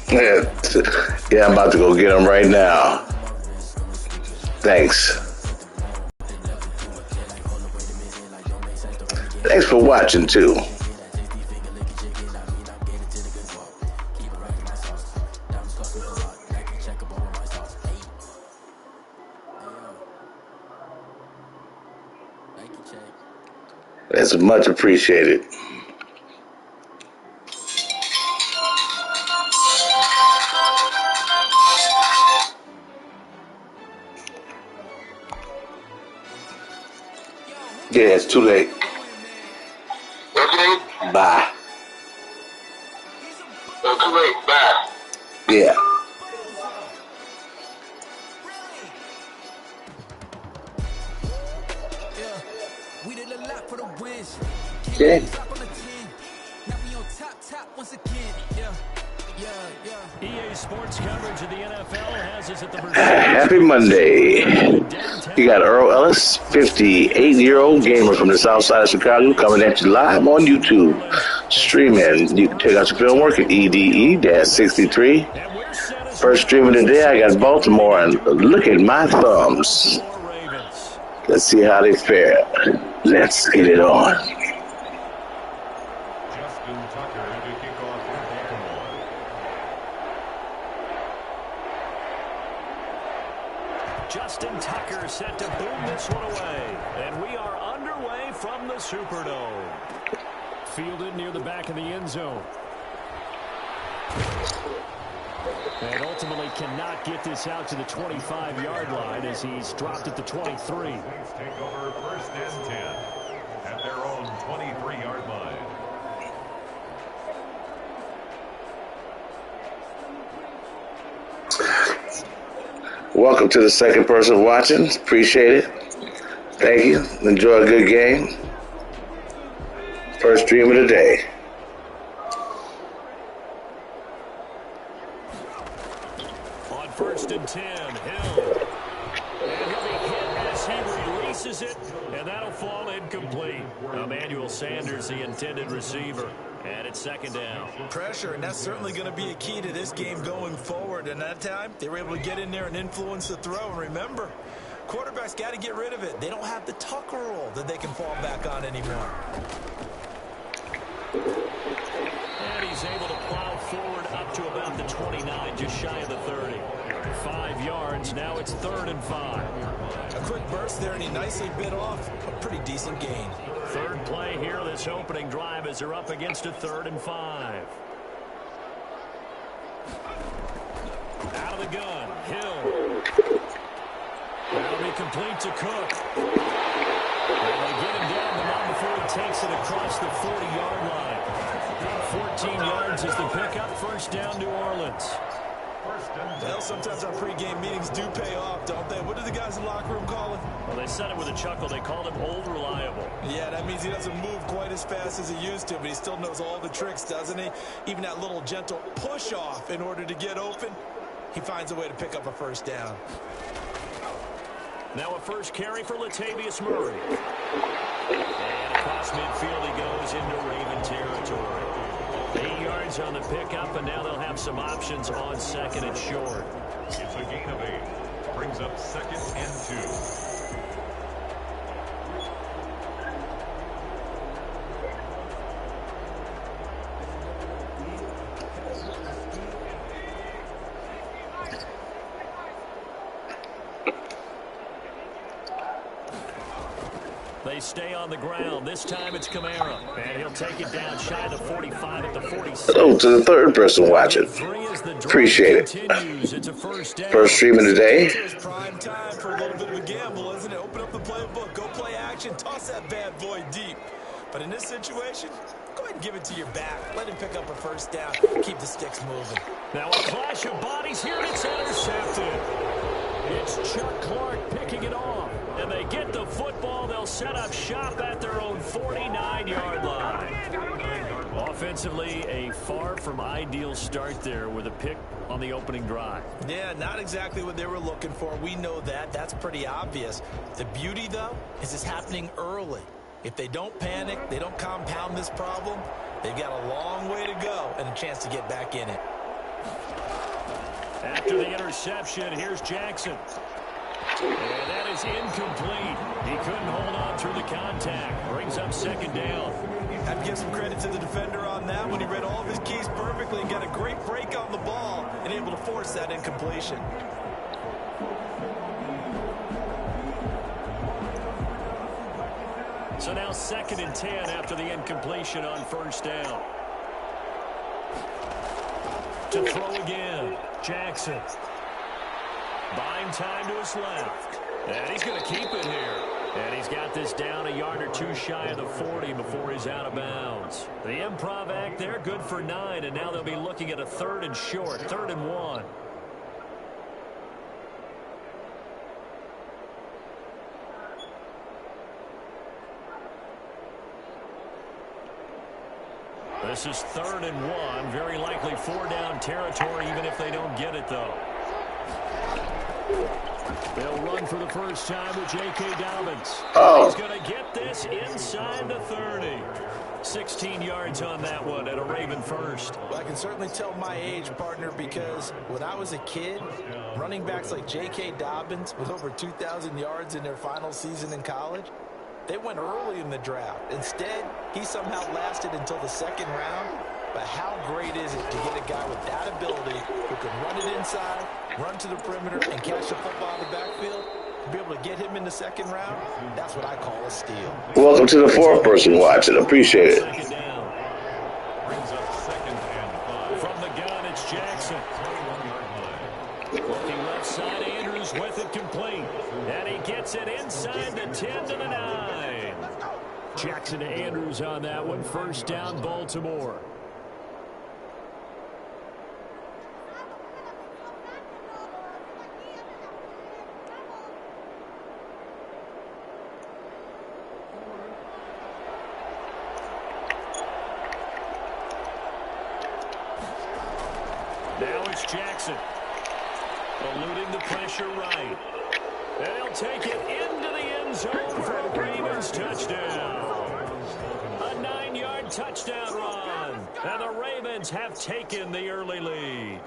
Yeah, I'm about to go get them right now. Thanks. Thanks for watching, too. It's much appreciated. Yeah, it's too late. Okay. Bye. Too late. Bye. Yeah. Okay. EA Sports coverage of the NFL has us at the Happy Monday. You got Earl Ellis, 58-year-old gamer from the south side of Chicago, coming at you live on YouTube. Streaming. You can check out your film work at EDE-63. First stream of the day, I got Baltimore, and look at my thumbs. Let's see how they fare. Let's get it on. Justin Tucker set to boom this one away. And we are underway from the Superdome. Fielded near the back of the end zone. And ultimately cannot get this out to the 25-yard line as he's dropped at the 23. Take over first and 10 at their own 23-yard line. Welcome to the second person watching. Appreciate it. Thank you. Enjoy a good game. First stream of the day. On first and 10, Hill. And he'll be hit as he releases it, and that'll fall incomplete. Emmanuel Sanders, the intended receiver. And it's second down. Pressure, and that's certainly going to be a key to this game going forward. And that time, they were able to get in there and influence the throw. And remember, quarterbacks got to get rid of it. They don't have the Tucker rule that they can fall back on anymore. And he's able to plow forward up to about the 29, just shy of the 30. 5 yards, now it's 3rd and 5. A quick burst there, and he nicely bit off a pretty decent gain. Third play here, this opening drive, as they're up against a 3rd and 5. Out of the gun, Hill. That'll be complete to Cook. And they get him down the line before he takes it across the 40-yard line. 14 yards is the pickup, first down, New Orleans. Well, sometimes our pregame meetings do pay off, don't they? What do the guys in the locker room call him? Well, they said it with a chuckle. They called him old reliable. Yeah, that means he doesn't move quite as fast as he used to, but he still knows all the tricks, doesn't he? Even that little gentle push-off in order to get open, he finds a way to pick up a first down. Now a first carry for Latavius Murray. And across midfield he goes into Raven territory. 8 yards on the pickup, and now they'll have some options on second and short. It's a gain of 8. Brings up 2nd and 2. They stay on the ground. This time it's Kamara. And he'll take it down shy of the 45 at the 46. Hello to the third person watching. Appreciate it. First stream of the day. It's prime time for a little bit of a gamble, isn't it? Open up the playbook, go play action, toss that bad boy deep. But in this situation, go ahead and give it to your back. Let him pick up a first down. Keep the sticks moving. Now a clash of bodies here, and it's intercepted. It's Chuck Clark picking it off. And they get the football. They'll set up shop at their own 49-yard line. Offensively, a far from ideal start there with a pick on the opening drive. Yeah, not exactly what they were looking for. We know that. That's pretty obvious. The beauty, though, is it's happening early. If they don't panic, they don't compound this problem, they've got a long way to go and a chance to get back in it. After the interception, here's Jackson. And that is incomplete. He couldn't hold on through the contact. Brings up second down. I have to give some credit to the defender on that one. He read all of his keys perfectly and got a great break on the ball and able to force that incompletion. So now 2nd and 10 after the incompletion on first down. To throw again, Jackson. Buying time to his left. And he's going to keep it here. And he's got this down a yard or two shy of the 40 before he's out of bounds. The improv act there, good for 9, and now they'll be looking at a 3rd and short, 3rd and 1. This is 3rd and 1, very likely 4-down territory, even if they don't get it, though. They'll run for the first time with J.K. Dobbins. He's going to get this inside the 30. 16 yards on that one and a Raven first. Well, I can certainly tell my age, partner, because when I was a kid, running backs like J.K. Dobbins with over 2,000 yards in their final season in college, they went early in the draft. Instead, he somehow lasted until the 2nd round. But how great is it to get a guy with that ability who can run it inside, run to the perimeter, and catch the football in the backfield? To be able to get him in the 2nd round, that's what I call a steal. Welcome to the 4th person watching. Appreciate it. Second down. Brings up 2nd and 5. From the gun, it's Jackson. 21-yard line. Looking left side, Andrews with it complete. And he gets it inside the 10 to the 9. Jackson to Andrews on that one. First down, Baltimore. Now it's Jackson. Eluding the pressure right. And he'll take it into the end zone for a Ravens touchdown. A 9-yard touchdown run. And the Ravens have taken the early lead.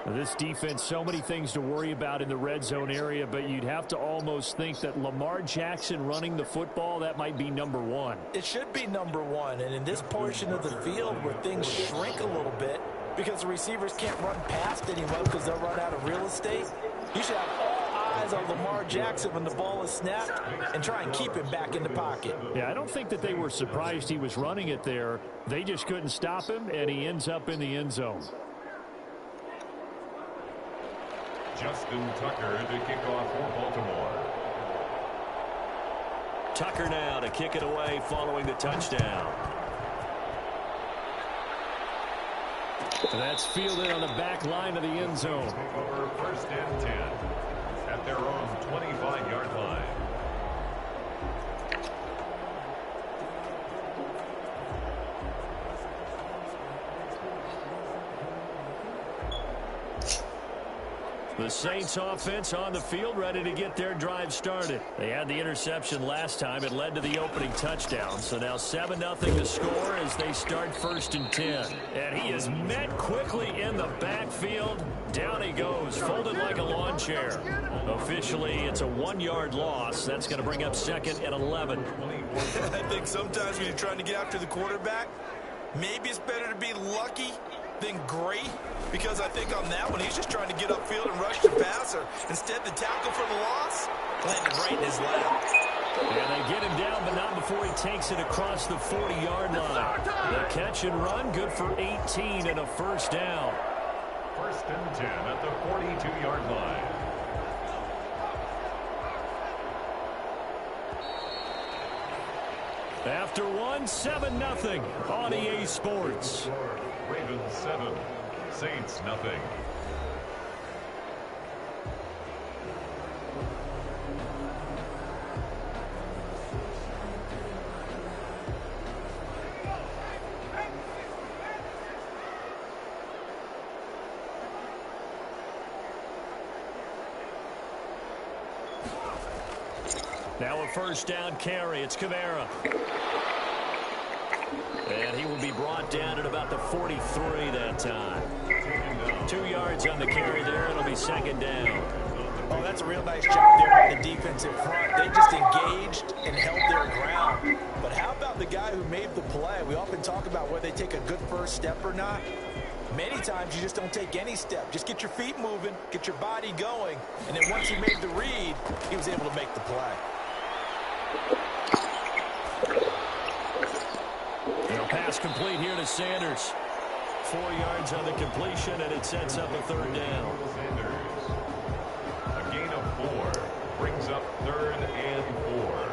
This defense, so many things to worry about in the red zone area, but you'd have to almost think that Lamar Jackson running the football, that might be number 1. It should be number 1, and in this portion of the field where things shrink a little bit because the receivers can't run past anyone because they'll run out of real estate, you should have all eyes on Lamar Jackson when the ball is snapped and try and keep him back in the pocket. Yeah, I don't think that they were surprised he was running it there. They just couldn't stop him, and he ends up in the end zone. Justin Tucker to kick off for Baltimore. Tucker now to kick it away following the touchdown. That's fielded on the back line of the end zone. Take over 1st and 10 at their own 25-yard line. The Saints offense on the field, ready to get their drive started. They had the interception last time. It led to the opening touchdown. So now 7-0 to score as they start 1st and 10. And he is met quickly in the backfield. Down he goes, folded like a lawn chair. Officially, it's a 1-yard loss. That's going to bring up 2nd and 11. I think sometimes when you're trying to get after the quarterback, maybe it's better to be lucky than great, because I think on that one, he's just trying to get upfield and rush the passer. Instead, the tackle for the loss landed right in his lap. And they get him down, but not before he takes it across the 40-yard line. The catch and run, good for 18 and a first down. 1st and 10 at the 42-yard line. After one, 7-0 on EA Sports. Ravens 7, Saints nothing. Now a first down carry. It's Kamara. And he will be brought down at about the 43 that time. 2 yards on the carry there. It'll be second down. Oh, that's a real nice job there by the defensive front. They just engaged and held their ground. But how about the guy who made the play? We often talk about whether they take a good first step or not. Many times you just don't take any step. Just get your feet moving, get your body going, and then once he made the read, he was able to make the play. And a pass complete here to Sanders. 4 yards on the completion, and it sets up a third down. A gain of 4 brings up 3rd and 4.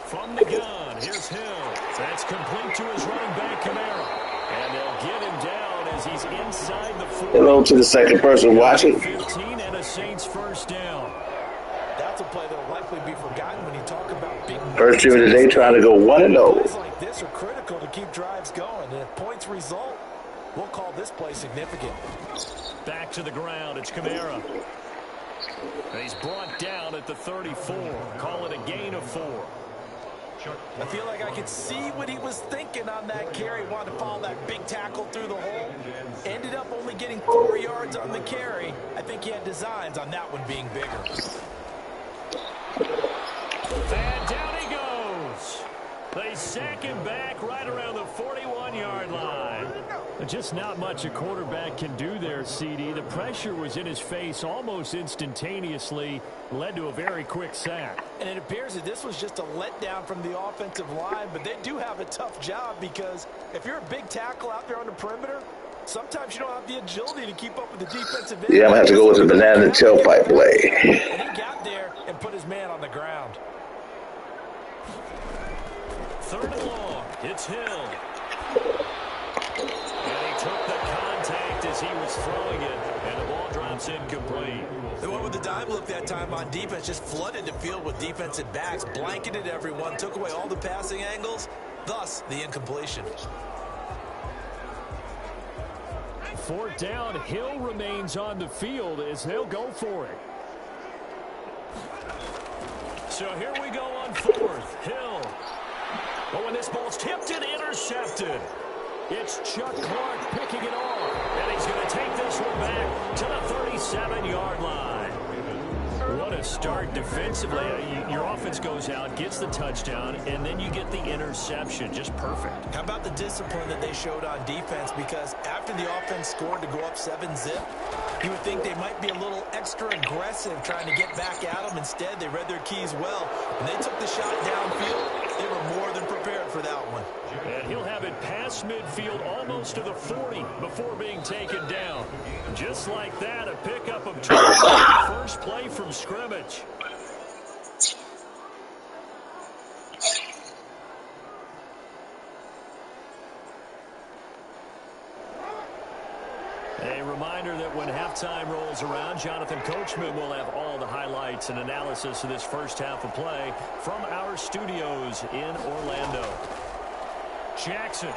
From the gun, here's Hill. That's complete to his running back, Kamara. And they'll get him down as he's inside the 40. Hello to the second person watching. 15 and a Saints first down. That's a play that will likely be forgotten when you talk about big First dream of the day, trying to go 1-0. Plays like this are critical to keep drives going. And if points result, we'll call this play significant. Back to the ground, it's Kamara. And he's brought down at the 34. Call it a gain of 4. I feel like I could see what he was thinking on that carry. Wanted to follow that big tackle through the hole. Ended up only getting 4 yards on the carry. I think he had designs on that one being bigger. And down he goes. They sack him back right around the 41-yard line. Just not much a quarterback can do there, CD. The pressure was in his face almost instantaneously, led to a very quick sack. And it appears that this was just a letdown from the offensive line, but they do have a tough job because if you're a big tackle out there on the perimeter, sometimes you don't have the agility to keep up with the defensive end. Yeah, I'm going to have to go with the banana and tailpipe play. And he got there and put his man on the ground. 3rd and long. It's Hill. And he took the contact as he was throwing it, and the ball drops incomplete. They went with the dime look that time on defense, just flooded the field with defensive backs, blanketed everyone, took away all the passing angles, thus the incompletion. 4th down, Hill remains on the field as they'll go for it. So here we go on 4th. Hill. But when this ball's tipped and intercepted, it's Chuck Clark picking it off. And he's going to take this one back to the 37-yard line. What a start defensively. Your offense goes out, gets the touchdown, and then you get the interception. Just perfect. How about the discipline that they showed on defense? Because after the offense scored to go up 7-zip, you would think they might be a little extra aggressive trying to get back at them. Instead, they read their keys well. When they took the shot downfield, they were more than prepared for that one. And he'll have it past midfield almost to the 40 before being taken down. Just like that, a pickup of 2. First play from scrimmage. A reminder that when halftime rolls around, Jonathan Coachman will have all the highlights and analysis of this first half of play from our studios in Orlando. Jackson.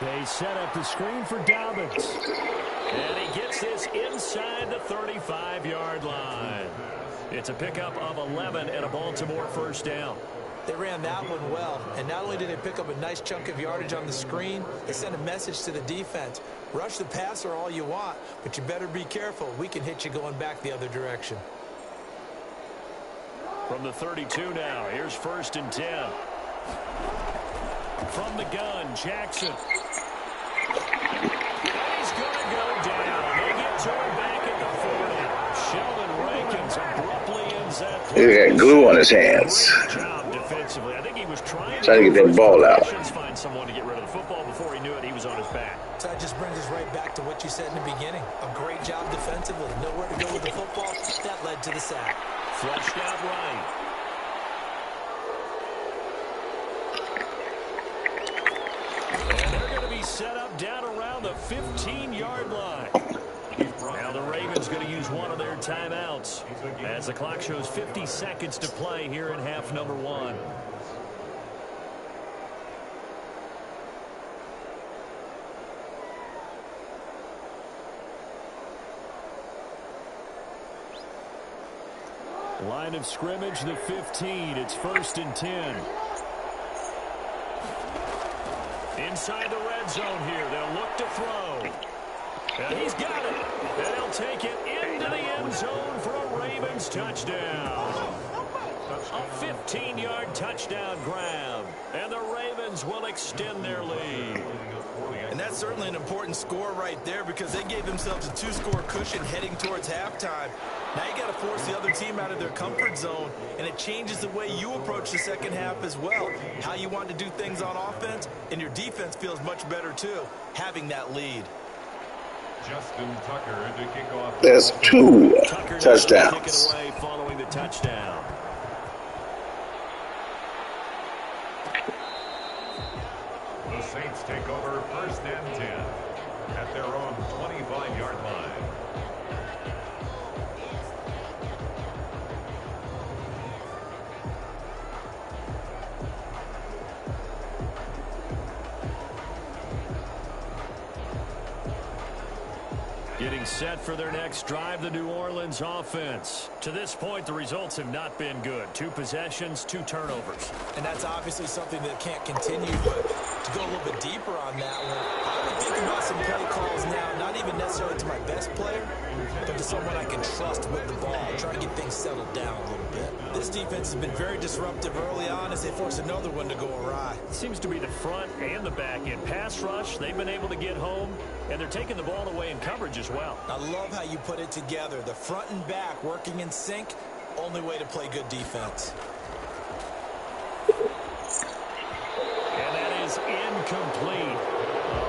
They set up the screen for Dobbins. And he gets this inside the 35-yard line. It's a pickup of 11 and a Baltimore first down. They ran that one well, and not only did they pick up a nice chunk of yardage on the screen, they sent a message to the defense. Rush the passer all you want, but you better be careful. We can hit you going back the other direction. From the 32 now, here's 1st and 10. From the gun, Jackson. And he's going to go down. They get to him back at the 40. Sheldon Rankins abruptly ends that play. He got glue on his hands. Great job defensively. I think he was trying to get that ball out. Find someone to get rid of the football. Before he knew it, he was on his back. So that just brings us right back to what you said in the beginning. A great job defensively. Nowhere to go with the football. That led to the sack. Flushed out right. And they're going to be set up down around the 15-yard line. Now the Ravens going to use one of their timeouts as the clock shows 50 seconds to play here in half number 1. Line of scrimmage, the 15. It's 1st and 10. Inside the red zone here. They'll look to throw. And he's got it. And he'll take it into the end zone for a Ravens touchdown. A 15-yard touchdown grab. And the Ravens will extend their lead. And that's certainly an important score right there because they gave themselves a 2-score cushion heading towards halftime. Now you got to force the other team out of their comfort zone, and it changes the way you approach the second half as well. How you want to do things on offense, and your defense feels much better too, having that lead. Justin Tucker to kick off. There's 2 Tucker touchdowns. kick it away following the touchdown. The Saints take over 1st and 10 at their own 25-yard line. Getting set for their next drive, the New Orleans offense. To this point, the results have not been good. 2 possessions, 2 turnovers. And that's obviously something that can't continue, but to go a little bit deeper on that one, I would think about some play calls now, not even necessarily to my best player, but to someone I can trust with the ball, try to get things settled down a little bit. This defense has been very disruptive early on as they force another one to go awry. Seems to be the front and the back end. Pass rush, they've been able to get home, and they're taking the ball away in coverage as well. I love how you put it together. The front and back working in sync, only way to play good defense. And that is incomplete. A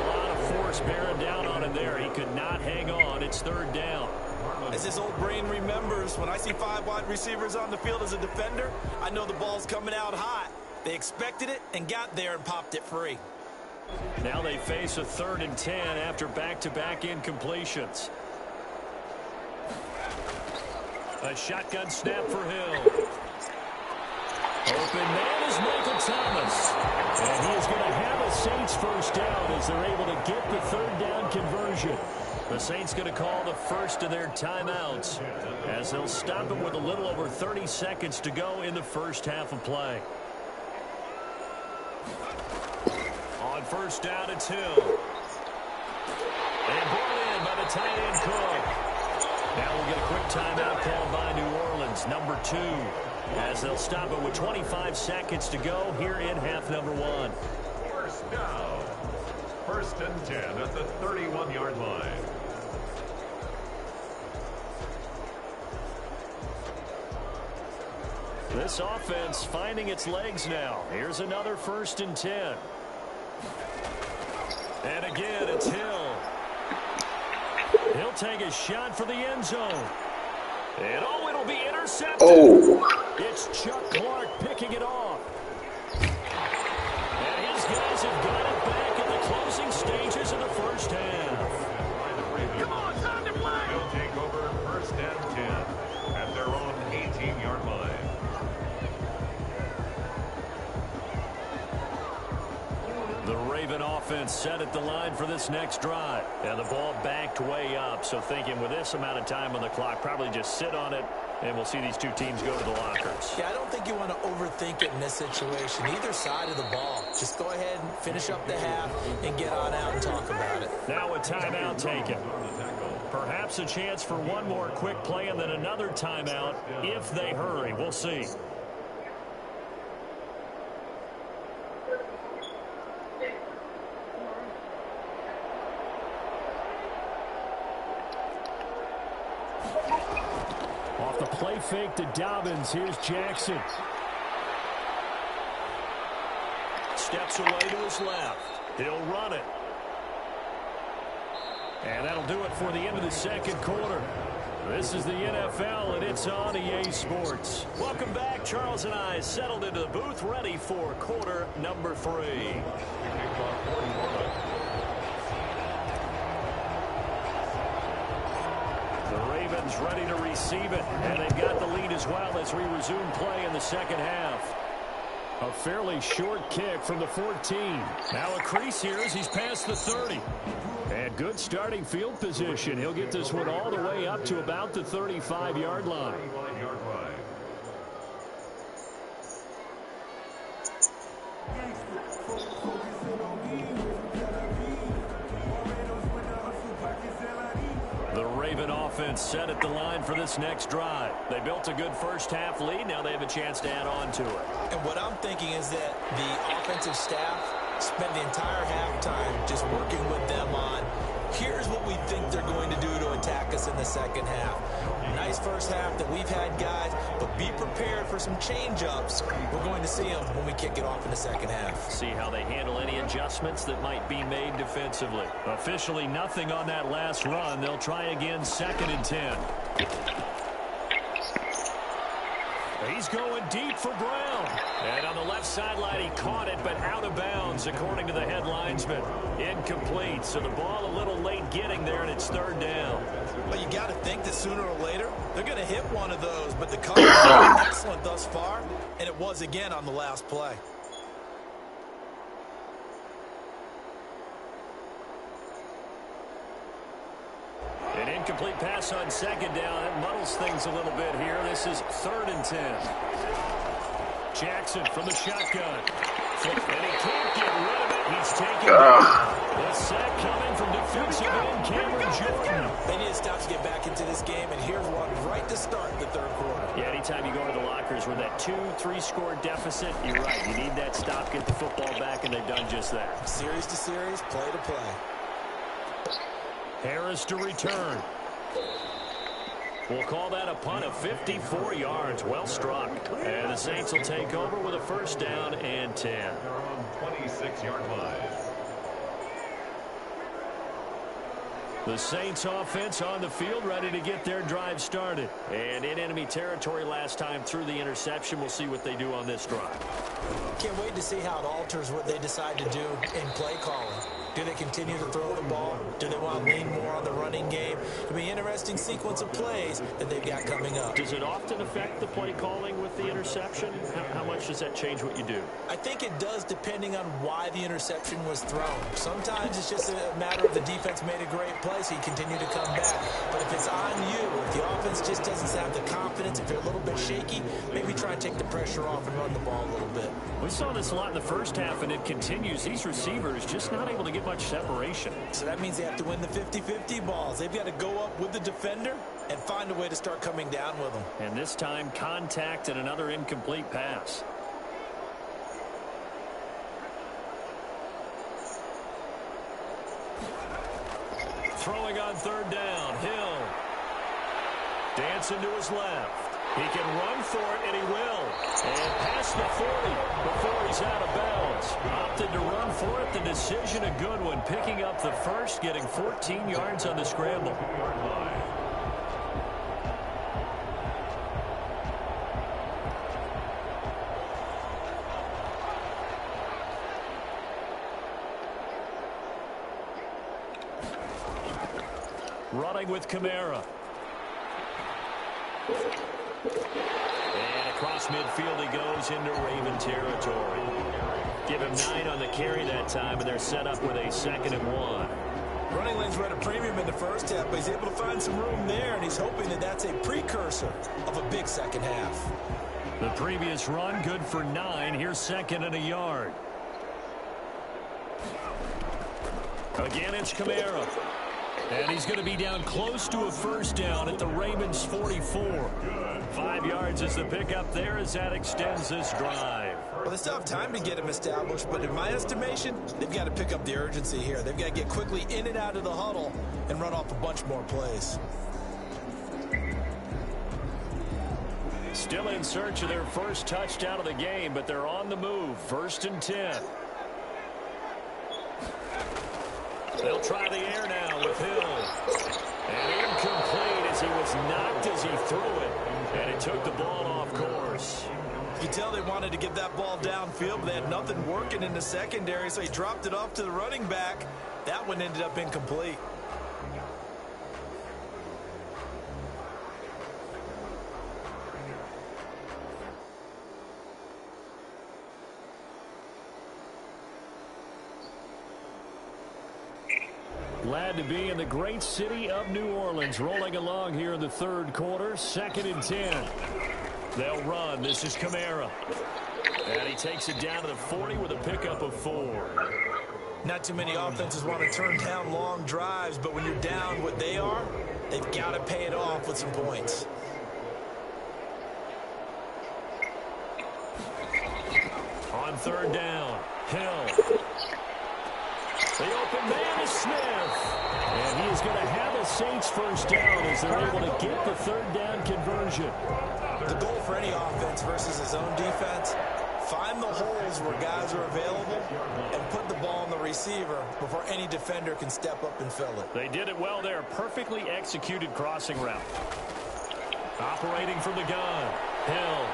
lot of force bearing down on him there. He could not hang on. It's 3rd down. As this old brain remembers, when I see 5 wide receivers on the field as a defender, I know the ball's coming out hot. They expected it and got there and popped it free. Now they face a 3rd and 10 after back-to-back incompletions. A shotgun snap for Hill. Open man is Michael Thomas. And he is going to have a Saints 1st down as they're able to get the 3rd down conversion. The Saints going to call the first of their timeouts as they'll stop him with a little over 30 seconds to go in the first half of play. On 1st down, it's Hill. And brought in by the tight end Cook. Now we'll get a quick timeout called by New Orleans, number 2, as they'll stop it with 25 seconds to go here in half number 1. 1st down. 1st and 10 at the 31-yard line. This offense finding its legs now. Here's another 1st and 10. And again, it's Hill. He'll take a shot for the end zone. And oh, it'll be intercepted. Oh. It's Chuck Clark picking it off. And his guys have got it back in the closing stages of the first half. Come on, time to play. They'll take over 1st and 10 at their own 18-yard line. The Raven offense set at the line for this next drive. And the ball backed way up. So thinking with this amount of time on the clock, probably just sit on it, and we'll see these 2 teams go to the lockers. Yeah, I don't think you want to overthink it in this situation. Either side of the ball. Just go ahead and finish up the half and get on out and talk about it. Now a timeout taken. Perhaps a chance for one more quick play and then another timeout if they hurry. We'll see. Off the play fake to Dobbins. Here's Jackson. Steps away to his left. He'll run it. And that'll do it for the end of the second quarter. This is the NFL, and it's on EA Sports. Welcome back. Charles and I settled into the booth, ready for quarter number 3. The Ravens ready to receive it, and they've got the lead as well as we resume play in the second half. A fairly short kick from the 14. Now a crease here as he's past the 30. And good starting field position. He'll get this one all the way up to about the 35-yard line. The Raven offense set at the line for this next drive. They built a good first-half lead. Now they have a chance to add on to it. And what I'm thinking is that the offensive staff spent the entire halftime just working with them on, here's what we think they're going to do to attack us in the second half. Nice first half that we've had, guys, but be prepared for some change-ups. We're going to see them when we kick it off in the second half. See how they handle any adjustments that might be made defensively. Officially nothing on that last run. They'll try again, 2nd and 10. He's going deep for Brown. And on the left sideline, he caught it, but out of bounds, according to the head linesman. Incomplete, so the ball a little late getting there, and it's 3rd down. Well, you got to think that sooner or later, they're going to hit one of those, but the coverage has been excellent thus far, and it was again on the last play. An incomplete pass on 2nd down. It muddles things a little bit here. This is 3rd and 10. Jackson from the shotgun. And he can't get rid of it. He's taking the sack coming from defensive end Cameron Jordan. They need to stop to get back into this game, and here's one right to start the 3rd quarter. Yeah, anytime you go to the lockers with that 2-3 score deficit, you're right. You need that stop, get the football back, and they've done just that. Series to series, play to play. Harris to return. We'll call that a punt of 54 yards. Well struck. And the Saints will take over with a 1st down and 10. They're on 26-yard line. The Saints offense on the field, ready to get their drive started. And in enemy territory last time through the interception. We'll see what they do on this drive. Can't wait to see how it alters what they decide to do in play calling. Do they continue to throw the ball? Do they want to lean more on the running game? It'll be an interesting sequence of plays that they've got coming up. Does it often affect the play calling with the interception? How much does that change what you do? I think it does, depending on why the interception was thrown. Sometimes it's just a matter of the defense made a great play, so you continue to come back. But if it's on you, if the offense just doesn't have the confidence, if you're a little bit shaky, maybe try and take the pressure off and run the ball a little bit. We saw this a lot in the first half, and it continues. These receivers just not able to get much separation. So that means they have to win the 50-50 balls. They've got to go up with the defender and find a way to start coming down with them. And this time, contact and another incomplete pass. Throwing on 3rd down, Hill. Dancing to his left. He can run for it, and he will. And past the 40 before he's out of bounds. Opted to run for it. The decision a good one. Picking up the 1st, getting 14 yards on the scramble. Running with Kamara. And across midfield he goes into Raven territory. Give him 9 on the carry that time, and they're set up with a 2nd and 1. Running lanes were at a premium in the first half, but he's able to find some room there, and he's hoping that that's a precursor of a big second half. The previous run good for 9. Here's 2nd and a yard. Again, it's Kamara. And he's going to be down close to a 1st down at the Ravens 44. 5 yards is the pickup there as that extends this drive. Well, they still have time to get him established, but in my estimation, they've got to pick up the urgency here. They've got to get quickly in and out of the huddle and run off a bunch more plays. Still in search of their 1st touchdown of the game, but they're on the move. 1st and 10. They'll try the air now with Hill. And incomplete as he was knocked as he threw it. And it took the ball off course. You tell they wanted to get that ball downfield, but they had nothing working in the secondary, so he dropped it off to the running back. That one ended up incomplete. Glad to be in the great city of New Orleans, rolling along here in the 3rd quarter. 2nd and 10. They'll run. This is Kamara. And he takes it down to the 40 with a pickup of 4. Not too many offenses want to turn down long drives, but when you're down what they are, they've got to pay it off with some points. On third down, Hill. The open man is Smith. And he is going to have a Saints first down as they're able to get the third down conversion. The goal for any offense versus his own defense, find the holes where guys are available and put the ball on the receiver before any defender can step up and fill it. They did it well there. Perfectly executed crossing route. Operating from the gun, Hill.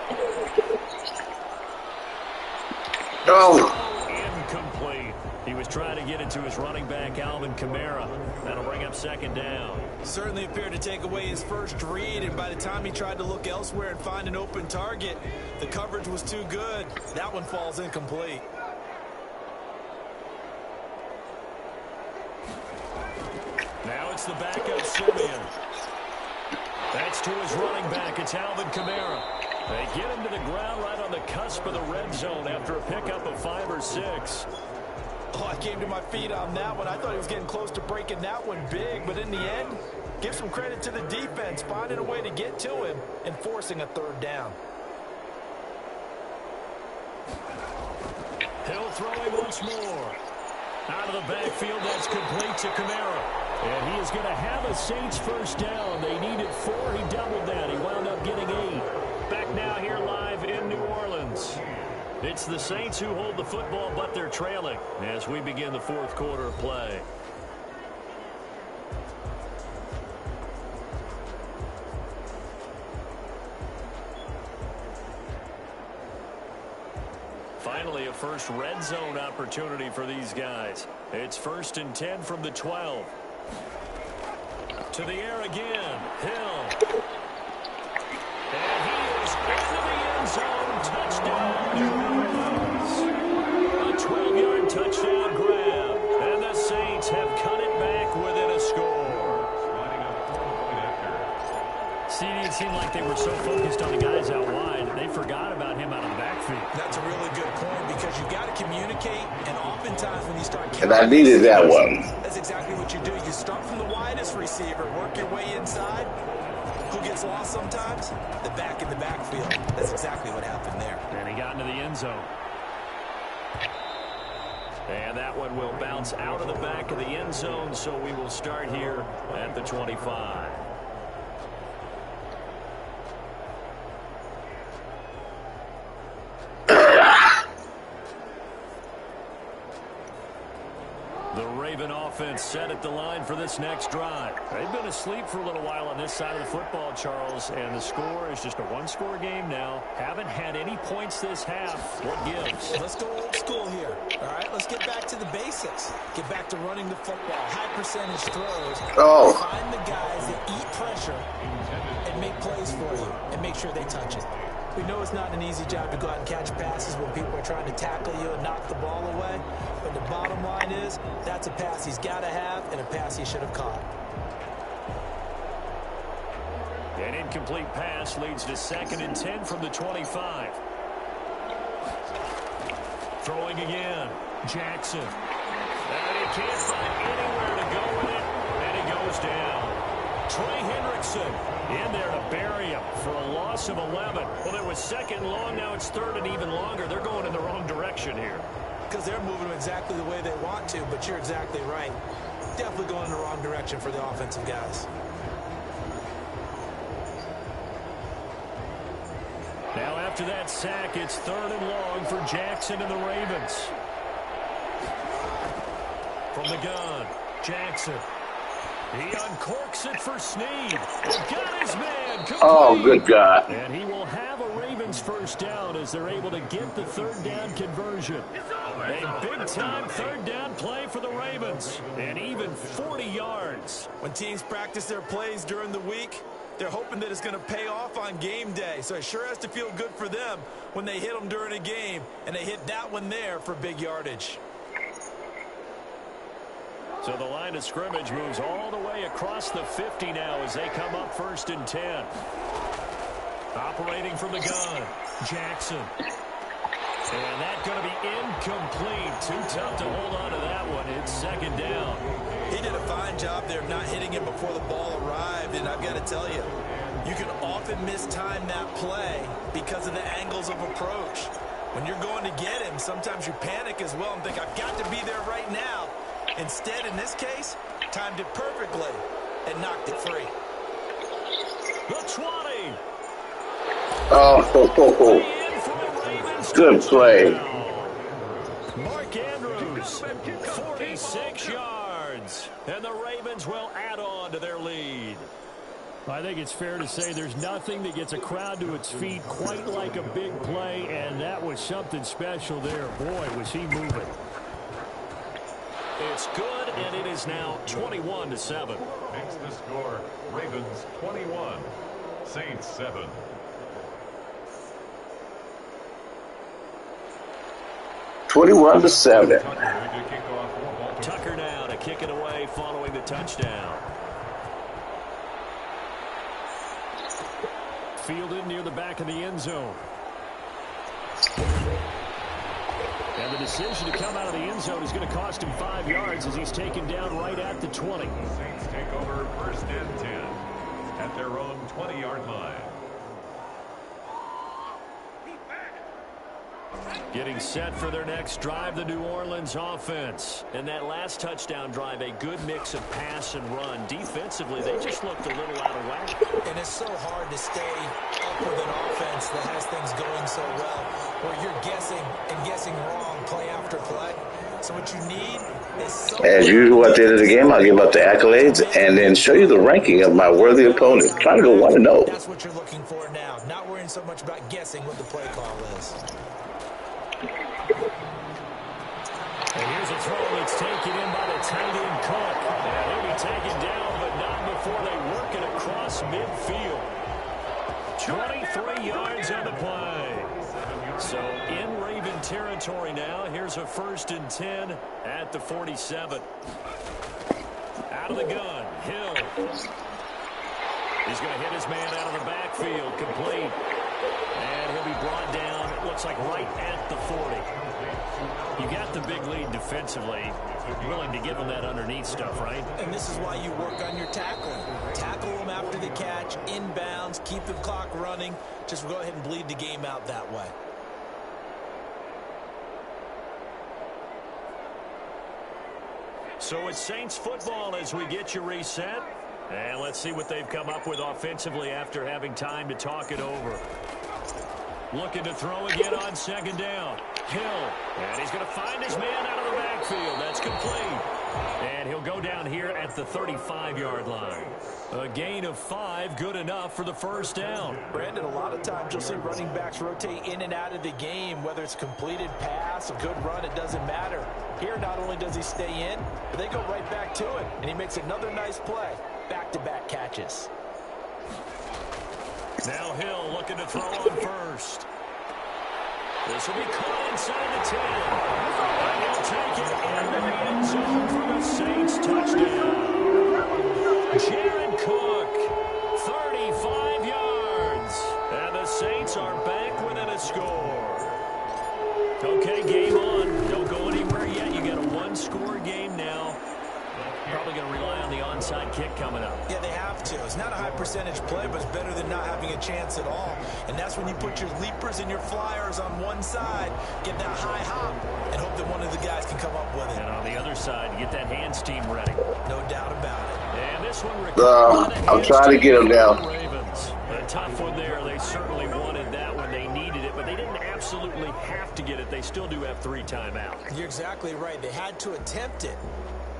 Incomplete. He was trying to get it to his running back, Alvin Kamara. That'll bring up second down. Certainly appeared to take away his first read, and by the time he tried to look elsewhere and find an open target, the coverage was too good. That one falls incomplete. Now it's the backup, Simeon. That's to his running back. It's Alvin Kamara. They get him to the ground right on the cusp of the red zone after a pickup of 5 or 6. Oh, I came to my feet on that one. I thought he was getting close to breaking that one big, but in the end, give some credit to the defense, finding a way to get to him and forcing a third down. Hill throwing once more. Out of the backfield, that's complete to Kamara. And he is going to have a Saints first down. They needed 4. He doubled that. He wound up getting 8. Back now here live in New Orleans. It's the Saints who hold the football, but they're trailing as we begin the fourth quarter of play. Finally, a first red zone opportunity for these guys. It's 1st and 10 from the 12. To the air again, Hill. And he is into the end zone. Touchdown, New Orleans. A 12-yard touchdown grab. And the Saints have cut it back within a score. See, it seemed like they were so focused on the guys out wide, they forgot about him out of the backfield. That's a really good point because you've got to communicate, and oftentimes when you start... And I needed that one. That's exactly what you do. You start from the widest receiver, work your way inside. Who gets lost sometimes? The back in the backfield. That's exactly what happened there. And he got into the end zone. And that one will bounce out of the back of the end zone, so we will start here at the 25. The Raven offense set at the line for this next drive. They've been asleep for a little while on this side of the football, Charles, and the score is just a one-score game now. Haven't had any points this half. What gives? Let's go old school here. All right, let's get back to the basics. Get back to running the football, high percentage throws. Oh. Find the guys that eat pressure and make plays for you and make sure they touch it. We know it's not an easy job to go out and catch passes when people are trying to tackle you and knock the ball away. But the bottom line is, that's a pass he's got to have and a pass he should have caught. An incomplete pass leads to 2nd and 10 from the 25. Throwing again, Jackson. And he can't find anywhere to go with it, and he goes down. Trey Hendrickson in there to bury him for a loss of 11. Well, it was 2nd long, now it's 3rd and even longer. They're going in the wrong direction here. Because they're moving them exactly the way they want to, but you're exactly right. Definitely going in the wrong direction for the offensive guys. Now after that sack, it's 3rd and long for Jackson and the Ravens. From the gun, Jackson. He uncorks it for Snead. Got his man. Complete. Oh, good God. And he will have a Ravens first down as they're able to get the 3rd down conversion. A big-time 3rd down play for the Ravens. And even 40 yards. When teams practice their plays during the week, they're hoping that it's going to pay off on game day. So it sure has to feel good for them when they hit them during a game. And they hit that one there for big yardage. So the line of scrimmage moves all the way across the 50 now as they come up 1st and 10. Operating from the gun, Jackson. And that's going to be incomplete. Too tough to hold on to that one. It's second down. He did a fine job there of not hitting him before the ball arrived, and I've got to tell you, you can often mistime that play because of the angles of approach. When you're going to get him, sometimes you panic as well and think, I've got to be there right now. Instead, in this case, timed it perfectly and knocked it free. The 20. Oh. Good play. Mark Andrews, 46 yards. And the Ravens will add on to their lead. I think it's fair to say there's nothing that gets a crowd to its feet quite like a big play, and that was something special there. Boy, was he moving. It's good, and it is now 21-7. Makes the score Ravens 21, Saints 7. Twenty-one to 7. Tucker now to kick it away following the touchdown. Fielded near the back of the end zone. And the decision to come out of the end zone is going to cost him 5 yards as he's taken down right at the 20. Saints take over first and 10 at their own 20-yard line. Getting set for their next drive, the New Orleans offense. And that last touchdown drive, a good mix of pass and run. Defensively, they just looked a little out of whack. And it's so hard to stay up with an offense that has things going so well, where you're guessing and guessing wrong play after play. So what you need is so As usual, at the end of the game, I'll give up the accolades and then show you the ranking of my worthy opponent. Trying to go 1-0. That's what you're looking for now. Not worrying so much about guessing what the play call is. And here's a throw that's taken in by the tight end Cook. And he'll be taken down, but not before they work it across midfield. 23 yards on the play. So in Raven territory now. Here's a 1st and 10 at the 47. Out of the gun, Hill. He's going to hit his man out of the backfield, complete. And he'll be brought down, it looks like right at the 40. You got the big lead defensively. Willing to give them that underneath stuff, right? And this is why you work on your tackling. Tackle them after the catch, inbounds, keep the clock running. Just go ahead and bleed the game out that way. So it's Saints football as we get you reset. And let's see what they've come up with offensively after having time to talk it over. Looking to throw again on 2nd down. Hill. And he's going to find his man out of the backfield. That's complete. And he'll go down here at the 35-yard line. A gain of 5, good enough for the 1st down. Brandon, a lot of times you'll see running backs rotate in and out of the game, whether it's completed pass, a good run, it doesn't matter. Here, not only does he stay in, but they go right back to it. And he makes another nice play. Back-to-back catches. Now Hill looking to throw on 1st. This will be caught inside the 10. And he'll take it into the end zone for the Saints touchdown. Jared Cook, 35 yards. And the Saints are back within a score. Okay, game on. Don't go anywhere yet. You got a 1-score game now. Probably going to rely on the onside kick coming up. Yeah, they have to. It's not a high percentage play, but it's better than not having a chance at all. And that's when you put your leapers and your flyers on one side, get that high hop, and hope that one of the guys can come up with it. And on the other side, get that hands team ready. No doubt about it. And this one I'm trying to get him down. Ravens. A tough one there. They certainly wanted that when they needed it, but they didn't absolutely have to get it. They still do have 3 timeouts. You're exactly right. They had to attempt it.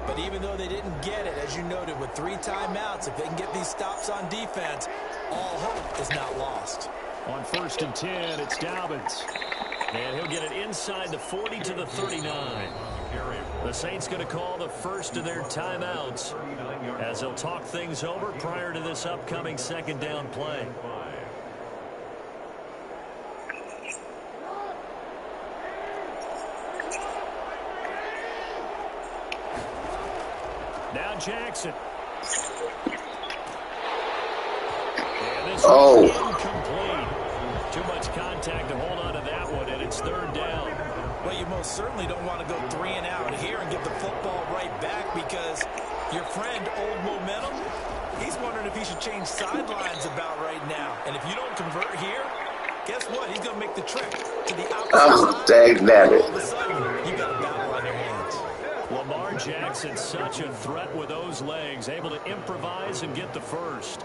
But even though they didn't get it, as you noted, with 3 timeouts, if they can get these stops on defense, all hope is not lost. On 1st and 10, it's Dobbins. And he'll get it inside the 40 to the 39. The Saints going to call the first of their timeouts as they'll talk things over prior to this upcoming 2nd down play. Now Jackson. And this incomplete. Too much contact to hold on to that one, and it's 3rd down. Well, you most certainly don't want to go 3 and out here and give the football right back because your friend, Old Momentum, he's wondering if he should change sidelines about right now. And if you don't convert here, guess what? He's going to make the trek to the opposite side. Dang nabbit. All of a sudden, you got a battle on your hands. Lamar Jackson, such a threat with those legs, able to improvise and get the first.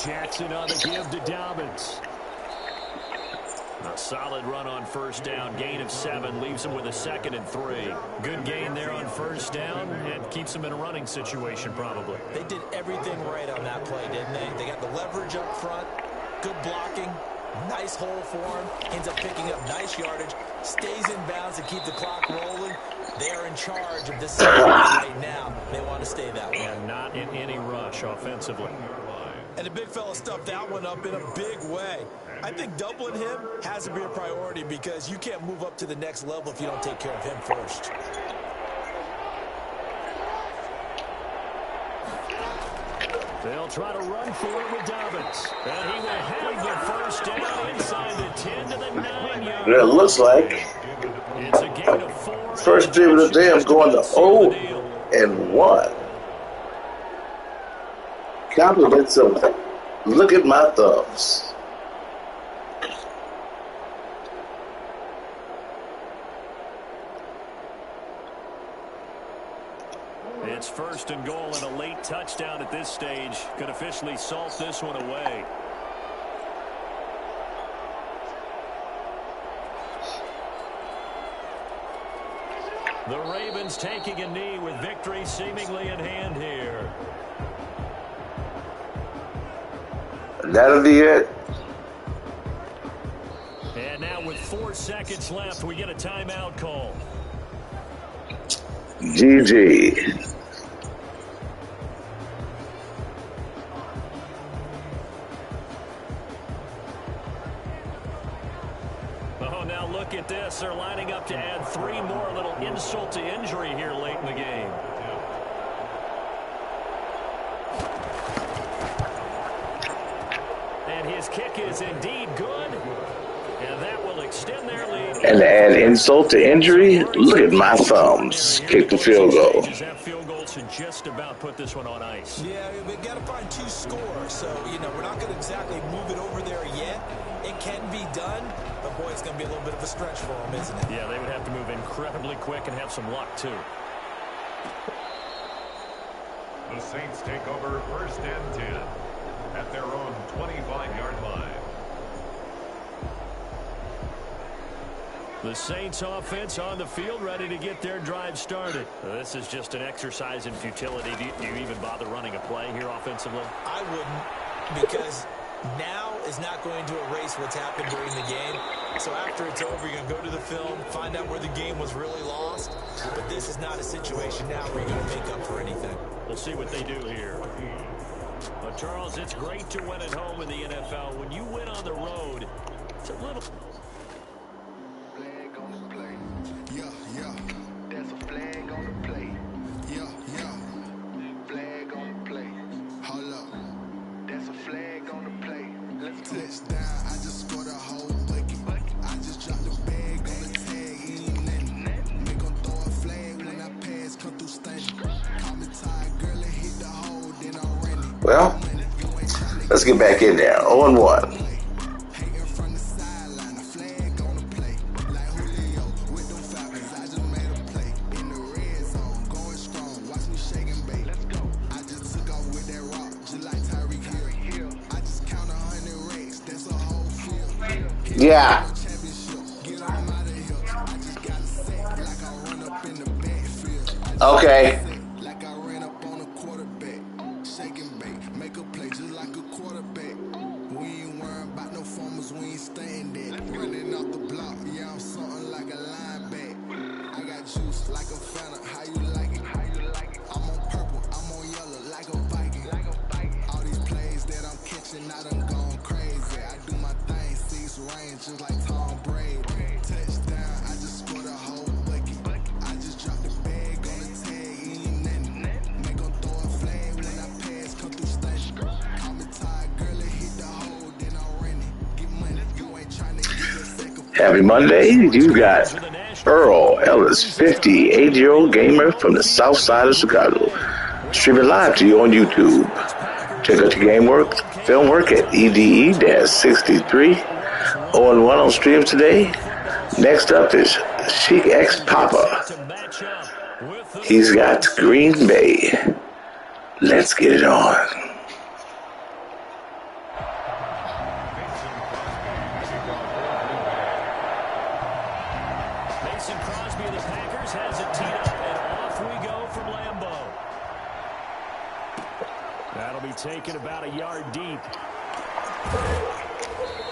Jackson on the give to Dobbins. A solid run on first down. Gain of 7 leaves him with a 2nd and 3. Good gain there on first down and keeps him in a running situation probably. They did everything right on that play, didn't they? They got the leverage up front, good blocking, nice hole for him, ends up picking up nice yardage, stays in bounds to keep the clock rolling. They are in charge of this situation right now. They want to stay that way. And not in any rush offensively. And the big fella stuffed that one up in a big way. I think doubling him has to be a priority because you can't move up to the next level if you don't take care of him first. They'll try to run for it with Dobbins. And he will have the first down inside the 10 to the 9-yard line. It looks like It's a gain of 4. first drive of the day is going to 0-1. Compliments of look at my thumbs. It's first and goal and a late touchdown at this stage. Could officially salt this one away. The Ravens taking a knee with victory seemingly in hand here. That'll be it. And now with 4 seconds left, we get a timeout call. GG. Oh, now look at this. They're lining up to add 3 more. A little insult to injury here late in the game. And his kick is indeed good. And that will extend their lead. And to add insult to injury, look at my thumbs. Kick the field goal. That field goal should just about put this one on ice. Yeah, we got to find 2 scores. So, we're not going to exactly move it over there yet. It can be done, but boy, it's going to be a little bit of a stretch for them, isn't it? Yeah, they would have to move incredibly quick and have some luck, too. The Saints take over first and 10 at their own 25-yard line. The Saints offense on the field ready to get their drive started. This is just an exercise in futility. Do you even bother running a play here offensively? I wouldn't, because now is not going to erase what's happened during the game. So after it's over, you're going to go to the film, find out where the game was really lost. But this is not a situation now where you're going to make up for anything. We'll see what they do here. But Charles, it's great to win at home in the NFL. When you win on the road, it's a little... Flag on the play. Yeah. There's a flag on the play. Yeah. Flag on the play. Hold up. There's a flag on the play. Let's touchdown. I just scored a whole bucket. I just dropped the bag on the tag. Ain't nothing. Make 'em throw a flag when I pass. Come through stunning. Call me tired, girl, and hit the hole. Then I'm running. Well, let's get back in there. 0-1. Yeah. Okay. Like I ran up on a quarterback, shake and bake, make a play just like a quarterback. We ain't worrying about no formers, we ain't staying there. Running off the block, yeah, I'm something like a linebacker. I got juice like a Fanta, how you like it? I'm on purple, I'm on yellow like a Viking. All these plays that I'm catching, I done gone crazy. I do my thing, 6 range just like Tom Brady. Touchdown, I just scored a whole bucket. I just dropped the bag on the tag, ain't nothing. Make 'em throw a flag Happy Monday. You got Earl Ellis, 58-year-old gamer from the south side of Chicago, streaming live to you on YouTube. Check out your game work, film work at EDE-63. 0-1 on streams today. Next up is Chic X Papa. He's got Green Bay. Let's get it on. Taken about a yard deep.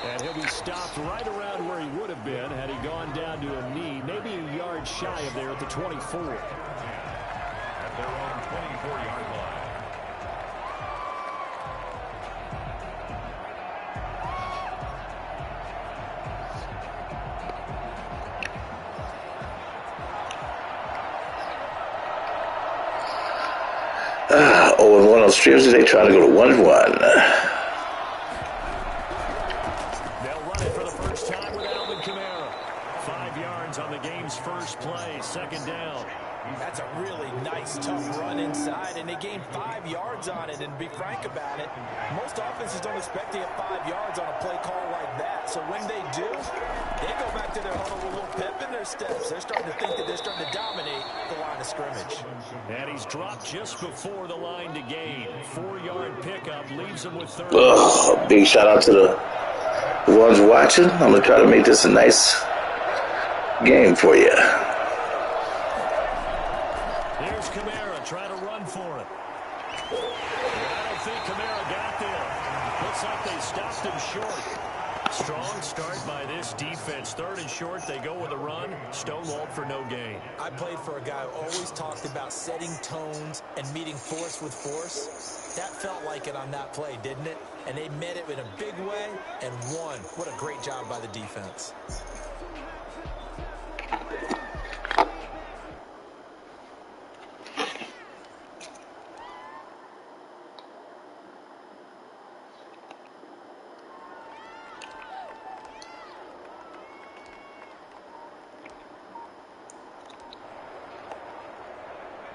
And he'll be stopped right around where he would have been had he gone down to a knee, maybe a yard shy of there at the 24. At their own 24-yard line. Oh, and one of those streams today trying to go to 1-1. They'll run it for the first time with Alvin Kamara. 5 yards on the game's first play, second down. That's a really nice, tough run inside, and they gained 5 yards on it. And to be frank about it, most offenses don't expect to get 5 yards on a play call like that. So when they do, they go back to their huddle with a little pep in their steps. They're starting to think that they're starting to dominate the line of scrimmage. And he's dropped just before the line to gain. 4-yard pickup leaves him with 30. Big shout out to the ones watching. I'm going to try to make this a nice game for you. Here's Kamara trying to run for it. I don't think Kamara got there. Looks like they stopped him short. Strong start by this defense. 3rd and short, they go with a run. Stonewalled for no gain. I played for a guy who always talked about setting tones and meeting force with force. That felt like it on that play, didn't it? And they met it in a big way and won. What a great job by the defense.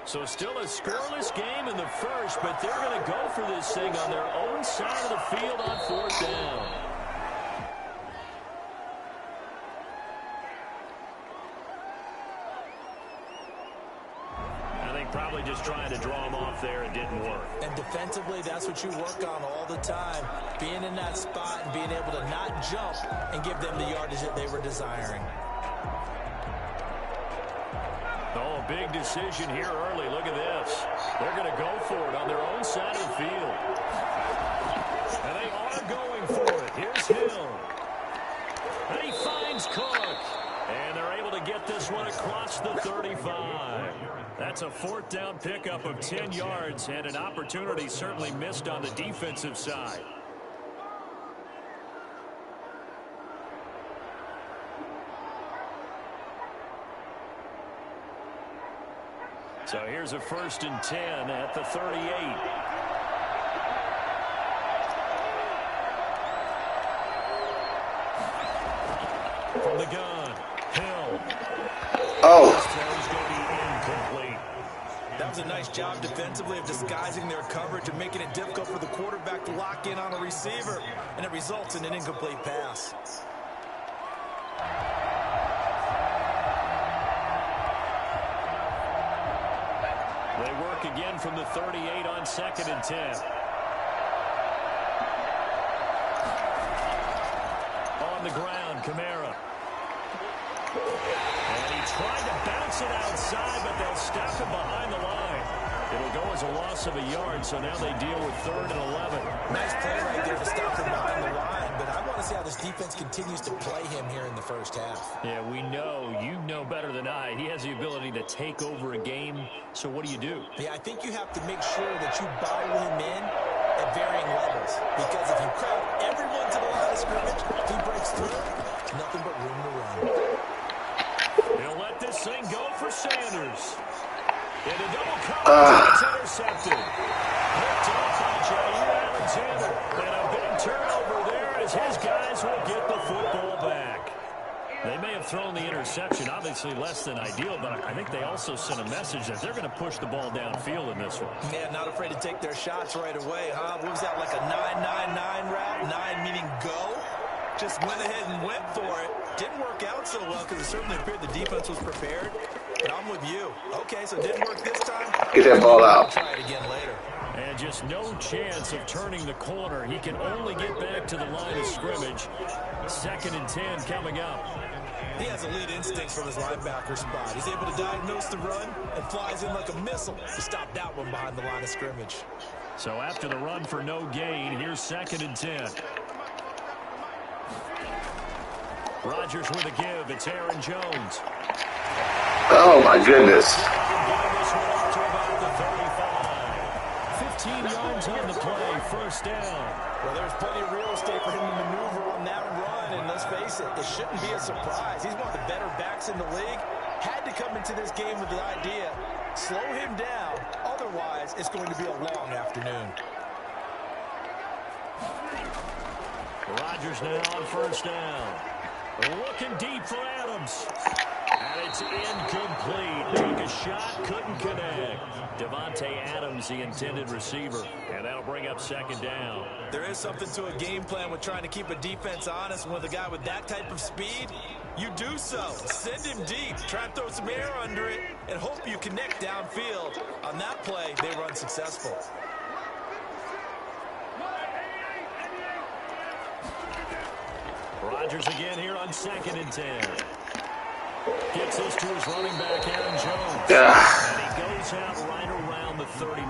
So still a scoreless game in the first, but they're going to go for this thing on their own side of the field on 4th down. I think probably just trying to draw him off there. It didn't work. And defensively, that's what you work on all the time. Being in that spot and being able to not jump and give them the yardage that they were desiring. Oh, big decision here early. Look at this. They're going to go for it on their own side of the field. And they are going for it. Here's Hill. And he finds Cook. And they're able to get this one across the 35. That's a 4th down pickup of 10 yards and an opportunity certainly missed on the defensive side. So here's a 1st and 10 at the 38. From the gun, Hill. Oh. That was a nice job defensively of disguising their coverage and making it difficult for the quarterback to lock in on a receiver, and it results in an incomplete pass. They work again from the 38 on 2nd and 10. On the ground, Kamara. And he tried to bounce it outside, but they'll stop him behind the line. It'll go as a loss of a yard, so now they deal with 3rd and 11. Nice play right there to stop him behind the line, but I want to see how this defense continues to play him here in the first half. Yeah, we know. You know better than I. He has the ability to take over a game, so what do? Yeah, I think you have to make sure that you bottle him in at varying levels, because if you crowd everyone to the line of scrimmage, if he breaks through, it's nothing but room to run. They'll let this thing go for Sanders. In a double coverage, it's intercepted. Picked off by Jair Alexander. And a big turnover there as his guys will get the football back. They may have thrown the interception, obviously less than ideal, but I think they also sent a message that they're going to push the ball downfield in this one. Yeah, not afraid to take their shots right away, huh? What was that, like a 9-9-9 route? 9 meaning go? Just went ahead and went for it. Didn't work out so well because it certainly appeared the defense was prepared. But I'm with you. Okay, so it didn't work this time. Get that ball out. Try it again later. And just no chance of turning the corner. He can only get back to the line of scrimmage. 2nd and 10 coming up. He has elite instincts from his linebacker spot. He's able to diagnose the run and flies in like a missile to stop that one behind the line of scrimmage. So after the run for no gain, here's 2nd and 10. Rodgers with a give. It's Aaron Jones. Oh, my goodness. 15 yards on the play. 1st down. Well, there's plenty of real estate for him to maneuver on that run. And let's face it, it shouldn't be a surprise. He's one of the better backs in the league. Had to come into this game with the idea, slow him down. Otherwise, it's going to be a long afternoon. Rodgers now on 1st down. Looking deep for Adams. And it's incomplete. Took a shot, couldn't connect. Devontae Adams, the intended receiver. And that'll bring up 2nd down. There is something to a game plan with trying to keep a defense honest. With a guy with that type of speed, you do so. Send him deep. Try and throw some air under it and hope you connect downfield. On that play, they run successful. Rodgers again here on 2nd and 10. Gets this to his running back, Aaron Jones. And he goes out right around the 39.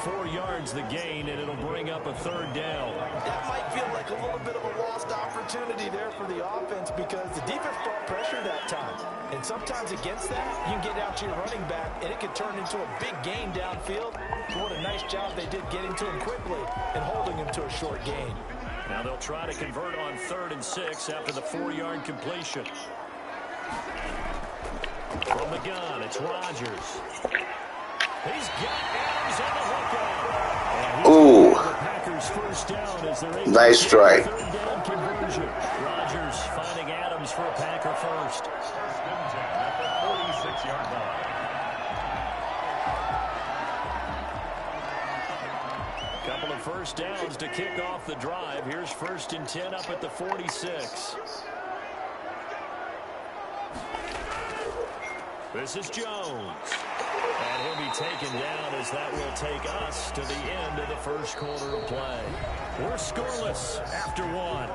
4 yards the gain, and it'll bring up a 3rd down. That might feel like a little bit of a lost opportunity there for the offense because the defense brought pressure that time. And sometimes against that, you can get out to your running back, and it can turn into a big gain downfield. What a nice job they did getting to him quickly and holding him to a short gain. Now they'll try to convert on 3rd and 6 after the 4-yard completion. From the gun, it's Rodgers. He's got Adams on the hookup. Ooh. The Packers' 1st down as they're able Nice to strike. 3rd down conversion. Rodgers finding Adams for a Packer first. At the 46-yard line. Couple of 1st downs to kick off the drive. Here's 1st and 10 up at the 46. This is Jones. And he'll be taken down as that will take us to the end of the 1st quarter of play. We're scoreless after 1.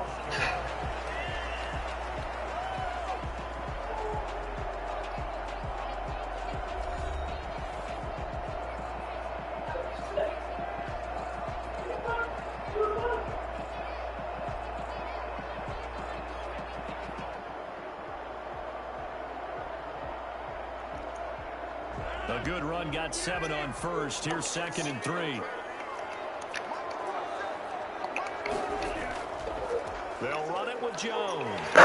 A good run, got 7 on 1st. Here's 2nd and 3. They'll run it with Jones. He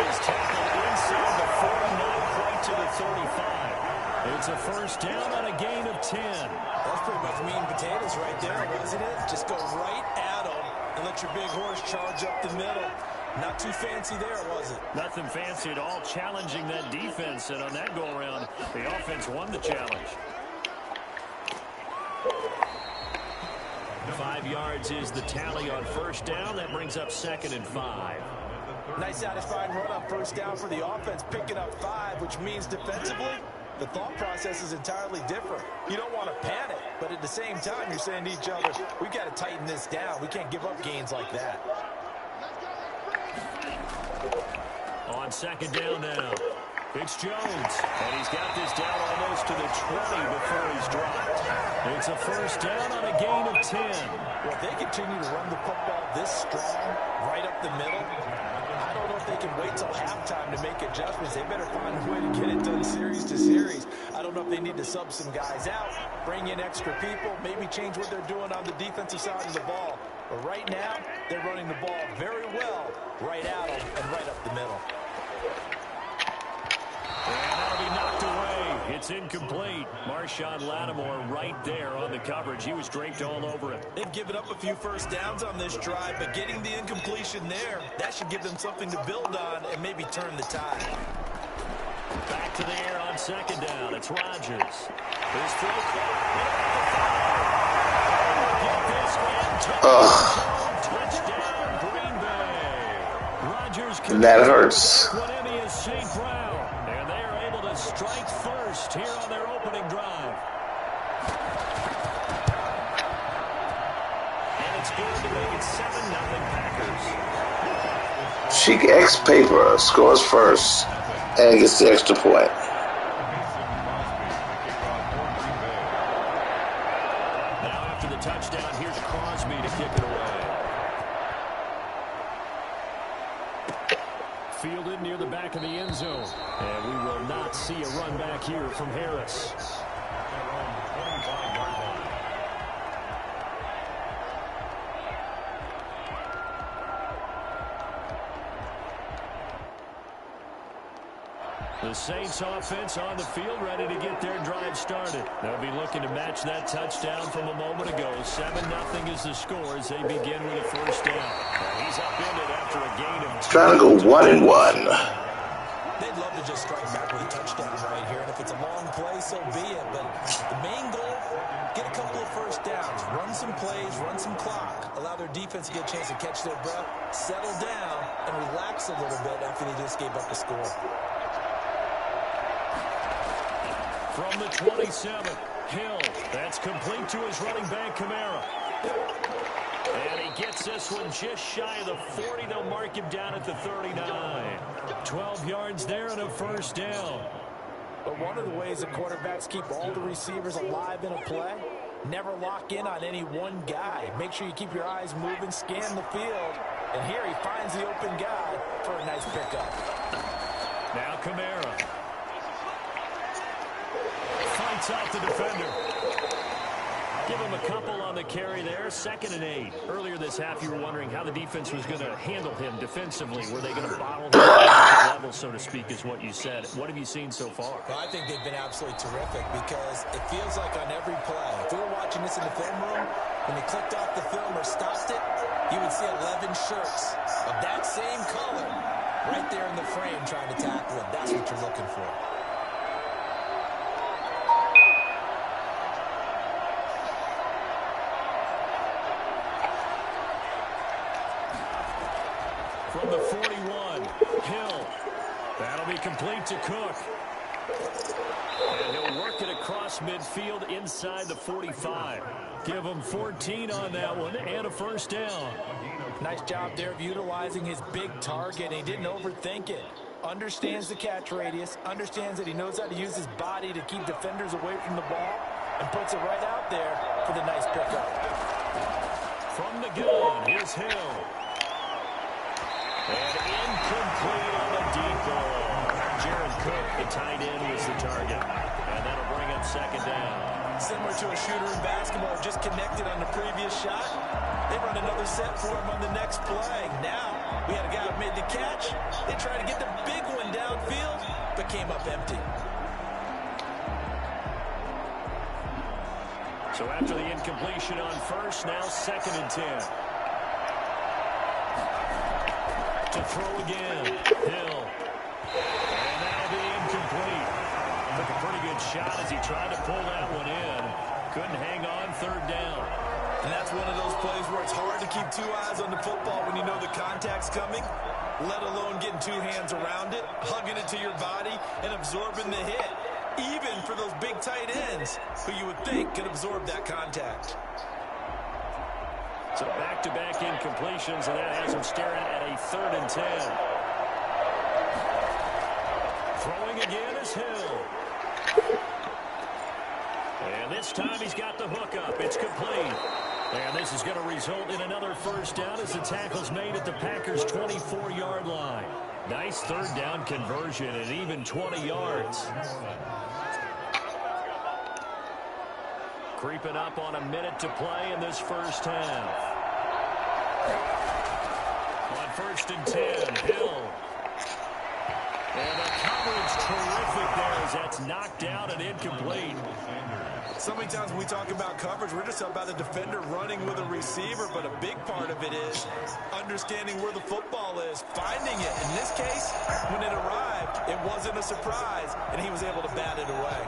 is tackled inside the 40, not quite to the 35. It's a 1st down on a gain of 10. That's pretty much meat and potatoes right there, wasn't it? Just go right at them and let your big horse charge up the middle. Not too fancy there, was it? Nothing fancy at all, challenging that defense. And on that go-around, the offense won the challenge. 5 yards is the tally on 1st down. That brings up 2nd and 5. Nice satisfying run on 1st down for the offense, picking up 5, which means defensively, the thought process is entirely different. You don't want to panic, but at the same time, you're saying to each other, we've got to tighten this down. We can't give up gains like that. On 2nd down now, it's Jones. And he's got this down almost to the 20 before he's dropped. It's a 1st down on a gain of 10. Well, if they continue to run the football this strong, right up the middle, I don't know if they can wait till halftime to make adjustments. They better find a way to get it done series to series. I don't know if they need to sub some guys out, bring in extra people, maybe change what they're doing on the defensive side of the ball. But right now, they're running the ball very well right at them and right up the middle. And that'll be knocked away. It's incomplete. Marshawn Lattimore right there on the coverage. He was draped all over it. They've given up a few first downs on this drive, but getting the incompletion there, that should give them something to build on and maybe turn the tide. Back to the air on second down. It's Rodgers. His throw touchdown, Green Bay. Rodgers that hurts. St. Brown, and they are able to strike first here on their opening drive. And it's good to make it 7-0 Packers. Chic X Paper scores first and gets the extra point. Now after the touchdown, here's Crosby to kick it away. Fielded near the back of the end zone. And we will not see a run back here from Harris. The Saints offense on the field, ready to get their drive started. They'll be looking to match that touchdown from a moment ago. 7-0 is the score as they begin with a first down. He's upended after a gain of 2. Trying to go 1-1. They'd love to just strike back with a touchdown right here, and if it's a long play, so be it. But the main goal, get a couple of first downs, run some plays, run some clock, allow their defense to get a chance to catch their breath, settle down, and relax a little bit after they just gave up a score. From the 27, Hill. That's complete to his running back, Kamara. And he gets this one just shy of the 40. They'll mark him down at the 39. 12 yards there and a first down. But one of the ways that quarterbacks keep all the receivers alive in a play, never lock in on any one guy. Make sure you keep your eyes moving, scan the field. And here he finds the open guy for a nice pickup. Now Kamara. Fights out the defender. Give him a couple on the carry there. 2nd and 8. Earlier this half, you were wondering how the defense was going to handle him defensively. Were they going to bottle him at the level, so to speak, is what you said. What have you seen so far? Well, I think they've been absolutely terrific because it feels like on every play, if we were watching this in the film room, when they clicked off the film or stopped it, you would see 11 shirts of that same color right there in the frame trying to tackle him. That's what you're looking for. From the 41, Hill. That'll be complete to Cook. And he'll work it across midfield inside the 45. Give him 14 on that one and a first down. Nice job there of utilizing his big target. And he didn't overthink it. Understands the catch radius. Understands that he knows how to use his body to keep defenders away from the ball. And puts it right out there for the nice pickup. From the gun, here's Hill. And incomplete on the deep ball. Jared Cook, the tight end, was the target. And that'll bring up 2nd down. Similar to a shooter in basketball, just connected on the previous shot. They run another set for him on the next play. Now, we had a guy who made the catch. They tried to get the big one downfield, but came up empty. So after the incompletion on first, now 2nd and 10. To throw again, Hill. And that'll be incomplete. Took a pretty good shot as he tried to pull that one in. Couldn't hang on 3rd down. And that's one of those plays where it's hard to keep 2 eyes on the football when you know the contact's coming, let alone getting 2 hands around it, hugging it to your body, and absorbing the hit. Even for those big tight ends who you would think could absorb that contact. So back-to-back incompletions, and that has him staring at a 3rd and 10. Throwing again is Hill. And this time he's got the hook up. It's complete. And this is going to result in another first down as the tackle's made at the Packers' 24-yard line. Nice 3rd down conversion and even 20 yards. Creeping up on a minute to play in this first half. On 1st and 10, Hill. And a coverage terrific there as that's knocked down and incomplete. So many times when we talk about coverage, we're just about a defender running with a receiver, but a big part of it is understanding where the football is, finding it. In this case, when it arrived, it wasn't a surprise, and he was able to bat it away.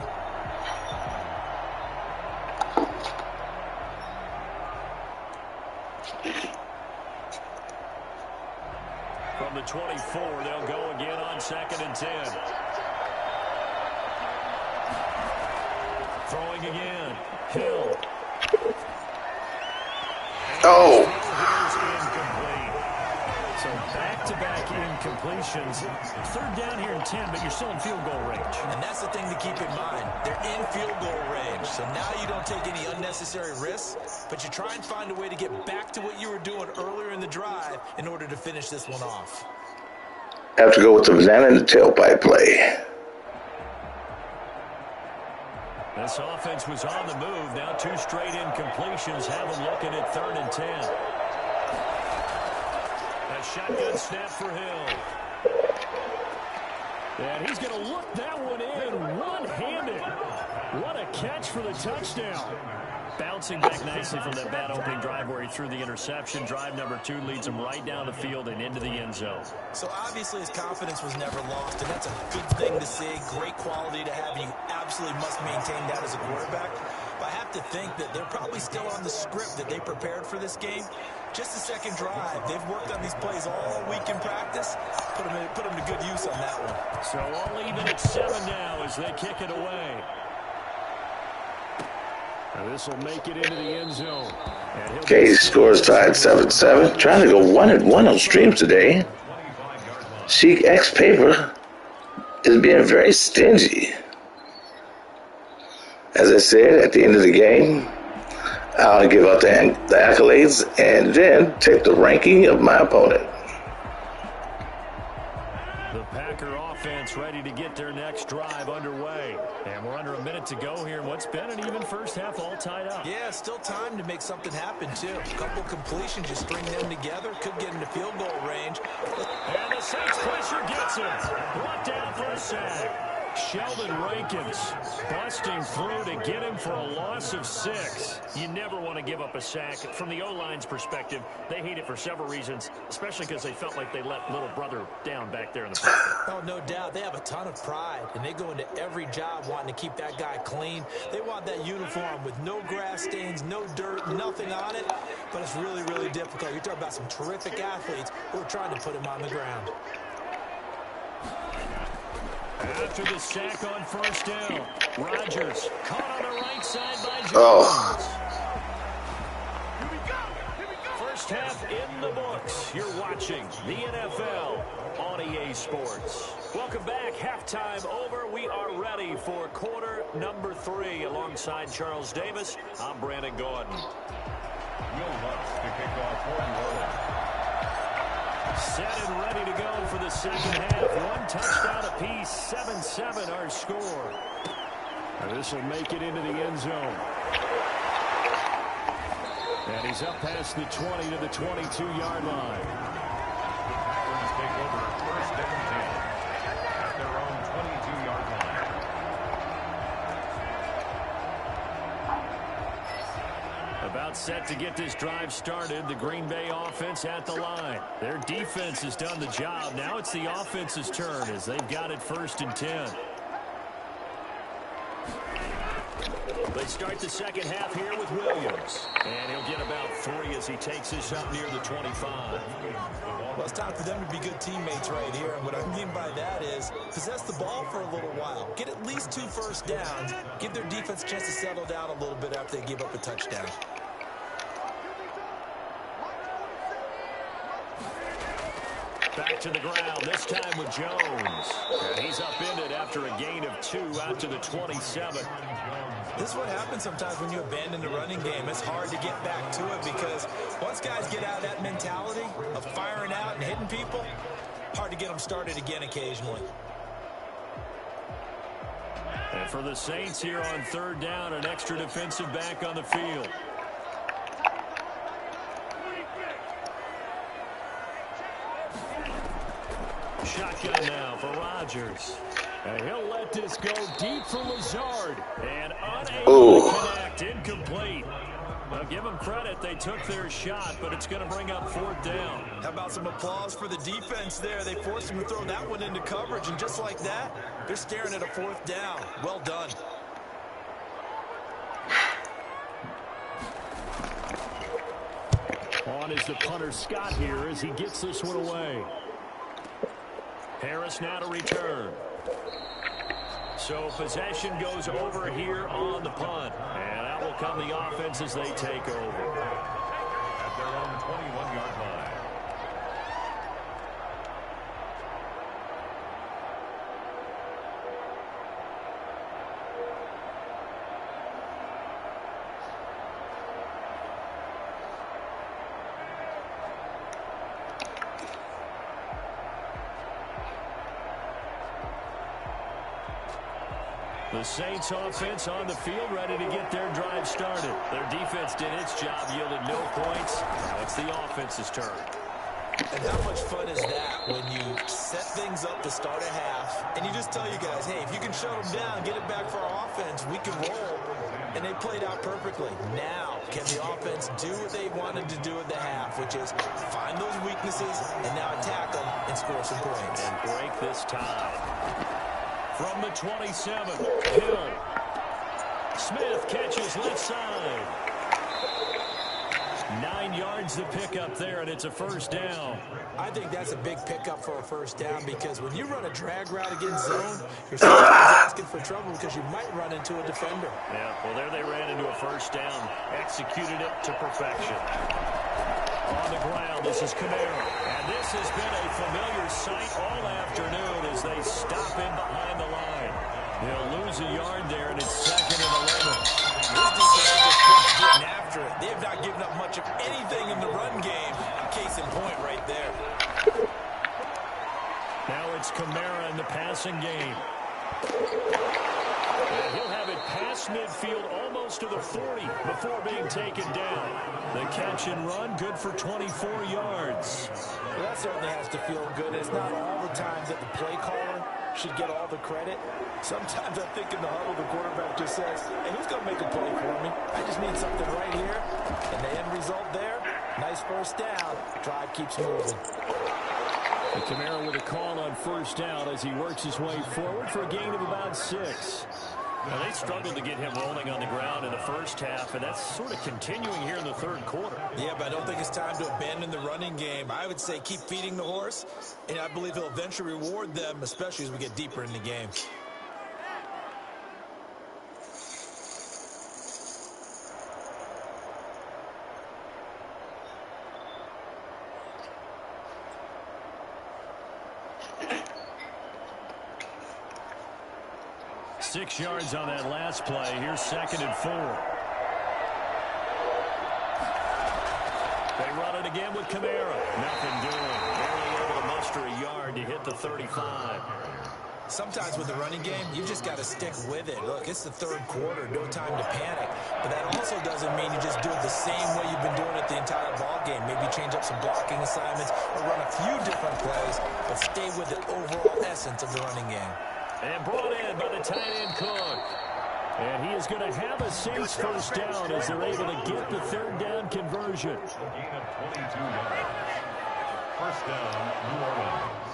From the 24, they'll go again on 2nd and 10. Throwing again. Hill. Oh. Incomplete. So back-to-back incompletions. 3rd down here and 10, but you're still in field goal range. And that's the thing to keep in mind. They're in field goal range. So now you don't take any unnecessary risks, but you try and find a way to get back to what you were doing earlier in the drive in order to finish this one off. Have to go with the banana in the tailpipe play. This offense was on the move. Now 2 straight incompletions have them looking at 3rd and 10. A shotgun snap for Hill. And he's going to look that one in one-handed. What a catch for the touchdown. Bouncing back nicely from that bad opening drive where he threw the interception. Drive number 2 leads him right down the field and into the end zone. So obviously his confidence was never lost, and that's a good thing to see. Great quality to have. You absolutely must maintain that as a quarterback. But I have to think that they're probably still on the script that they prepared for this game. Just the second drive. They've worked on these plays all week in practice. Put them to good use on that one. So all even at 7 now as they kick it away. Now this will make it into the end zone. Okay, scores tied 7-7. Trying to go 1-1 on streams today. Chic X Paper is being very stingy. As I said, at the end of the game, I'll give out the accolades and then take the ranking of my opponent. The Packer offense ready to get their next drive underway. And we're under a minute to go here in what's been an even first half all tied up. Yeah, still time to make something happen, too. A couple completions, you string them together, could get into field goal range. And the Saints pressure gets him. Brought down for a sack. Sheldon Rankins busting through to get him for a loss of 6. You never want to give up a sack. From the O-line's perspective, they hate it for several reasons, especially because they felt like they let little brother down back there in the pocket. Oh, no doubt. They have a ton of pride, and they go into every job wanting to keep that guy clean. They want that uniform with no grass stains, no dirt, nothing on it, but it's really, really difficult. You're talking about some terrific athletes who are trying to put him on the ground. After the sack on 1st down, Rodgers caught on the right side by Jones. Oh. First half in the books. You're watching the NFL on EA Sports. Welcome back. Halftime over. We are ready for quarter number 3. Alongside Charles Davis, I'm Brandon Gordon. Will Lutz to kick off for the Oilers. Set and ready to go for the second half. 1 touchdown apiece, 7-7 our score. This will make it into the end zone. And he's up past the 20 to the 22-yard line. Packers take over 1st and 10 at their own 22-yard line. About set to get this drive started. The Green Bay offense at the line. Their defense has done the job. Now it's the offense's turn as they've got it 1st and 10. They start the second half here with Williams. And he'll get about 3 as he takes this up near the 25. Well, it's time for them to be good teammates right here. And what I mean by that is possess the ball for a little while. Get at least 2 first downs. Give their defense a chance to settle down a little bit after they give up a touchdown. Back to the ground, this time with Jones. And he's upended after a gain of 2 out to the 27. This is what happens sometimes when you abandon the running game. It's hard to get back to it because once guys get out of that mentality of firing out and hitting people, hard to get them started again occasionally. And for the Saints here on 3rd down, an extra defensive back on the field. Shotgun now for Rodgers. And he'll let this go deep for Lazard. And unable to connect. Incomplete. Well, give them credit. They took their shot, but it's going to bring up 4th down. How about some applause for the defense there? They forced him to throw that one into coverage, and just like that, they're staring at a 4th down. Well done. On is the punter Scott here as he gets this one away. Harris now to return. So possession goes over here on the punt. And out will come the offense as they take over. At their own 21-yard line. The Saints offense on the field, ready to get their drive started. Their defense did its job, yielded no points. Now it's the offense's turn. And how much fun is that when you set things up to start a half, and you just tell you guys, hey, if you can shut them down, get it back for our offense, we can roll. And they played out perfectly. Now, can the offense do what they wanted to do at the half, which is find those weaknesses and now attack them and score some points. And break this tie. From the 27, Hill. Smith catches left side. 9 yards to pick up there, and it's a 1st down. I think that's a big pickup for a 1st down because when you run a drag route against zone, you're sometimes asking for trouble because you might run into a defender. Yeah, well, there they ran into a 1st down. Executed it to perfection. On the ground, this is Kamara. And this has been a familiar sight all afternoon as they stop him behind the line. He'll lose a yard there, and it's 2nd and 11. This defense is just getting after it. They have not given up much of anything in the run game. Case in point right there. Now it's Kamara in the passing game. And he'll have it past midfield almost to the 40 before being taken down. The catch and run, good for 24 yards. Well, that certainly has to feel good. It's not all the time that the play caller should get all the credit. Sometimes I think in the huddle, the quarterback just says, hey, who's going to make a play for me? I just need something right here. And the end result there, nice 1st down. Drive keeps moving. And Kamara with a call on 1st down as he works his way forward for a gain of about 6. Now, they struggled to get him rolling on the ground in the 1st half, and that's sort of continuing here in the 3rd quarter. Yeah, but I don't think it's time to abandon the running game. I would say keep feeding the horse, and I believe he'll eventually reward them, especially as we get deeper in the game. Six yards on that last play. Here's 2nd and 4. They run it again with Kamara. Nothing doing. Barely able to muster a yard to hit the 35. Sometimes with the running game, you just got to stick with it. Look, it's the 3rd quarter. No time to panic. But that also doesn't mean you just do it the same way you've been doing it the entire ball game. Maybe change up some blocking assignments or run a few different plays, but stay with the overall essence of the running game. And brought in by the tight end Cook. And he is going to have a Saints 1st down as they're able to get the 3rd down conversion. A gain of 22 yards. 1st down, New Orleans.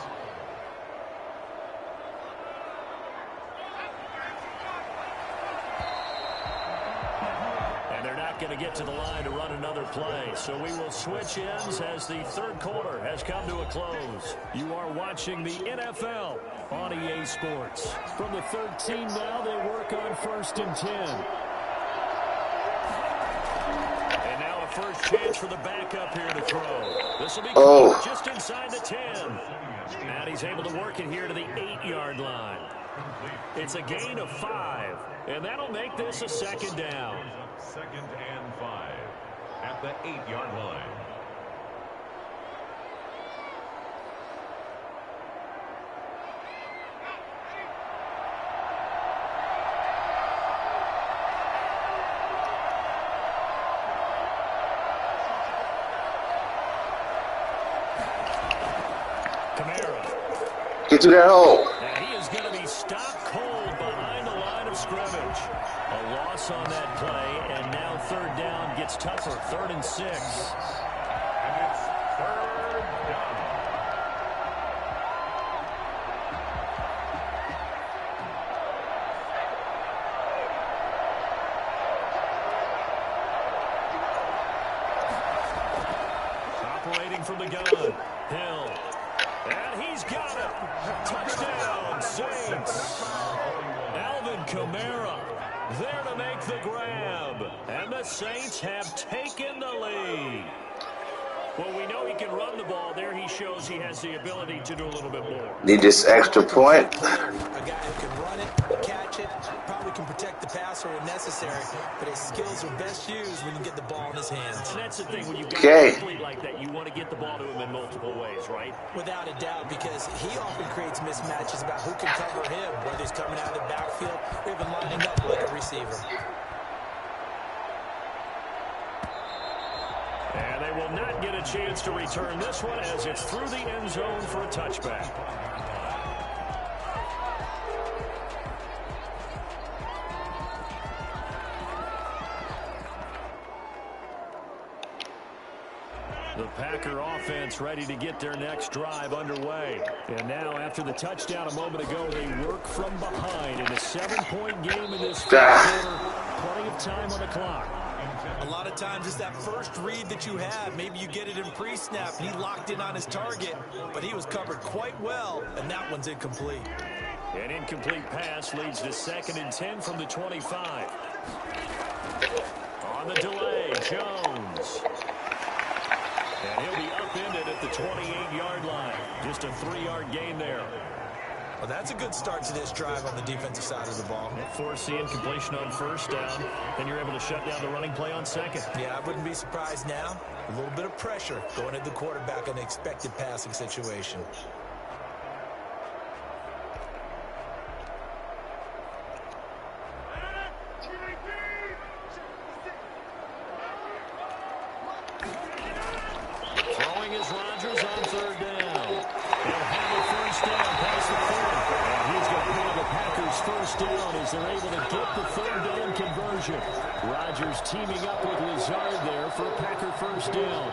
Going to get to the line to run another play. So we will switch ends as the 3rd quarter has come to a close. You are watching the NFL on EA Sports. From the 13 now, they work on 1st and 10. And now a first chance for the backup here to throw. This will be just inside the 10. And he's able to work it here to the 8-yard line. It's a gain of 5. And that'll make this a 2nd down. 2nd and 5 at the 8-yard line. Kamara. Get to that hole. And he is going to be stopped scrimmage. A loss on that play, and now third down gets tougher. 3rd and 6. And it's 3rd down. Operating from the gun, Hill. And he's got it. Touchdown, Saints. Alvin Kamara there to make the grab. And the Saints have taken the lead. Well, we know he can run the ball. There he shows he has the ability to do a little bit more. Need this extra point. A guy who can run it, catch it, probably can protect the passer when necessary, but his skills are best used when you get the ball in his hands. And that's the thing, when you got Okay. an athlete like that, you want to get the ball to him in multiple ways, right? Without a doubt, because he often creates mismatches about who can cover him, whether he's coming out of the backfield or even lining up like a receiver. And they will not get a chance to return this one as it's through the end zone for a touchback. The Packer offense ready to get their next drive underway. And now, after the touchdown a moment ago, they work from behind in a 7-point game in this fourth quarter. Plenty of time on the clock. A lot of times it's that first read that you have. Maybe you get it in pre-snap, and he locked in on his target, but he was covered quite well, and that one's incomplete. An incomplete pass leads to 2nd and 10 from the 25. On the delay, Jones. And he'll be upended at the 28-yard line. Just a 3-yard gain there. Well, that's a good start to this drive on the defensive side of the ball. Force the incompletion on 1st down. Then you're able to shut down the running play on 2nd. Yeah, I wouldn't be surprised now. A little bit of pressure going at the quarterback in an expected passing situation. Throwing is Rodgers on 3rd down. They'll have a 1st down past the 40. And he's going to be the Packers' 1st down as they're able to get the 3rd down conversion. Rodgers teaming up with Lazard there for a Packer 1st down.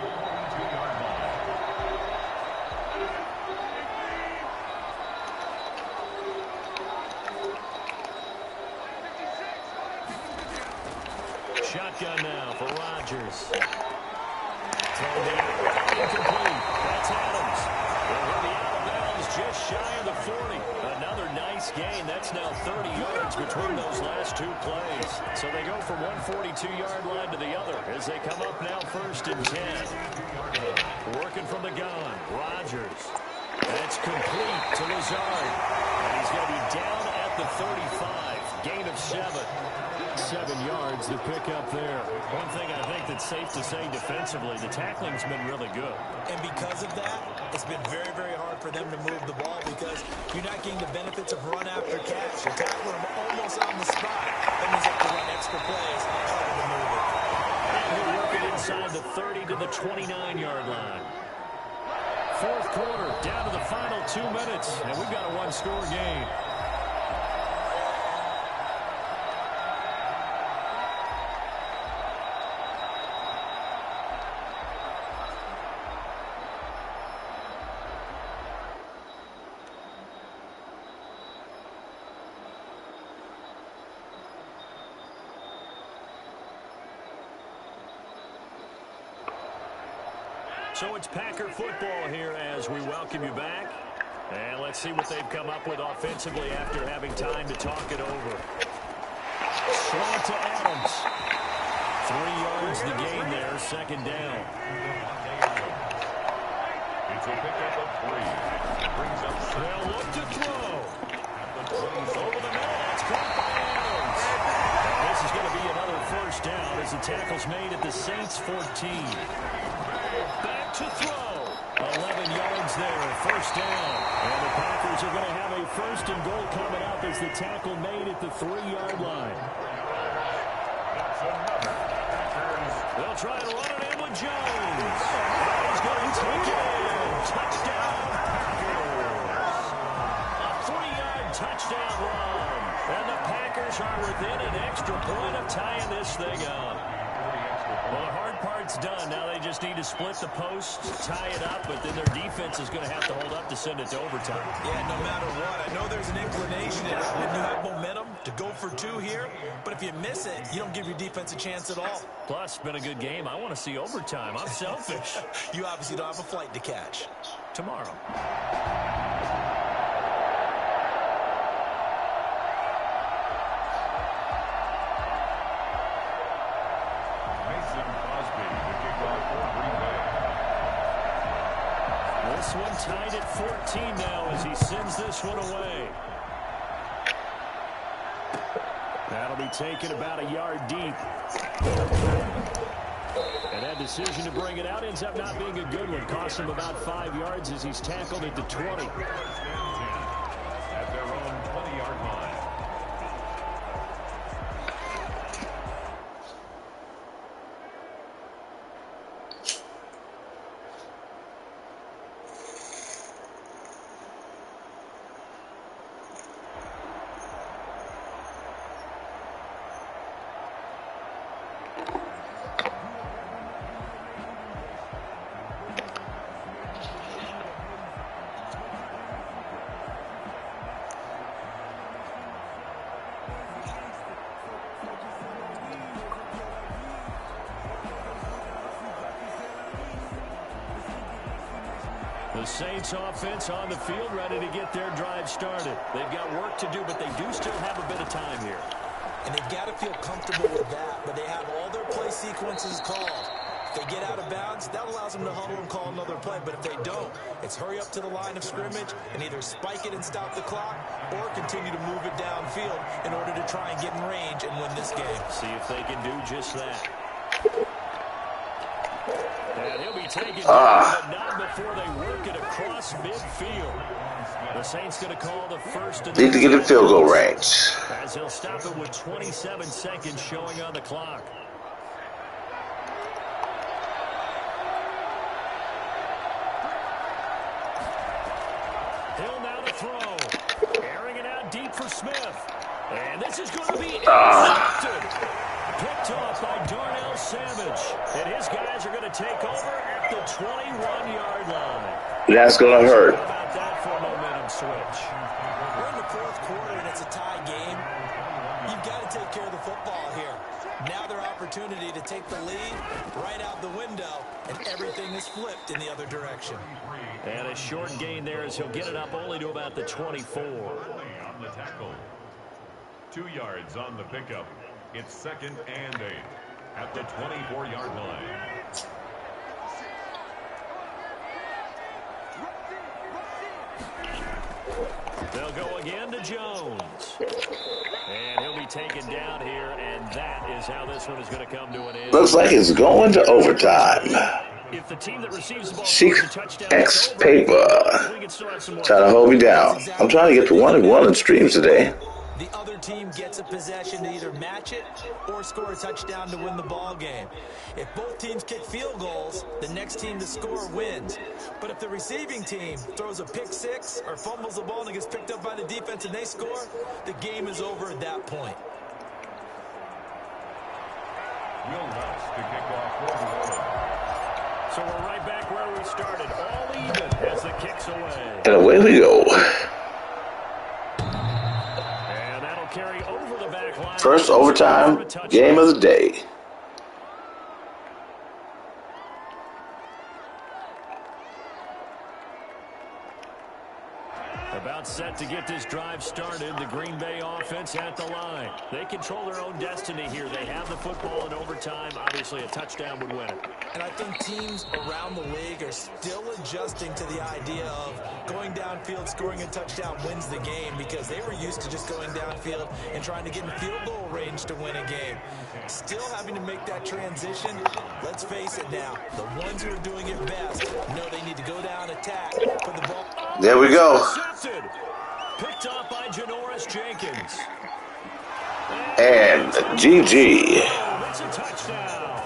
Shotgun now for Rodgers. Thrown down, incomplete. That's Adams. He'll be out of bounds just shy of the 40. Another nice gain. That's now 30 yards between those last 2 plays. So they go from one 42-yard line to the other as they come up now 1st and 10. Working from the gun, Rodgers. That's complete to Lazard. And he's going to be down at the 35. Gain of 7. 7 yards to pick up there. One thing I think that's safe to say defensively, the tackling's been really good. And because of that, it's been very, very hard for them to move the ball because you're not getting the benefits of run after catch. You're tackling them almost on the spot. That means you have to run extra plays, harder to move it. And he'll work it inside the 30 to the 29-yard line. 4th quarter, down to the final 2 minutes, and we've got a one-score game. So it's Packer football here as we welcome you back. And let's see what they've come up with offensively after having time to talk it over. Slant to Adams. 3 yards the gain there, 2nd down. It's a pickup of 3. Brings up 6. They'll look to throw. Over the middle, that's caught by Adams. And this is going to be another 1st down as the tackle's made at the Saints 14. Back to throw. 11 yards there, 1st down. And the Packers are going to have a 1st and goal coming up as the tackle made at the 3-yard line. They'll try to run it in with Jones. He's going to take it in. Touchdown, Packers. A 3-yard touchdown run. And the Packers Saints are within an extra point of tying this thing up. Well, the hard part's done. Now they just need to split the posts, tie it up, but then their defense is going to have to hold up to send it to overtime. Yeah, no matter what. I know there's an inclination when you have momentum to go for two here, but if you miss it, you don't give your defense a chance at all. Plus, it's been a good game. I want to see overtime. I'm selfish. You obviously don't have a flight to catch. Tomorrow. This one tied at 14 now as he sends this one away. That'll be taken about a yard deep. And that decision to bring it out ends up not being a good one. Cost him about 5 yards as he's tackled at the 20. At their own 20-yard line. The Saints offense on the field, ready to get their drive started. They've got work to do, but they do still have a bit of time here. And they've got to feel comfortable with that, but they have all their play sequences called. If they get out of bounds, that allows them to huddle and call another play. But if they don't, it's hurry up to the line of scrimmage and either spike it and stop the clock or continue to move it downfield in order to try and get in range and win this game. See if they can do just that. And he'll be taken down, but not before they work it across midfield. The Saints going to call the first. Need to get a field goal range. As he'll stop it with 27 seconds showing on the clock. Hill now to throw. Airing it out deep for Smith. And this is going to be intercepted. Picked off by Darnell Savage. And his guys are going to take over at the 21-yard line. That's going to hurt. How about that for a momentum switch? We're in the fourth quarter and it's a tie game. You've got to take care of the football here. Now their opportunity to take the lead right out the window, and everything is flipped in the other direction. And a short gain there as he'll get it up only to about the 24. On the tackle. 2 yards on the pickup. It's 2nd and 8 at the 24-yard line. They'll go again to Jones. And he'll be taken down here, and that is how this one is going to come to an end. Looks like it's going to overtime. If the team that receives the ball Six scores a touchdown, X it's over. paper. We can still have some more. Trying to hold me down. I'm trying to get to 1-1 in streams today. The other team gets a possession to either match it or score a touchdown to win the ball game. If both teams kick field goals, the next team to score wins. But if the receiving team throws a pick six or fumbles the ball and it gets picked up by the defense and they score, the game is over at that point. Will West to kick off. So we're right back where we started, all even as the kick's away. And away we go. And that'll carry over the back line. First overtime game of the day. About set to get this drive started. The Green Bay offense at the line. They control their own destiny here. They have the football in overtime. Obviously, a touchdown would win it. And I think teams around the league are still adjusting to the idea of going downfield, scoring a touchdown wins the game, because they were used to just going downfield and trying to get in field goal range to win a game. Still having to make that transition. Let's face it now. The ones who are doing it best know they need to go down, attack, put the ball. There we go. Picked off by Janoris Jenkins. And GG. It's a touchdown.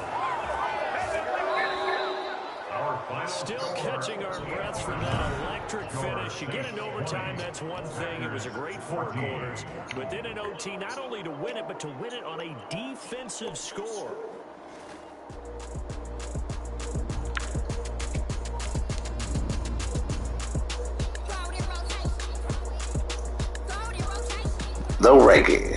Still catching our breaths from that electric electric finish. You get into overtime, that's one thing. It was a great 4 quarters. But then in OT, not only to win it, but to win it on a defensive score. The ranking.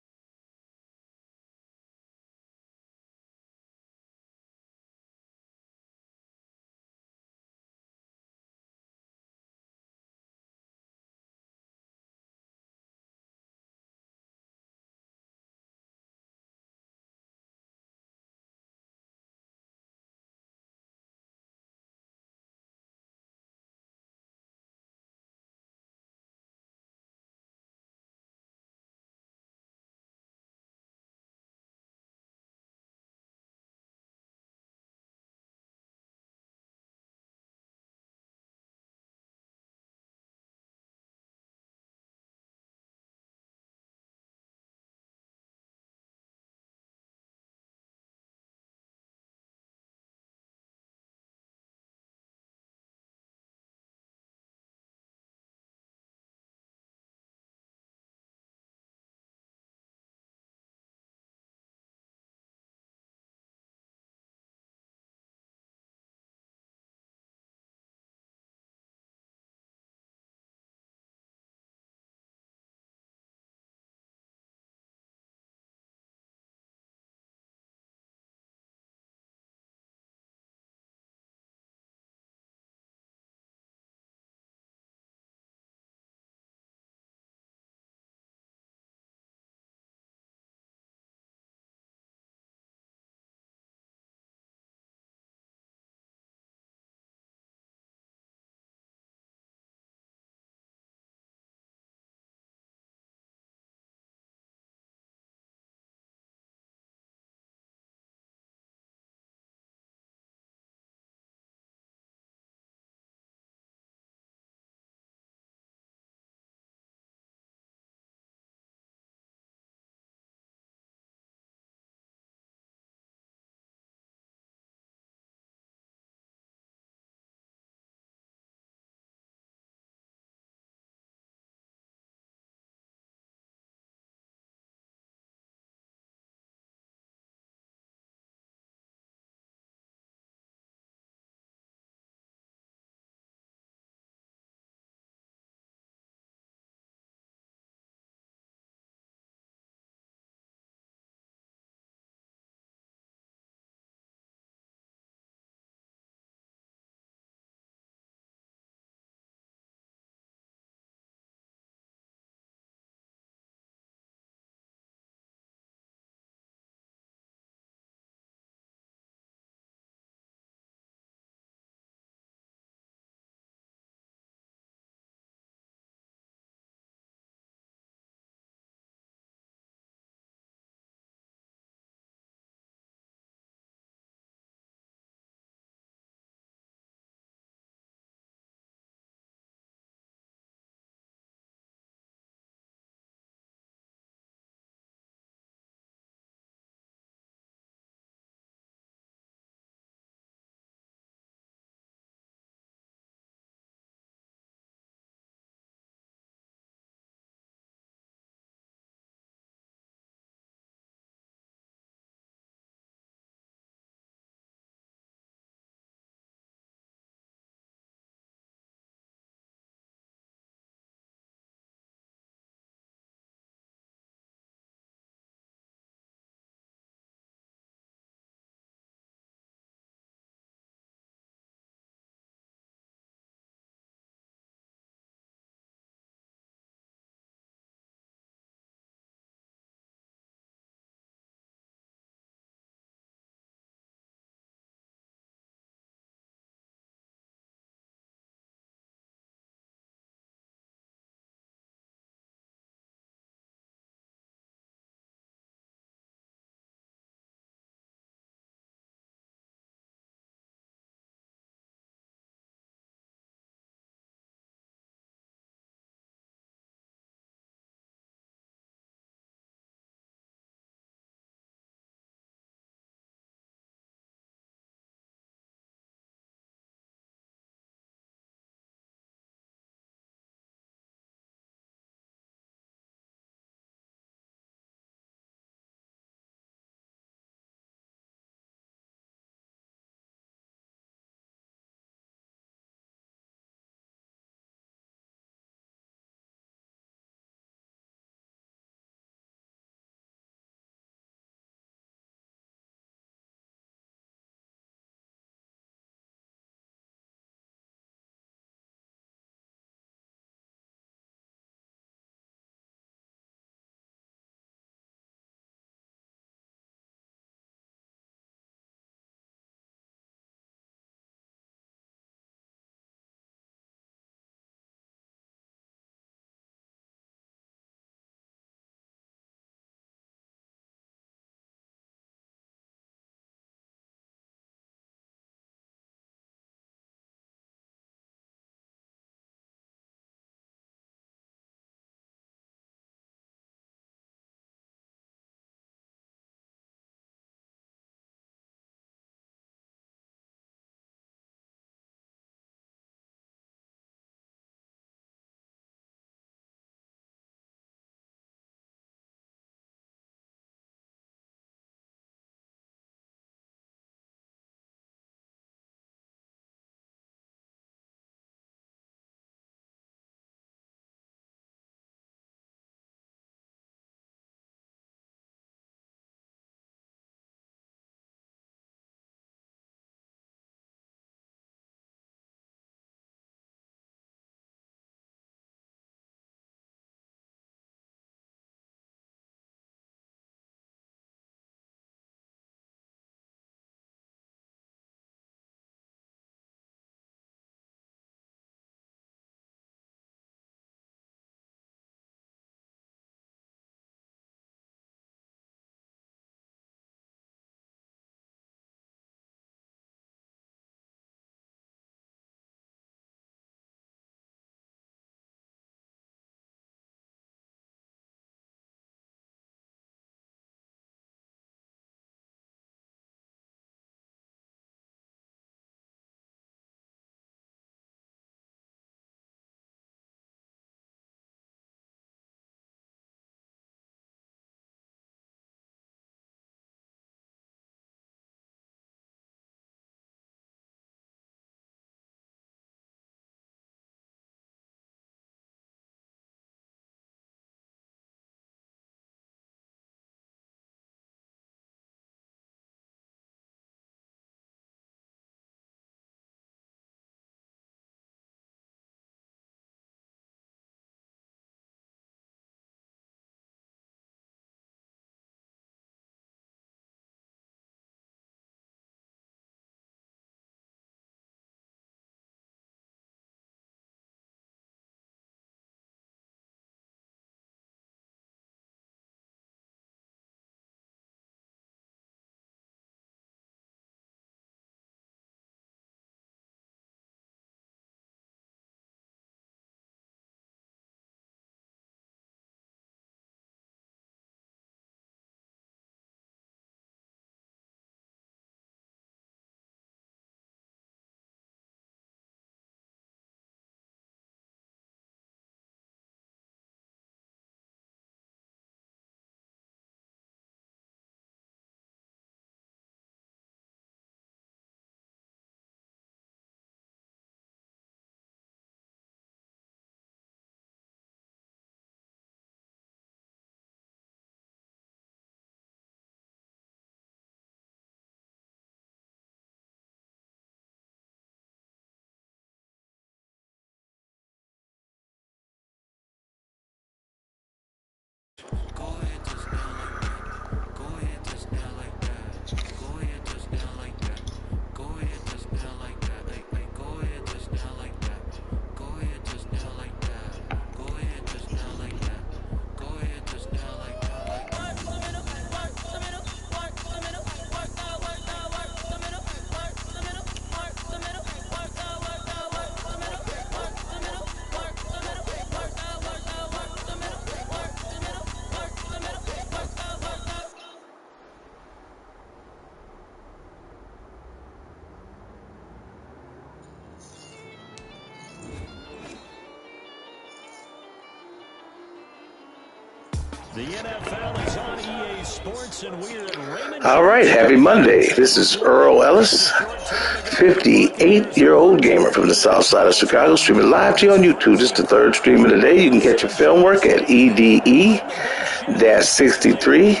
The NFL is on EA Sports, and we're at Raymond. All right, happy Monday. This is Earl Ellis, 58-year-old gamer from the south side of Chicago, streaming live to you on YouTube. This is the third stream of the day. You can catch your film work at EDE-63.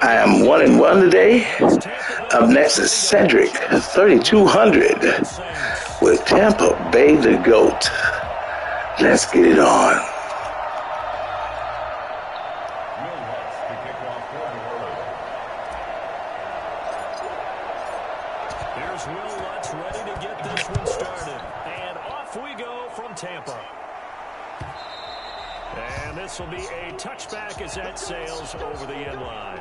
I am 1-1 today. Up next is Cedric, 3200, with Tampa Bay the GOAT. Let's get it on. Here's Will Lutz ready to get this one started. And off we go from Tampa. And this will be a touchback as that sails over the end line.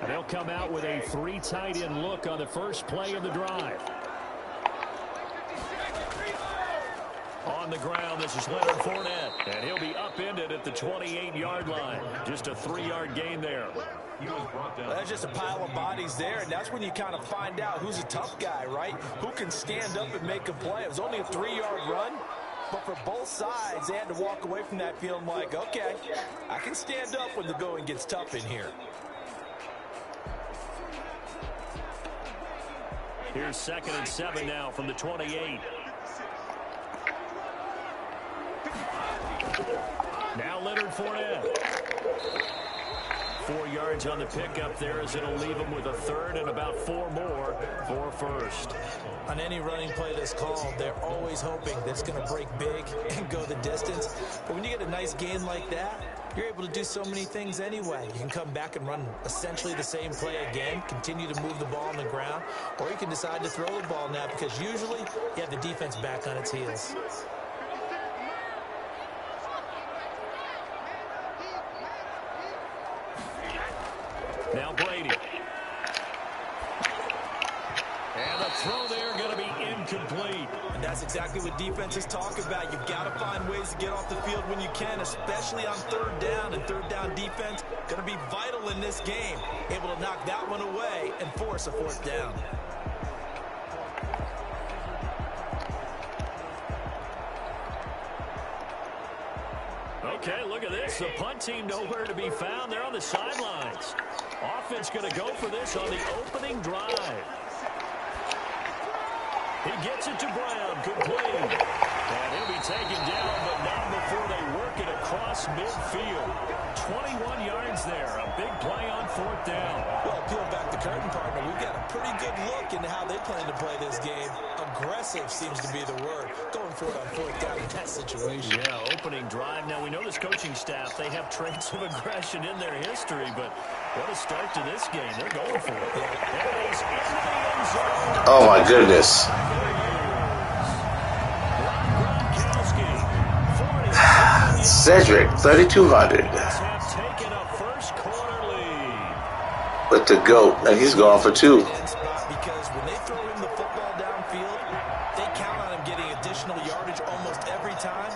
And they'll come out with a 3 tight end look on the first play of the drive. On the ground, this is Leonard Fournette. And he'll be upended at the 28-yard line. Just a 3-yard gain there. Well, that's just a pile of bodies there, and that's when you kind of find out who's a tough guy, right? Who can stand up and make a play. It was only a 3-yard run, but for both sides, they had to walk away from that feeling like, okay, I can stand up when the going gets tough in here. Here's 2nd and 7 now from the 28. Now Leonard Fournette. 4 yards on the pickup there as it'll leave him with a 3rd and about 4 more for first. On any running play that's called, they're always hoping that it's going to break big and go the distance. But when you get a nice gain like that, you're able to do so many things anyway. You can come back and run essentially the same play again, continue to move the ball on the ground, or you can decide to throw the ball now because usually you have the defense back on its heels. Now Brady. And the throw there going to be incomplete. And that's exactly what defenses talk about. You've got to find ways to get off the field when you can, especially on 3rd down. And 3rd down defense going to be vital in this game. Able to knock that one away and force a 4th down. Okay, look at this. The punt team nowhere to be found. They're on the sidelines. Offense going to go for this on the opening drive. He gets it to Brown, complete. And he'll be taken down, but not before they work it across midfield. 21 yards there, a big play on 4th down. Well, peel back the curtain, partner. We've got a pretty good look into how they plan to play this game. Aggressive seems to be the word. Going for it on 4th down in that situation. Yeah, opening drive. Now, we know this coaching staff, they have traits of aggression in their history, but what a start to this game. They're going for it. And he's in the end zone. Oh, my goodness. Cedric, 3200. With the GOAT, and he's going for 2. Because when they throw him the football downfield, they count on him getting additional yardage almost every time.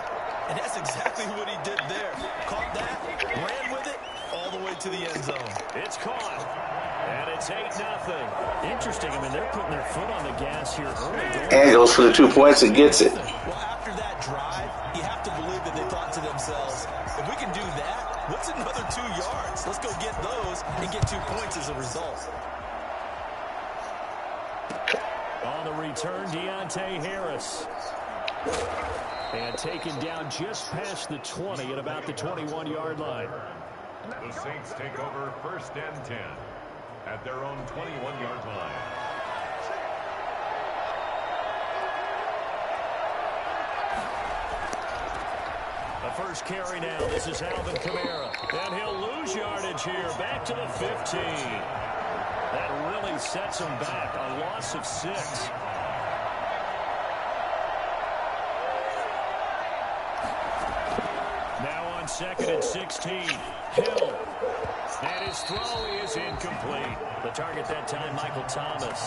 And that's exactly what he did there. Caught that, ran with it, all the way to the end zone. It's caught. And it's 8-0. Interesting. I mean, they're putting their foot on the gas here early. And goes for the 2 points and gets it. Well, after that drive, you have to believe that they thought to themselves, if we can do that, what's another 2 yards? Let's go get those and get 2 points as a result. On the return, Deontay Harris. And taken down just past the 20 at about the 21-yard line. The Saints take over 1st and 10 at their own 21-yard line. The first carry now. This is Alvin Kamara. And he'll lose yardage here. Back to the 15. That really sets him back. A loss of 6. Now on second and 16. Hill. And his throw is incomplete. The target that time, Michael Thomas.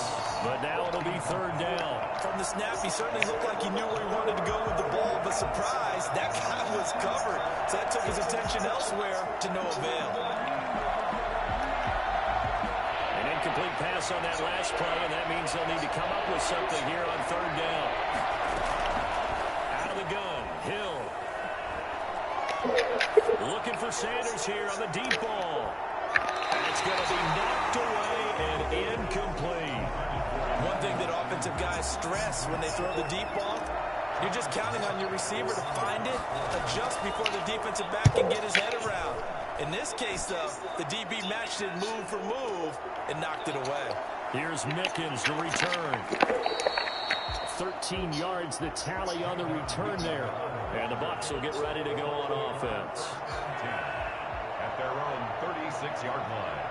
But now it'll be third down. From the snap, he certainly looked like he knew where he wanted to go with the ball, but surprise, that guy was covered. So that took his attention elsewhere to no avail. An incomplete pass on that last play, and that means they'll need to come up with something here on third down. Out of the gun, Hill. Looking for Sanders here on the deep ball. And it's going to be knocked away and incomplete. One thing that offensive guys stress when they throw the deep ball, you're just counting on your receiver to find it, adjust before the defensive back can get his head around. In this case, though, the DB matched it move for move and knocked it away. Here's Mickens to return. 13 yards the tally on the return there. And the Bucs will get ready to go on offense. At their own 36-yard line.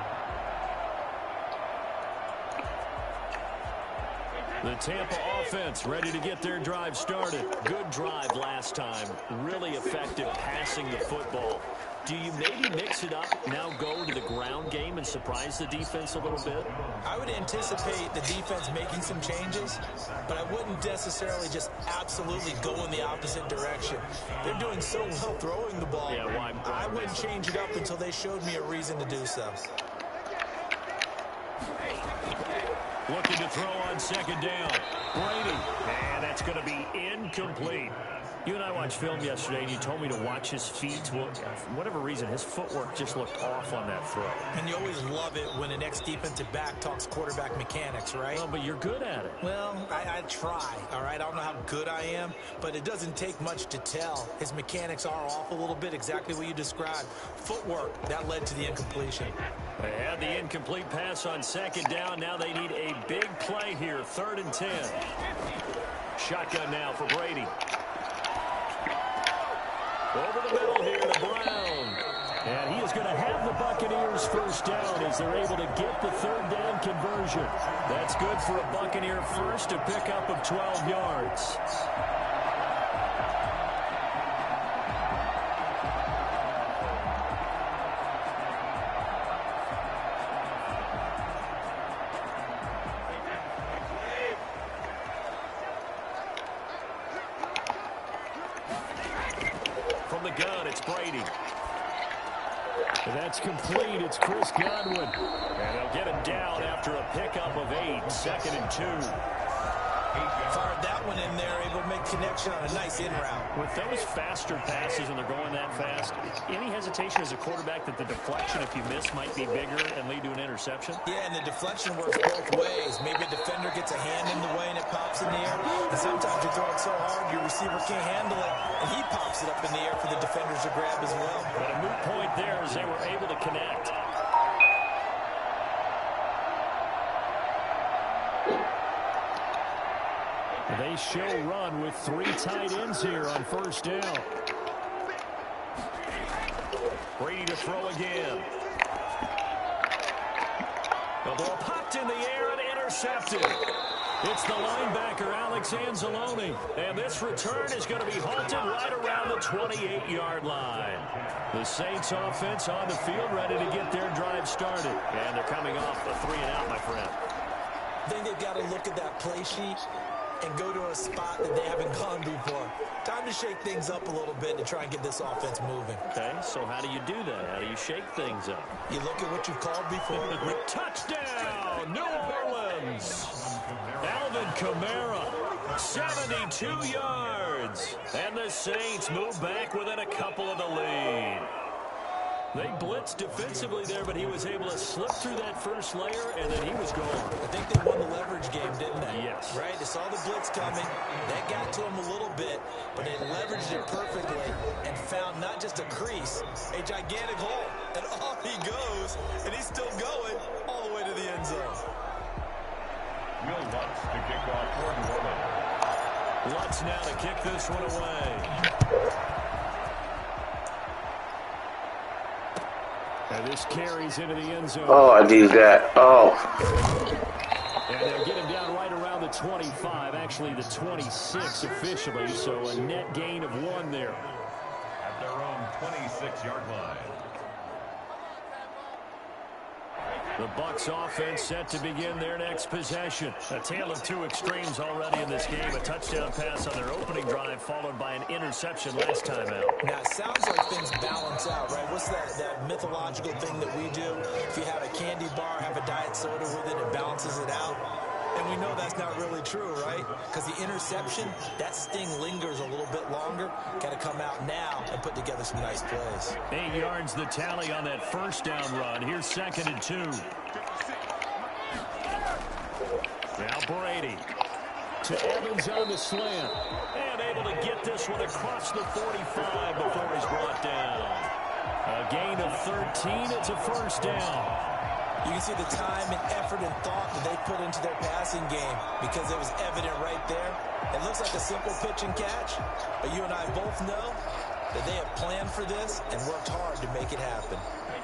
The Tampa offense ready to get their drive started. Good drive last time. Really effective passing the football. Do you maybe mix it up, now go to the ground game and surprise the defense a little bit? I would anticipate the defense making some changes, but I wouldn't necessarily just absolutely go in the opposite direction. They're doing so well throwing the ball. Yeah, why I wouldn't change it up until they showed me a reason to do so. Looking to throw on second down. Brady. And that's going to be incomplete. You and I watched film yesterday, and you told me to watch his feet. Well, for whatever reason, his footwork just looked off on that throw. And you always love it when an ex-defensive back talks quarterback mechanics, right? Well, but you're good at it. Well, I try, all right? I don't know how good I am, but it doesn't take much to tell. His mechanics are off a little bit, exactly what you described. Footwork, that led to the incompletion. They had the incomplete pass on second down. Now they need a big play here, 3rd and 10. Shotgun now for Brady. Over the middle here to Brown. And he is going to have the Buccaneers first down as they're able to get the 3rd down conversion. That's good for a Buccaneer first, to pick up of 12 yards. From the gun, it's Brady. And that's complete. It's Chris Godwin. And they'll get him down after a pickup of 8. 2nd and 2. Fired that one in there, able to make connection on a nice in route. With those faster passes and they're going that fast, any hesitation as a quarterback that the deflection, if you miss, might be bigger and lead to an interception? Yeah, and the deflection works both ways. Maybe a defender gets a hand in the way and it pops in the air. And sometimes you throw it so hard your receiver can't handle it, and he pops it up in the air for the defenders to grab as well. But a moot point there as they were able to connect. They show run with 3 tight ends here on first down. Brady to throw again. The ball popped in the air and intercepted. It's the linebacker, Alex Anzalone. And this return is going to be halted right around the 28-yard line. The Saints offense on the field ready to get their drive started. And they're coming off a 3-and-out, my friend. I think they've got to look at that play sheet and go to a spot that they haven't gone before. Time to shake things up a little bit to try and get this offense moving. Okay, so how do you do that? How do you shake things up? You look at what you've called before. Touchdown, New Orleans. Alvin Kamara, 72 yards. And the Saints move back within a couple of the lead. They blitzed defensively there, but he was able to slip through that first layer, and then he was gone. I think they won the leverage game, didn't they? Yes. Right? They saw the blitz coming. That got to him a little bit, but they leveraged it perfectly and found not just a crease, a gigantic hole. And off he goes, and he's still going all the way to the end zone. Will Lutz to kick off for New Orleans. Lutz now to kick this one away. And this carries into the end zone. Oh, I need that. Oh. And they'll get him down right around the 25, actually the 26 officially, so a net gain of 1 there. At their own 26-yard line. The Bucs offense set to begin their next possession. A tale of two extremes already in this game. A touchdown pass on their opening drive, followed by an interception last time out. Now, it sounds like things balance out, right? What's that mythological thing that we do? If you have a candy bar, have a diet soda with it, it balances it out. And we know that's not really true, right? Because the interception, that sting lingers a little bit longer. Got to come out now and put together some nice plays. 8 yards the tally on that first down run. Here's 2nd and 2. Now Brady to Evans on the slant. And able to get this one across the 45 before he's brought down. A gain of 13. It's a first down. You can see the time and effort and thought that they put into their passing game because it was evident right there. It looks like a simple pitch and catch, but you and I both know that they have planned for this and worked hard to make it happen.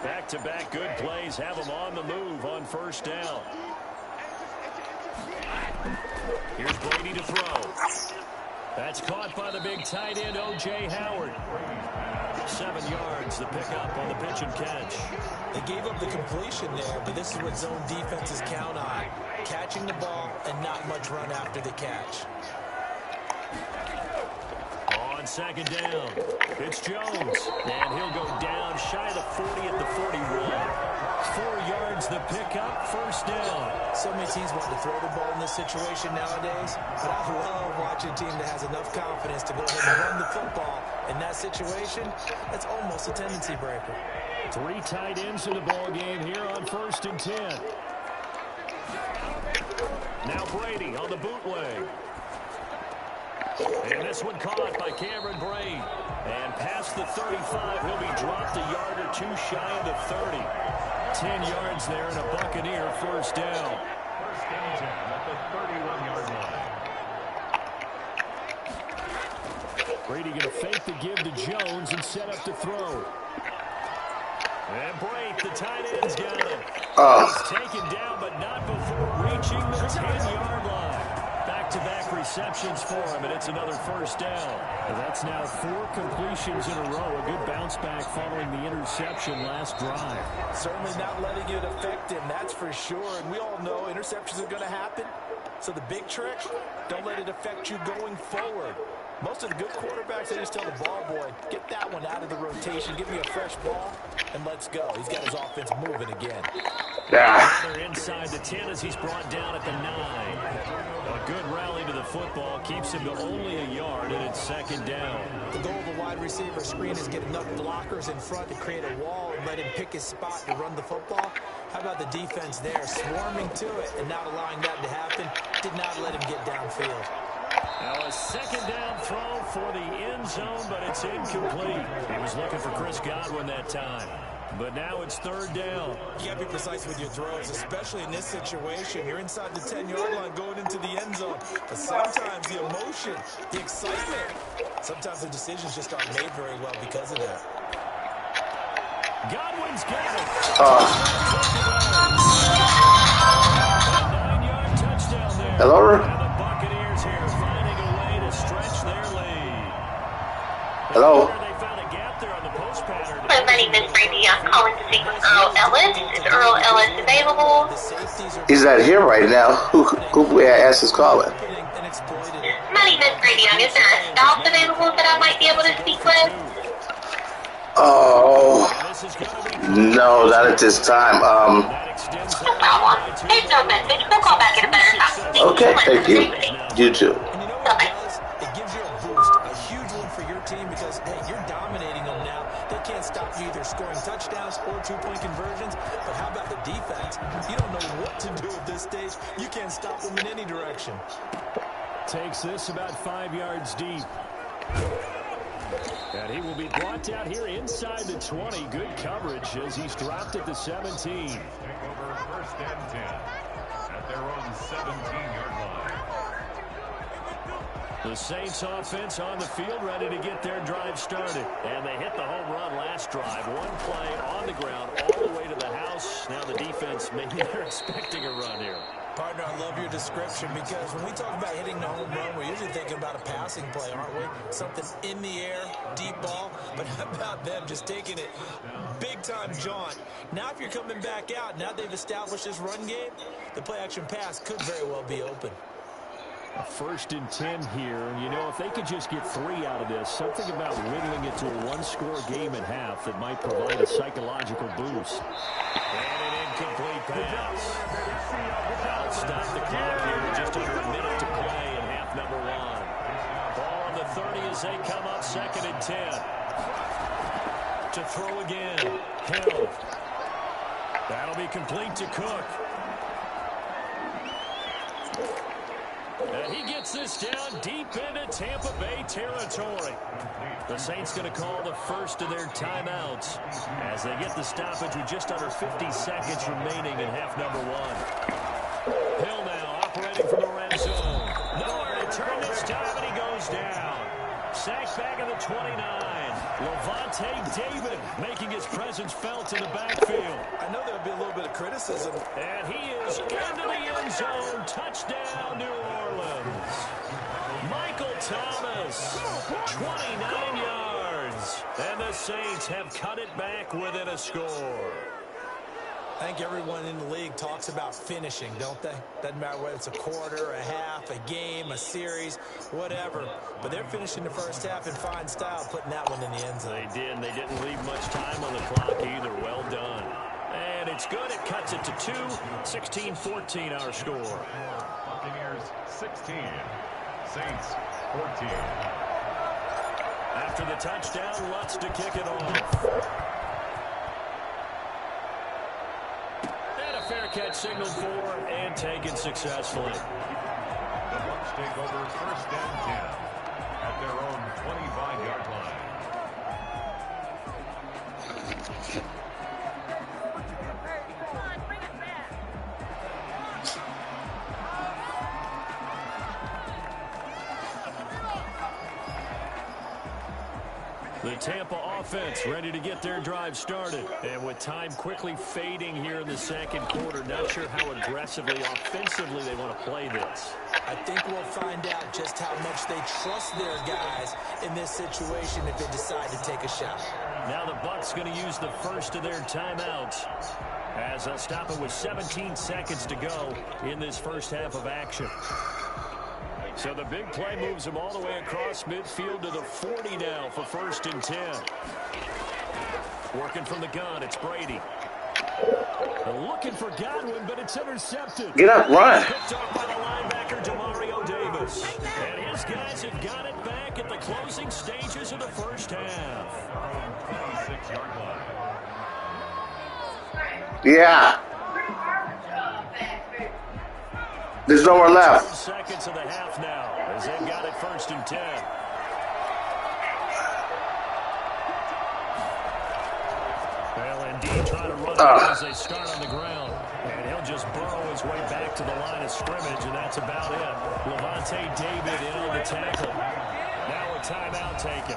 Back-to-back good plays have them on the move on first down. Here's Brady to throw. That's caught by the big tight end, O.J. Howard. 7 yards, the pickup on the pitch and catch. They gave up the completion there, but this is what zone defenses count on. Catching the ball and not much run after the catch. On 2nd down, it's Jones. And he'll go down shy of the 40 at the 41. 4 yards, the pickup, first down. So many teams want to throw the ball in this situation nowadays, but I love watching a team that has enough confidence to go ahead and run the football. In that situation, that's almost a tendency breaker. 3 tight ends in the ball game here on 1st and 10. Now Brady on the bootleg. And this one caught by Cameron Brate. And past the 35, he'll be dropped a yard or two shy of the 30. 10 yards there and a Buccaneer first down. First and 10 at the 31-yard line. Brady going to fake the give to Jones and set up to throw. And Brate, the tight end's got him. He's taken down, but not before reaching the 10-yard line. Back-to-back receptions for him, and it's another first down. That's now 4 completions in a row. A good bounce back following the interception last drive. Certainly not letting it affect him, that's for sure. And we all know interceptions are going to happen. So the big trick, don't let it affect you going forward. Most of the good quarterbacks, they just tell the ball boy, get that one out of the rotation, give me a fresh ball, and let's go. He's got his offense moving again. Another inside the 10 as he's brought down at the 9. A good rally to the football keeps him to only a yard, and it's 2nd down. The goal of a wide receiver screen is get enough blockers in front to create a wall and let him pick his spot to run the football. How about the defense there, swarming to it and not allowing that to happen? Did not let him get downfield. Now a 2nd down throw for the end zone, but it's incomplete. He was looking for Chris Godwin that time. But now it's 3rd down. You got to be precise with your throws, especially in this situation. You're inside the 10-yard line going into the end zone. But sometimes the emotion, the excitement, sometimes the decisions just aren't made very well because of that. Godwin's got it. A 9-yard touchdown there. Hello? And the Buccaneers here finding a way to stretch their lead. Hello? They found a gap there on the post pattern. Hi, my name is Brady. I'm calling to speak with Earl Ellis. Is Earl Ellis available? He's not here right now. Who may I ask is calling? My name is Brady. Is there a staff available that I might be able to speak with? Oh, no, not at this time. No problem. There's no message. We'll call back at a better time. Okay, thank you. You too. Bye-bye. It gives you a boost, a huge one for your team because, hey, you're dominating them now. They can't stop you either scoring touchdowns or 2-point conversions. But how about the defense? You don't know what to do at this stage. You can't stop them in any direction. Takes this about 5 yards deep. And he will be brought down here inside the 20. Good coverage as he's dropped at the 17. Take over 1st and 10 at their own 17-yard line. The Saints offense on the field ready to get their drive started. And they hit the home run last drive. One play on the ground all the way to the house. Now the defense, maybe they're expecting a run here. Partner, I love your description because when we talk about hitting the home run, we're usually thinking about a passing play, aren't we? Something in the air, deep ball. But how about them just taking it big-time jaunt? Now if you're coming back out, now they've established this run game, the play-action pass could very well be open. A 1st and 10 here. You know, if they could just get 3 out of this, something about whittling it to a 1-score game at half that might provide a psychological boost. And an incomplete pass. That'll stop the clock here with just under a minute to play in half number 1. Ball on the 30 as they come up 2nd and 10. To throw again. Hill. That'll be complete to Cook. And he gets this down deep into Tampa Bay territory. The Saints going to call the first of their timeouts as they get the stoppage with just under 50 seconds remaining in half number 1. Hill now operating from the red zone. Nowhere to turn this time, and he goes down. Sacked back at the 29. Levante David making his presence felt in the backfield. I know there'll be a little bit of criticism. And he is into the end zone. Touchdown, New Orleans. Michael Thomas, 29 yards. And the Saints have cut it back within a score. I think everyone in the league talks about finishing, don't they? Doesn't matter whether it's a quarter, a half, a game, a series, whatever. But they're finishing the first half in fine style, putting that one in the end zone. They did, and they didn't leave much time on the clock either. Well done. And it's good. It cuts it to 2. 16-14 our score. Buccaneers 16. Saints 14. After the touchdown, Lutz to kick it off. Fair catch signaled for and taken successfully. The Bucs take over 1st and 10 at their own 25-yard line. The Tampa offense ready to get their drive started. And with time quickly fading here in the 2nd quarter, not sure how aggressively, offensively they want to play this. I think we'll find out just how much they trust their guys in this situation if they decide to take a shot. Now the Bucs going to use the first of their timeouts as they'll stop it with 17 seconds to go in this first half of action. So the big play moves him all the way across midfield to the 40 now for 1st and 10. Working from the gun, it's Brady. Looking for Godwin, but it's intercepted. Get up, run. Picked off by the linebacker, Demario Davis. And his guys have got it back at the closing stages of the first half. 26-yard line. Yeah. There's nowhere left. 2 seconds of the half now as they've got it 1st and 10. Well, indeed, trying to run it as they start on the ground. And he'll just burrow his way back to the line of scrimmage, and that's about it. Levante David in on the tackle. Now a timeout taken.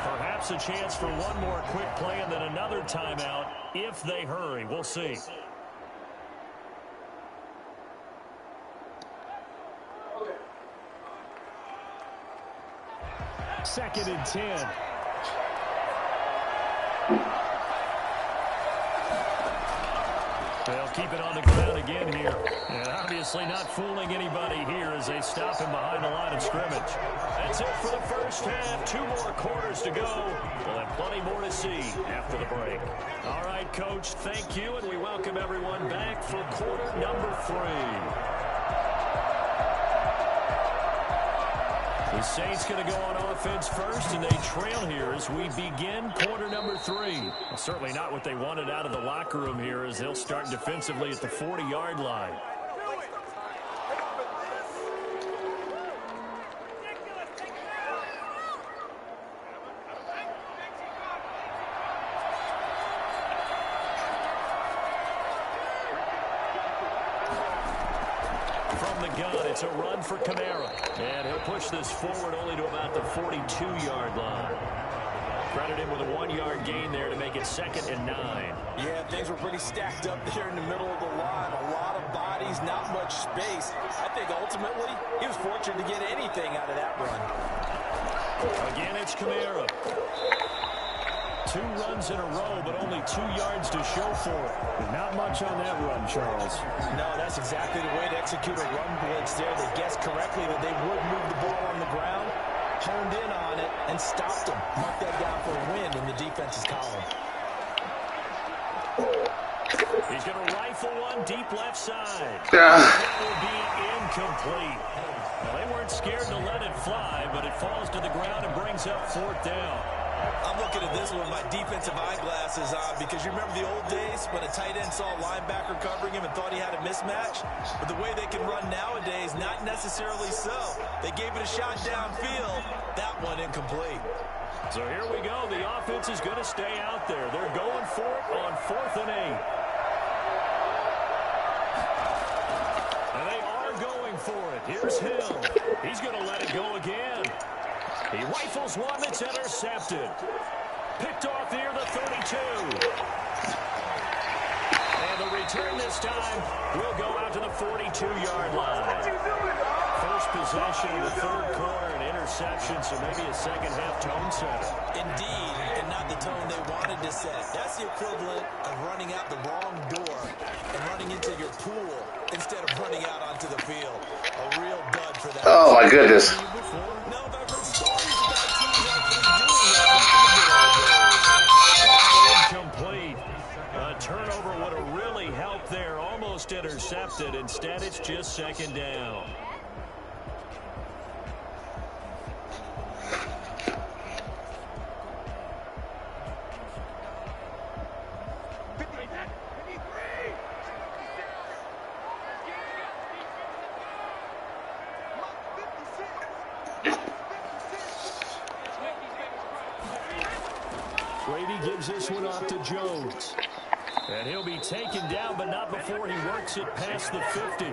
Perhaps a chance for one more quick play and then another timeout if they hurry. We'll see. Second and 10. They'll keep it on the ground again here. And obviously not fooling anybody here as they stop him behind the line of scrimmage. That's it for the first half. 2 more quarters to go. We'll have plenty more to see after the break. All right, Coach, thank you, and we welcome everyone back for quarter number 3. The Saints going to go on offense first, and they trail here as we begin quarter number 3. Well, certainly not what they wanted out of the locker room here as they'll start defensively at the 40-yard line. From the gun, it's a run for Kamara. And he'll push this forward only to about the 42-yard line. Credit him with a 1-yard gain there to make it 2nd and 9. Yeah, things were pretty stacked up there in the middle of the line. A lot of bodies Brady's not much space. I think ultimately he was fortunate to get anything out of that run. Again, it's Kamara. 2 runs in a row, but only 2 yards to show for it. Not much on that run, Charles. No, that's exactly the way to execute a run blitz there. They guessed correctly that they would move the ball on the ground, honed in on it, and stopped them. Mark that down for a win in the defense's column. He's going to rifle one deep left side. Yeah. That will be incomplete. Now, they weren't scared to let it fly, but it falls to the ground and brings up 4th down. I'm looking at this one with my defensive eyeglasses on because you remember the old days when a tight end saw a linebacker covering him and thought he had a mismatch? But the way they can run nowadays, not necessarily so. They gave it a shot downfield. That one incomplete. So here we go. The offense is going to stay out there. They're going for it on 4th and 8. And they are going for it. Here's Hill. He's going to let it go again. He rifles one that's intercepted. Picked off near the 32. And the return this time will go out to the 42-yard line. First possession of the 3rd quarter, an interception, so maybe a second-half tone setter. Indeed, and not the tone they wanted to set. That's the equivalent of running out the wrong door and running into your pool instead of running out onto the field. A real dud for that. Oh, my goodness. No, I've heard stories about teams actually doing that. Incomplete. A turnover would have really helped there. Almost intercepted. Instead, it's just 2nd down. Brady gives this one off to Jones. And he'll be taken down, but not before he works it past the 50.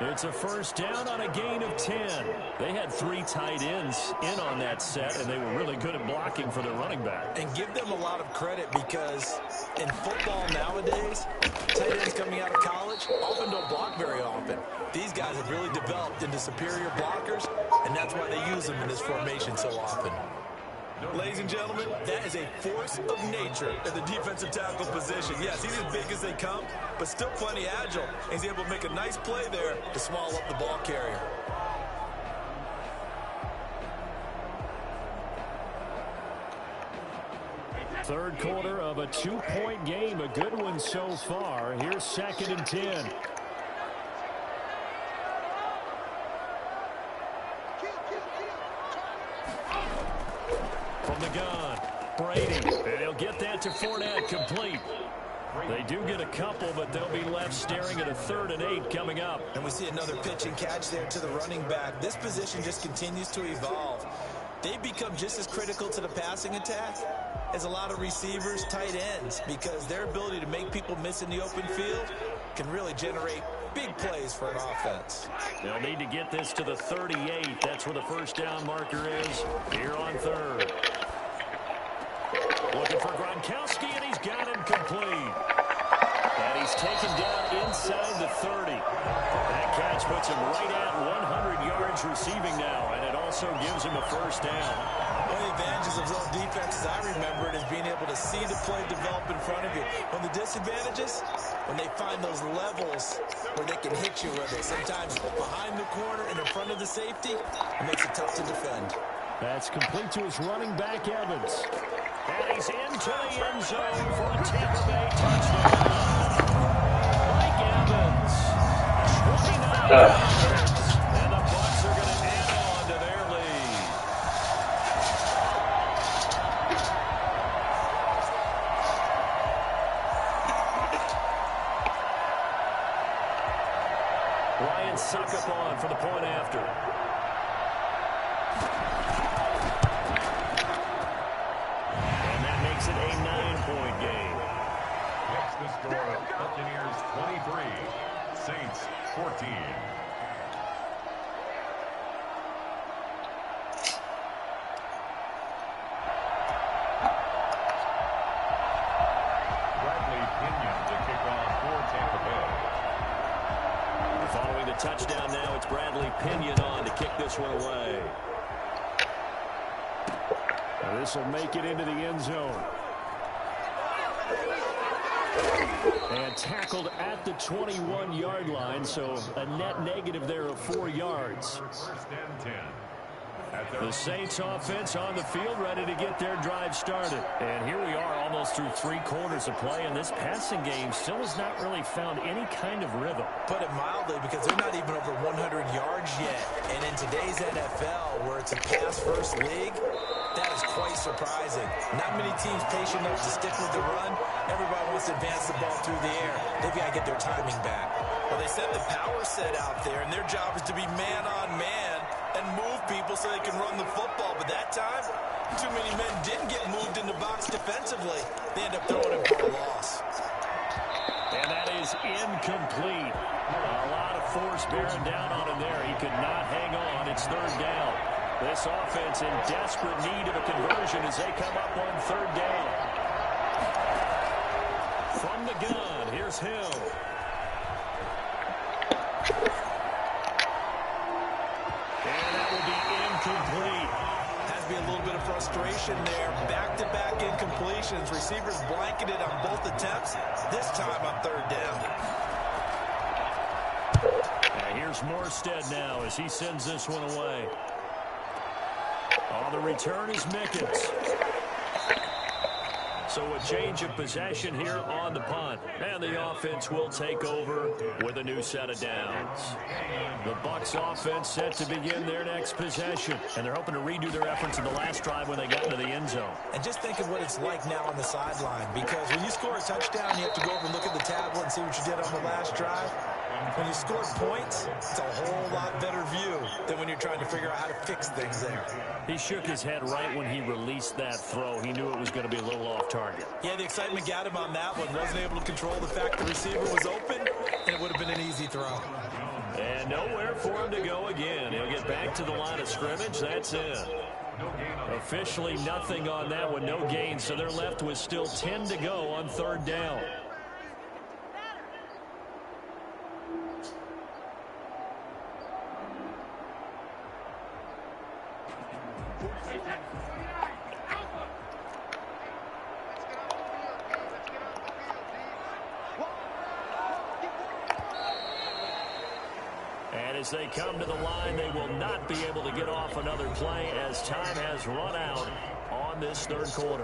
It's a 1st down on a gain of 10. They had 3 tight ends in on that set, and they were really good at blocking for their running back. And give them a lot of credit because in football nowadays, tight ends coming out of college often don't block very often. These guys have really developed into superior blockers, and that's why they use them in this formation so often. Ladies and gentlemen, that is a force of nature in the defensive tackle position. Yes, he's as big as they come, but still plenty agile. He's able to make a nice play there to swallow up the ball carrier. Third quarter of a 2-point game, a good one so far. Here's 2nd and 10. From the gun, Brady, and he'll get that to Fournette, complete. They do get a couple, but they'll be left staring at a 3rd and 8 coming up. And we see another pitch and catch there to the running back. This position just continues to evolve. They become just as critical to the passing attack as a lot of receivers, tight ends, because their ability to make people miss in the open field can really generate big plays for an offense. They'll need to get this to the 38. That's where the 1st down marker is here on 3rd. Looking for Gronkowski, and he's got him complete. And he's taken down inside the 30. That catch puts him right at 100 yards receiving now, and it also gives him a 1st down. One of the advantages of zone defenses, I remember it, is being able to see the play develop in front of you. One of the disadvantages, when they find those levels where they can hit you with it, sometimes behind the corner and in front of the safety, it makes it tough to defend. That's complete to his running back, Evans. And he's into the end zone for a Tampa Bay touchdown. Mike Evans, 29 yards, and the Bucs are going to add on to their lead. Ryan Suckup on for the point after. Makes it a 9-point game. Next, the score, Buccaneers 23, Saints 14. Bradley Pinion to kick off for Tampa Bay. now it's Bradley Pinion on to kick this one away. This will make it into the end zone. And tackled at the 21-yard line, so a net negative there of 4 yards. First and 10. The Saints offense on the field ready to get their drive started. And here we are almost through 3 quarters of play, and this passing game still has not really found any kind of rhythm. Put it mildly, because they're not even over 100 yards yet. And in today's NFL, where it's a pass-first league, that is quite surprising. Not many teams patient enough to stick with the run. Everybody wants to advance the ball through the air. They've got to get their timing back. Well, they set the power set out there, and their job is to be man-on-man and move people so they can run the football. But that time, too many men didn't get moved in the box defensively. They end up throwing him for a loss. And that is incomplete. A lot of force bearing down on him there. He could not hang on. It's 3rd down. This offense in desperate need of a conversion as they come up on 3rd down. From the gun, here's Hill. And that will be incomplete. Has to be a little bit of frustration there. Back-to-back incompletions. Receivers blanketed on both attempts. This time on 3rd down. And here's Morstead now as he sends this one away. On the return is Mickens. So a change of possession here on the punt. And the offense will take over with a new set of downs. The Bucs offense set to begin their next possession. And they're hoping to redo their efforts in the last drive when they got into the end zone. And just think of what it's like now on the sideline. Because when you score a touchdown, you have to go over and look at the tablet and see what you did on the last drive. When you scored points, it's a whole lot better view than when you're trying to figure out how to fix things there. He shook his head right when he released that throw. He knew it was going to be a little off target. Yeah, the excitement got him on that one. Wasn't able to control the fact the receiver was open, and it would have been an easy throw. And nowhere for him to go again. He'll get back to the line of scrimmage. That's it. Officially nothing on that one. No gain, so they're left with still 10 to go on 3rd down. And as they come to the line, they will not be able to get off another play as time has run out on this 3rd quarter.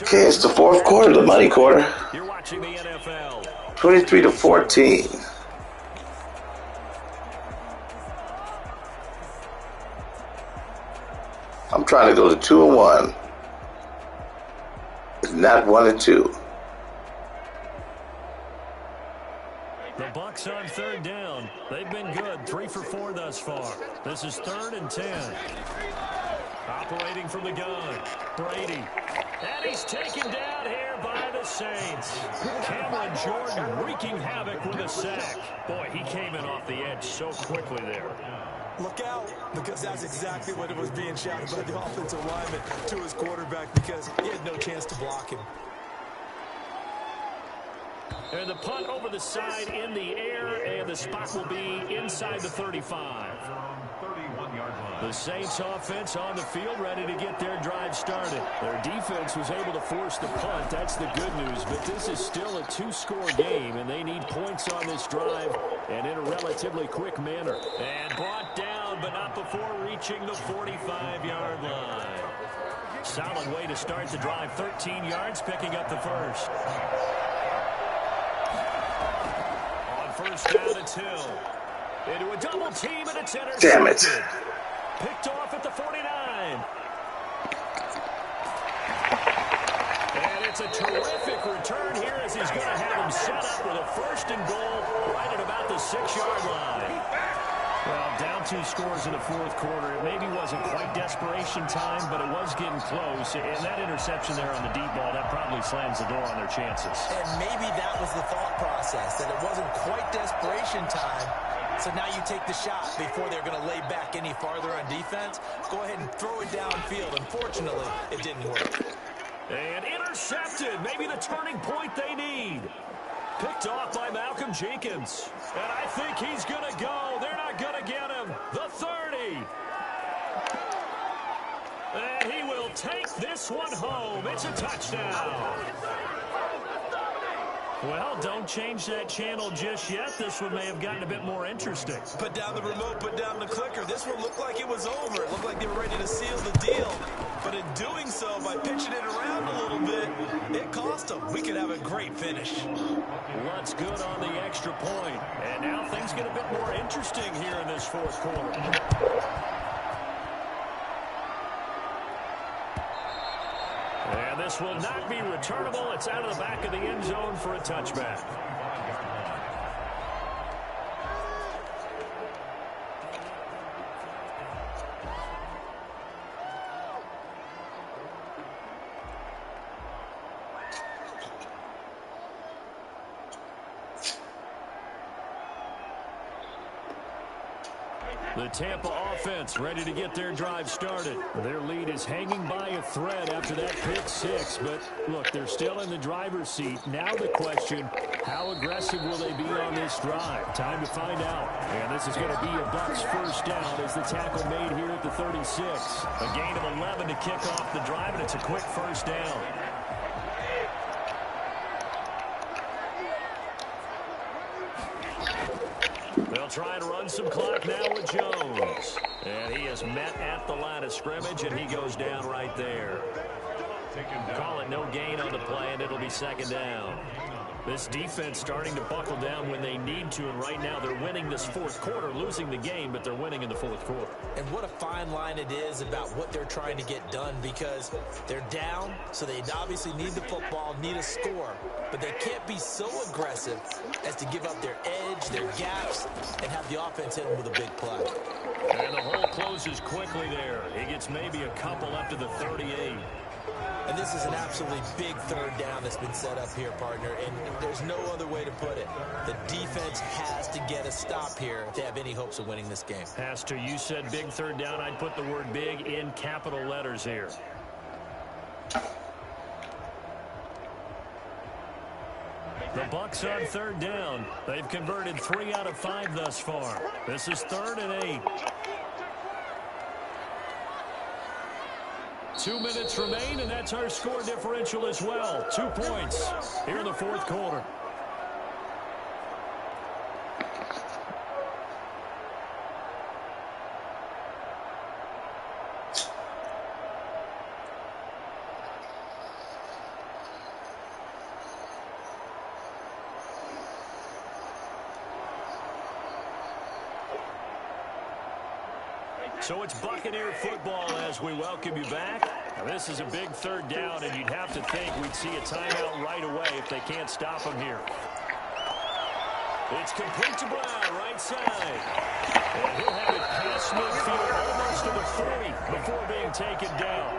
Okay, it's the 4th quarter, the money quarter. You're watching the NFL. 23-14. I'm trying to go to 2-1. It's not 1-2. The Bucs on 3rd down. They've been good. 3 for 4 thus far. This is 3rd and 10. Operating from the gun. Brady. And he's taken down here by the Saints. Cameron Jordan wreaking havoc with a sack. Boy, he came in off the edge so quickly there. Look out, because that's exactly what it was being shouted by the offensive lineman to his quarterback, because he had no chance to block him. And the punt over the side in the air, and the spot will be inside the 35. The Saints offense on the field ready to get their drive started. Their defense was able to force the punt. That's the good news, but this is still a 2-score game, and they need points on this drive and in a relatively quick manner. And brought down, but not before reaching the 45-yard line. Solid way to start the drive. 13 yards, picking up the first. On 1st down, it's Hill. Into a double team, and it's intercepted. Damn it. Picked off at the 49. And it's a terrific return here as he's going to have him set up with a 1st and goal right at about the 6-yard line. Well, down 2 scores in the 4th quarter. It maybe wasn't quite desperation time, but it was getting close. And that interception there on the deep ball, that probably slams the door on their chances. And maybe that was the thought process, that it wasn't quite desperation time. So now you take the shot before they're going to lay back any farther on defense. Go ahead and throw it downfield. Unfortunately, it didn't work. And intercepted. Maybe the turning point they need. Picked off by Malcolm Jenkins. And I think he's going to go. They're not going to get him. The 30. And he will take this one home. It's a touchdown. Well, don't change that channel just yet. This one may have gotten a bit more interesting. Put down the remote, put down the clicker. This one looked like it was over. It looked like they were ready to seal the deal. But in doing so, by pitching it around a little bit, it cost them. We could have a great finish. What's good on the extra point. And now things get a bit more interesting here in this fourth quarter. And this will not be returnable. It's out of the back of the end zone for a touchback. The Tampa offense ready to get their drive started. Their lead is hanging by a thread after that pick six. But, look, they're still in the driver's seat. Now the question, how aggressive will they be on this drive? Time to find out. And this is going to be a Bucs first down as the tackle made here at the 36. A gain of 11 to kick off the drive, and it's a quick first down. They'll try and run some clock now with Jones. And he is met at the line of scrimmage, and he goes down right there. Call it no gain on the play, and it'll be second down. This defense starting to buckle down when they need to, and right now they're winning this fourth quarter, losing the game, but they're winning in the fourth quarter. And what a fine line it is about what they're trying to get done, because they're down, so they obviously need the football, need a score, but they can't be so aggressive as to give up their edge, their gaps, and have the offense hit them with a big play. And the hole closes quickly there. He gets maybe a couple up to the 38. And this is an absolutely big third down that's been set up here, partner, and there's no other way to put it. The defense has to get a stop here if they have any hopes of winning this game. Has to. You said big third down. I'd put the word big in capital letters here. The Bucs on third down. They've converted 3 out of 5 thus far. This is 3rd and 8. 2 minutes remain, and that's our score differential as well. 2 points here in the fourth quarter. So it's Buccaneer football as we welcome you back. Now this is a big third down, and you'd have to think we'd see a timeout right away if they can't stop him here. It's complete to Brown, right side. And he'll have it past midfield almost to the 40 before being taken down.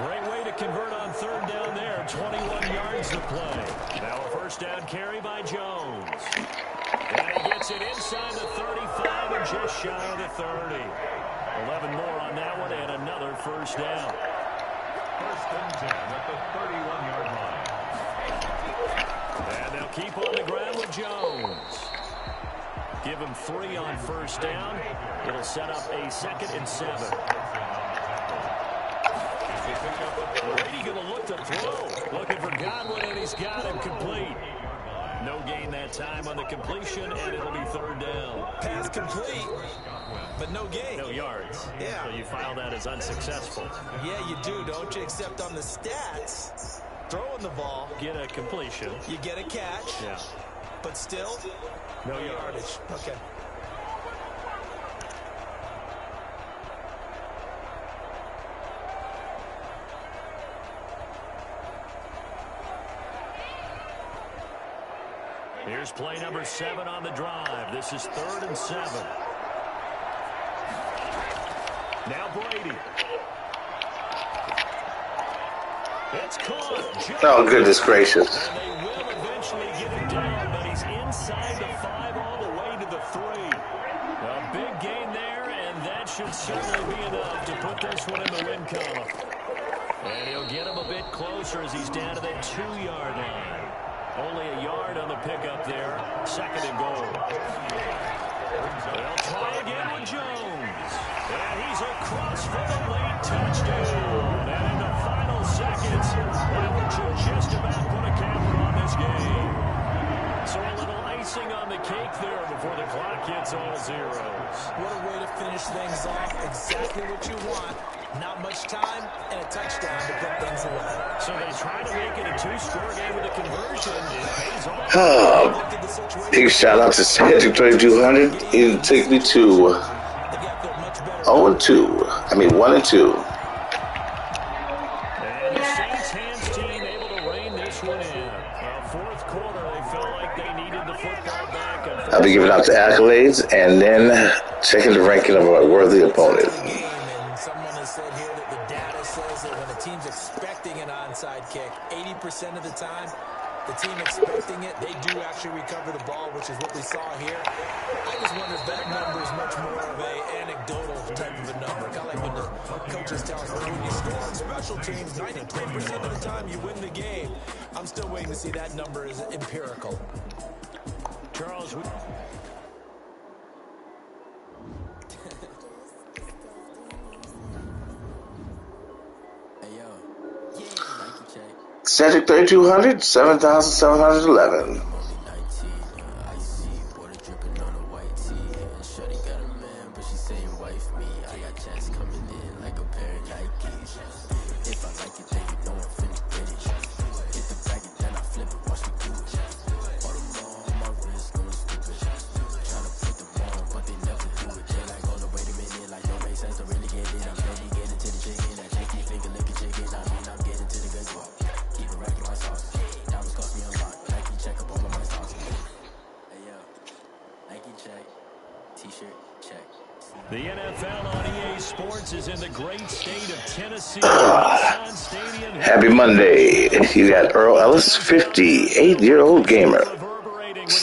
Great way to convert on third down there. 21 yards to play. Now a first down carry by Jones. And he gets it inside the 35 and just shy of the 30. 11 more on that one and another first down. First and 10 at the 31-yard line. And they'll keep on the ground with Jones. Give him 3 on first down. It'll set up a 2nd and 7. Brady going to look to throw. Looking for Godwin, and he's got him complete. No gain that time on the completion, and it'll be third down. Pass complete, but no gain. No yards. Yeah. So you file that as unsuccessful. Yeah, you do, don't you? Except on the stats, throwing the ball, Get a completion. you get a catch, Yeah. but still, No yardage. Okay. Here's play number 7 on the drive. This is 3rd and 7. Now Brady. It's caught. Oh, goodness gracious. And they will eventually get him down, but he's inside the 5 all the way to the 3. A big gain there, and that should certainly be enough to put this one in the win column. And he'll get him a bit closer as he's down to that 2-yard line. Only a yard on the pickup there. 2nd and goal. They'll try again with Jones. And he's across for the late touchdown. And in the final seconds, that one should just about put a camper on this game. So a little icing on the cake there before the clock hits all zeros. What a way to finish things off. Exactly what you want. Not much time and a touchdown to put things away. So they try to make it a two-score game with a conversion. It pays off. Big shout out to Cedric 3200. He took me to 0-2. I mean 1-2. And the Saints hands team able to rein this one in. Fourth quarter, they felt like they needed the football back. I'll be giving out the accolades and then checking the ranking of a worthy opponent. Someone has said here that the data says that when a team's expecting an onside kick, 80% of the time, the team expecting it, they do actually recover the ball, which is what we saw here. I just wonder if that number is much more of an anecdotal type of a number. Kind of like when the coaches tell us when you score on special teams, 93% of the time you win the game. I'm still waiting to see that number is empirical. Charles, Cedric 3200, 7,711. the NFL on EA Sports is in the great state of Tennessee. Happy Monday. You got Earl Ellis, 58-year-old gamer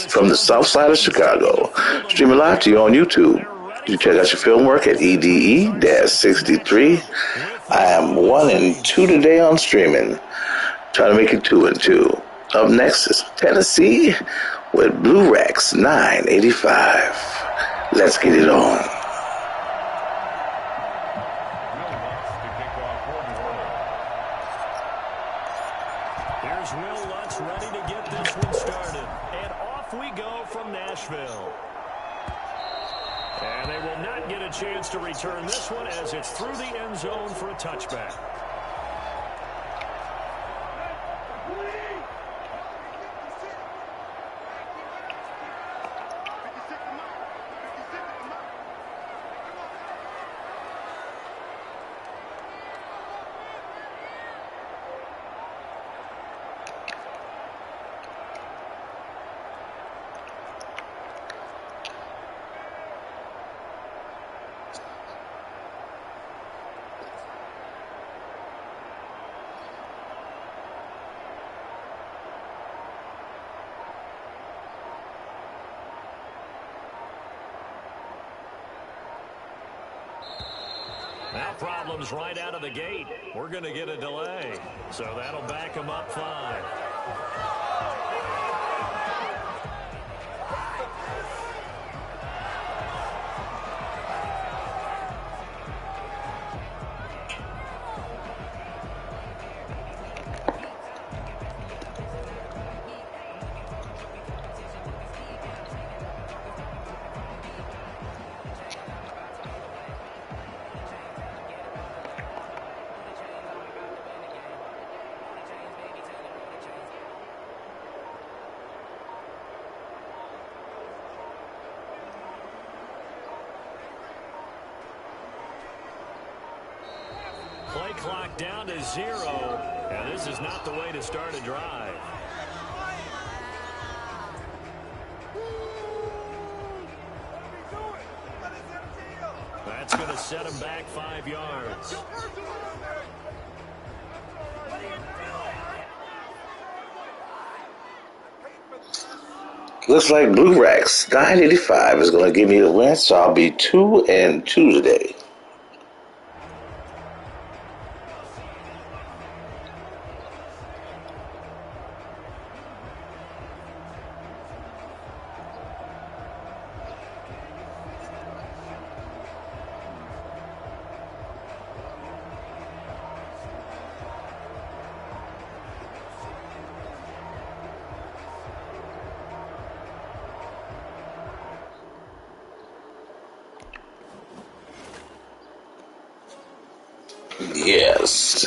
from the south side of Chicago. Streaming live to you on YouTube. You check out your film work at EDE-63. I am 1-2 today on streaming. Trying to make it 2-2. Up next is Tennessee with Blue Rex 985. Let's get it on. Here's Will Lutz ready to get this one started. And off we go from Nashville. And they will not get a chance to return this one as it's through the end zone for a touchback. Now problems right out of the gate. We're going to get a delay. So that'll back them up 5. Play clock down to 0. And this is not the way to start a drive. That's going to set him back 5 yards. Looks like Blue Rex 985 is going to give me the win, so I'll be 2-2 today. Yes.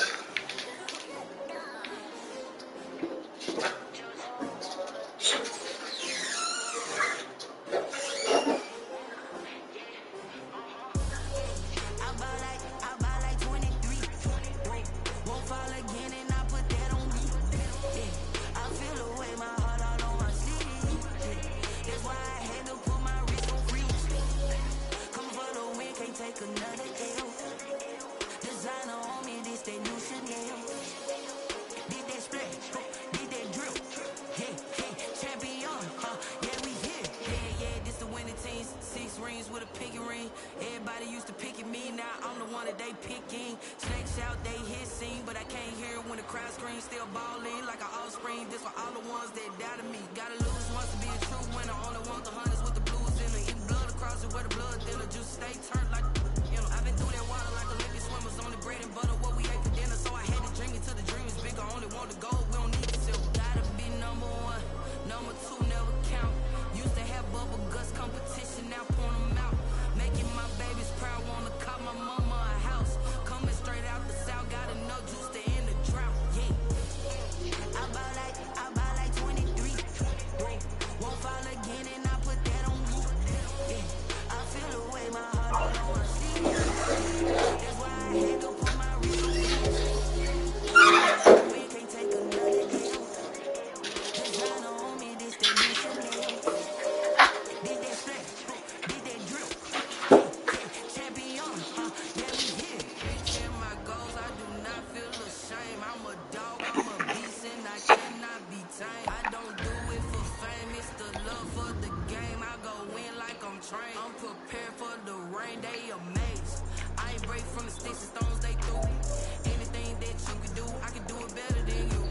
Everybody used to pick at me, now I'm the one that they picking. Snakes out, they hit scene, but I can't hear when the crowd screams. Still balling like an offspring. This for all the ones that doubted me. Gotta lose once to be a true winner. Only want the hunters with the blues in it. Eat blood across it where the blood thinner. Just stay turned like, you know. I've been through that water like Olympic swimmers. Only bread and butter, what we ate for dinner. So I had to dream it till the dream is bigger. Only want the gold, we don't need the silver. Gotta be number one, number two never count. Used to have bubble guts competition, now point them out. Making my babies proud, wanna call my mama a house. Coming straight out the south, got enough juice to end the drought. Yeah, I buy like 23. Won't fall again, and I put that on me. Yeah, I feel the way my heart don't wanna see. That's why I had to put my wrist on me. We can't take another deal. Designer on me, this that new Chanel. Did that splash, did that drip. Champion, yeah, we here. Reaching my goals, I do not feel ashamed. I'm a dog, I'm a beast, and I cannot be tamed. I don't do it for fame, it's the love for the game. I go in like I'm trained. I'm prepared for the rain, they amazed. I ain't break from the sticks and stones they threw. Anything that you can do, I can do it better than you.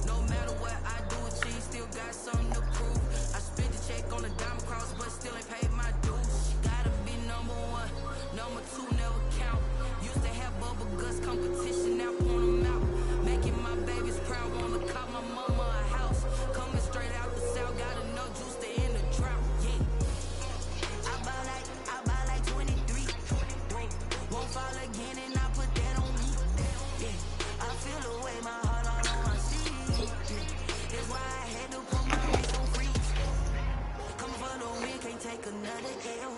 No matter what I do, achieve, still got something to prove. I spent the check on the diamond cross, but still ain't paid my dues. Gotta be number one, number two never count. Used to have bubble guts competition, now point them out. Making my babies proud, wanna call my mama a house. Coming straight out the south, got enough juice to end the drought. Yeah, I buy like 23. Won't fall again, and I put that on me. Yeah, I feel the way my heart all on my sleeve. That's why I had to put my wrist on freeze. Come for the win, can't take another L.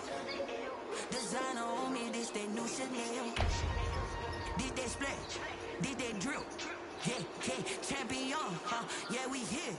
Designer on me, this that new Chanel. Did that splash, did that drip. Yeah, champion, yeah, we here.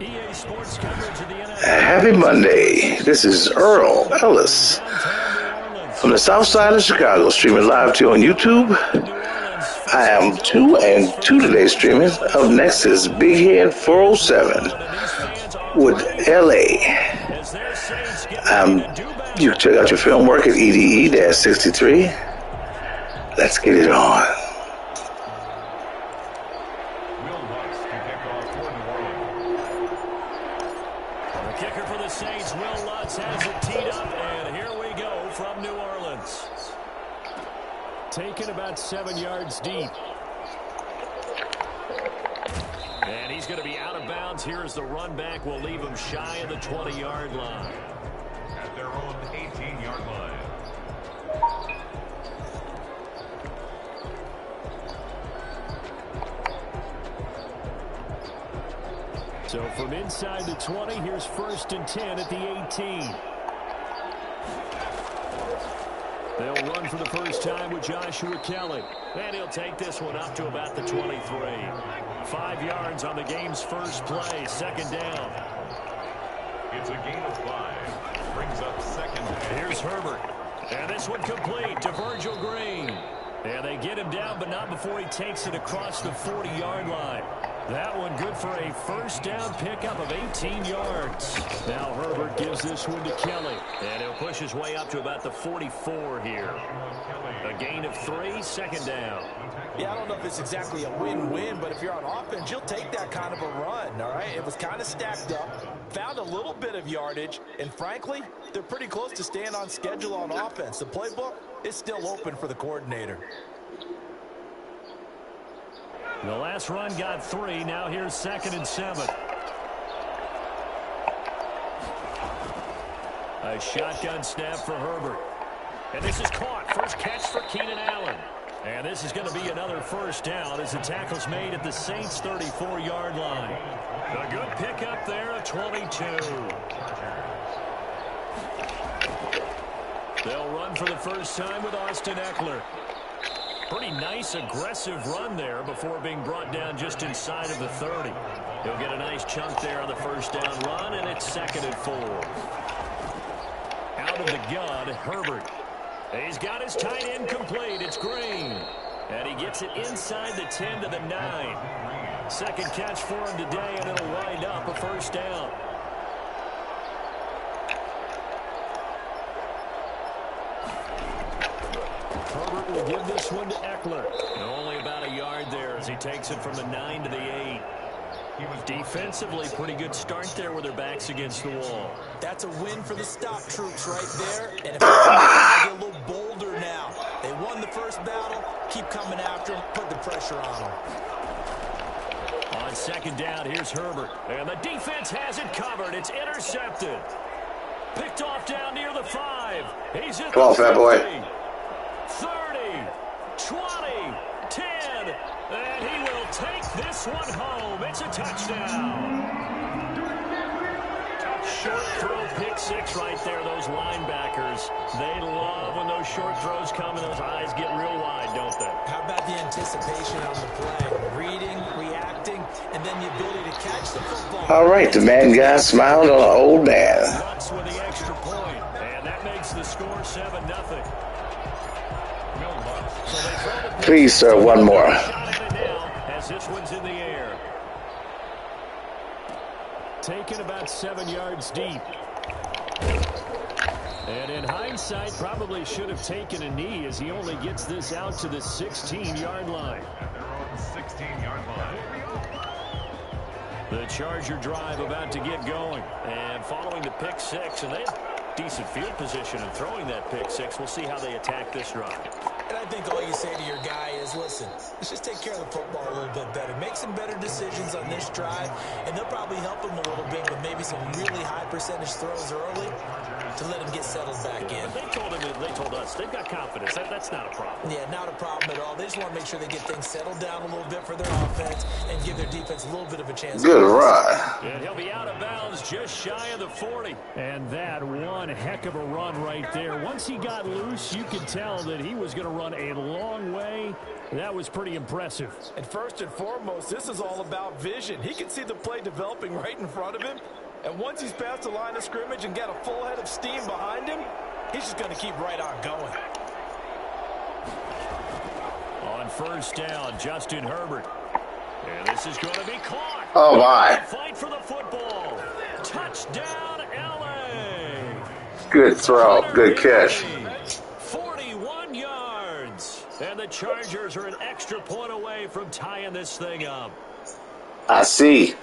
EA Sports coverage of the NFL. Happy Monday. This is Earl Ellis from the south side of Chicago, streaming live to you on YouTube. I am 2 and 2 today streaming. Up next is Big Head 407 with LA. You can check out your film work at EDE-63. Let's get it on. Taken about 7 yards deep. And he's going to be out of bounds. Here as the run back will leave him shy of the 20-yard line. At their own 18-yard line. So from inside the 20, here's 1st and 10 at the 18. They'll run for the first time with Joshua Kelly. And he'll take this one up to about the 23. 5 yards on the game's first play, 2nd down. It's a gain of 5. Brings up 2nd down. Here's Herbert. And this one complete to Virgil Green. And they get him down, but not before he takes it across the 40-yard line. That one good for a first down pickup of 18 yards. Now Herbert gives this one to Kelly. And he'll push his way up to about the 44 here. A gain of 3, second down. Yeah, I don't know if it's exactly a win-win, but if you're on offense, you'll take that kind of a run, all right? It was kind of stacked up, found a little bit of yardage, and frankly, they're pretty close to staying on schedule on offense. The playbook is still open for the coordinator. The last run got 3. Now here's 2nd and 7. A shotgun snap for Herbert. And this is caught. First catch for Keenan Allen. And this is going to be another first down as the tackle's made at the Saints' 34-yard line. A good pickup there at 22. They'll run for the first time with Austin Eckler. Pretty nice, aggressive run there before being brought down just inside of the 30. He'll get a nice chunk there on the first down run, and it's 2nd and 4. Out of the gun, Herbert. He's got his tight end complete. It's Green. And he gets it inside the 10 to the 9. Second catch for him today, and it'll wind up a first down. Herbert will give this one to Eckler. And only about a yard there as he takes it from the 9 to the 8. Defensively, pretty good start there with their backs against the wall. That's a win for the stop troops right there. And if they get a little bolder now, they won the first battle, keep coming after them, put the pressure on them. On 2nd down, here's Herbert. And the defense has it covered. It's intercepted. Picked off down near the 5. He's at Come on, fat boy. 30, 20, 10, and he will take this one home. It's a touchdown. Short throw, pick 6 right there. Those linebackers, they love when those short throws come and those eyes get real wide, don't they? How about the anticipation on the play? Reading, reacting, and then the ability to catch the football. All right, the man guy smiled on an old man. Nuts with the extra point, and that makes the score 7-0. Please, sir, one more. As this one's in the air. Taken about 7 yards deep. And in hindsight, probably should have taken a knee as he only gets this out to the 16-yard line. At their own 16-yard line. The Charger drive about to get going. And following the pick 6, and they have decent field position in throwing that pick 6. We'll see how they attack this drive. And I think all you say to your guy is, listen, let's just take care of the football a little bit better. Make some better decisions on this drive, and they'll probably help him a little bit with maybe some really high percentage throws early to let him get settled back in. But they told us they've got confidence. That's not a problem. Yeah, not a problem at all. They just want to make sure they get things settled down a little bit for their offense and give their defense a little bit of a chance. Good run. And he'll be out of bounds just shy of the 40. And that one heck of a run right there. Once he got loose, you could tell that he was going to run a long way. That was pretty impressive. And first and foremost, this is all about vision. He can see the play developing right in front of him. And once he's past the line of scrimmage and got a full head of steam behind him, he's just going to keep right on going. On first down, Justin Herbert. And this is going to be caught. Oh, my. Fight for the football. Touchdown, LA. Good throw. Good catch. 41 yards. And the Chargers are an extra point away from tying this thing up. I see.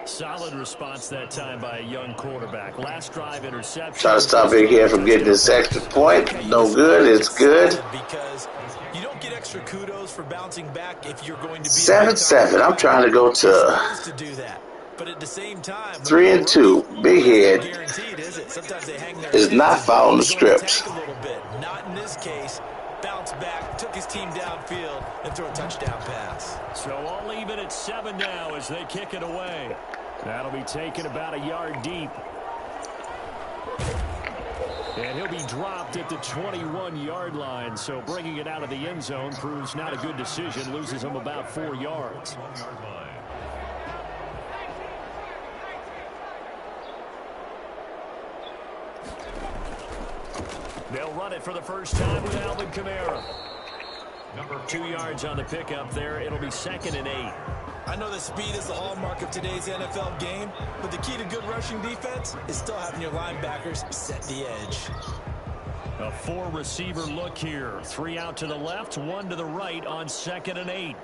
Solid response that time by a young quarterback. Last drive interception. Try to stop Big Head from getting this extra point. No good. It's good. Because you don't get extra kudos for bouncing back if you're going to be 7-7. I'm trying to go to do that. But at the same time, 3-2. Big Head guaranteed, is it? Sometimes they hang their is not following the script. a little bit. Not in this case. Bounce back, took his team downfield, and threw a touchdown pass. So all even at 7 now as they kick it away. That'll be taken about a yard deep. And he'll be dropped at the 21-yard line. So bringing it out of the end zone proves not a good decision. Loses him about 4 yards. They'll run it for the first time with Alvin Kamara. 2 yards on the pickup there. It'll be 2nd and 8. I know that speed is the hallmark of today's NFL game, but the key to good rushing defense is still having your linebackers set the edge. A four-receiver look here. 3 out to the left, 1 to the right on 2nd and 8.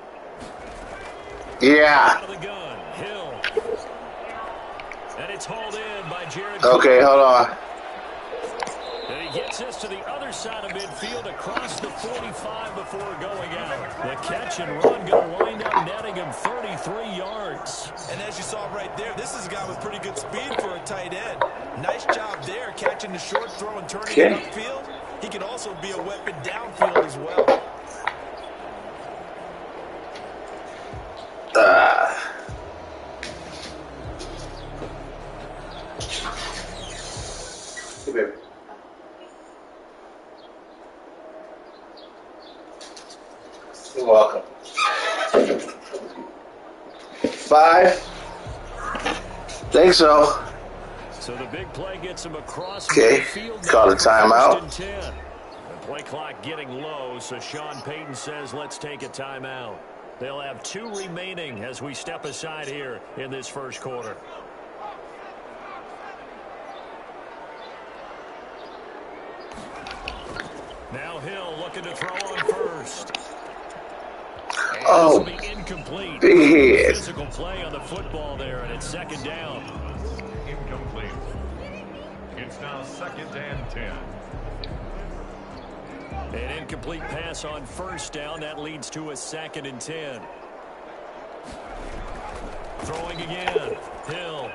Yeah. Out of the gun, Hill. And it's hauled in by Jared. Okay, hold on. And he gets us to the other side of midfield across the 45 before going out. The catch and run going to wind up netting him 33 yards. And as you saw right there, this is a guy with pretty good speed for a tight end. Nice job there catching the short throw and turning it upfield. He can also be a weapon downfield as well. You're welcome. 5? Think so. So the big play gets him across Okay, midfield. call a timeout. First and 10. The play clock getting low, so Sean Payton says let's take a timeout. They'll have 2 remaining as we step aside here in this first quarter. Now Hill looking to throw on first. And Oh, this will be incomplete. big head. Physical play on the football there, and it's 2nd down. Incomplete. It's now 2nd and 10. An incomplete pass on 1st down. That leads to a 2nd and 10. Throwing again. Hill.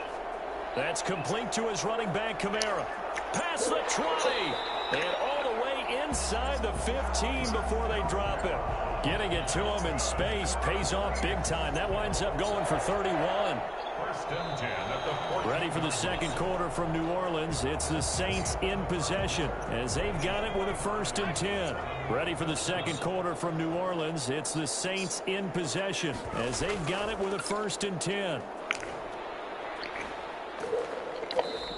That's complete to his running back, Kamara. Past the 20. And all the way inside the 15 before they drop it. Getting it to him in space pays off big time. That winds up going for 31. 1st and 10 at the 40. Ready for the second quarter from New Orleans. It's the Saints in possession as they've got it with a 1st and 10. Ready for the second quarter from New Orleans. It's the Saints in possession as they've got it with a 1st and 10.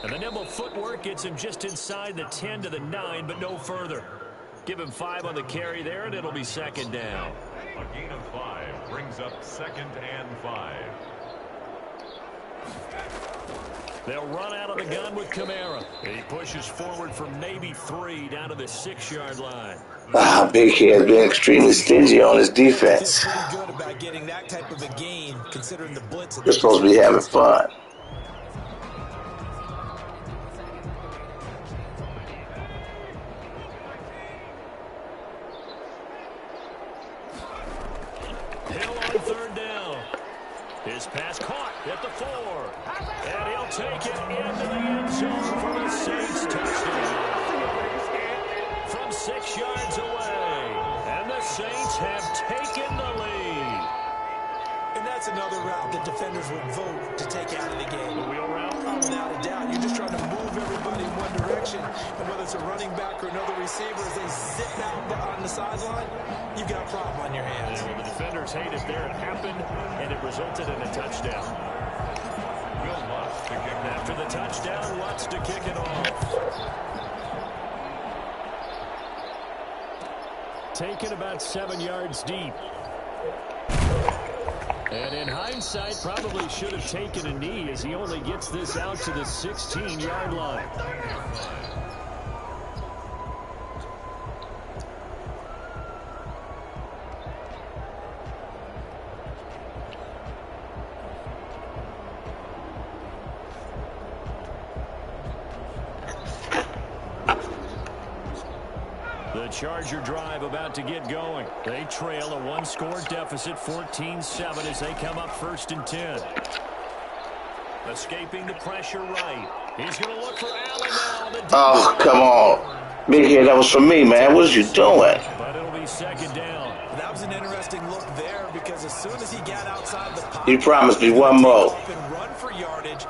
And the nimble footwork gets him just inside the 10 to the 9, but no further. Give him 5 on the carry there, and it'll be 2nd down. A gain of 5 brings up 2nd and 5. They'll run out of the gun with Kamara. And he pushes forward for maybe 3 down to the 6-yard line. Big Head's been extremely stingy on his defense. Pretty good about getting that type of a gain, considering the blitz. They're supposed to be having fun. Hill on 3rd down. His pass caught at the 4. And he'll take it into the end zone for the Saints touchdown. From 6 yards away. And the Saints have taken the lead. And that's another route that defenders would vote to take out of the game. The wheel route? Oh, without a doubt. You're just trying to move everybody in one direction. And whether it's a running back or another receiver, as they zip out on the sideline, you've got a problem on your hands. And the defenders hate it there. It happened, and it resulted in a touchdown. Will Lutz to kick it. After the touchdown, Lutz to kick it off. Taken about 7 yards deep. And in hindsight, probably should have taken a knee as he only gets this out to the 16-yard line. The Charger drive about to get going. They trail a 1-score deficit, 14-7, as they come up 1st and 10. Escaping the pressure right. He's going to look for Allen now. Oh, come on. Big Head, that was for me, man. What was you doing? But it'll be 2nd down. That was an interesting look there because as soon as he got outside the pocket, You promised me one more. and run for yardage.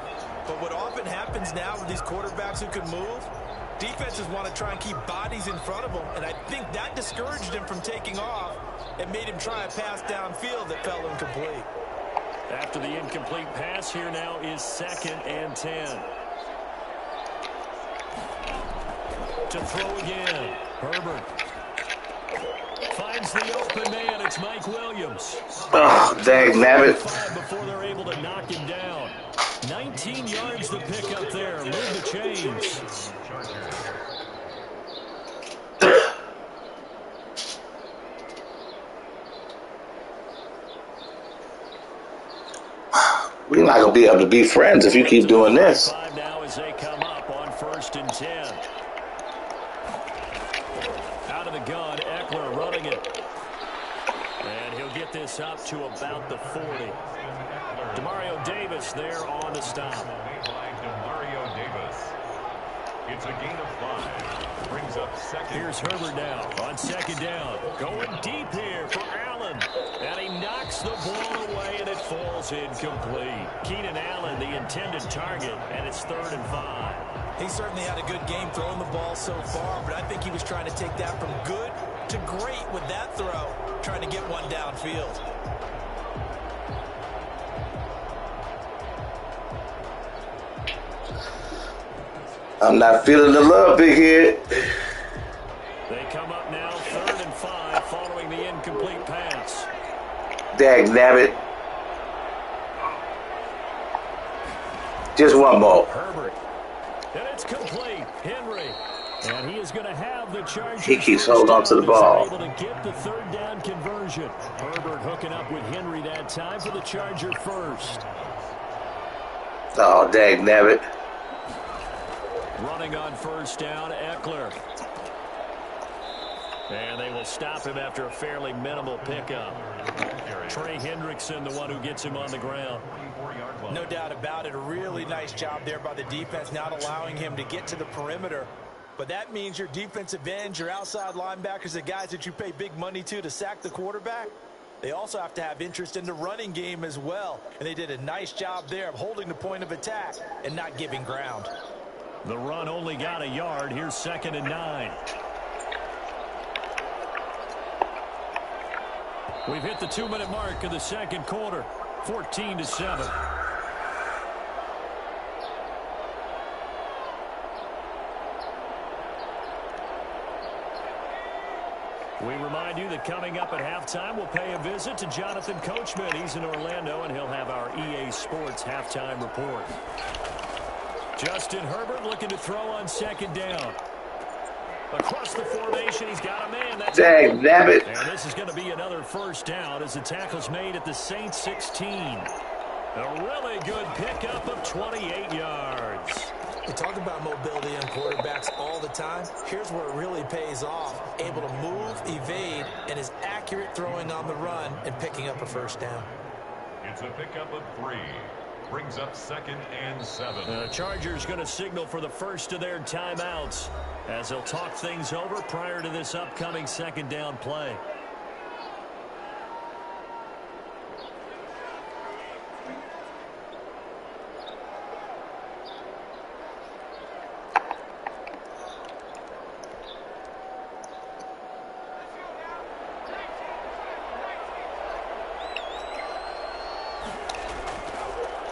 But what often happens now with these quarterbacks who can move, defenses want to try and keep bodies in front of them, and I think that discouraged him from taking off and made him try a pass downfield that fell incomplete. After the incomplete pass, here now is 2nd and 10. To throw again, Herbert. Finds the open man. It's Mike Williams. Oh, dang nabbit. Before they're able to knock him down. 19 yards to pick up there. Move the chains. We're not gonna be able to be friends if you keep doing this. Now as they come up on 1st and 10. Out of the gun, Eckler running it. And he'll get this up to about the 40. Demario Davis there on the stop. Demario Davis. It's a gain of 5. Brings up second. Here's Herbert now on 2nd down. Going deep here for Allen. And he knocks the ball away, and it falls incomplete. Keenan Allen, the intended target, and it's 3rd and 5. He certainly had a good game throwing the ball so far, but I think he was trying to take that from good to great with that throw, trying to get one downfield. I'm not feeling the love, big head. They come up now 3rd and 5 following the incomplete pass. Dag nabbit. Just one more. Herbert. And it's complete. Henry. And he is going to have the Chargers. He keeps holding on to the ball. Able to get the 3rd down conversion. Herbert hooking up with Henry that time for the Charger first. Oh, dag nabbit. Running on 1st down, Eckler. And they will stop him after a fairly minimal pickup. Trey Hendrickson, the one who gets him on the ground. No doubt about it. A really nice job there by the defense, not allowing him to get to the perimeter. But that means your defensive ends, your outside linebackers, the guys that you pay big money to sack the quarterback, they also have to have interest in the running game as well. And they did a nice job there of holding the point of attack and not giving ground. The run only got a yard. Here's 2nd and 9. We've hit the 2-minute mark of the 2nd quarter. 14-7. We remind you that coming up at halftime, we'll pay a visit to Jonathan Coachman. He's in Orlando, and he'll have our EA Sports halftime report. Justin Herbert looking to throw on 2nd down. Across the formation, he's got a man. That's Dang nabbit. And this is going to be another 1st down as the tackle's made at the Saints 16. A really good pickup of 28 yards. We talk about mobility on quarterbacks all the time. Here's where it really pays off. Able to move, evade, and is accurate throwing on the run and picking up a 1st down. It's a pickup of 3. Brings up 2nd and 7. The Chargers going to signal for the first of their timeouts as they'll talk things over prior to this upcoming 2nd down play.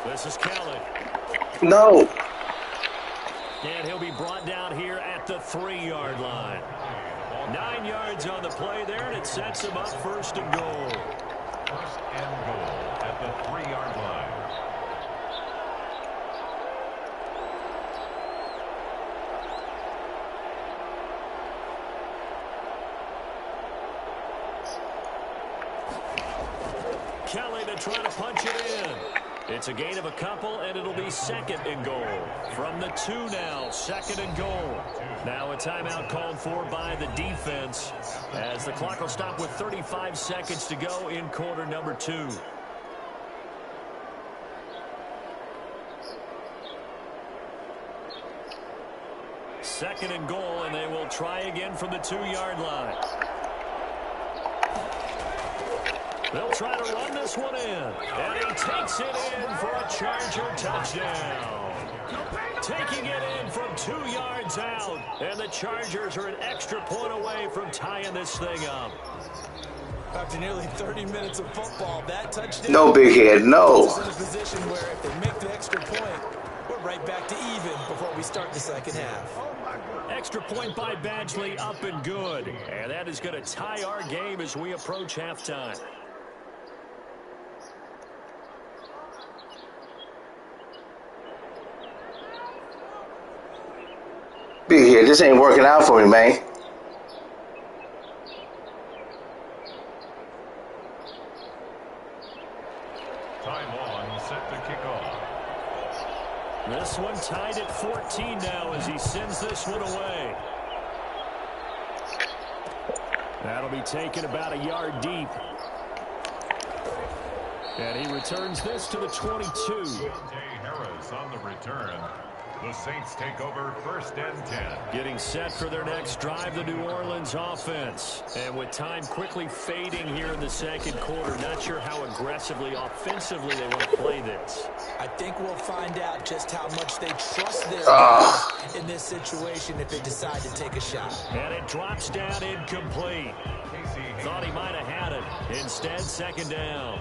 This is Kelly. No. And he'll be brought down here at the 3-yard line. 9 yards on the play there, and it sets him up 1st and goal. 1st and goal at the 3-yard line. Kelly to try to punch it in. It's a gain of a couple, and it'll be 2nd and goal. From the 2 now, 2nd and goal. Now a timeout called for by the defense as the clock will stop with 35 seconds to go in quarter number 2. Second and goal, and they will try again from the 2-yard line. They'll try to run this one in. And he takes it in for a Charger touchdown. Taking it in from 2 yards out. And the Chargers are an extra point away from tying this thing up. After nearly 30 minutes of football, that touchdown. No, big head, no. Puts us in a position where if they make the extra point, we're right back to even before we start the second half. Extra point by Badgley, up and good. And that is going to tie our game as we approach halftime. Big Head, this ain't working out for me, man. Time on, set to kick off. This one tied at 14 now as he sends this one away. That'll be taken about a yard deep. And he returns this to the 22. Harris on the return. The Saints take over 1st and 10. Getting set for their next drive, the New Orleans offense. And with time quickly fading here in the second quarter, not sure how aggressively, offensively they want to play this. I think we'll find out just how much they trust their guys in this situation if they decide to take a shot. And it drops down incomplete. Thought he might have had it. Instead, second down.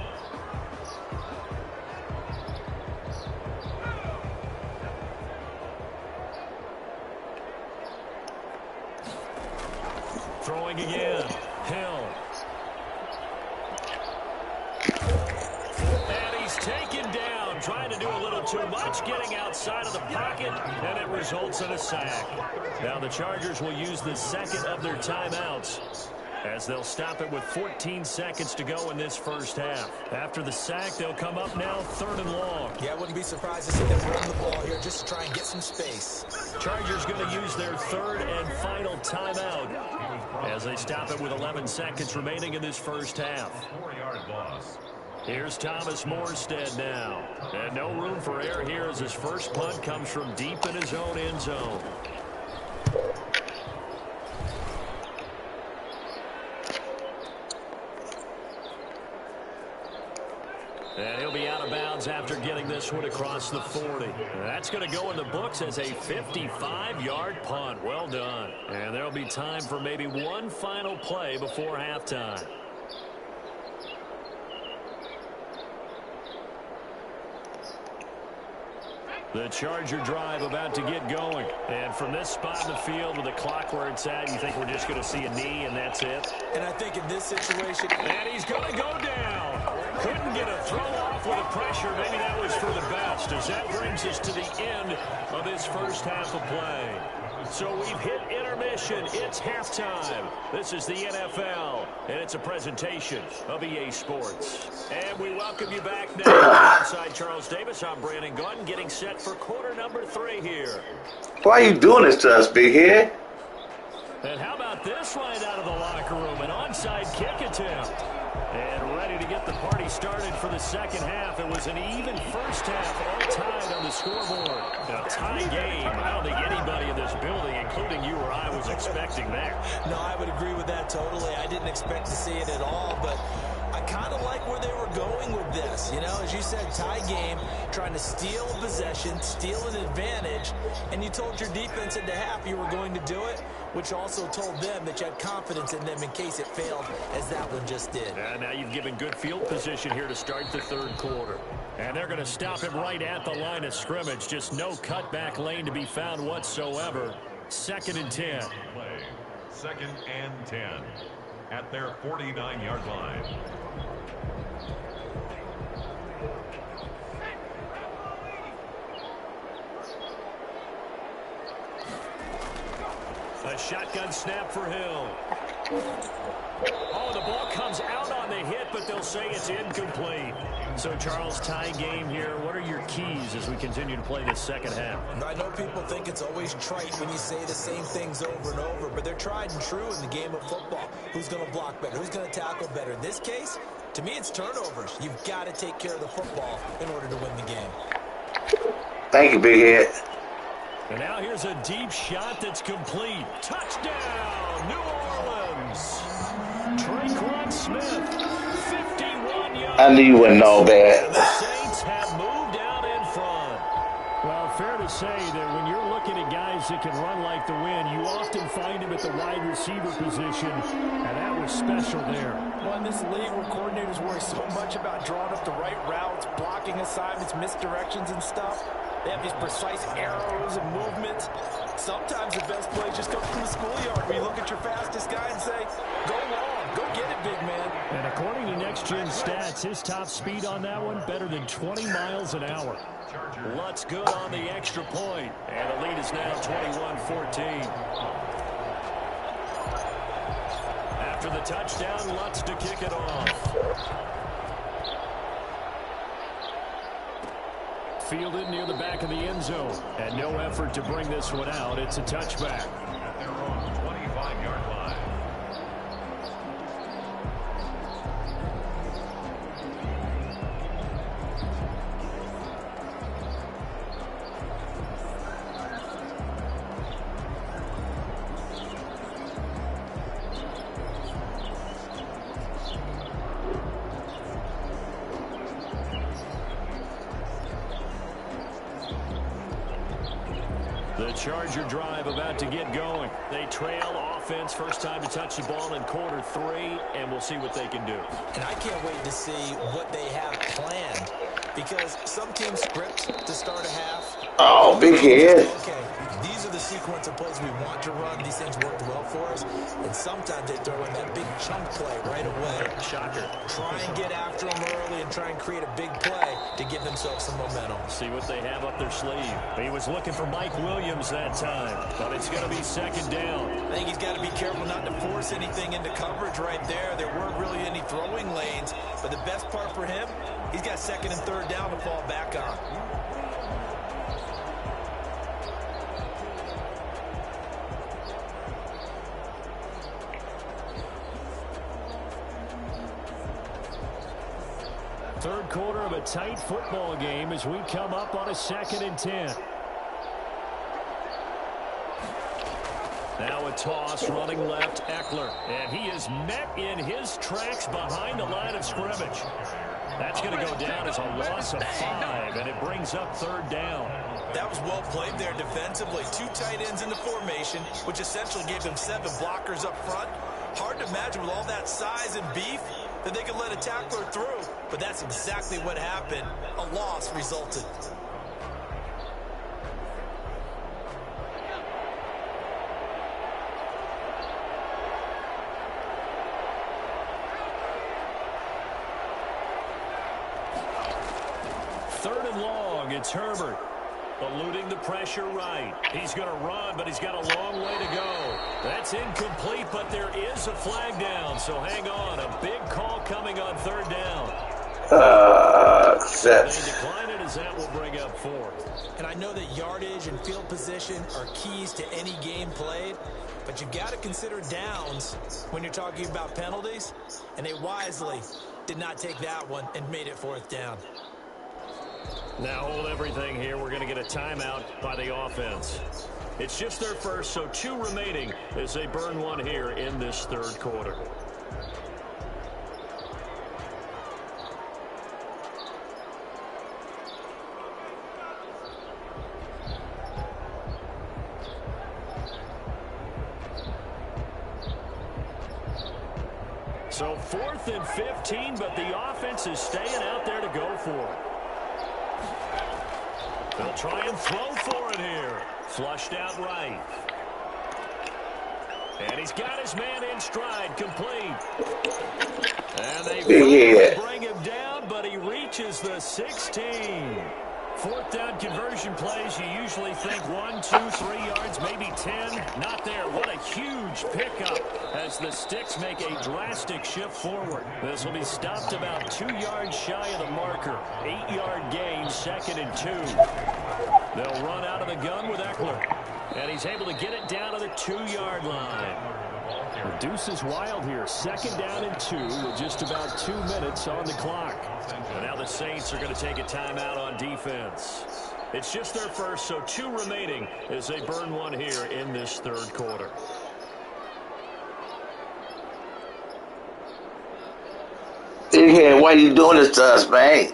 Throwing again. Hill. And he's taken down. Trying to do a little too much. Getting outside of the pocket. And it results in a sack. Now the Chargers will use the second of their timeouts, as they'll stop it with 14 seconds to go in this first half. After the sack, they'll come up now 3rd and long. Yeah, I wouldn't be surprised to see them run the ball here just to try and get some space. Chargers going to use their 3rd and final timeout as they stop it with 11 seconds remaining in this first half. 4-yard loss. Here's Thomas Morstead now. And no room for error here as his first punt comes from deep in his own end zone. And he'll be out of bounds after getting this one across the 40. That's going to go in the books as a 55-yard punt. Well done. And there'll be time for maybe one final play before halftime. The Charger drive about to get going. And from this spot in the field with the clock where it's at, you think we're just going to see a knee and that's it? And I think in this situation... And he's going to go down. Couldn't get a throw off with the pressure. Maybe that was for the best, as that brings us to the end of this first half of play. So we've hit intermission. It's halftime. This is the NFL, and it's a presentation of EA Sports. And we welcome you back now. Alongside Charles Davis, I'm Brandon Gordon, getting set for quarter number 3 here. Why are you doing this to us, Big Head? And how about this right out of the locker room? An onside kick attempt. And ready to get the party started for the second half. It was an even first half, all tied on the scoreboard. A tie game. I don't think anybody in this building, including you or I, was expecting that. No, I would agree with that totally. I didn't expect to see it at all, but I kind of like where they were going with this. You know, as you said, tie game, trying to steal a possession, steal an advantage, and you told your defense at the half you were going to do it, which also told them that you had confidence in them in case it failed, as that one just did. And now you've given good field position here to start the third quarter. And they're going to stop him right at the line of scrimmage. Just no cutback lane to be found whatsoever. 2nd and 10. Play. 2nd and 10 at their 49-yard line. A shotgun snap for Hill. Oh, the ball comes out on the hit, but they'll say it's incomplete. So, Charles, tie game here. What are your keys as we continue to play this second half? I know people think it's always trite when you say the same things over and over, but they're tried and true in the game of football. Who's going to block better? Who's going to tackle better? In this case, to me, it's turnovers. You've got to take care of the football in order to win the game. Thank you, Big Head. And now here's a deep shot that's complete. Touchdown, New Orleans. Traquan Smith, 51 yards. I knew you wouldn't know that. The Saints have moved out in front. Well, fair to say that when you're looking at guys that can run like the wind, you often find them at the wide receiver position, and that was special there. Well, in this league where coordinators worry so much about drawing up the right routes, blocking assignments, misdirections and stuff, They have these precise arrows and movements. Sometimes the best plays just come from the schoolyard where you look at your fastest guy and say, go long, go get it, big man. And according to Next Gen Stats, his top speed on that one better than 20 miles an hour. Lutz good on the extra point, and the lead is now 21-14. After the touchdown, Lutz to kick it off. Fielded near the back of the end zone, and no effort to bring this one out. It's a touchback. At their own 25-yard line. The Charger drive about to get going. They trail offense, first time to touch the ball in quarter 3, and we'll see what they can do. And I can't wait to see what they have planned, because some teams script to start a half. Oh, big head. Okay, these are the sequence of plays we want to run. These things worked well for us, and sometimes they throw in that big chunk play right away. Shocker. Try and get after them early and try and create a big play to give themselves some momentum. See what they have up their sleeve. He was looking for Mike Williams that time, but it's going to be second down. I think he's got to be careful not to force anything into coverage right there. There weren't really any throwing lanes, but the best part for him, he's got second and third down to fall back on. Third quarter of a tight football game as we come up on a 2nd and 10. Now a toss running left, Eckler. And he is met in his tracks behind the line of scrimmage. That's going to go down as a loss of 5, and it brings up third down. That was well played there defensively. 2 tight ends in the formation, which essentially gave them 7 blockers up front. Hard to imagine with all that size and beef that they could let a tackler through. But that's exactly what happened. A loss resulted. Third and long, it's Herbert. Eluding the pressure right. He's going to run, but he's got a long way to go. That's incomplete, but there is a flag down, so hang on. A big call coming on third down. They decline it as that will bring up 4th. And I know that yardage and field position are keys to any game played, but you've got to consider downs when you're talking about penalties, and they wisely did not take that one and made it 4th down. Now hold everything here. We're going to get a timeout by the offense. It's just their first, so 2 remaining as they burn one here in this third quarter. So 4th and 15, but the offense is staying out there to go for it. They'll try and throw for it here. Flushed out right. And he's got his man in stride, complete. And they finally bring him down, but he reaches the 16. 4th down conversion plays, you usually think 1, 2, 3 yards, maybe 10. Not there. What a huge pickup as the Sticks make a drastic shift forward. This will be stopped about 2 yards shy of the marker. 8-yard gain, 2nd and 2. They'll run out of the gun with Eckler. And he's able to get it down to the 2-yard line. The deuce is wild here. 2nd down and 2 with just about 2 minutes on the clock. And now the Saints are going to take a timeout on defense. It's just their first, so 2 remaining as they burn one here in this third quarter. Big head, why are you doing this to us, man?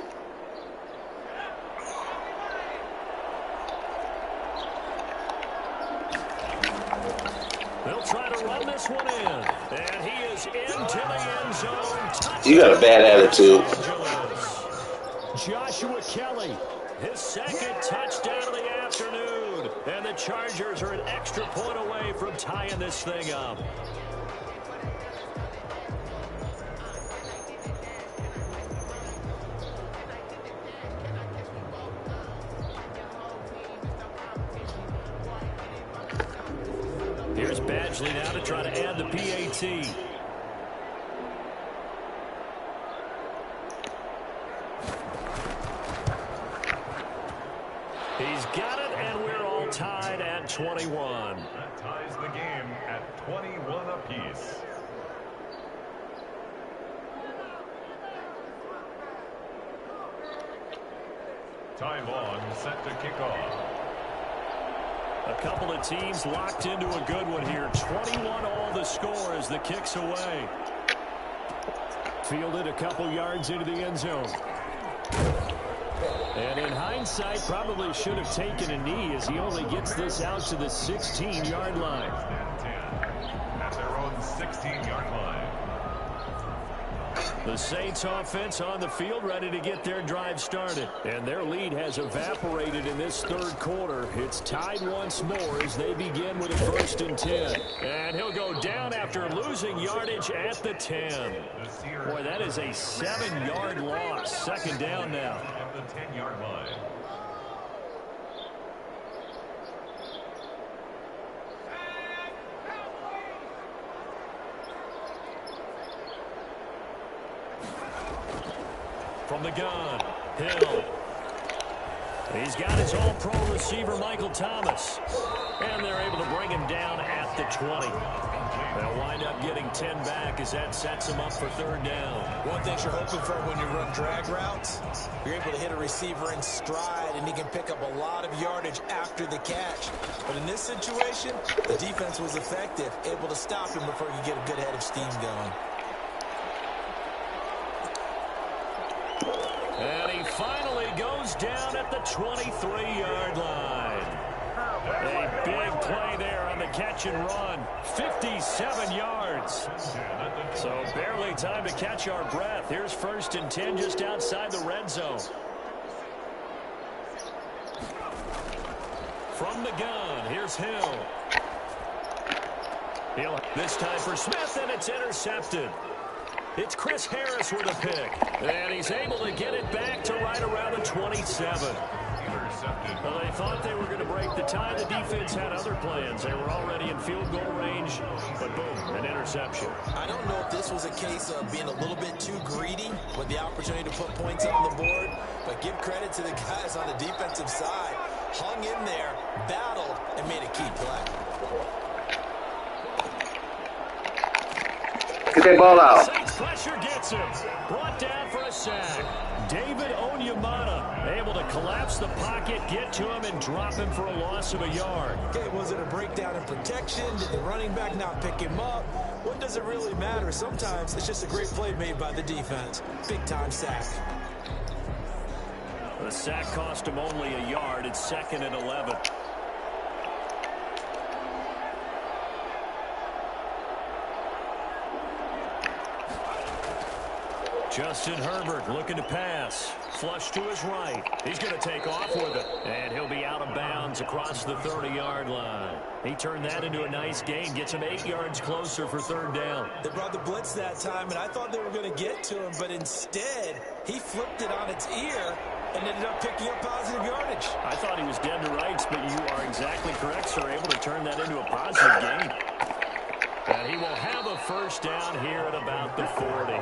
They'll try to run this one in. And he is into the end zone. You got a bad attitude. Joshua Kelly His second touchdown of the afternoon. And the Chargers are an extra point away from tying this thing up. Here's Badgley now to try to add the PAT. He's got it, and we're all tied at 21. That ties the game at 21 apiece. Ty Long set to kick off. A couple of teams locked into a good one here. 21 all the score as the kick's away. Fielded a couple yards into the end zone. And in hindsight, probably should have taken a knee as he only gets this out to the 16-yard line. At their own 16-yard line. The Saints offense on the field ready to get their drive started. And their lead has evaporated in this third quarter. It's tied once more as they begin with a 1st and 10. And he'll go down after losing yardage at the 10. Boy, that is a 7-yard loss. Second down now. At the 10-yard line. From the gun, Hill. He's got his all-pro receiver, Michael Thomas. And they're able to bring him down at the 20. They'll wind up getting 10 back as that sets him up for third down. One thing you're hoping for when you run drag routes, you're able to hit a receiver in stride, and he can pick up a lot of yardage after the catch. But in this situation, the defense was effective, able to stop him before you get a good head of steam going. And he finally goes down at the 23-yard line. A big play there on the catch and run. 57 yards. So barely time to catch our breath. Here's 1st and 10 just outside the red zone. From the gun, here's Hill. Hill this time for Smith, and it's intercepted. It's Chris Harris with a pick. And he's able to get it back to right around the 27. Well, they thought they were going to break the tie. The defense had other plans. They were already in field goal range, but boom, an interception. I don't know if this was a case of being a little bit too greedy with the opportunity to put points on the board, but give credit to the guys on the defensive side. Hung in there, battled, and made a key play. Get that ball out. Saints pressure gets him. Brought down for a sack. David Onyemata able to collapse the pocket, get to him, and drop him for a loss of a yard. Okay, was it a breakdown in protection? Did the running back not pick him up? What does it really matter? Sometimes it's just a great play made by the defense. Big-time sack. The sack cost him only a yard. It's 2nd and 11. Justin Herbert looking to pass. Flush to his right. He's going to take off with it. And he'll be out of bounds across the 30-yard line. He turned that into a nice gain. Gets him 8 yards closer for third down. They brought the blitz that time, and I thought they were going to get to him, but instead, he flipped it on its ear and ended up picking up positive yardage. I thought he was dead to rights, but you are exactly correct, sir. Able to turn that into a positive gain. And he will have a first down here at about the 40.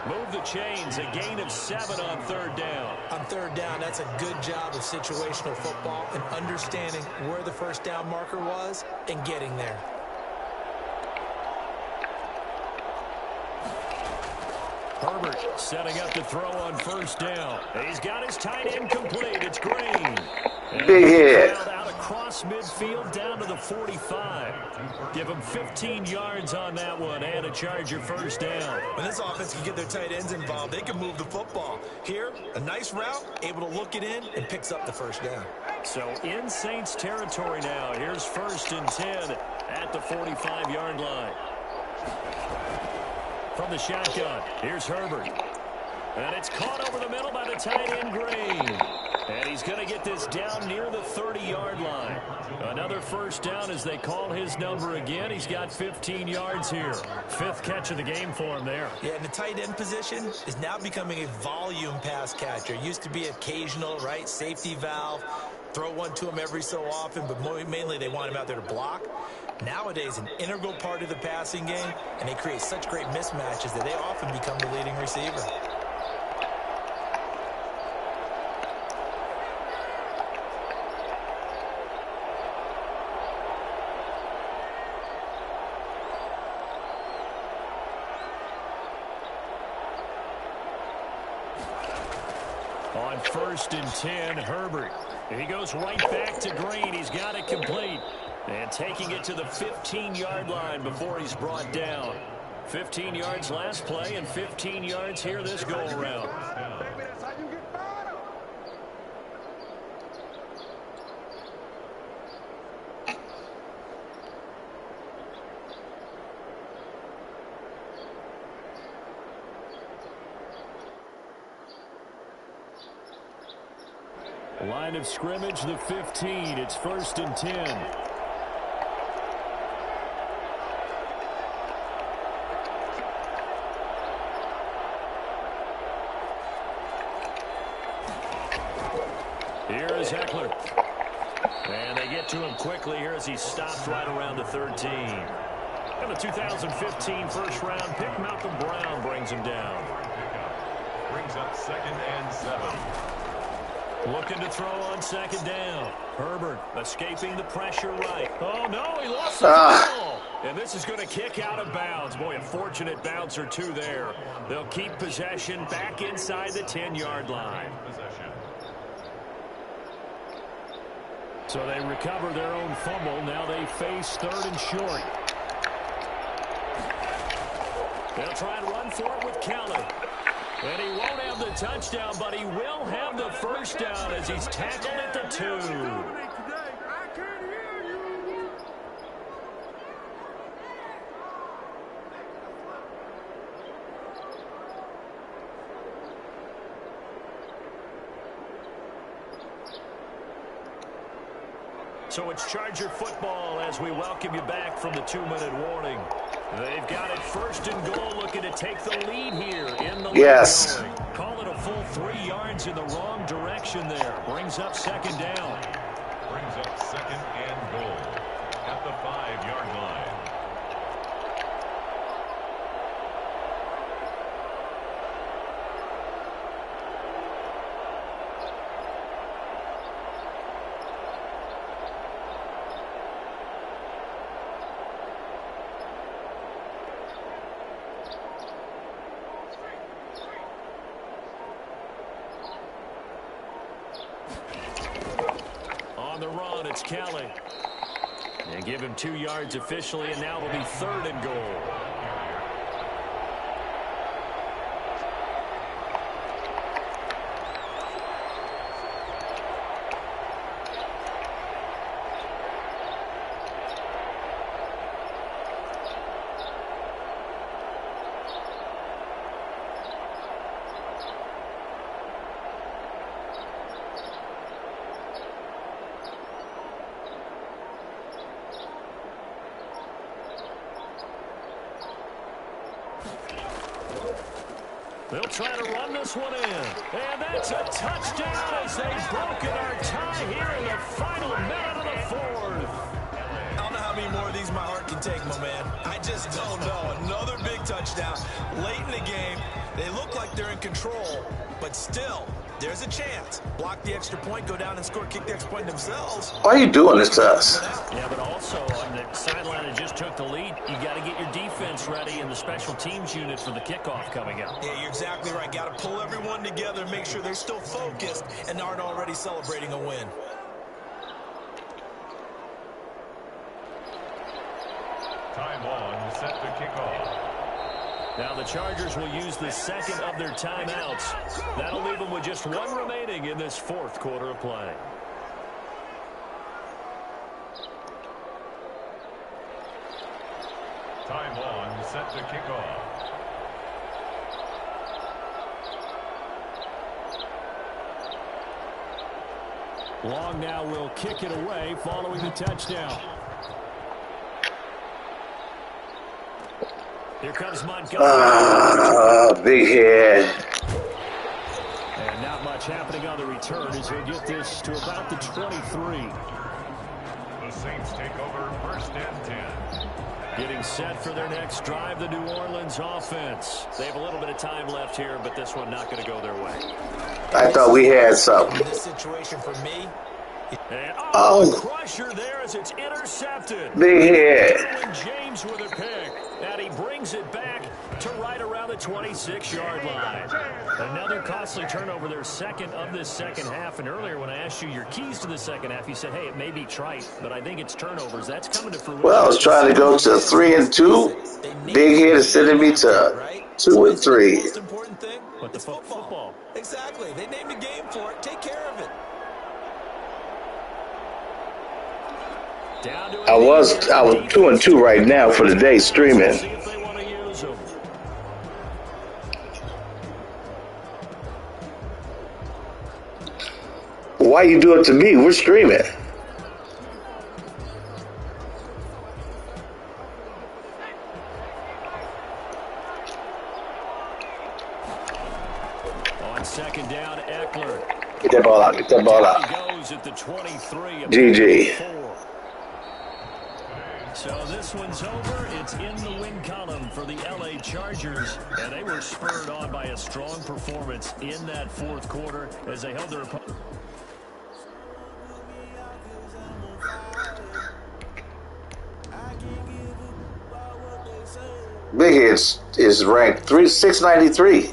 Move the chains, a gain of 7 on third down. On third down, that's a good job of situational football and understanding where the first down marker was and getting there. Herbert setting up to throw on first down. He's got his tight end complete. It's Green. Big hit. Out across midfield down to the 45. Give him 15 yards on that one and a Charger first down. When this offense can get their tight ends involved, they can move the football. Here, a nice route, able to look it in, and picks up the first down. So in Saints territory now. Here's 1st and 10 at the 45-yard line. From the shotgun, here's Herbert. And it's caught over the middle by the tight end, Green. And he's going to get this down near the 30-yard line. Another first down as they call his number again. He's got 15 yards here. 5th catch of the game for him there. Yeah, and the tight end position is now becoming a volume pass catcher. Used to be occasional, right? Safety valve. Throw one to him every so often, but mainly they want him out there to block. Nowadays, an integral part of the passing game, and they create such great mismatches that they often become the leading receiver. On 1st and 10, Herbert. He goes right back to Green. He's got it complete. And taking it to the 15-yard line before he's brought down. 15 yards last play and 15 yards here this go-around. Line of scrimmage, the 15. It's 1st and 10. Here is Eckler. And they get to him quickly here as he stops right around the 13. And the 2015 first-round pick, Malcolm Brown, brings him down. Brings up 2nd and 7. Looking to throw on 2nd down. Herbert escaping the pressure right. Oh, no, he lost the ball. And this is going to kick out of bounds. Boy, a fortunate bounce or two there. They'll keep possession back inside the 10-yard line. So they recover their own fumble. Now they face 3rd and short. They'll try and run for it with Kelly. And he won't have the touchdown, but he will have the first down as he's tackled at the 2. So it's Charger football as we welcome you back from the 2-minute warning. They've got it 1st and goal, looking to take the lead here in the Yes. lead going. Call it a full 3 yards in the wrong direction there. Brings up 2nd down. Brings up 2nd and goal at the 5-yard line. On the run, it's Kelly. They give him 2 yards officially, and now it'll be 3rd and goal. They'll try to run this one in. And that's a touchdown as they've broken our tie here in the final minute of the 4th. I don't know how many more of these my heart can take, my man. I just don't know. Another big touchdown late in the game. They look like they're in control, but still, there's a chance. Block the extra point, go down and score, kick the extra point themselves. Why are you doing this to us? Yeah, but also on the sideline that just took the lead, you got to get your defense ready in the special teams unit for the kickoff coming up. Yeah, you're exactly right. Got to pull everyone together, make sure they're still focused and aren't already celebrating a win. Time on, set to kick off. Now the Chargers will use the 2nd of their timeouts. That'll leave them with just 1 remaining in this 4th quarter of play. Time on, set to kick off. Long now will kick it away following the touchdown. Here comes Montgomery. Big head. And not much happening on the return as he'll get this to about the 23. The Saints take over 1st and 10. Getting set for their next drive, the New Orleans offense. They have a little bit of time left here, but this one not going to go their way. I thought we had something. This situation for me. And crusher there as it's intercepted. Big head. Derwin James with a pick. And he brings it back to right around the 26-yard line. Another costly turnover, their second of this second half. And earlier when I asked you your keys to the second half, you said, hey, it may be trite, but I think it's turnovers. That's coming to fruition. Well, I was trying to go to 3 and 2. Big head is sending me to 2 and 3. The most important thing, But the football. Exactly. They named a game for it. Take care of it. I was 2 and 2 right now for the day streaming. See if they want to use them. Why you do it to me? We're streaming. On second down, Eckler. Get that ball out. Get that ball out. He goes at the 23. GG. So this one's over. It's in the win column for the LA Chargers. And they were spurred on by a strong performance in that fourth quarter as they held their opponent. Big Head is ranked 693.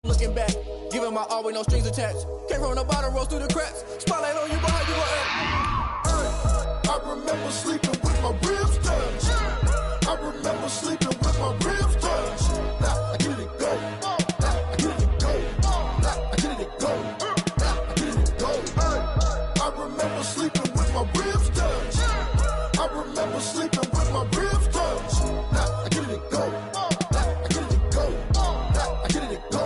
Looking back, giving my all with no strings attached. Came from the bottom, rose through the cracks. Spotlight on you, but how you gon' act? I remember sleeping with my ribs touched. I remember sleeping with my ribs touched. Now I get it go. Now I get it go. Now I get it go. Now I get it go. I remember sleeping with my ribs touched. I remember sleeping with my ribs touched. Now I get it go. Now I get it go. Now I get it go.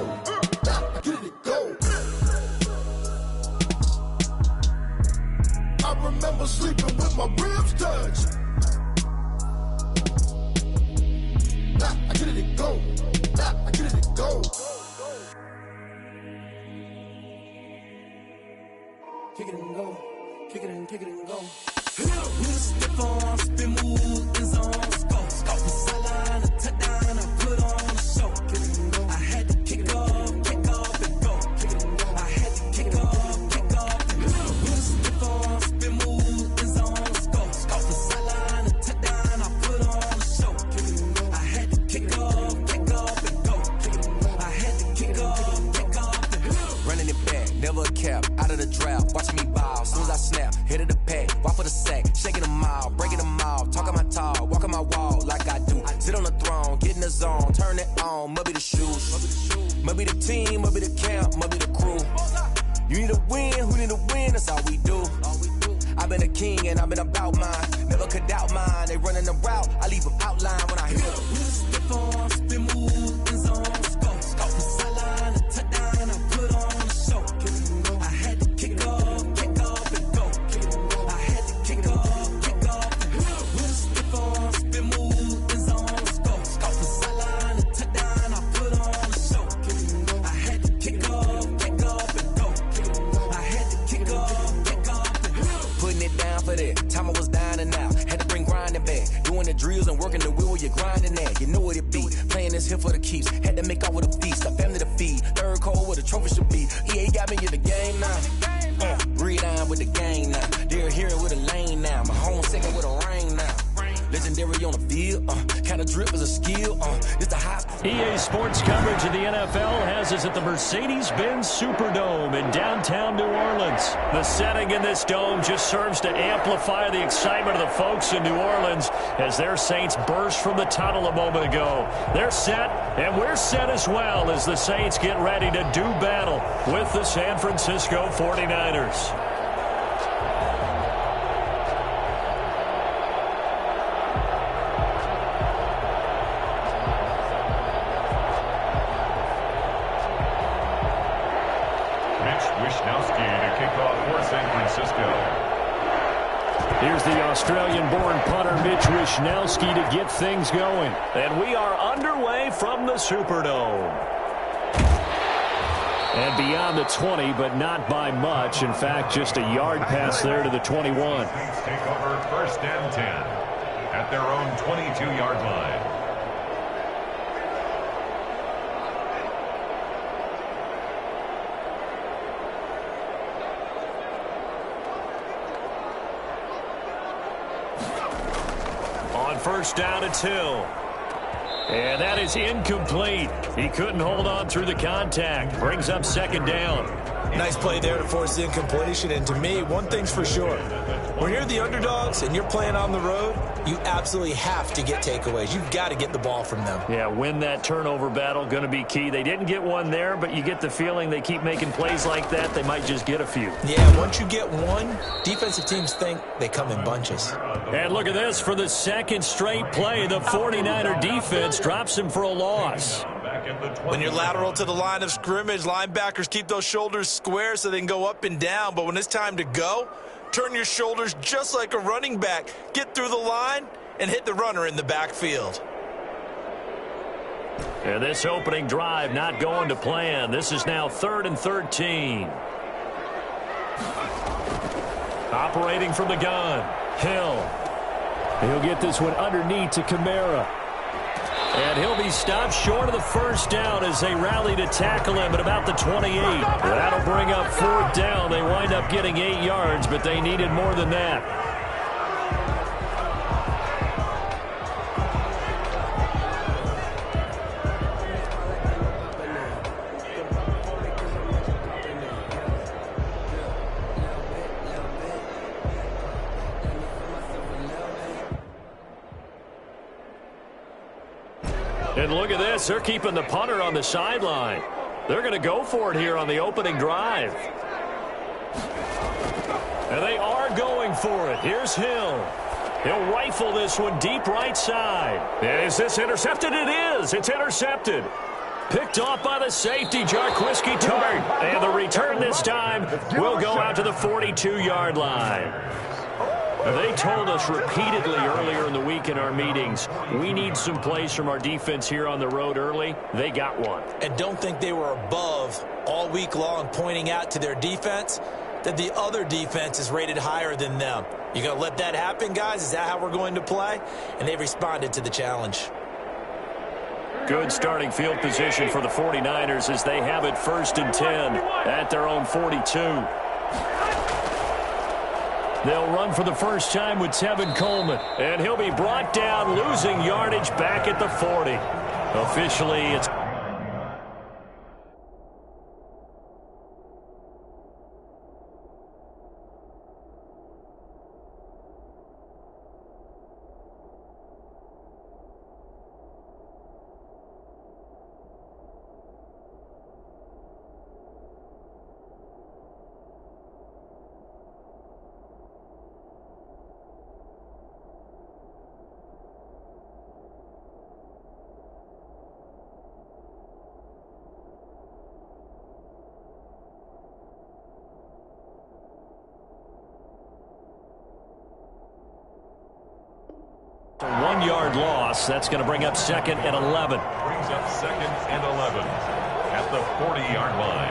Now I get it go. I remember sleeping with my ribs touched. Now I get it go. Now I get it go. Kick it and go. Kick it and kick it and go. We step on, spin, move, in zone, scope. Scope the sideline, a touchdown, I put on a show. Kick it and go. I had to kick off and go. Kick it and go. I had to kick off and go. We step on, spin, move, in zone, scope. Scope the sideline, a touchdown, I put on a show. Kick it and go. I had to kick off and go. Kick it and go. I had to kick off and go. Running it back, never a cap, out of the draft, watching me ball. Soon as I snap, hit of the pack, walk for the sack, shaking them all, breaking them all, talking my talk, walking my wall like I do. Sit on the throne, get in the zone, turn it on, must be the shoes, must be the team, must be the camp, must be the crew. You need a win, who need a win, that's all we do. I've been a king and I've been about mine, never could doubt mine. They running the route, I leave them outline when I hear them. We step on, spin, move, in zone, scope, scope the sideline, a touchdown, I put on a show. I had to kick off and go. I had to kick off and go. We step on, spin, move, in zone, scope, scope the sideline, a touchdown, I put on a show. I had to kick off and go. I had to kick off and go. Putting it down for that, time I was down and out. Had to bring grinding back, doing the drills and working the wheel where you're grinding at. You know what it be, playing this here for the keeps. Had to make off with a feast, a family to feed. Third cold where the trophy should be. EA got me in the game now. Breathe on with the game now. They're here with a lane now. My home second with a rain now. Legendary on the field, kind of drip is a skill. It's the high. EA Sports coverage of the NFL has us at the Mercedes-Benz Superdome in downtown New Orleans. The setting in this dome just serves to amplify the excitement of the folks in New Orleans as their Saints burst from the tunnel a moment ago. They're set, and we're set as well as the Saints get ready to do battle with the San Francisco 49ers. Here's the Australian-born punter Mitch Wishnowsky to get things going. And we are underway from the Superdome. And beyond the 20, but not by much. In fact, just a yard pass there to the 21. Take over first and 10 at their own 22-yard line. First down and 2. And that is incomplete. He couldn't hold on through the contact. Brings up second down. Nice play there to force the incompletion. And to me, one thing's for sure. When you're the underdogs and you're playing on the road, you absolutely have to get takeaways. You've got to get the ball from them. Yeah, win that turnover battle, going to be key. They didn't get one there, but you get the feeling they keep making plays like that, they might just get a few. Yeah, once you get one, defensive teams think they come in bunches. And look at this. For the second straight play, the 49er defense drops him for a loss. When you're lateral to the line of scrimmage, linebackers keep those shoulders square so they can go up and down. But when it's time to go, turn your shoulders just like a running back. Get through the line and hit the runner in the backfield. And this opening drive not going to plan. This is now 3rd and 13. Operating from the gun, Hill. He'll get this one underneath to Kamara. And he'll be stopped short of the first down as they rally to tackle him at about the 28. That'll bring up 4th down. They wind up getting 8 yards, but they needed more than that. And look at this. They're keeping the punter on the sideline. They're going to go for it here on the opening drive. And they are going for it. Here's Hill. He'll rifle this one deep right side. Is this intercepted? It is. It's intercepted. Picked off by the safety, Jarquiski Tart. And the return this time will go out to the 42-yard line. They told us repeatedly earlier in the week in our meetings, we need some plays from our defense here on the road early. They got one. And don't think they were above all week long pointing out to their defense that the other defense is rated higher than them. You going to let that happen, guys? Is that how we're going to play? And they responded to the challenge. Good starting field position for the 49ers as they have it 1st and 10 at their own 42. They'll run for the first time with Tevin Coleman, and he'll be brought down, losing yardage back at the 40. Officially, it's a 1-yard loss. That's going to bring up 2nd and 11. Brings up 2nd and 11 at the 40-yard line.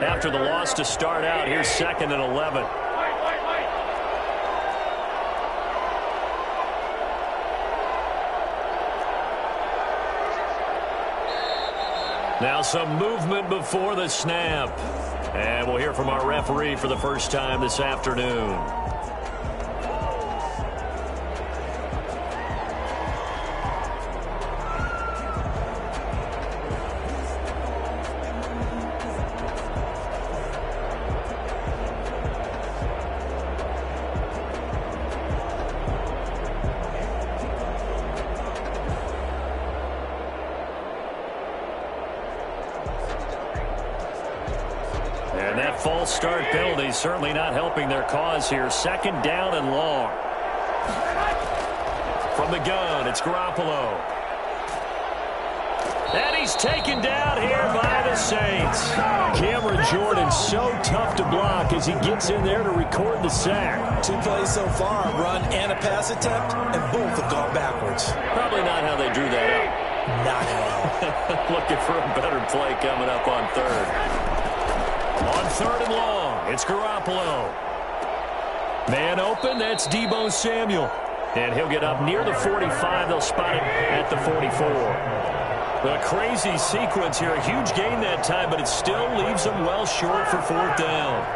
After the loss to start out, here's 2nd and 11. Now some movement before the snap. And we'll hear from our referee for the first time this afternoon. And that false start penalty certainly not helping their cause here. 2nd down and long. From the gun, it's Garoppolo. And he's taken down here by the Saints. Cameron Jordan so tough to block as he gets in there to record the sack. 2 plays so far, a run and a pass attempt, and both have gone backwards. Probably not how they drew that up. Not at all. Looking for a better play coming up on 3rd. On 3rd and long, it's Garoppolo. Man open, that's Deebo Samuel. And he'll get up near the 45. They'll spot him at the 44. A crazy sequence here. A huge gain that time, but it still leaves them well short for 4th down.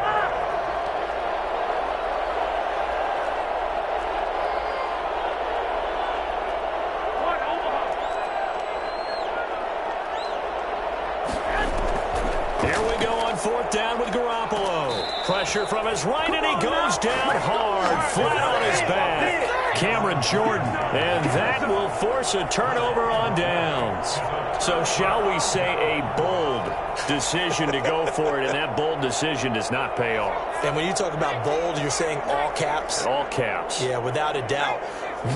Down with Garoppolo. Pressure from his right, and he goes down hard, flat on his back. Cameron Jordan, and that will force a turnover on downs. So shall we say a bold decision to go for it, and that bold decision does not pay off. And when you talk about bold, you're saying all caps? All caps. Yeah, without a doubt.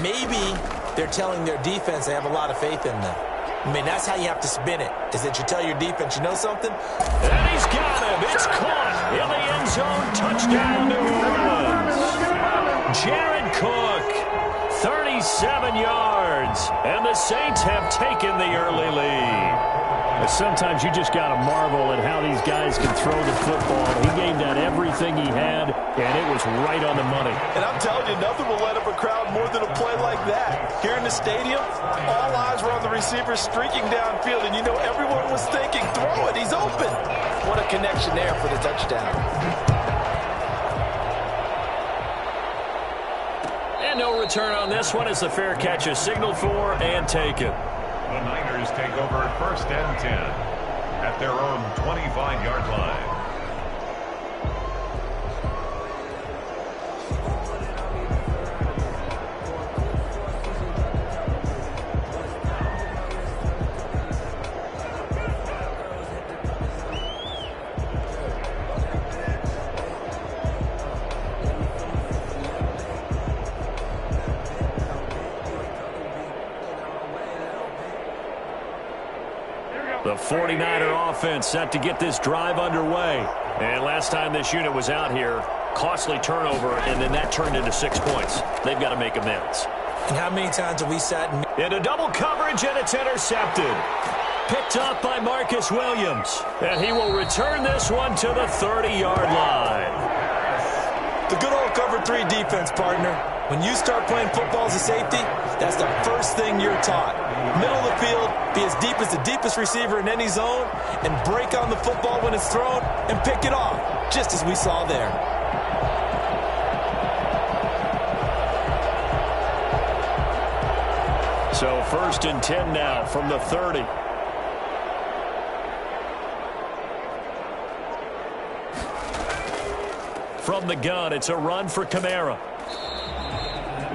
Maybe they're telling their defense they have a lot of faith in them. I mean, that's how you have to spin it, is that you tell your defense, you know something? And he's got him. It's caught in the end zone. Touchdown, New Orleans. Jared Cook, 37 yards. And the Saints have taken the early lead. Sometimes you just got to marvel at how these guys can throw the football. He gave that everything he had, and it was right on the money. And I'm telling you, nothing will let up a crowd more than a play like that. Here in the stadium, all eyes were on the receiver streaking downfield, and you know everyone was thinking, throw it, he's open. What a connection there for the touchdown. And no return on this one as the fair catch is signaled for and taken. The Niners take over 1st and 10 at their own 25-yard line. The 49er offense set to get this drive underway. And last time this unit was out here, costly turnover, and then that turned into 6 points. They've got to make amends. And how many times have we sat into double coverage, and it's intercepted. Picked up by Marcus Williams. And he will return this one to the 30-yard line. The good old cover 3 defense, partner. When you start playing football as a safety, that's the first thing you're taught. Middle of the field, be as deep as the deepest receiver in any zone, and break on the football when it's thrown and pick it off, just as we saw there. So 1st and 10 now from the 30. From the gun, it's a run for Kamara.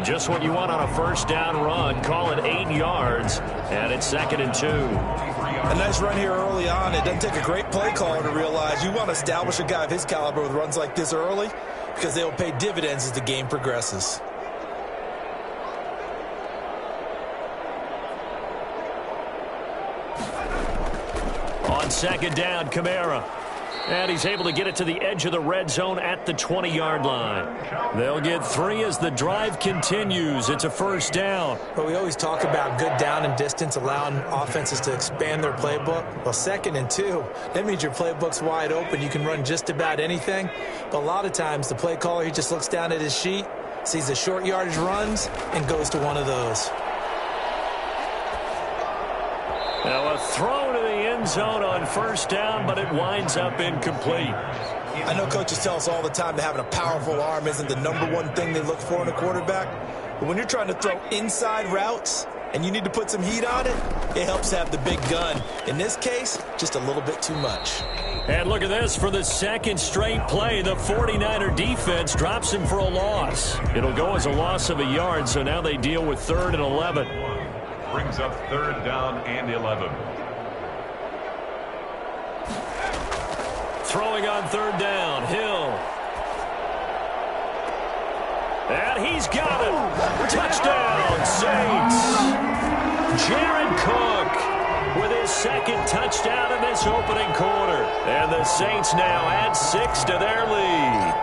Just what you want on a 1st down run. Call it 8 yards, and it's 2nd and 2. A nice run here early on. It doesn't take a great play caller to realize you want to establish a guy of his caliber with runs like this early because they will pay dividends as the game progresses. On 2nd down, Kamara. And he's able to get it to the edge of the red zone at the 20-yard line. They'll get 3 as the drive continues. It's a 1st down. But we always talk about good down and distance, allowing offenses to expand their playbook. Well, 2nd and 2, that means your playbook's wide open. You can run just about anything. But a lot of times, the play caller, he just looks down at his sheet, sees the short yardage runs, and goes to one of those. Now a throw to the end zone on 1st down, but it winds up incomplete. I know coaches tell us all the time that having a powerful arm isn't the #1 thing they look for in a quarterback. But when you're trying to throw inside routes and you need to put some heat on it, it helps have the big gun. In this case, just a little bit too much. And look at this. For the 2nd straight play, the 49er defense drops him for a loss. It'll go as a loss of a yard, so now they deal with 3rd and 11. Brings up 3rd down and 11. Throwing on 3rd down, Hill. And he's got it. Touchdown, Saints. Jared Cook with his 2nd touchdown in this opening quarter. And the Saints now add 6 to their lead.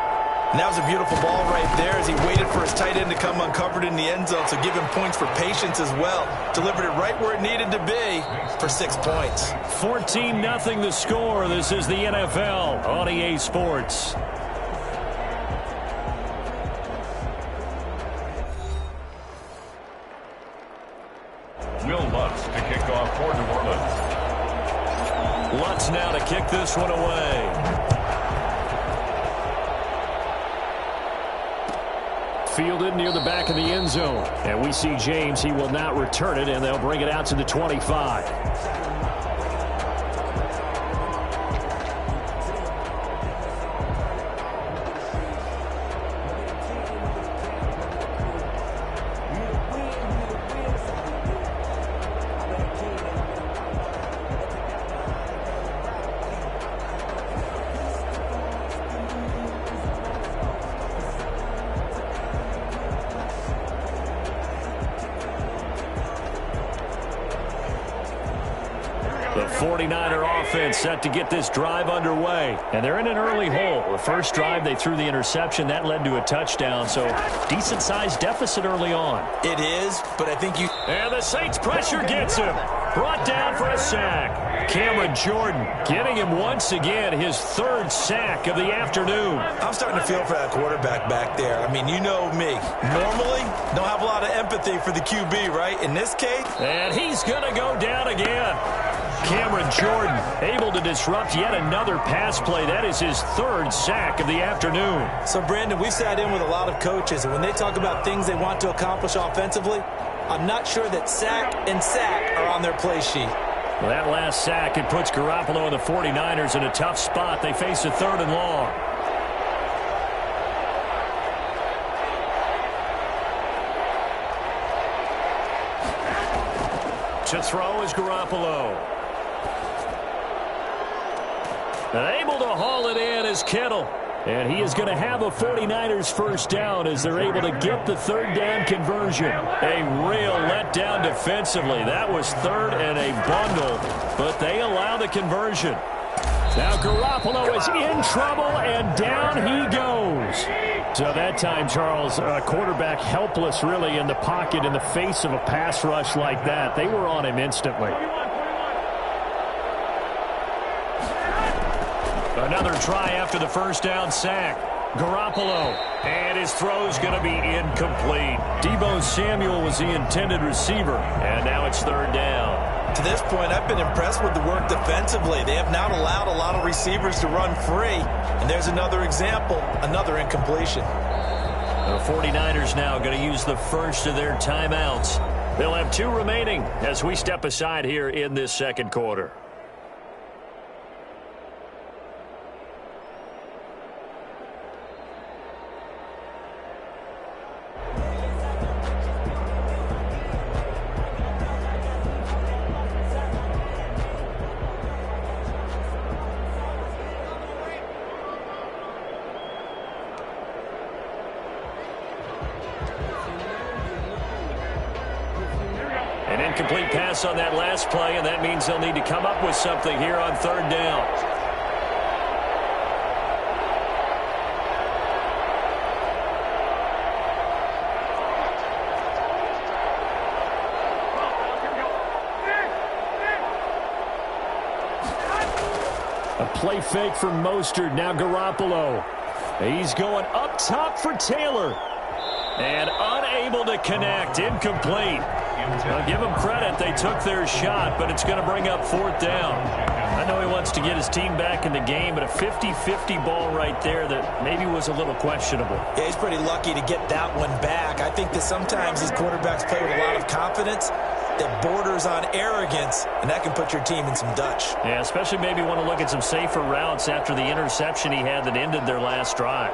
And that was a beautiful ball right there as he waited for his tight end to come uncovered in the end zone, so give him points for patience as well. Delivered it right where it needed to be for 6 points. 14-0 the score. This is the NFL on EA Sports. Will Lutz to kick off for New Orleans. Lutz now to kick this one away. Fielded near the back of the end zone. And we see James. He will not return it, and they'll bring it out to the 25. The 49er offense set to get this drive underway. And they're in an early hole. The first drive, they threw the interception. That led to a touchdown. So, decent-sized deficit early on. It is, but I think you... And the Saints pressure gets him. Brought down for a sack. Cameron Jordan getting him once again his 3rd sack of the afternoon. I'm starting to feel for that quarterback back there. I mean, you know me. Normally, don't have a lot of empathy for the QB, right? In this case... And he's going to go down again. Cameron Jordan able to disrupt yet another pass play. That is his 3rd sack of the afternoon. So, Brandon, we sat in with a lot of coaches, and when they talk about things they want to accomplish offensively, I'm not sure that sack and sack are on their play sheet. Well, that last sack, it puts Garoppolo and the 49ers in a tough spot. They face a 3rd and long. To throw is Garoppolo. And able to haul it in is Kittle. And he is going to have a 49ers first down as they're able to get the third down conversion. A real letdown defensively. That was third and a bundle, but they allow the conversion. Now Garoppolo is in trouble, and down he goes. So that time, Charles, quarterback helpless really in the pocket in the face of a pass rush like that. They were on him instantly. Another try after the first down sack. Garoppolo, and his throw's going to be incomplete. Deebo Samuel was the intended receiver, and now it's third down. To this point, I've been impressed with the work defensively. They have not allowed a lot of receivers to run free, and there's another example, another incompletion. The 49ers now going to use the first of their timeouts. They'll have 2 remaining as we step aside here in this second quarter. An incomplete pass on that last play, and that means they'll need to come up with something here on third down. A play fake from Mostert. Now Garoppolo. He's going up top for Taylor. And unable to connect. Incomplete. I'll give them credit. They took their shot, but it's going to bring up fourth down. I know he wants to get his team back in the game, but a 50-50 ball right there that maybe was a little questionable. Yeah, he's pretty lucky to get that one back. I think that sometimes these quarterbacks play with a lot of confidence that borders on arrogance, and that can put your team in some Dutch. Yeah, especially maybe want to look at some safer routes after the interception he had that ended their last drive.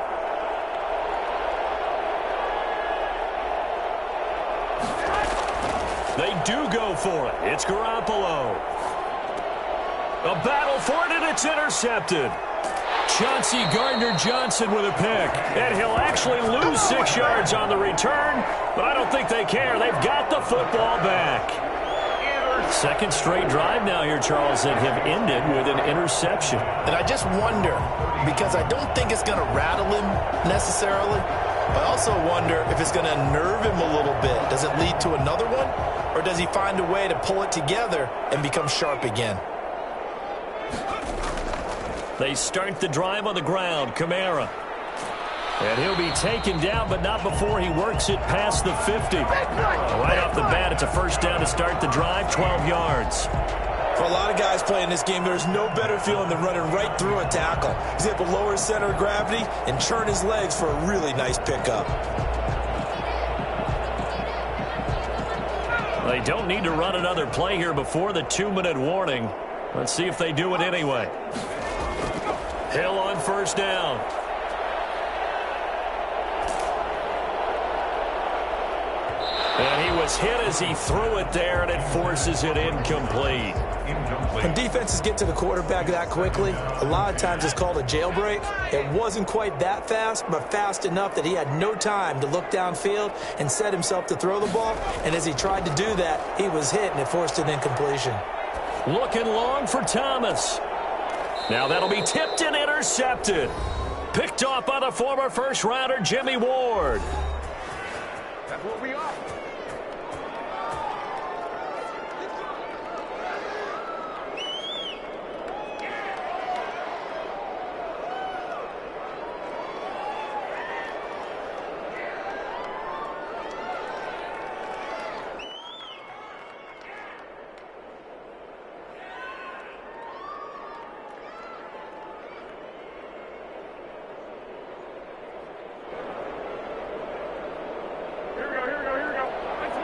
They do go for it. It's Garoppolo. A battle for it, and it's intercepted. Chauncey Gardner-Johnson with a pick. And he'll actually lose 6 yards on the return, but I don't think they care. They've got the football back. Second straight drive now here, Charles, that have ended with an interception. And I just wonder, because I don't think it's going to rattle him necessarily, but I also wonder if it's going to nerve him a little bit. Does it lead to another one? Or does he find a way to pull it together and become sharp again? They start the drive on the ground. Kamara. And he'll be taken down, but not before he works it past the 50. Right off the bat, it's a first down to start the drive, 12 yards. For a lot of guys playing this game, there's no better feeling than running right through a tackle. He's able to lower his center of gravity and churn his legs for a really nice pickup. They don't need to run another play here before the 2-minute warning. Let's see if they do it anyway. Hill on first down. And he was hit as he threw it there, and it forces it incomplete. When defenses get to the quarterback that quickly, a lot of times it's called a jailbreak. It wasn't quite that fast, but fast enough that he had no time to look downfield and set himself to throw the ball. And as he tried to do that, he was hit, and it forced an incompletion. Looking long for Thomas. Now that'll be tipped and intercepted. Picked off by the former first-rounder Jimmy Ward. That's what we are.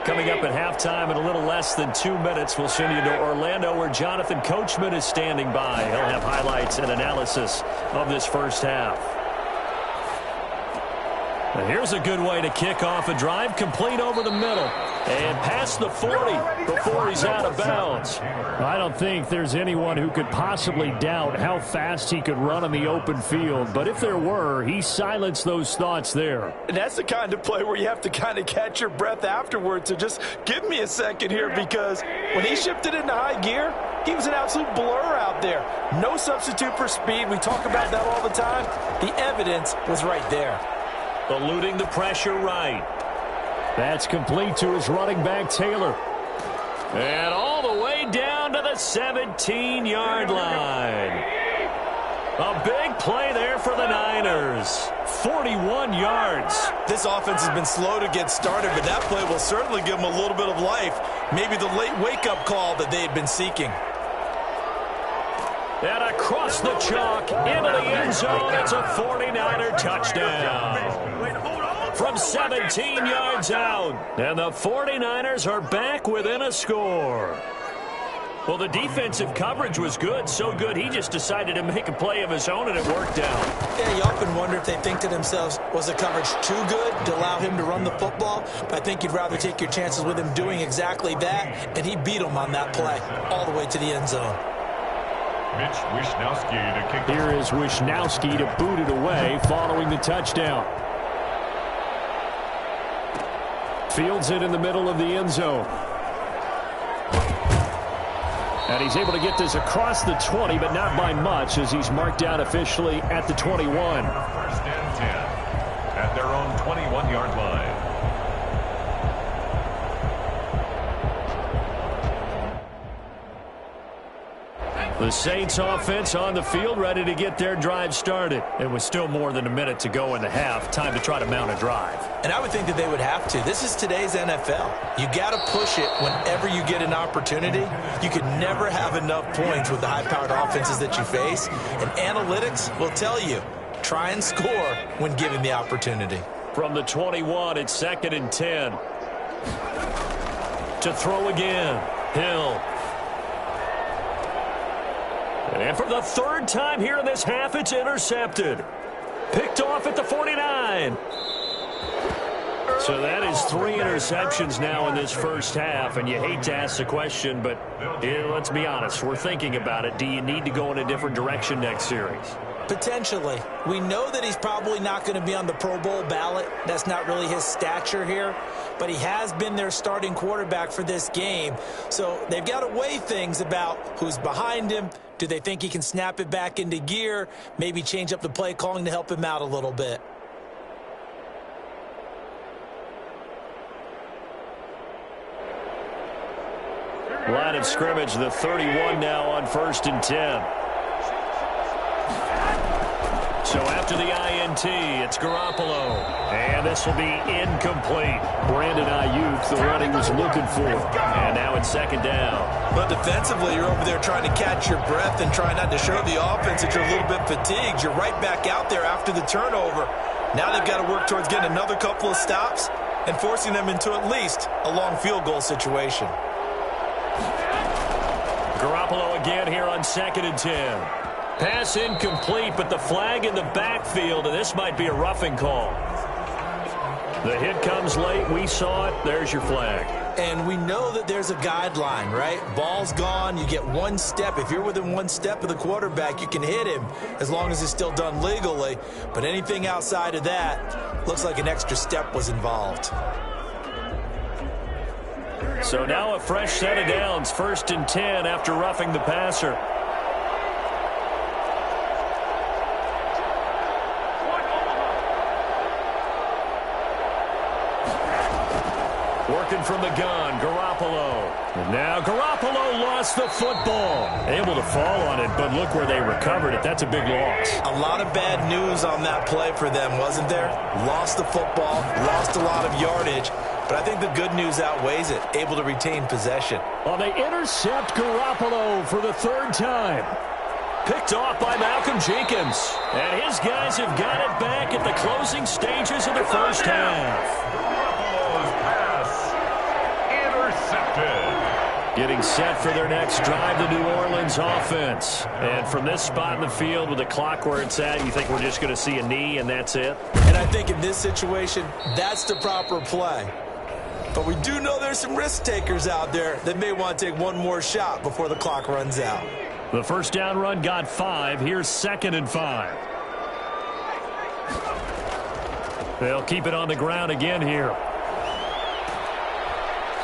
Coming up at halftime in a little less than 2 minutes, we'll send you to Orlando where Jonathan Coachman is standing by. He'll have highlights and analysis of this first half. And here's a good way to kick off a drive, complete over the middle and past the 40 before he's out of bounds. I don't think there's anyone who could possibly doubt how fast he could run on the open field, but if there were, he silenced those thoughts there. And that's the kind of play where you have to kind of catch your breath afterwards. So just give me a second here, because when he shifted into high gear, he was an absolute blur out there. No substitute for speed. We talk about that all the time. The evidence was right there. Eluding the pressure right. That's complete to his running back, Taylor. And all the way down to the 17-yard line. A big play there for the Niners. 41 yards. This offense has been slow to get started, but that play will certainly give them a little bit of life. Maybe the late wake-up call that they had been seeking. And across the chalk into the end zone. It's a 49er touchdown. From 17 yards out. And the 49ers are back within a score. Well, the defensive coverage was good, so good he just decided to make a play of his own, and it worked out. Yeah, you often wonder if they think to themselves, was the coverage too good to allow him to run the football? But I think you'd rather take your chances with him doing exactly that, and he beat him on that play all the way to the end zone. Mitch Wishnowsky to kick. Here is Wishnowsky to boot it away following the touchdown. Fields it in the middle of the end zone. And he's able to get this across the 20, but not by much, as he's marked down officially at the 21. First and 10 at their own 21-yard line. The Saints offense on the field, ready to get their drive started. It was still more than a minute to go in the half. Time to try to mount a drive. And I would think that they would have to. This is today's NFL. You got to push it whenever you get an opportunity. You could never have enough points with the high-powered offenses that you face. And analytics will tell you, try and score when given the opportunity. From the 21, it's 2nd and 10. To throw again, Hill. And for the third time here in this half, it's intercepted. Picked off at the 49. So that is 3 interceptions now in this first half, and you hate to ask the question, but let's be honest, we're thinking about it. Do you need to go in a different direction next series? Potentially. We know that he's probably not going to be on the Pro Bowl ballot. That's not really his stature here. But he has been their starting quarterback for this game. So they've got to weigh things about who's behind him. Do they think he can snap it back into gear? Maybe change up the play calling to help him out a little bit. Line of scrimmage, the 31 now on 1st and 10. So after the INT, it's Garoppolo. And this will be incomplete. Brandon Ayuk, the one he was looking for. And now it's 2nd down. But defensively, you're over there trying to catch your breath and try not to show the offense that you're a little bit fatigued. You're right back out there after the turnover. Now they've got to work towards getting another couple of stops and forcing them into at least a long field goal situation. Garoppolo again here on 2nd and 10. Pass incomplete, but the flag in the backfield, and this might be a roughing call. The hit comes late. We saw it. There's your flag. And we know that there's a guideline, right? Ball's gone. You get 1 step. If you're within 1 step of the quarterback, you can hit him as long as it's still done legally. But anything outside of that, looks like an extra step was involved. So now a fresh set of downs. 1st and 10 after roughing the passer. Working from the gun, Garoppolo. And now Garoppolo lost the football. Able to fall on it, but look where they recovered it. That's a big loss. A lot of bad news on that play for them, wasn't there? Lost the football, lost a lot of yardage, but I think the good news outweighs it. Able to retain possession. Well, they intercept Garoppolo for the 3rd time. Picked off by Malcolm Jenkins. And his guys have got it back at the closing stages of the first half. Getting set for their next drive, the New Orleans offense. And from this spot in the field with the clock where it's at, you think we're just going to see a knee and that's it? And I think in this situation, that's the proper play. But we do know there's some risk takers out there that may want to take one more shot before the clock runs out. The first down run got 5. Here's 2nd and 5. They'll keep it on the ground again here.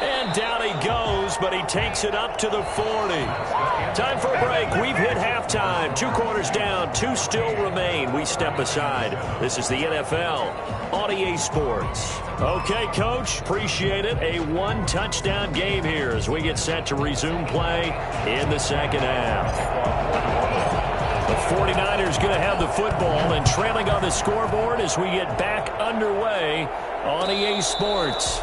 And down he goes, but he takes it up to the 40. Time for a break. We've hit halftime. 2 quarters down, 2 still remain. We step aside. This is the NFL on EA Sports. Okay, Coach, appreciate it. A 1-touchdown game here as we get set to resume play in the second half. The 49ers going to have the football and trailing on the scoreboard as we get back underway on EA Sports.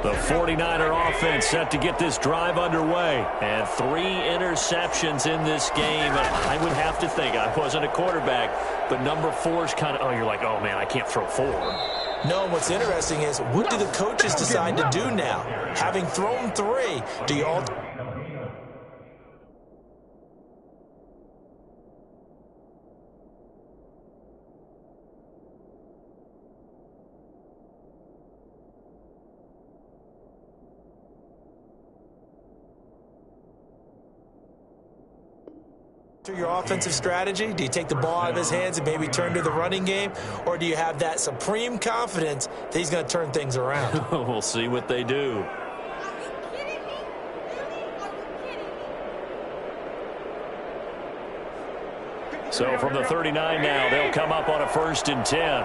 The 49er offense set to get this drive underway. And 3 interceptions in this game. I would have to think, I wasn't a quarterback, but number 4 is kind of, you're like, oh, man, I can't throw 4. No, what's interesting is, what do the coaches decide to do now? Having thrown 3, do you all... your offensive strategy? Do you take the ball out of his hands and maybe turn to the running game? Or do you have that supreme confidence that he's going to turn things around? We'll see what they do. So from the 39 now, they'll come up on a 1st and 10.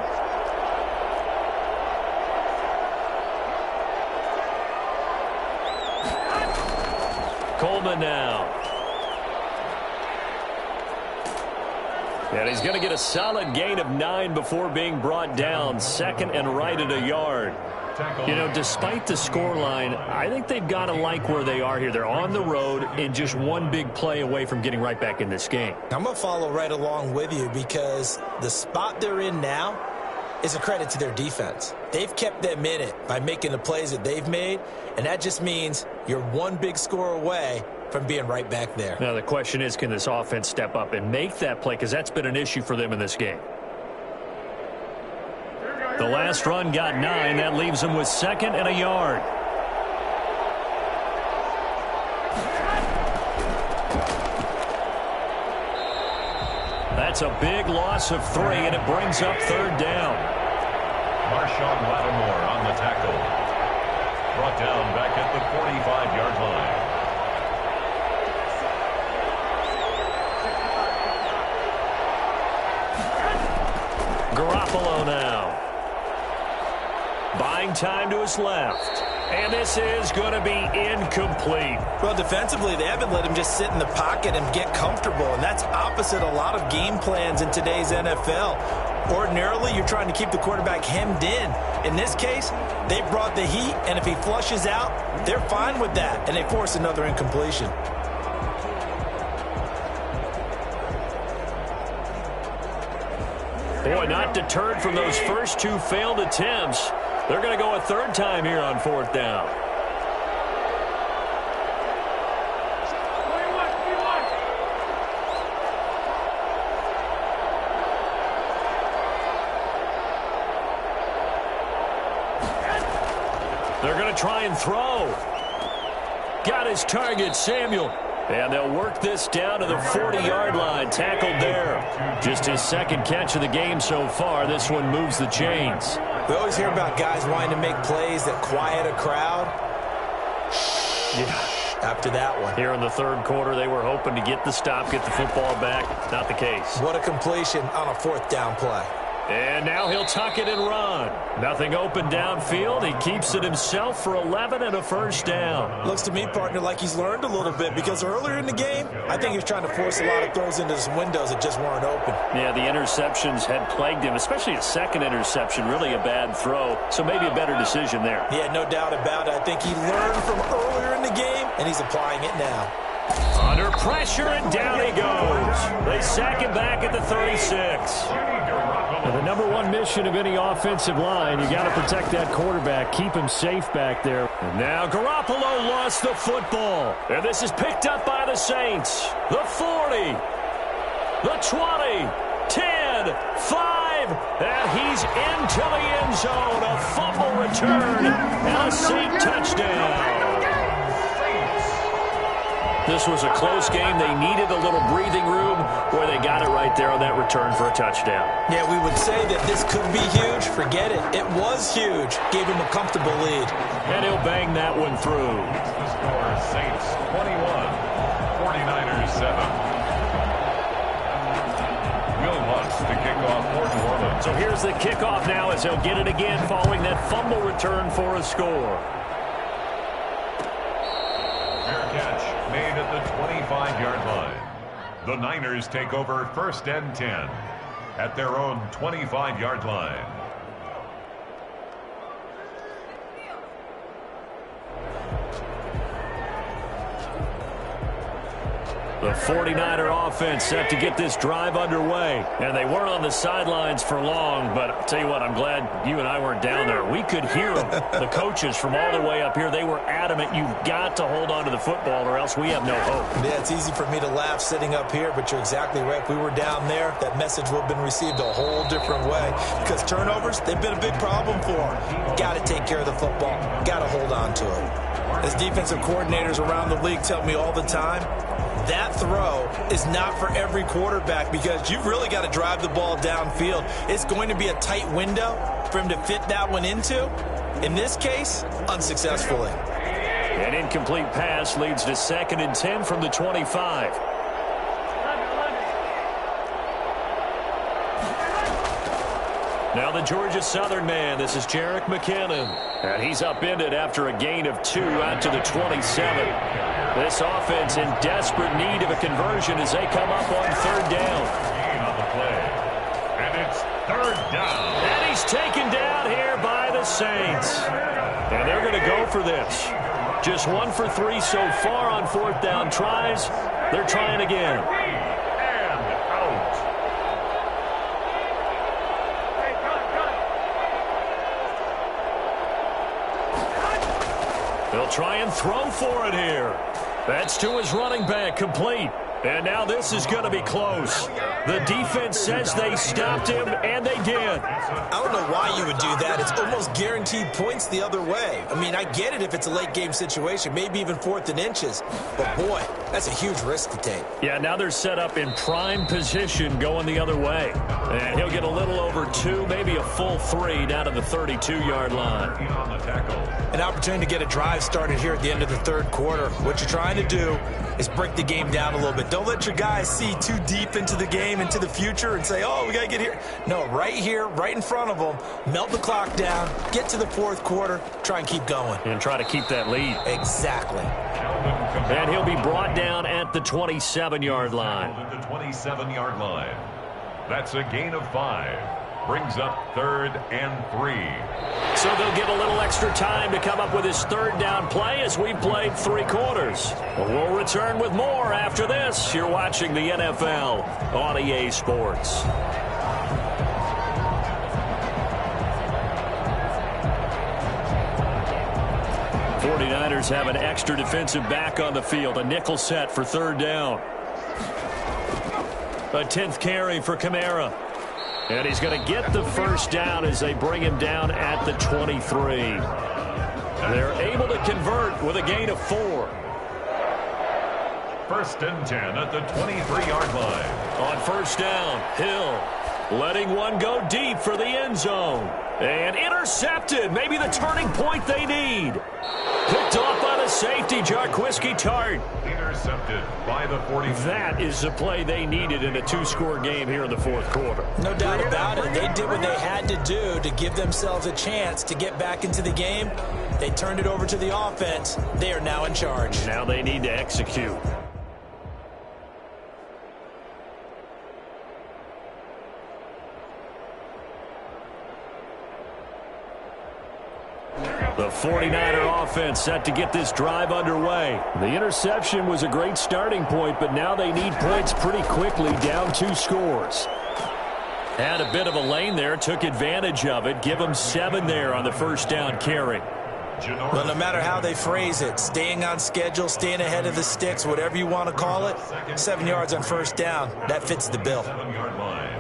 Coleman now. And he's going to get a solid gain of 9 before being brought down. 2nd and right at a yard. You know, despite the scoreline, I think they've got to like where they are here. They're on the road and just one big play away from getting right back in this game. I'm going to follow right along with you because the spot they're in now is a credit to their defense. They've kept them in it by making the plays that they've made, and that just means you're one big score away from being right back there. Now, the question is, can this offense step up and make that play? Because that's been an issue for them in this game. The last run got 9. That leaves them with 2nd and a yard. That's a big loss of 3, and it brings up 3rd down. Marshawn Lattimore on the tackle. Brought down back at the 45-yard line. Garoppolo now. Buying time to his left. And this is going to be incomplete. Well, defensively, they haven't let him just sit in the pocket and get comfortable, and that's opposite a lot of game plans in today's NFL. Ordinarily, you're trying to keep the quarterback hemmed in. In this case, they brought the heat, and if he flushes out, they're fine with that, and they force another incompletion. Boy, not deterred from those first 2 failed attempts. They're going to go a 3rd time here on 4th down. They're going to try and throw. Got his target, Samuel. And they'll work this down to the 40-yard line. Tackled there. Just his 2nd catch of the game so far. This one moves the chains. We always hear about guys wanting to make plays that quiet a crowd. Yeah, after that one. Here in the 3rd quarter, they were hoping to get the stop, get the football back. Not the case. What a completion on a 4th down play. And now he'll tuck it and run. Nothing open downfield. He keeps it himself for 11 and a first down. Looks to me, partner, like he's learned a little bit because earlier in the game, I think he was trying to force a lot of throws into some windows that just weren't open. Yeah, the interceptions had plagued him, especially a second interception, really a bad throw. So maybe a better decision there. Yeah, no doubt about it. I think he learned from earlier in the game, and he's applying it now. Under pressure, and down he goes. They sack him back at the 36. Well, the number one mission of any offensive line, you got to protect that quarterback, keep him safe back there. And now Garoppolo lost the football. And this is picked up by the Saints. The 40, the 20, 10, 5, and he's into the end zone. A fumble return and a Saint touchdown. This was a close game. They needed a little breathing room where they got it right there on that return for a touchdown. Yeah, we would say that this could be huge. Forget it. It was huge. Gave him a comfortable lead. And he'll bang that one through. The score, Saints 21, 49ers 7. Will Lutz to kick off for New Orleans. So here's the kickoff now as he'll get it again following that fumble return for a score. Catch made at the 25-yard line. The Niners take over 1st and 10 at their own 25-yard line. The 49er offense set to get this drive underway. And they weren't on the sidelines for long, but I'll tell you what, I'm glad you and I weren't down there. We could hear them. The coaches from all the way up here, they were adamant, you've got to hold on to the football or else we have no hope. Yeah, it's easy for me to laugh sitting up here, but you're exactly right. If we were down there, that message would have been received a whole different way. Because turnovers, they've been a big problem for them. Got to take care of the football. Got to hold on to it. As defensive coordinators around the league tell me all the time, that throw is not for every quarterback because you've really got to drive the ball downfield. It's going to be a tight window for him to fit that one into. In this case, unsuccessfully. An incomplete pass leads to 2nd and 10 from the 25. Now the Georgia Southern man, this is Jerick McKinnon. And he's upended after a gain of 2 out to the 27. This offense in desperate need of a conversion as they come up on 3rd down. Gain on the play. And it's 3rd down. And he's taken down here by the Saints. And they're going to go for this. Just 1 for 3 so far on 4th down tries. They're trying again. And out. They'll try and throw for it here. That's to his running back, complete. And now this is going to be close. The defense says they stopped him, and they did. I don't know why you would do that. It's almost guaranteed points the other way. I mean, I get it if it's a late-game situation, maybe even 4th and inches. But, boy, that's a huge risk to take. Yeah, now they're set up in prime position going the other way. And he'll get a little over 2, maybe a full 3 down to the 32-yard line. On the tackle. An opportunity to get a drive started here at the end of the 3rd quarter. What you're trying to do is break the game down a little bit. Don't let your guys see too deep into the game, into the future, and say, oh, we got to get here. No, right here, right in front of them, melt the clock down, get to the 4th quarter, try and keep going. And try to keep that lead. Exactly. And he'll be brought down at the 27-yard line. At the 27-yard line. That's a gain of 5. Brings up 3rd and 3. So they'll get a little extra time to come up with his 3rd down play as we played 3 quarters. We'll return with more after this. You're watching the NFL on EA Sports. '49ers have an extra defensive back on the field. A nickel set for 3rd down. A 10th carry for Kamara. And he's going to get the 1st down as they bring him down at the 23. They're able to convert with a gain of 4. 1st and 10 at the 23-yard line. On 1st down, Hill letting one go deep for the end zone. And intercepted. Maybe the turning point they need. Picked off by the safety, Jarquiski Tart. Intercepted by the 40. That is the play they needed in a two-score game here in the fourth quarter. No doubt about it. They did what they had to do to give themselves a chance to get back into the game. They turned it over to the offense. They are now in charge. Now they need to execute. The 49er offense set to get this drive underway. The interception was a great starting point, but now they need points pretty quickly, down 2 scores. Had a bit of a lane there, took advantage of it. Give them 7 there on the first down carry. Well, no matter how they phrase it, staying on schedule, staying ahead of the sticks, whatever you want to call it, 7 yards on first down, that fits the bill. 7-yard line.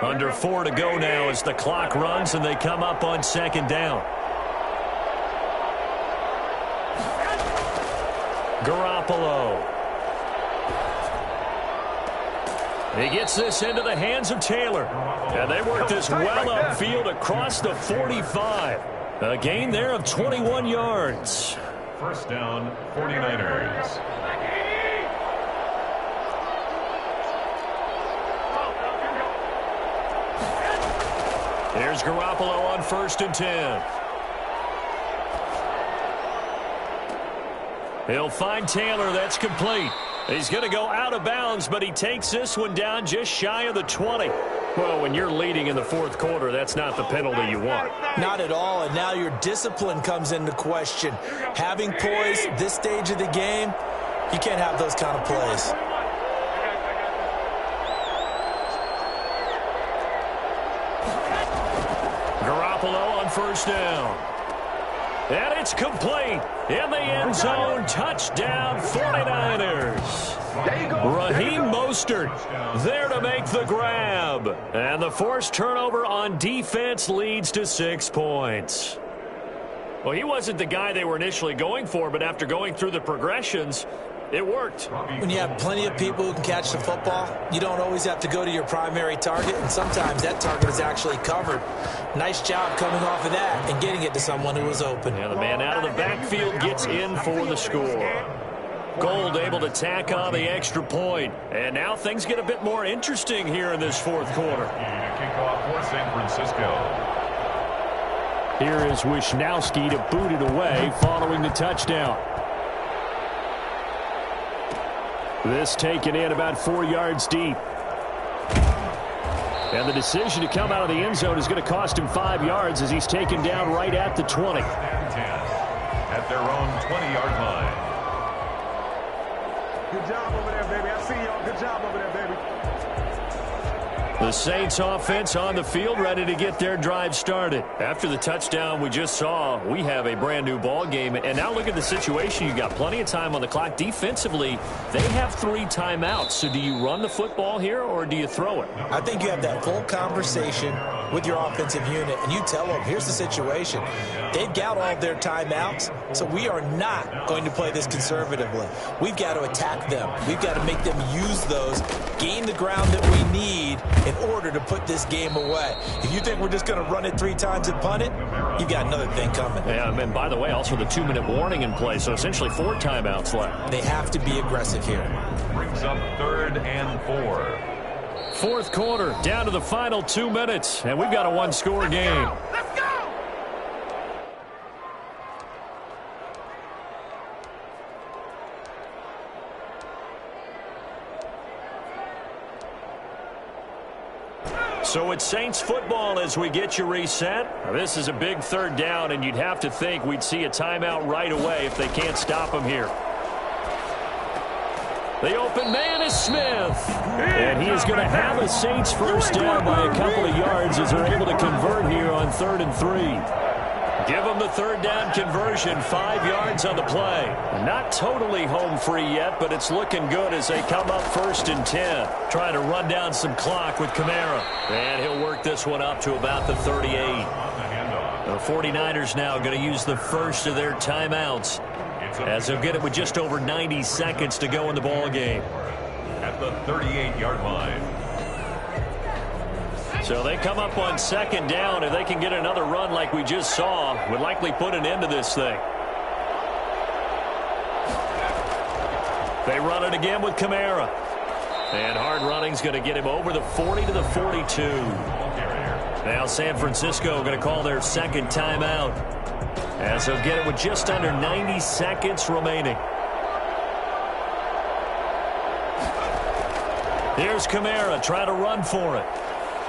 Under 4 to go now as the clock runs and they come up on second down. Garoppolo. He gets this into the hands of Taylor. And they work this well upfield across the 45. A gain there of 21 yards. First down, 49ers. Here's Garoppolo on 1st and 10. He'll find Taylor. That's complete. He's going to go out of bounds, but he takes this one down just shy of the 20. Well, when you're leading in the fourth quarter, that's not the penalty you want. Not at all, and now your discipline comes into question. Having poise this stage of the game, you can't have those kind of plays. Garoppolo on first down. And it's complete. In the end zone, touchdown 49ers. Raheem Mostert there to make the grab. And the forced turnover on defense leads to 6 points. Well, he wasn't the guy they were initially going for, but after going through the progressions, it worked. When you have plenty of people who can catch the football, you don't always have to go to your primary target, and sometimes that target is actually covered. Nice job coming off of that and getting it to someone who was open. And the man out of the backfield gets in for the score. Gold able to tack on the extra point. And now things get a bit more interesting here in this fourth quarter. Kickoff for San Francisco. Here is Wisnowski to boot it away following the touchdown. This taken in about 4 yards deep. And the decision to come out of the end zone is going to cost him 5 yards as he's taken down right at the 20. At their own 20-yard line. Good job over there, baby. I see y'all. Good job over there, baby. The Saints offense on the field ready to get their drive started. After the touchdown we just saw, we have a brand new ball game. And now look at the situation. You got plenty of time on the clock. Defensively, they have 3 timeouts. So do you run the football here or do you throw it? I think you have that full conversation with your offensive unit, and you tell them, here's the situation. They've got all of their timeouts, so we are not going to play this conservatively. We've got to attack them. We've got to make them use those, gain the ground that we need in order to put this game away. If you think we're just going to run it 3 times and punt it, you've got another thing coming. Yeah, and by the way, also the 2-minute warning in play, so essentially 4 timeouts left. They have to be aggressive here. Brings up 3rd and 4. Fourth quarter, down to the final 2 minutes, and we've got a 1-score game. Let's go! So it's Saints football as we get you reset. Now, this is a big 3rd down, and you'd have to think we'd see a timeout right away if they can't stop them here. The open man is Smith. And he is going to have a Saints first down by a couple of yards as they're able to convert here on 3rd and 3. Give them the 3rd down conversion, 5 yards on the play. Not totally home free yet, but it's looking good as they come up 1st and 10. Trying to run down some clock with Kamara. And he'll work this one up to about the 38. On the handoff. The 49ers now going to use the first of their timeouts, as they'll get it with just over 90 seconds to go in the ball game. At the 38-yard line. So they come up on second down. If they can get another run like we just saw, would likely put an end to this thing. They run it again with Kamara. And hard running's going to get him over the 40 to the 42. Now San Francisco going to call their second timeout, as they'll get it with just under 90 seconds remaining. Here's Kamara trying to run for it.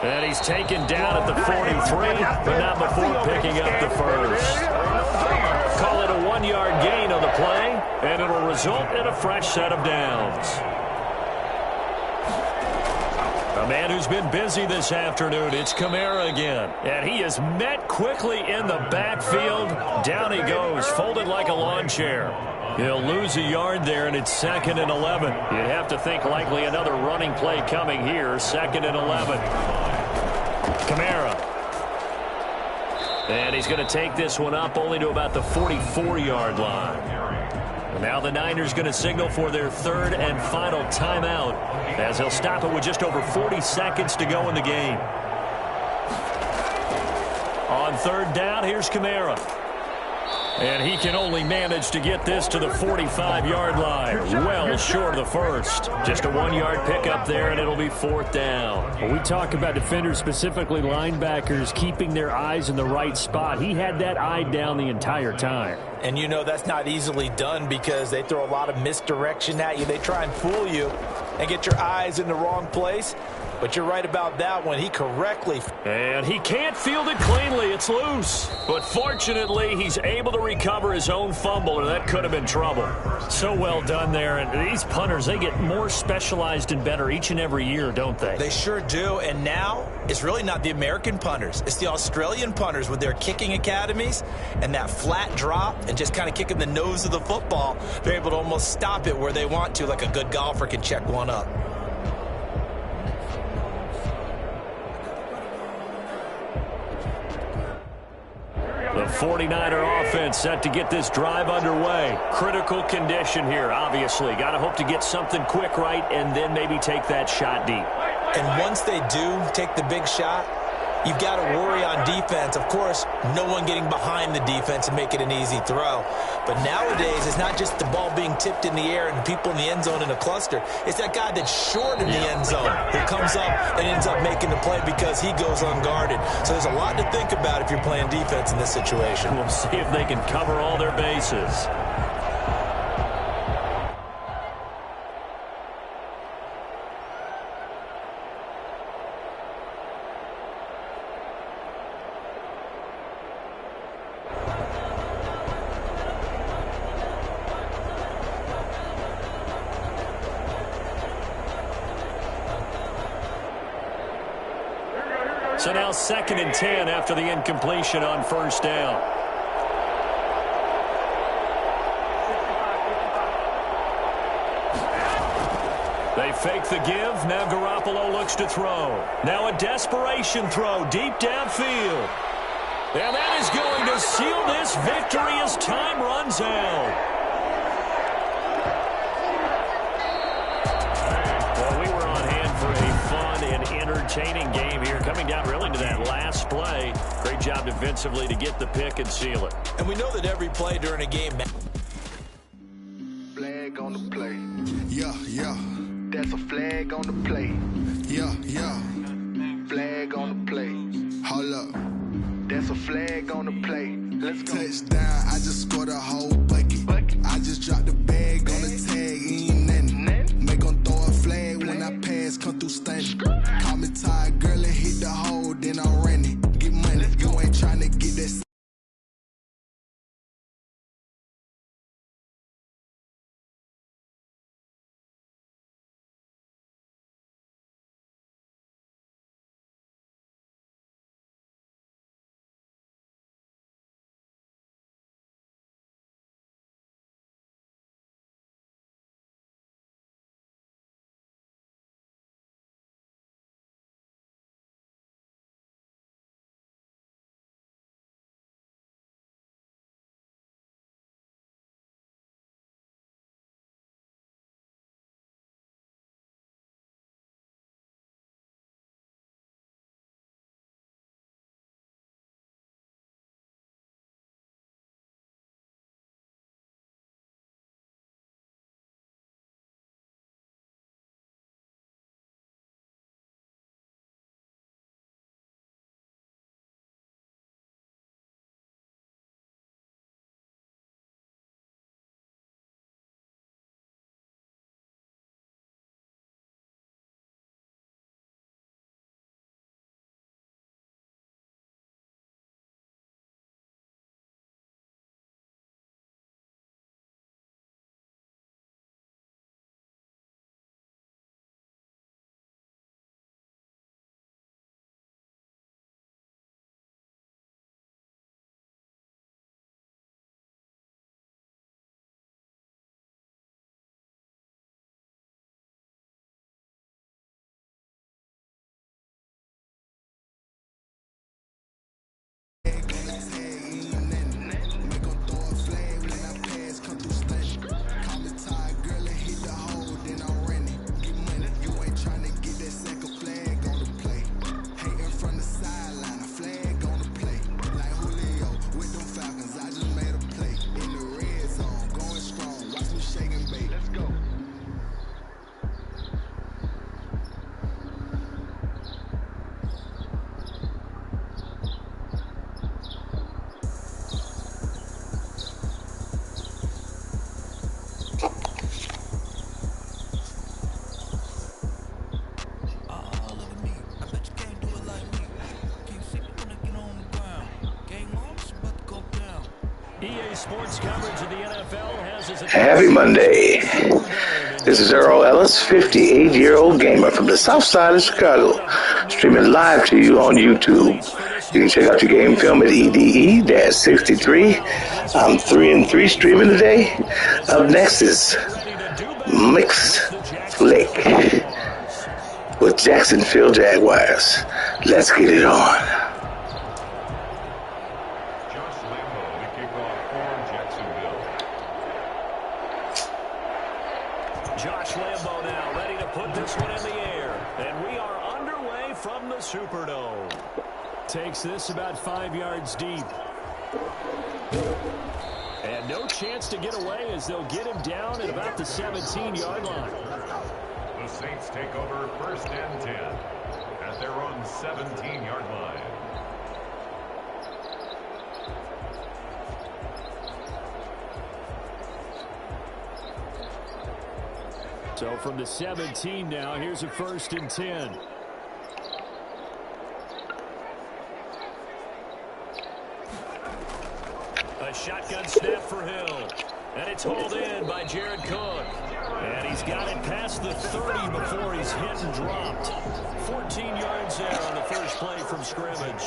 And he's taken down at the 43, but not before picking up the first. Call it a 1-yard gain on the play, and it'll result in a fresh set of downs. A man who's been busy this afternoon, it's Kamara again. And he is met quickly in the backfield. Down he goes, folded like a lawn chair. He'll lose a yard there, and it's 2nd and 11. You'd have to think likely another running play coming here, 2nd and 11. Kamara. And he's going to take this one up only to about the 44-yard line. And now the Niners going to signal for their third and final timeout, as they'll stop it with just over 40 seconds to go in the game. On third down, here's Kamara. And he can only manage to get this to the 45-yard line, well short of the first. Just a 1-yard pickup there, and it'll be 4th down. When we talk about defenders, specifically linebackers, keeping their eyes in the right spot, he had that eye down the entire time. And you know that's not easily done because they throw a lot of misdirection at you. They try and fool you and get your eyes in the wrong place. But you're right about that one. He correctly. And he can't field it cleanly. It's loose. But fortunately, he's able to recover his own fumble, or that could have been trouble. So well done there. And these punters, they get more specialized and better each and every year, don't they? They sure do. And now it's really not the American punters. It's the Australian punters with their kicking academies and that flat drop and just kind of kicking the nose of the football. They're able to almost stop it where they want to, like a good golfer can check one up. The 49er offense set to get this drive underway. Critical condition here, obviously. Got to hope to get something quick right and then maybe take that shot deep. And once they do take the big shot, you've got to worry on defense. Of course, no one getting behind the defense and make it an easy throw. But nowadays, it's not just the ball being tipped in the air and people in the end zone in a cluster. It's that guy that's short in the end zone who comes up and ends up making the play because he goes unguarded. So there's a lot to think about if you're playing defense in this situation. We'll see if they can cover all their bases. So now 2nd and 10 after the incompletion on first down. They fake the give. Now Garoppolo looks to throw. Now a desperation throw deep downfield. And that is going to seal this victory as time runs out. Entertaining game here, coming down really to that last play. Great job defensively to get the pick and seal it. And we know that every play during a game. Flag on the play. Yeah, yeah. That's a flag on the play. Yeah, yeah. Flag on the play. Hold up. That's a flag on the play. Let's go. Touchdown. I just scored a whole bucket. I just dropped the bag on the tag. Ain't nothing. Make 'em throw a flag when I pass. Come through stunning. Call me tired, girl, and hit the hole. Then I'm running. Get money. You ain't trying to get that. EA Sports coverage of the NFL has his Happy Monday. This is Earl Ellis, 58-year-old gamer from the south side of Chicago, streaming live to you on YouTube. You can check out your game film at EDE-63. I'm 3-3 streaming today. Up next is Mixed Flick with Jacksonville Jaguars. Let's get it on. Josh Lambo now ready to put this one in the air. And we are underway from the Superdome. Takes this about 5 yards deep. And no chance to get away as they'll get him down at about the 17-yard line. The Saints take over 1st and 10 at their own 17-yard line. So from the 17 now, here's a 1st and 10. A shotgun snap for Hill. And it's hauled in by Jared Cook. And he's got it past the 30 before he's hit and dropped. 14 yards there on the first play from scrimmage.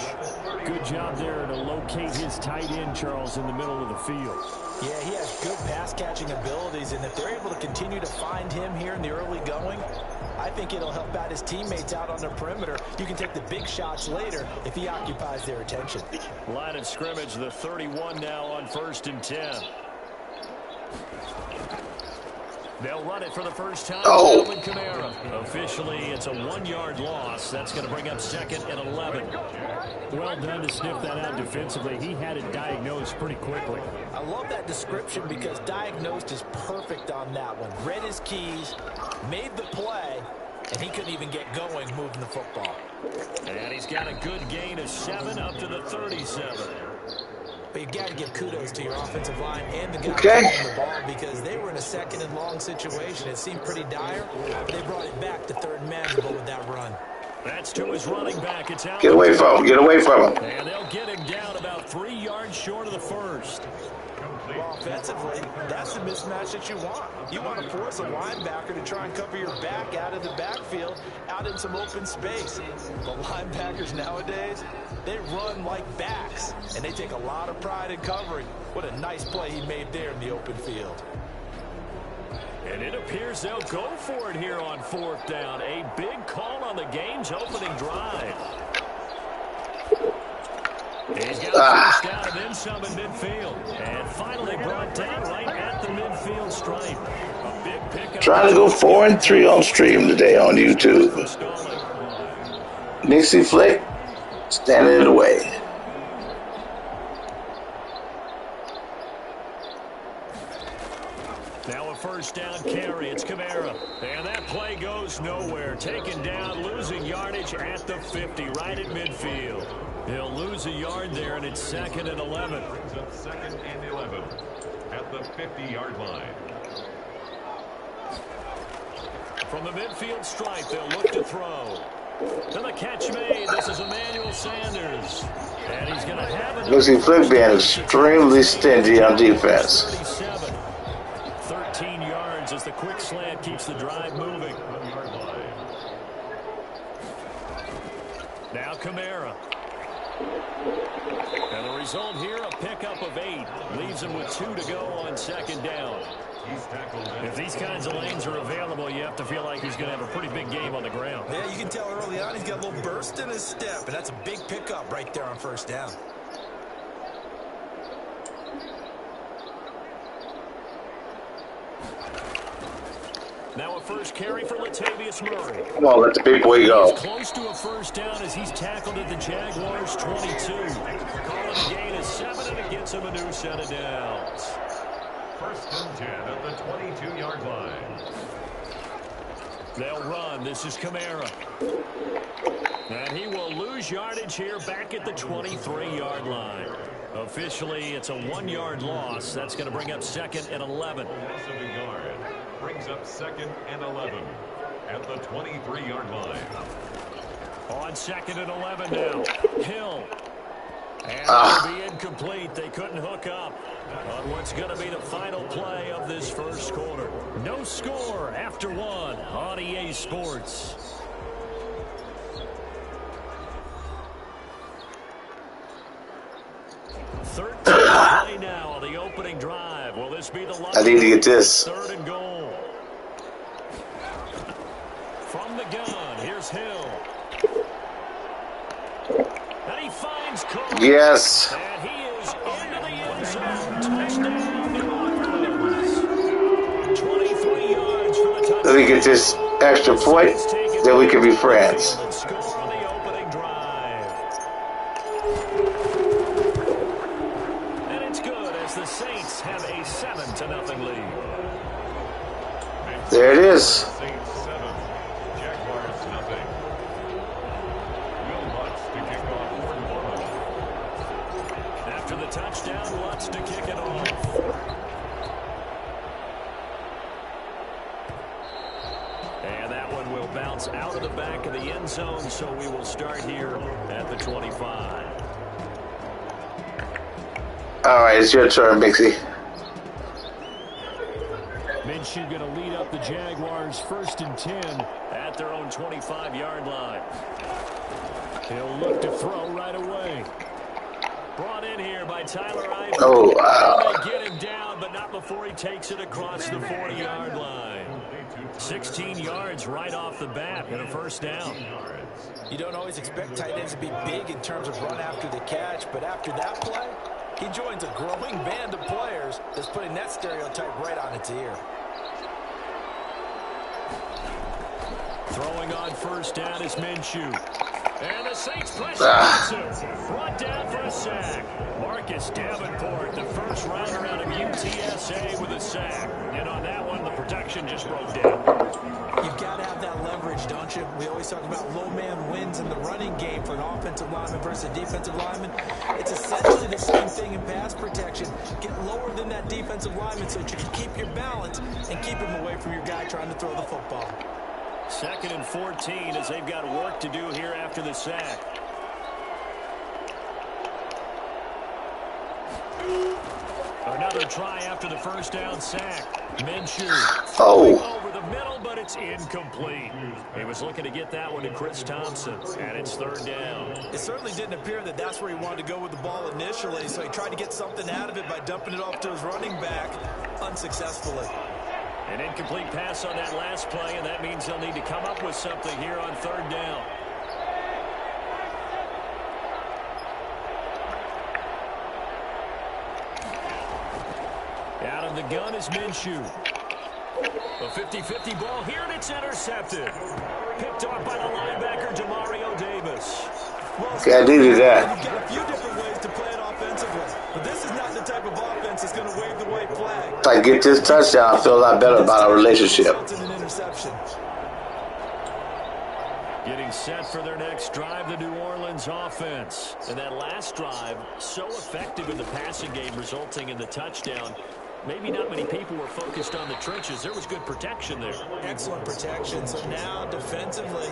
Good job there to locate his tight end, Charles, in the middle of the field. Yeah, he has good pass-catching abilities, and if they're able to continue to find him here in the early going, I think it'll help out his teammates out on the perimeter. You can take the big shots later if he occupies their attention. Line of scrimmage, the 31 now on 1st and 10. They'll run it for the first time. Alvin Kamara. Officially, it's a 1-yard loss. That's going to bring up 2nd and 11. Well done to sniff that out defensively. He had it diagnosed pretty quickly. I love that description because diagnosed is perfect on that one. Read his keys, made the play, and he couldn't even get going moving the football. And he's got a good gain of 7 up to the 37. But you got to give kudos to your offensive line and the guys on the ball because they were in a 2nd and long situation. It seemed pretty dire, but they brought it back to 3rd and manageable with that run. That's to his running back. It's out. Get away from him. Get away from him. And they'll get him down about 3 yards short of the first. Well, offensively, that's the mismatch that you want. You want to force a linebacker to try and cover your back out of the backfield, out in some open space. The linebackers nowadays, they run like backs, and they take a lot of pride in covering. What a nice play he made there in the open field. And it appears they'll go for it here on 4th down. A big call on the game's opening drive. He's got a first down and then some in midfield. And finally brought down right at the midfield stripe. A big pickup. Trying to go 4-3 on stream today on YouTube. Nixie Flick standing in the way. Now a first down carry. It's Kamara. And that play goes nowhere. Taken down, losing yardage at the 50, right at midfield. He'll lose a yard there, and it's 2nd and 11. Brings up 2nd and 11 at the 50-yard line. From the midfield stripe, they'll look to throw. And the catch made. This is Emmanuel Sanders. And he's going to have it. Nixie Flick being extremely stingy on defense. 13 yards as the quick slant keeps the drive moving. Now Kamara. And the result here, a pickup of 8. Leaves him with 2 to go on 2nd down. If these kinds of lanes are available, you have to feel like he's going to have a pretty big game on the ground. Yeah, you can tell early on he's got a little burst in his step, and that's a big pickup right there on 1st down. Now a first carry for Latavius Murray. Come on, let the big boy go. He's close to a first down as he's tackled at the Jaguars' 22. Calling the gain is 7, and it gets him a new set of downs. 1st and 10 at the 22-yard line. They'll run. This is Kamara. And he will lose yardage here back at the 23-yard line. Officially, it's a 1-yard loss. That's going to bring up 2nd and 11. Loss of a yard brings up 2nd and 11 at the 23-yard line. On 2nd and 11 now. Hill. And it'll be incomplete. They couldn't hook up on what's going to be the final play of this first quarter. No score after one on EA Sports. Third play now on the opening drive. Will this be the line? I need to get this. Third and goal. From the gun, here's Hill. And he finds Cole. Yes. And he is into the end zone. Touchdown, New Orleans. 23 yards for the touchdown. Let me get this extra point, then we can be friends. Score on the opening drive. And it's good as the Saints have a 7-0 lead. There it is. Saints 7, Jaguars nothing. Will Lutz to kick off quarter one. After the touchdown, Lutz to kick it off. And that one will bounce out of the back of the end zone, so we will start here at the 25. All right, it's your turn, Mixie. Minshew going to lead up the Jaguars 1st and 10 at their own 25-yard line. He'll look to throw right away. Brought in here by Tyler Eifert. Oh, wow. They get him down, but not before he takes it across the 40-yard line. 16 yards right off the bat and a first down. You don't always expect tight ends to be big in terms of run after the catch, but after that play, he joins a growing band of players that's putting that stereotype right on its ear. Throwing on first down is Minshew. And the Saints pressure brought down for a sack. Marcus Davenport, the first rounder out of UTSA with a sack. And on that one, the protection just broke down. You've got to have that leverage, don't you? We always talk about low man wins in the running game for an offensive lineman versus a defensive lineman. It's essentially the same thing in pass protection. Get lower than that defensive lineman so that you can keep your balance and keep him away from your guy trying to throw the football. 2nd and 14 as they've got work to do here after the sack. Another try after the first down sack. Minshew over the middle, but it's incomplete. He was looking to get that one to Chris Thompson, and it's 3rd down. It certainly didn't appear that that's where he wanted to go with the ball initially, so he tried to get something out of it by dumping it off to his running back unsuccessfully. An incomplete pass on that last play, and that means they'll need to come up with something here on 3rd down. Out of the gun is Minshew. A 50-50 ball here, and it's intercepted. Picked off by the linebacker, Demario Davis. Okay, I needed that. You've got a few different ways to play it offensively, but this is not the type of offense that's going to wave the white flag. If I get this touchdown, I feel a lot better about our relationship. Getting set for their next drive, the New Orleans offense. And that last drive, so effective in the passing game, resulting in the touchdown. Maybe not many people were focused on the trenches. There was good protection there. Excellent protection. So now, defensively,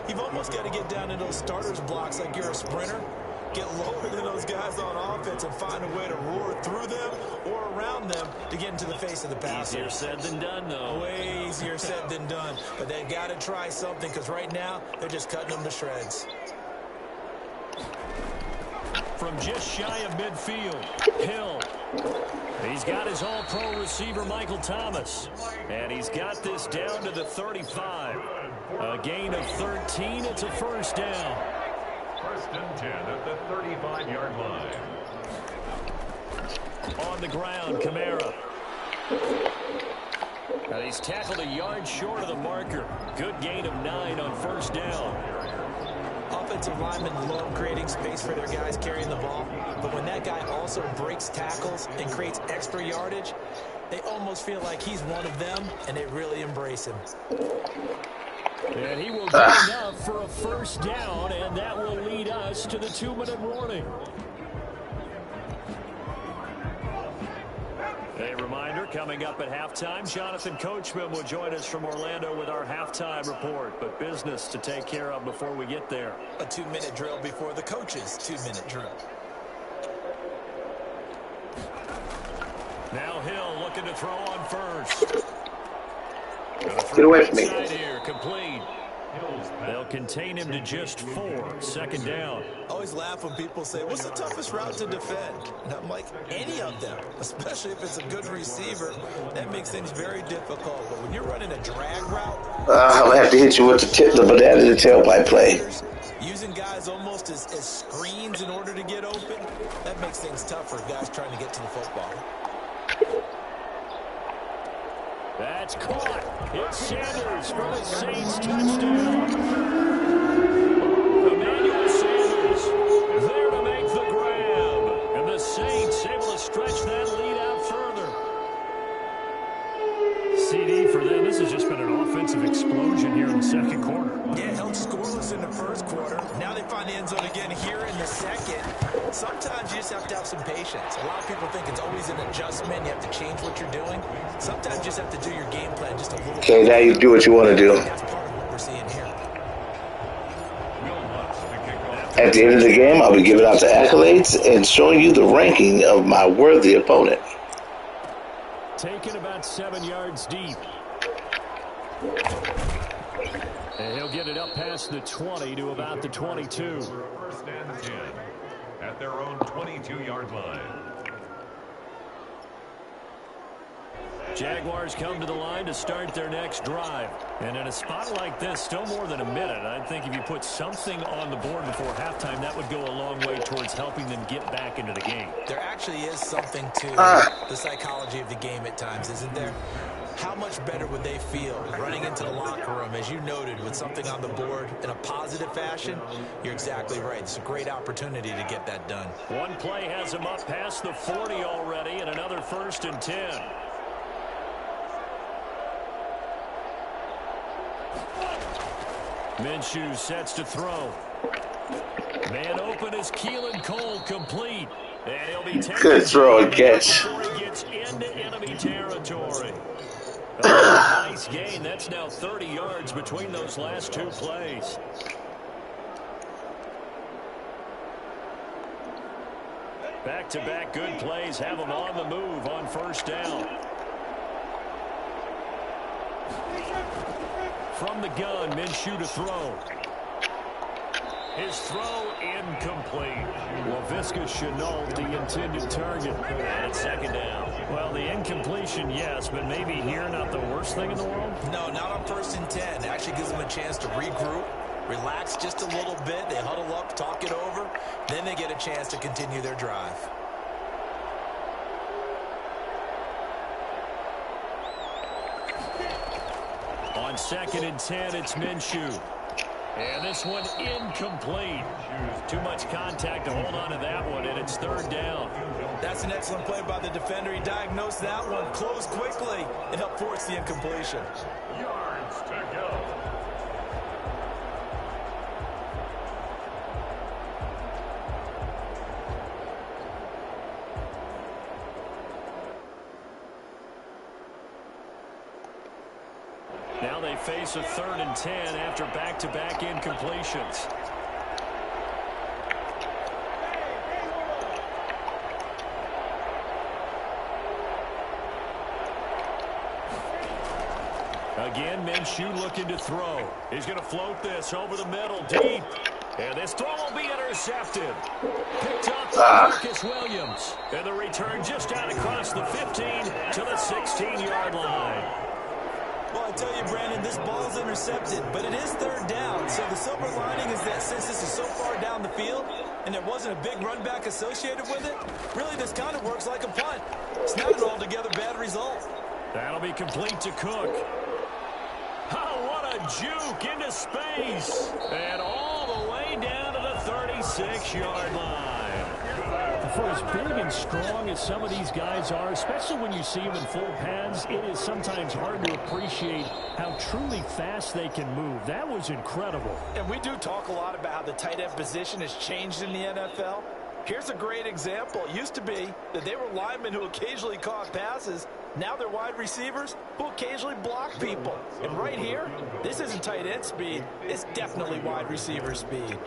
you've almost got to get down in those starters blocks like you're a sprinter. Get lower than those guys on offense and find a way to roar through them or around them to get into the face of the passer. Easier said than done, though. Way easier said than done. But they've got to try something because right now, they're just cutting them to shreds. From just shy of midfield, Hill. He's got his all-pro receiver, Michael Thomas. And he's got this down to the 35. A gain of 13. It's a first down. 1st and 10 at the 35-yard line. On the ground, Kamara. And he's tackled a yard short of the marker. Good gain of 9 on first down. Offensive linemen love creating space for their guys carrying the ball, but when that guy also breaks tackles and creates extra yardage, they almost feel like he's one of them, and they really embrace him. And he will get enough for a first down, and that will lead us to the 2-minute warning. A reminder, coming up at halftime, Jonathan Coachman will join us from Orlando with our halftime report, but business to take care of before we get there. A 2-minute drill before the coach's 2-minute drill. Now Hill looking to throw on first. Get away from me. Here, complete. They'll contain him to just 4. Second down. I always laugh when people say, what's the toughest route to defend? And I'm like, any of them, especially if it's a good receiver. That makes things very difficult. But when you're running a drag route, I'll have to hit you with the banana in the tailpipe play. using guys almost as screens in order to get open, that makes things tough for guys trying to get to the football. That's caught. It's Sanders for the Saints touchdown. Emmanuel Sanders there to make the grab. And the Saints able to stretch that lead out further. CD for them. This has just been an offensive explosion here in the second quarter. Yeah, held scoreless in the first quarter. Now they find the end zone again here in the second. Sometimes you just have to have some patience. A lot of people think it's always an adjustment. You have to change what you're doing. Sometimes you just have to do your game plan just a little bit. Okay, now you do what you want to do. That's part of what we're seeing here. At the end of the game, I'll be giving out the accolades and showing you the ranking of my worthy opponent. Taken about 7 yards deep. And he'll get it up past the 20 to about the 22. First and 10 at their own 22-yard line. Jaguars come to the line to start their next drive. And in a spot like this, still more than a minute, I think if you put something on the board before halftime, that would go a long way towards helping them get back into the game. There actually is something to the psychology of the game at times, isn't there? How much better would they feel running into the locker room, as you noted, with something on the board in a positive fashion? You're exactly right. It's a great opportunity to get that done. One play has him up past the 40 already, and another 1st and 10. Minshew sets to throw. Man open is Keelan Cole, complete. And he'll be taken Good throw and catch. before he gets into enemy territory. Nice gain. That's now 30 yards between those last 2 plays. Back-to-back good plays have them on the move on 1st down. From the gun, Minshew to throw. His throw incomplete. Laviska Shenault, the intended target. And it's 2nd down. Well, the incompletion, yes, but maybe here not the worst thing in the world? No, not on 1st and 10. It actually gives them a chance to regroup, relax just a little bit. They huddle up, talk it over. Then they get a chance to continue their drive. On 2nd and 10, it's Minshew. And this one incomplete. Too much contact to hold on to that one, and it's 3rd down. That's an excellent play by the defender. He diagnosed that one, closed quickly, and helped force the incompletion. Yards to go. Now they face a 3rd and 10 after back-to-back incompletions. Again, Minshew looking to throw. He's going to float this over the middle, deep. And this throw will be intercepted. Picked up by Marcus Williams. And the return just out across the 15 to the 16-yard line. Well, I tell you, Brandon, this ball's intercepted, but it is 3rd down. So the silver lining is that since this is so far down the field and there wasn't a big run back associated with it, really this kind of works like a punt. It's not an altogether bad result. That'll be complete to Cook. Oh, what a juke into space. And all the way down to the 36-yard line. For as big and strong as some of these guys are, especially when you see them in full pads, it is sometimes hard to appreciate how truly fast they can move. That was incredible. And we do talk a lot about how the tight end position has changed in the NFL. Here's a great example. It used to be that they were linemen who occasionally caught passes. Now they're wide receivers who occasionally block people. And right here, this isn't tight end speed. It's definitely wide receiver speed.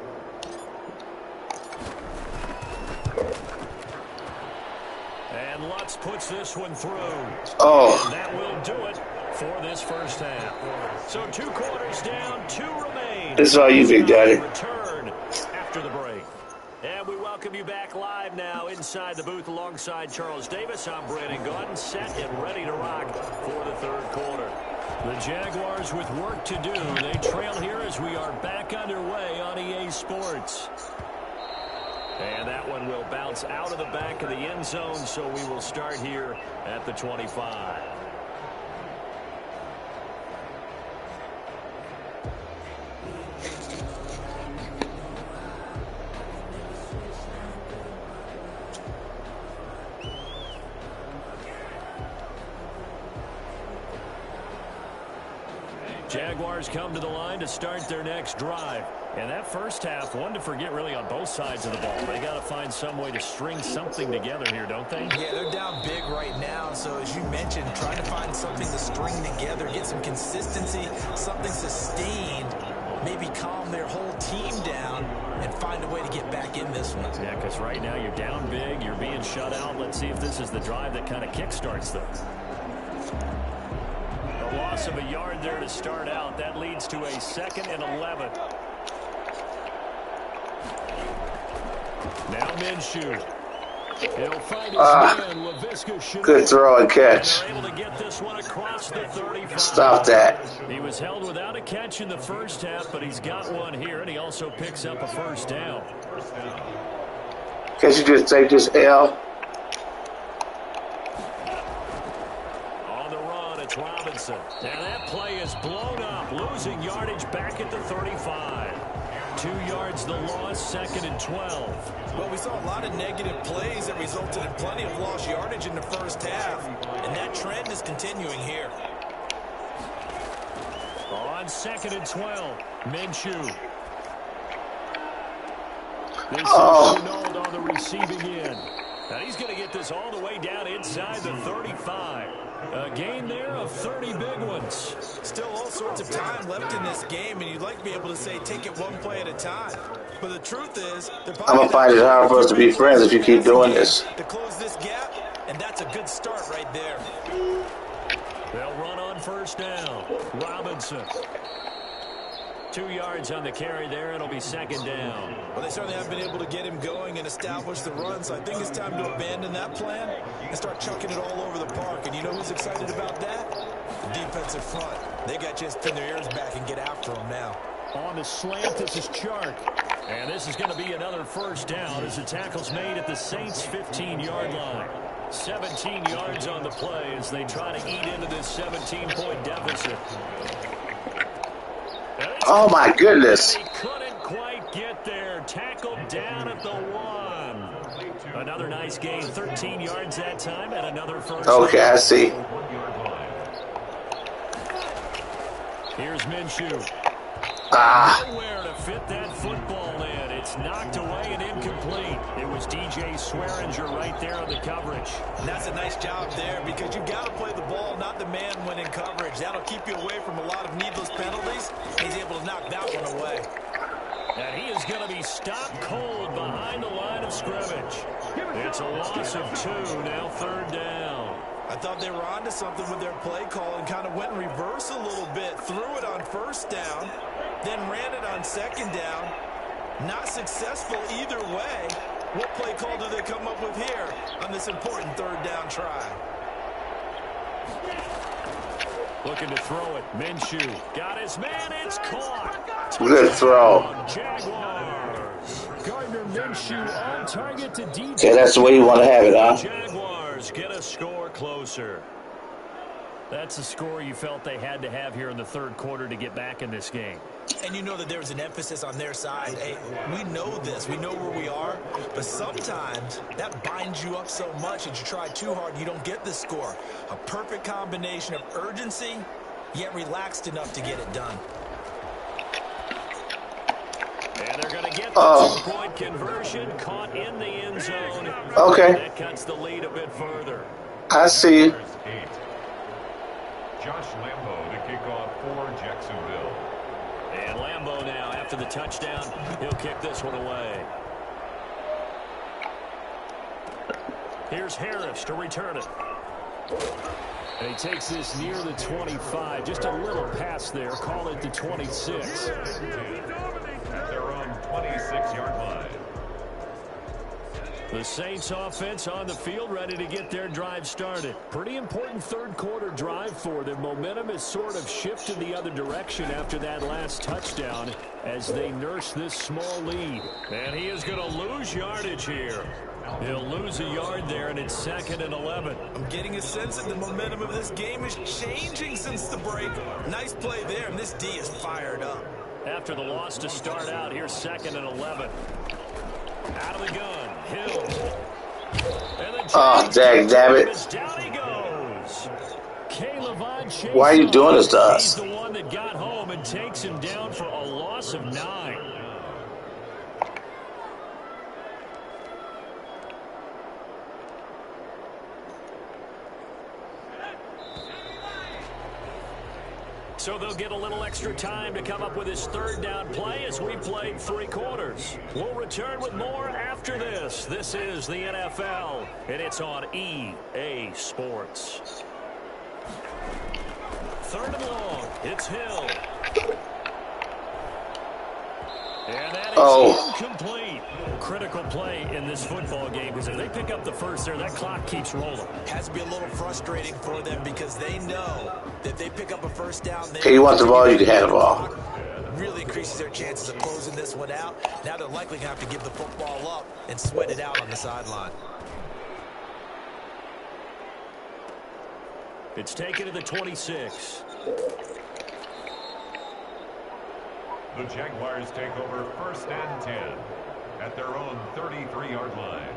And And Lutz puts this one through. Oh. And that will do it for this first half. So 2 quarters down, 2 remain. This is all you, Big Daddy. Return after the break. And we welcome you back live now inside the booth alongside Charles Davis. I'm Brandon Gordon, set and ready to rock for the third quarter. The Jaguars with work to do. They trail here as we are back underway on EA Sports. And that one will bounce out of the back of the end zone, so we will start here at the 25. Jaguars come to the line to start their next drive. And that first half, one to forget really on both sides of the ball. They got to find some way to string something together here, don't they? Yeah, they're down big right now. So as you mentioned, trying to find something to string together, get some consistency, something sustained, maybe calm their whole team down and find a way to get back in this one. Yeah, because right now you're down big, you're being shut out. Let's see if this is the drive that kind of kickstarts them. A loss of a yard there to start out. That leads to a 2nd and 11. Now Minshew. He'll find his man, Laviska. Good throw and catch. Able to get this one across the 35. Stop that. He was held without a catch in the first half, but he's got one here, and he also picks up a first down. Can't you just take this L? On the run, it's Robinson. And that play is blown up, losing yardage back at the 35. 2 yards the loss, 2nd and 12. Well, we saw a lot of negative plays that resulted in plenty of lost yardage in the first half, and that trend is continuing here. On 2nd and 12, Minshew. This is Chenault on the receiving end. Now he's going to get this all the way down inside the 35. A gain there of 30 big ones. Still all sorts of time left in this game, and you'd like to be able to say take it one play at a time. But the truth is, I'm going to find it hard for us to be friends if you keep doing this. To close this gap, and that's a good start right there. They'll run on first down. Robinson. 2 yards on the carry there. It'll be 2nd down. Well, they certainly haven't been able to get him going and establish the run, so I think it's time to abandon that plan and start chucking it all over the park. And you know who's excited about that? The defensive front. They got just pin their ears back and get after him now. On the slant, this is Chark. And this is going to be another first down as the tackle's made at the Saints' 15-yard line. 17 yards on the play as they try to eat into this 17-point deficit. Oh, my goodness. He couldn't quite get there. Tackled down at the 1. Another nice gain. 13 yards that time and another first. Okay, I see. Here's Minshew. Nowhere to fit that football in. It's knocked away and incomplete. It was DJ Swearinger right there on the coverage. And that's a nice job there because you've got to play the ball, not the man when in coverage. That'll keep you away from a lot of needless penalties. He's able to knock that one away. And he is going to be stopped cold behind the line of scrimmage. It's a loss of 2, now 3rd down. I thought they were onto something with their play call and kind of went in reverse a little bit. Threw it on first down, then ran it on 2nd down. Not successful either way. What play call do they come up with here on this important 3rd down try? Looking to throw it. Minshew got his man. It's caught. Good throw. Jaguars. Gardner Minshew on target to DJ. Yeah, that's the way you want to have it, huh? Jaguars get a score closer. That's the score you felt they had to have here in the 3rd quarter to get back in this game. And you know that there's an emphasis on their side. Hey, we know this. We know where we are. But sometimes that binds you up so much that you try too hard and you don't get the score. A perfect combination of urgency, yet relaxed enough to get it done. And they're going to get the 2-point conversion caught in the end zone. Okay. That cuts the lead a bit further. I see. Josh Lambo to kick off for Jacksonville. And Lambo now, after the touchdown, he'll kick this one away. Here's Harris to return it. And he takes this near the 25. Just a little pass there. Call it the 26. At their own 26-yard line. The Saints offense on the field, ready to get their drive started. Pretty important third quarter drive for them. Momentum has sort of shifted the other direction after that last touchdown as they nurse this small lead. And he is going to lose yardage here. He'll lose a yard there, and it's 2nd and 11. I'm getting a sense that the momentum of this game is changing since the break. Nice play there, and this D is fired up. After the loss to start out, here's 2nd and 11. Out of the gun, Hill. Oh, damn it. Down he goes. Why are you doing this to us? He's the one that got home and takes him down for a loss of 9. So they'll get a little extra time to come up with his third down play as we played 3 quarters. We'll return with more after this. This is the NFL, and it's on EA Sports. 3rd and long. It's Hill. And that is incomplete. Critical play in this football game because if they pick up the first there, that clock keeps rolling. Has to be a little frustrating for them because they know that if they pick up a first down, Okay, you want the ball, you can have the ball. Really increases their chances of closing this one out. Now they're likely going to have to give the football up and sweat it out on the sideline. It's taken to the 26. The Jaguars take over 1st and 10 at their own 33-yard line.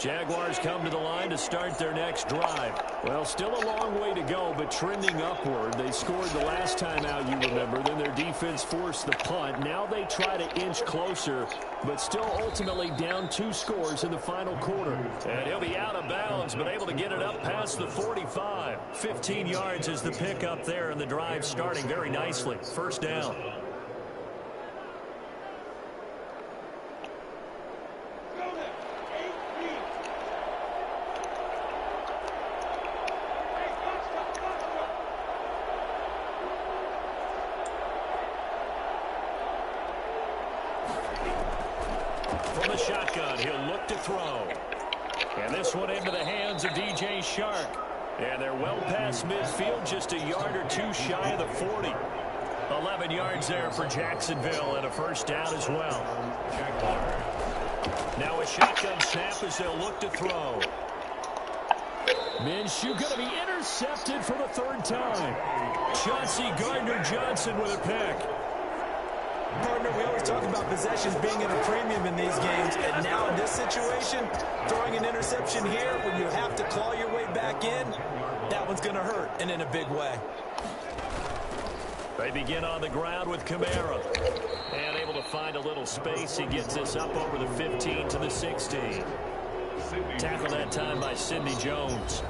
Jaguars come to the line to start their next drive. Well, still a long way to go, but trending upward. They scored the last time out, you remember. Then their defense forced the punt. Now they try to inch closer, but still ultimately down 2 scores in the final quarter. And he'll be out of bounds, but able to get it up past the 45. 15 yards is the pickup there, and the drive starting very nicely. 1st down. From the shotgun, he'll look to throw. And this one into the hands of DJ Shark. And they're well past midfield, just a yard or 2 shy of the 40. 11 yards there for Jacksonville and a 1st down as well. Now a shotgun snap as they'll look to throw. Minshew going to be intercepted for the 3rd time. Chauncey Gardner-Johnson with a pick. Partner, we always talk about possessions being at a premium in these games, and now in this situation, throwing an interception here when you have to claw your way back in, that one's going to hurt, and in a big way. They begin on the ground with Kamara. And able to find a little space. He gets this up over the 15 to the 16. Tackled that time by Sidney Jones.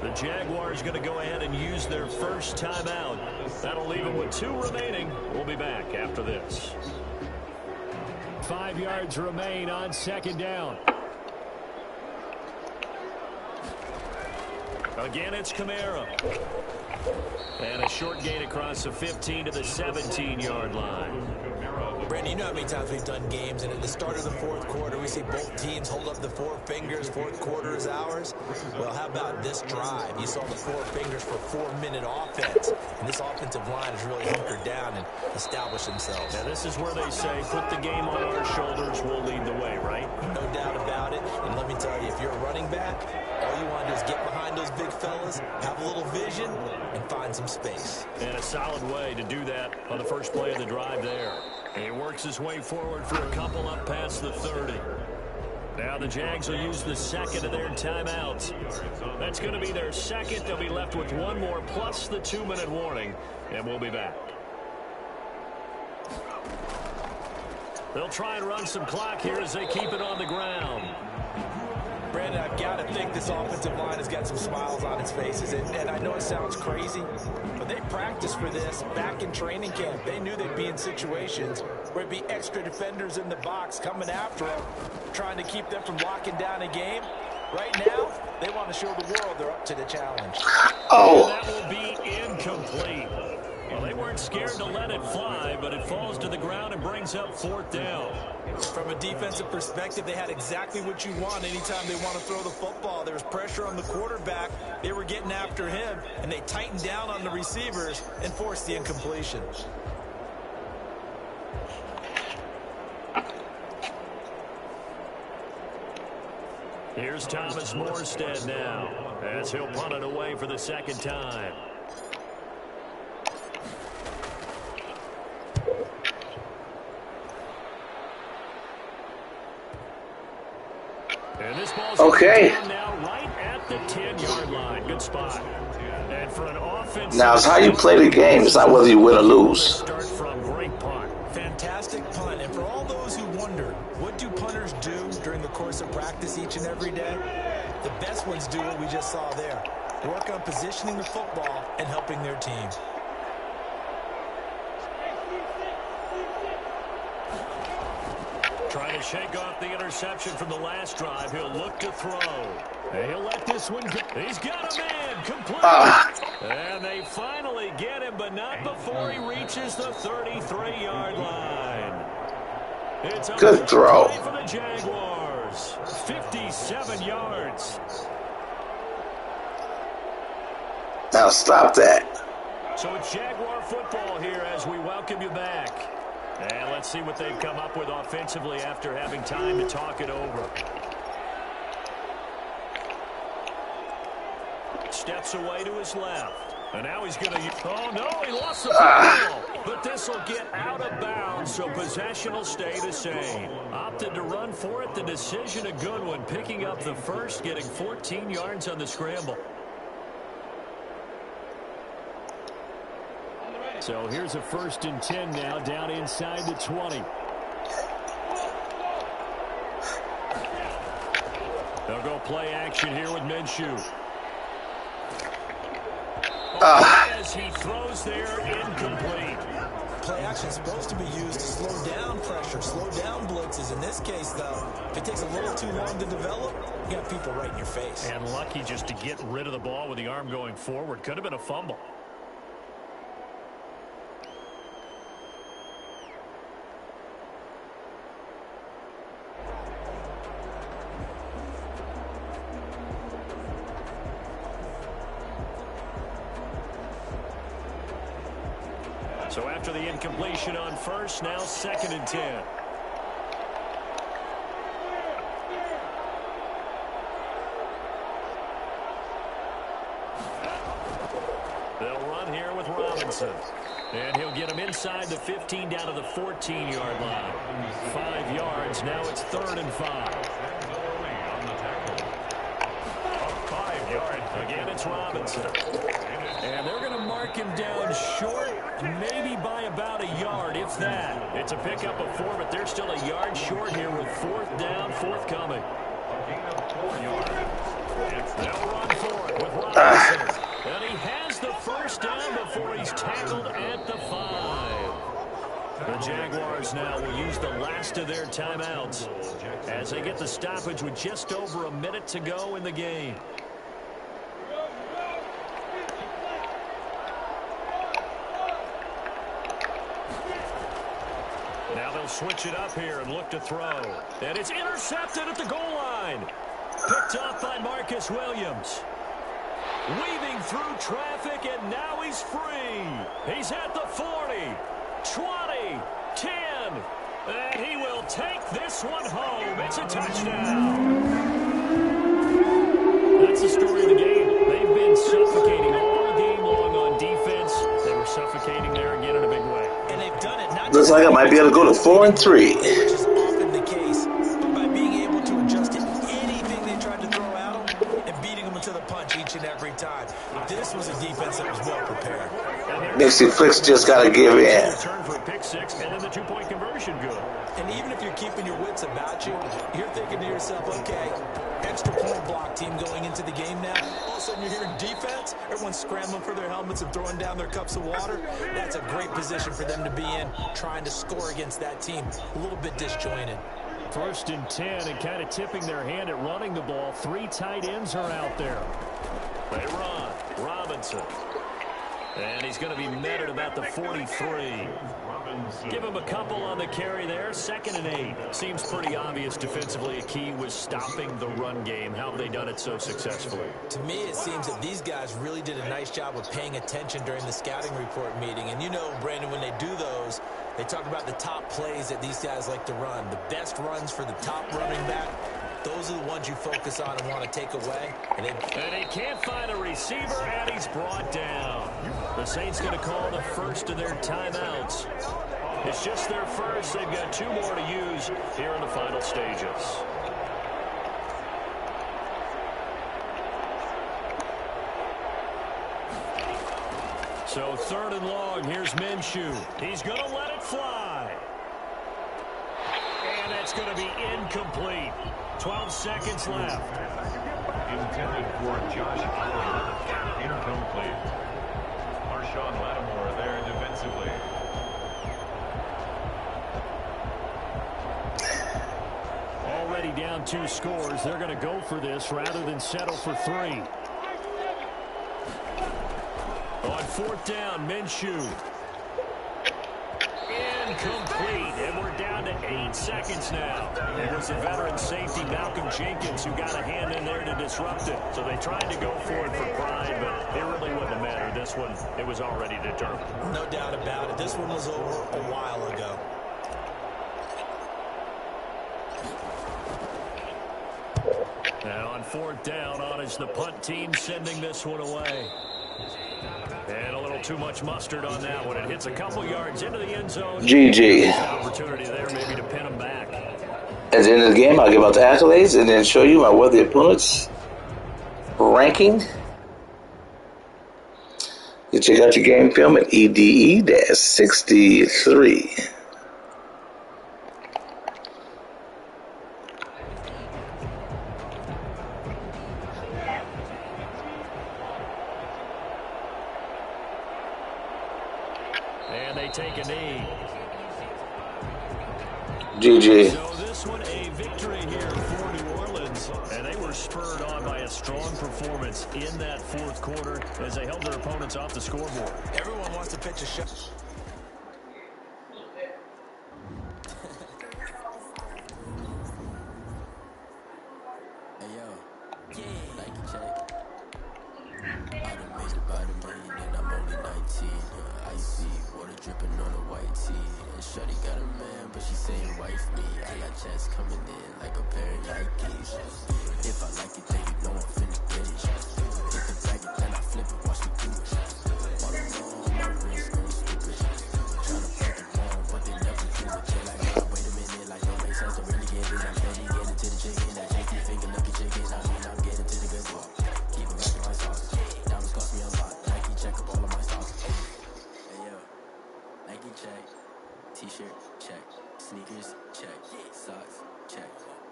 The Jaguars going to go ahead and use their first timeout. That'll leave them with 2 remaining. We'll be back after this. 5 yards remain on 2nd down. Again, it's Kamara. And a short gain across the 15 to the 17-yard line. Brandon, you know how many times we've done games, and at the start of the 4th quarter, we see both teams hold up the 4 fingers. 4th quarter is ours. Well, how about this drive? You saw the 4 fingers for 4-minute offense, and this offensive line has really hunkered down and established themselves. Now, this is where they say, put the game on our shoulders, we'll lead the way, right? No doubt about it, and let me tell you, if you're a running back, all you want to do is get behind those big fellas, have a little vision, and find some space. And a solid way to do that on the first play of the drive there. And he works his way forward for a couple up past the 30. Now the Jags will use the second of their timeouts. That's going to be their second. They'll be left with one more plus the 2-minute warning, and we'll be back. They'll try and run some clock here as they keep it on the ground. Brandon, I've got to think this offensive line has got some smiles on its faces. And I know it sounds crazy, but they practiced for this back in training camp. They knew they'd be in situations where it'd be extra defenders in the box coming after them, trying to keep them from locking down a game. Right now, they want to show the world they're up to the challenge. Oh. And that will be incomplete. Well, they weren't scared to let it fly, but it falls to the ground and brings up 4th down. From a defensive perspective, they had exactly what you want anytime they want to throw the football. There was pressure on the quarterback. They were getting after him, and they tightened down on the receivers and forced the incompletion. Here's Thomas Morstead now, as he'll punt it away for the second time. And this ball's now right at the 10-yard line. Good spot. And for an offense. Now it's how you play the game. It's not whether you win or lose. Start from great punt. Fantastic punt. And for all those who wonder, what do punters do during the course of practice each and every day? The best ones do what we just saw there. Work on positioning the football and helping their team. Trying to shake off the interception from the last drive. He'll look to throw. He'll let this one go. He's got a man. Complete. And they finally get him, but not before he reaches the 33-yard line. It's a good throw for the Jaguars. 57 yards. Now stop that. So it's Jaguar football here as we welcome you back. And let's see what they've come up with offensively after having time to talk it over. Steps away to his left. And now he's going to... Oh, no, he lost the football. But this will get out of bounds, so possession will stay the same. Opted to run for it. The decision a good one. Picking up the first, getting 14 yards on the scramble. So here's a 1st and 10 now, down inside the 20. They'll go play action here with Minshew. As he throws there, incomplete. Play action is supposed to be used to slow down pressure, slow down blitzes. In this case, though, if it takes a little too long to develop, you got people right in your face. And lucky just to get rid of the ball with the arm going forward. Could have been a fumble. So after the incompletion on first, now 2nd and 10. They'll run here with Robinson. And he'll get him inside the 15 down to the 14-yard line. 5 yards. Now it's 3rd and 5. 5 yards. Again, it's Robinson. And they're going to mark him down short, maybe by about a yard, if that. It's a pickup of 4, but they're still a yard short here with 4th down, forthcoming. They'll run for it with Robinson. And he has the 1st down before he's tackled at the 5. The Jaguars now will use the last of their timeouts as they get the stoppage with just over a minute to go in the game. Now they'll switch it up here and look to throw. And it's intercepted at the goal line. Picked up by Marcus Williams. Weaving through traffic, and now he's free. He's at the 40, 20, 10. And he will take this one home. It's a touchdown. That's the story of the game. They've been suffocating all game long on defense. They were suffocating there again in a big way. And they've done it not Looks like I might be able to go to 4 and 3. which is often the case, but by being able to adjust Nixie Flicks just got to give in. Return for a pick six, and then the two-point conversion good. And even if you're keeping your wits about you, you're thinking to yourself, okay, extra point block team going into the game now. All of a sudden you're hearing defense. Everyone's scrambling for their helmets and throwing down their cups of water. That's a great position for them to be in, trying to score against that team. A little bit disjointed. 1st and 10, and kind of tipping their hand at running the ball. 3 tight ends are out there. They run. Robinson. And he's going to be met at about the 43. Give him a couple on the carry there. 2nd and 8. Seems pretty obvious defensively. A key was stopping the run game. How have they done it so successfully? To me, it seems that these guys really did a nice job of paying attention during the scouting report meeting. And you know, Brandon, when they do those, they talk about the top plays that these guys like to run. The best runs for the top running back. Those are the ones you focus on and want to take away. And he can't find a receiver, and he's brought down. The Saints going to call the first of their timeouts. It's just their first. They've got 2 more to use here in the final stages. So 3rd and long. Here's Minshew. He's going to let it fly. And that's going to be incomplete. 12 seconds left. Intended for Josh Allen. Incomplete. Marshawn Lattimore there defensively. Already down 2 scores. They're going to go for this rather than settle for 3. On 4th down, Minshew. Incomplete, and we're down to 8 seconds now. It was the veteran safety Malcolm Jenkins who got a hand in there to disrupt it. So they tried to go for it for pride, but it really wouldn't have mattered. This one, it was already determined. no doubt about it. This one was over a while ago. Now on 4th down, on is the punt team sending this one away. And a little too much mustard on that one. It hits a couple yards into the end zone. GG. Opportunity there maybe to pin them back. At the end of the game, I'll give out the accolades and then show you my worthy opponents ranking. You check out your game film at EDE-63. And they take a knee. GG. So this one a victory here for New Orleans. And they were spurred on by a strong performance in that 4th quarter as they held their opponents off the scoreboard. Everyone wants to pitch a shot. T-shirt, check. Sneakers, check. Socks, check.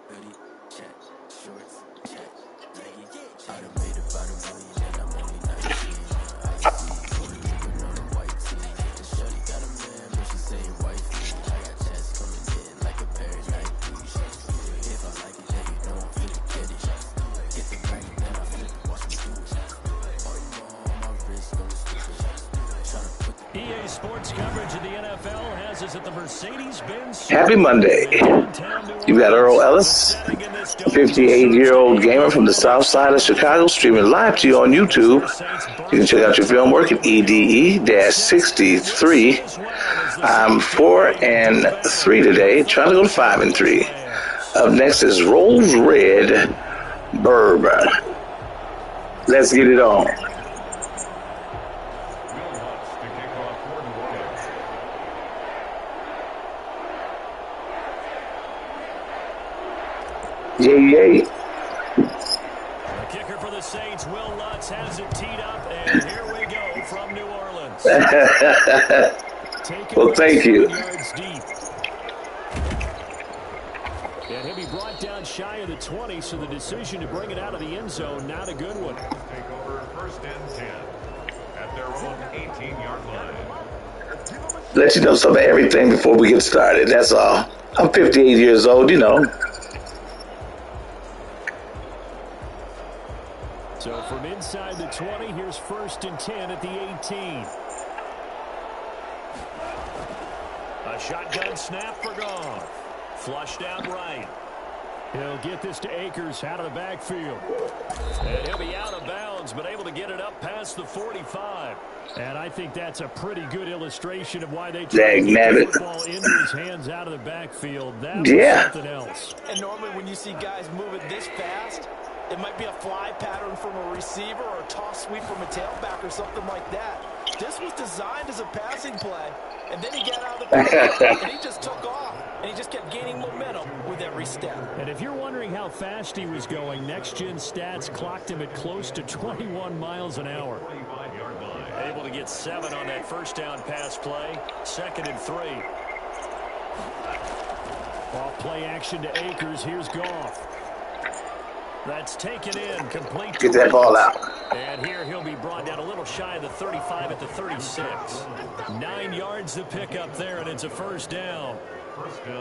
Hoodie, check. Shorts, check. Nike, I done made about $1 million and I'm only 19. I see water dripping on a white tee. And shorty got a man, but she saying wifey. I got checks coming in like a pair of Nikes. If I like it, then you know I'm finna get it. Get the bag and then I flip it, watch me do it. All you know on my wrist, going stupid. Tryna put the EA Sports coverage of the NFL has us at the Mercedes-Benz. Happy Monday. You've got Earl Ellis, 58-year-old gamer from the south side of Chicago, streaming live to you on YouTube. You can check out your film work at EDE-63. I'm 4-3 today, trying to go to 5-3. Up next is Rolls Red Bourbon. Let's get it on. Yay. The kicker for the Saints, Will Lutz, has it teed up, and here we go from New Orleans. Well, thank you. Yards deep. And he'll be brought down shy of the 20, so the decision to bring it out of the end zone, not a good one. Take over 1st and 10 at their own 18-yard line. Let you know some of everything before we get started. That's all. I'm 58 years old, you know. So from inside the 20, here's 1st and 10 at the 18. A shotgun snap for Goff. Flushed out right. He'll get this to Akers out of the backfield. And he'll be out of bounds, but able to get it up past the 45. And I think that's a pretty good illustration of why they try to get the football into his hands out of the backfield. That was something else. And normally when you see guys moving this fast, it might be a fly pattern from a receiver or a toss sweep from a tailback or something like that. This was designed as a passing play, and then he got out of the pocket, and he just took off, and he just kept gaining momentum with every step. And if you're wondering how fast he was going, next-gen stats clocked him at close to 21 miles an hour. Able to get 7 on that first down pass play. 2nd and 3. Off play action to Akers. Here's Goff. That's taken in, complete. Get that ball out. And here he'll be brought down a little shy of the 35 at the 36. 9 yards to pick up there, and it's a 1st down.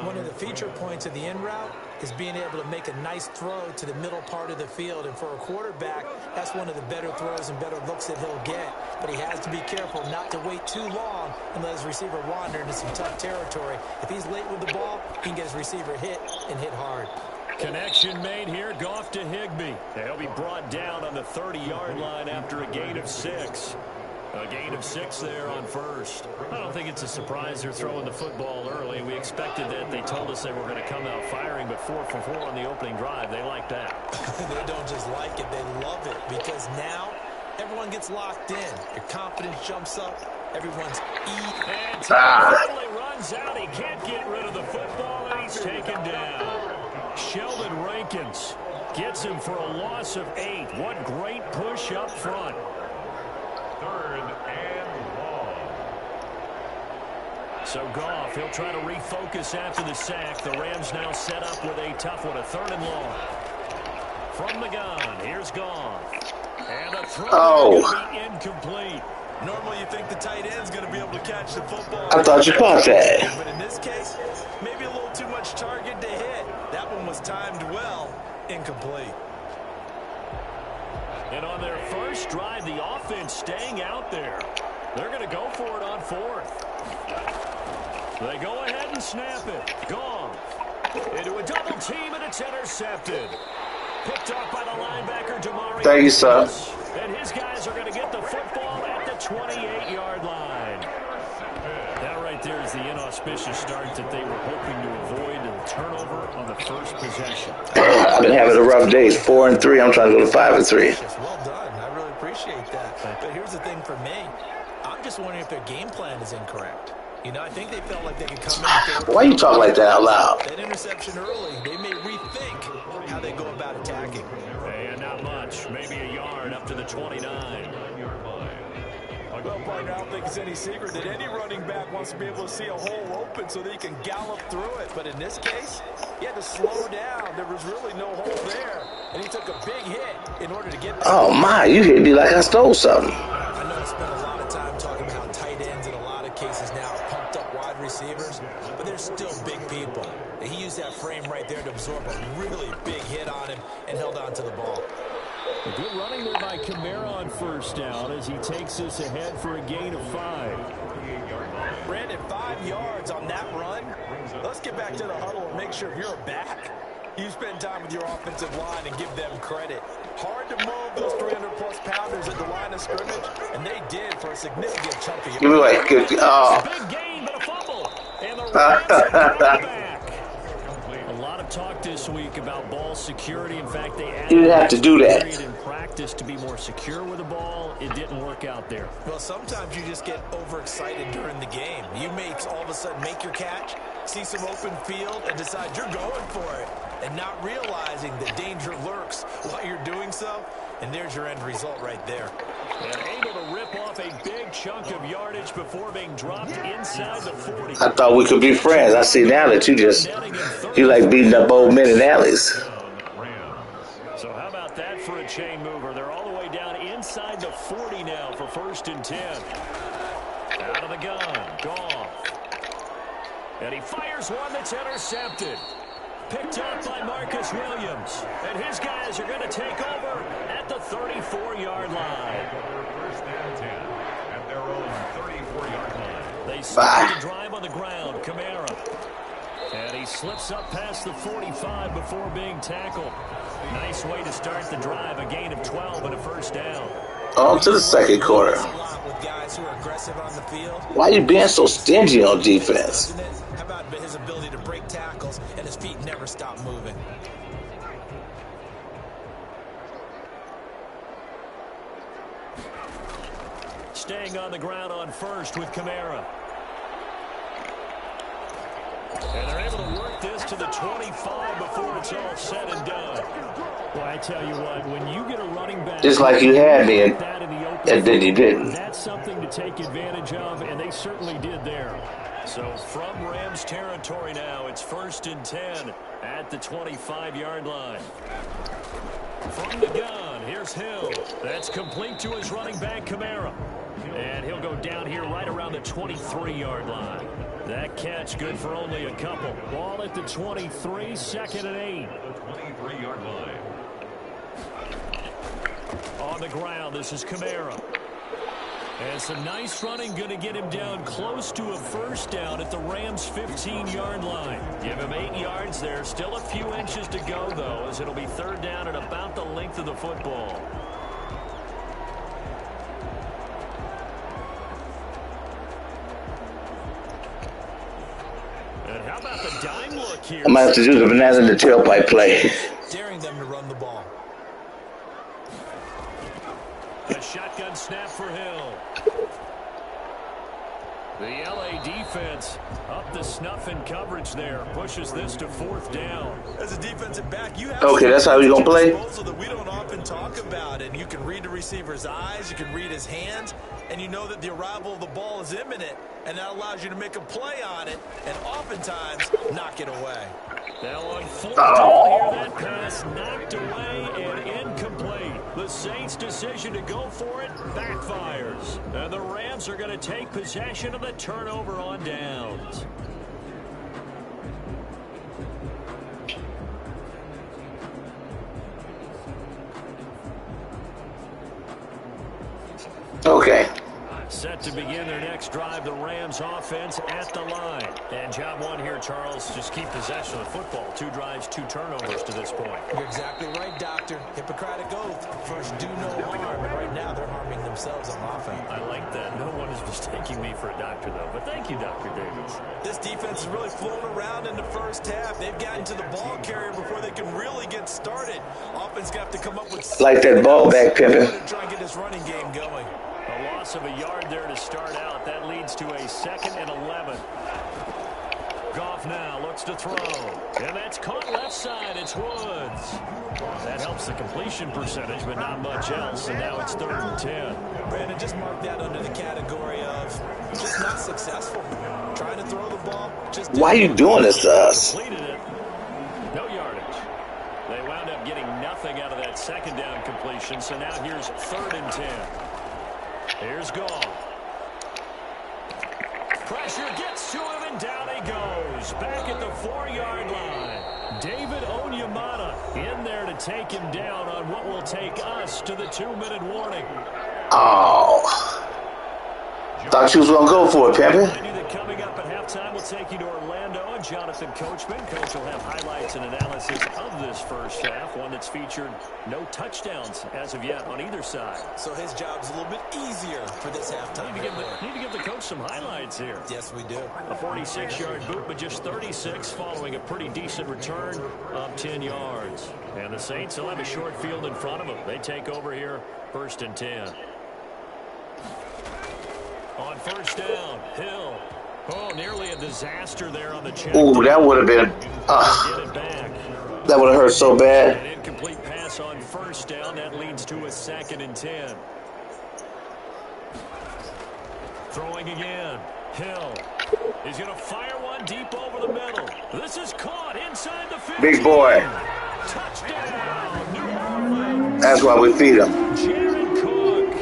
One of the feature points of the in route is being able to make a nice throw to the middle part of the field. And for a quarterback, that's one of the better throws and better looks that he'll get. But he has to be careful not to wait too long and let his receiver wander into some tough territory. If he's late with the ball, he can get his receiver hit and hit hard. Connection made here. Goff to Higbee. He'll be brought down on the 30-yard line after a gain of 6. A gain of 6 there on 1st. I don't think it's a surprise they're throwing the football early. We expected that. They told us they were going to come out firing, but 4 for 4 on the opening drive. They like that. They don't just like it. They love it because now everyone gets locked in. Your confidence jumps up. Everyone's And finally runs out. He can't get rid of the football, and he's taken down. Sheldon Rankins gets him for a loss of 8. What great push up front. 3rd and long. So Goff, he'll try to refocus after the sack. The Rams now set up with a tough one, a 3rd and long. From the gun, here's Goff. And a throw will be incomplete. Normally you think the tight end's going to be able to catch the football. I thought you caught that. But in this case, maybe a little too much target to hit. That one was timed well. Incomplete. And on their first drive, the offense staying out there. They're going to go for it on 4th. They go ahead and snap it. Goff into a double team, and it's intercepted. Picked off by the linebacker, Damari. Thank you, sir. And his guys are going to get the football at the 28-yard line. That right there is the inauspicious start that they were hoping to avoid, and turnover on the first possession. I've been having a rough day. 4 and 3. I'm trying to go to 5 and 3. Well done. I really appreciate that. But here's the thing for me. I'm just wondering if their game plan is incorrect. You know, I think they felt like they could come in. Why you talk like that out loud? That interception early, they may rethink how they go about attacking. And not much. Maybe a yard up to the 29. Well, partner, I don't think it's any secret that any running back wants to be able to see a hole open so that he can gallop through it. But in this case, he had to slow down. There was really no hole there. And he took a big hit in order to get there. Oh, my. You hit me like I stole something. I know I spent a lot of time talking about how tight ends in a lot of cases now are pumped up wide receivers, but they're still big people. He used that frame right there to absorb a really big hit on him and held on to the ball. A good running there by Kamara on 1st down as he takes us ahead for a gain of 5. Brandon, 5 yards on that run. Let's get back to the huddle and make sure if you're a back, you spend time with your offensive line and give them credit. Hard to move those 300-plus pounders at the line of scrimmage, and they did for a significant chunk of yards. Big gain, but a fumble. And the Rams are back. A lot of talk this week about ball security. In fact, they added You didn't have to do that. in practice to be more secure with the ball. It didn't work out there. Well, sometimes you just get overexcited during the game. You may all of a sudden make your catch, see some open field, and decide you're going for it, and not realizing the danger lurks while you're doing so. And there's your end result right there. And able to rip chop off a big chunk of yardage before being dropped inside the 40. I thought we could be friends. I see now that you like beating up old men in alleys. So how about that for a chain mover? They're all the way down inside the 40 now for 1st and 10. Out of the gun, Goff. And he fires one that's intercepted. Picked up by Marcus Williams. And his guys are going to take over at the 34-yard line. 1st and 10 at their own 34-yard line. They start the drive on the ground. Kamara. And he slips up past the 45 before being tackled. Nice way to start the drive. A gain of 12 and a 1st down. On to the 2nd quarter. Why are you being so stingy on defense? How about his ability to break tackles and his feet never stop moving? Staying on the ground on 1st with Kamara. And they're able to work this to the 25 before it's all said and done. Well, I tell you what, when you get a running back... Just like you had me, and then you didn't. That's something to take advantage of, and they certainly did there. So from Rams territory now, it's 1st and 10 at the 25-yard line. From the gun, here's Hill. That's complete to his running back, Kamara. And he'll go down here right around the 23-yard line. That catch good for only a couple. Ball at the 23, 2nd and 8. The 23-yard line. On the ground, this is Kamara. And some nice running, going to get him down close to a 1st down at the Rams' 15-yard line. Give him 8 yards there. Still a few inches to go, though, as it'll be 3rd down at about the length of the football. And how about the dime look here? I might have to do the banana in the tailpipe play. Daring them to run the ball. A shotgun snap for Hill. The LA defense up the snuff in coverage there. Pushes this to 4th down. As a defensive back, you have okay, that's how we gonna play. That we don't often talk about, and you can read the receiver's eyes, you can read his hands, and you know that the arrival of the ball is imminent, and that allows you to make a play on it, and oftentimes knock it away. Now on 4th down here, that pass knocked away and incomplete. The Saints' decision to go for it backfires. And the Rams are going to take possession of the turnover on downs. Okay. Set to begin their next drive, the Rams offense at the line. And job one here, Charles, just keep possession of the football. 2 drives, 2 turnovers to this point. You're exactly right, Doctor. Hippocratic oath. First, do no harm. And right now, they're harming themselves on offense. I like that. No one is mistaking me for a doctor, though. But thank you, Dr. Davis. This defense is really flown around in the 1st half. They've gotten to the ball carrier before they can really get started. Offense got to come up with... Like that ball back, Pippin. Try and get this running game going. A loss of a yard there to start out. That leads to a 2nd and 11. Goff now looks to throw. And that's caught left side. It's Woods. That helps the completion percentage, but not much else. And now it's 3rd and 10. Brandon, just mark that under the category of just not successful. Trying to throw the ball. Just why are you doing this to us? Completed it. No yardage. They wound up getting nothing out of that 2nd down completion. So now here's 3rd and 10. Here's Goff. Pressure gets to him, and down he goes. Back at the 4-yard line. David Onyemata in there to take him down on what will take us to the 2-minute warning. Oh. Thought you was going to go for it, Pippin. I knew that coming up at halftime, we'll take you to Orlando and Jonathan Coachman. Coach will have highlights and analysis of this 1st half, one that's featured no touchdowns as of yet on either side. So his job's a little bit easier for this halftime. Need to give the coach some highlights here. Yes, we do. A 46-yard boot, but just 36 following a pretty decent return of 10 yards. And the Saints will have a short field in front of them. They take over here, 1st and 10. On 1st down, Hill. Oh, nearly a disaster there on the check. Ooh, that would have been... that would have hurt so bad. An incomplete pass on 1st down. That leads to a 2nd and 10. Throwing again. Hill. He's going to fire one deep over the middle. This is caught inside the 15. Big boy. Touchdown, New Orleans. That's why we feed him. Jared Cook,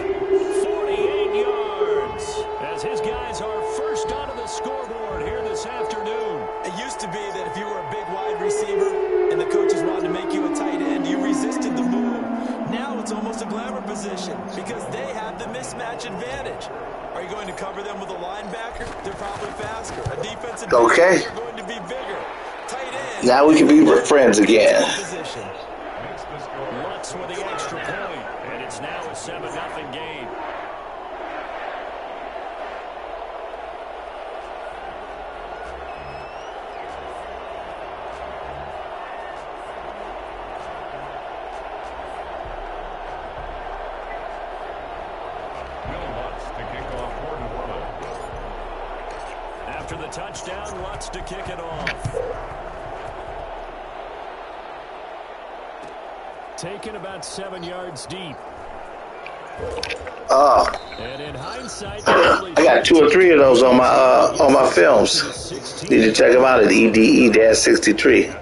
48 yards, as his guys are first onto the scoreboard here this afternoon. It used to be that if you were a big wide receiver and the coaches wanted to make you a tight end, you resisted the move. Now it's almost a glamour position because they have the mismatch advantage. Are you going to cover them with a linebacker? They're probably faster. A defensive okay. They're going to be bigger. Tight end. Now we can be friends again. Lutz with the extra point, and it's now a 7-0 game. After the touchdown, Lutz to kick it off. Taken about 7 yards deep. And in hindsight, I got 2 or 3 of those on my films. Need to check them out at EDE-63.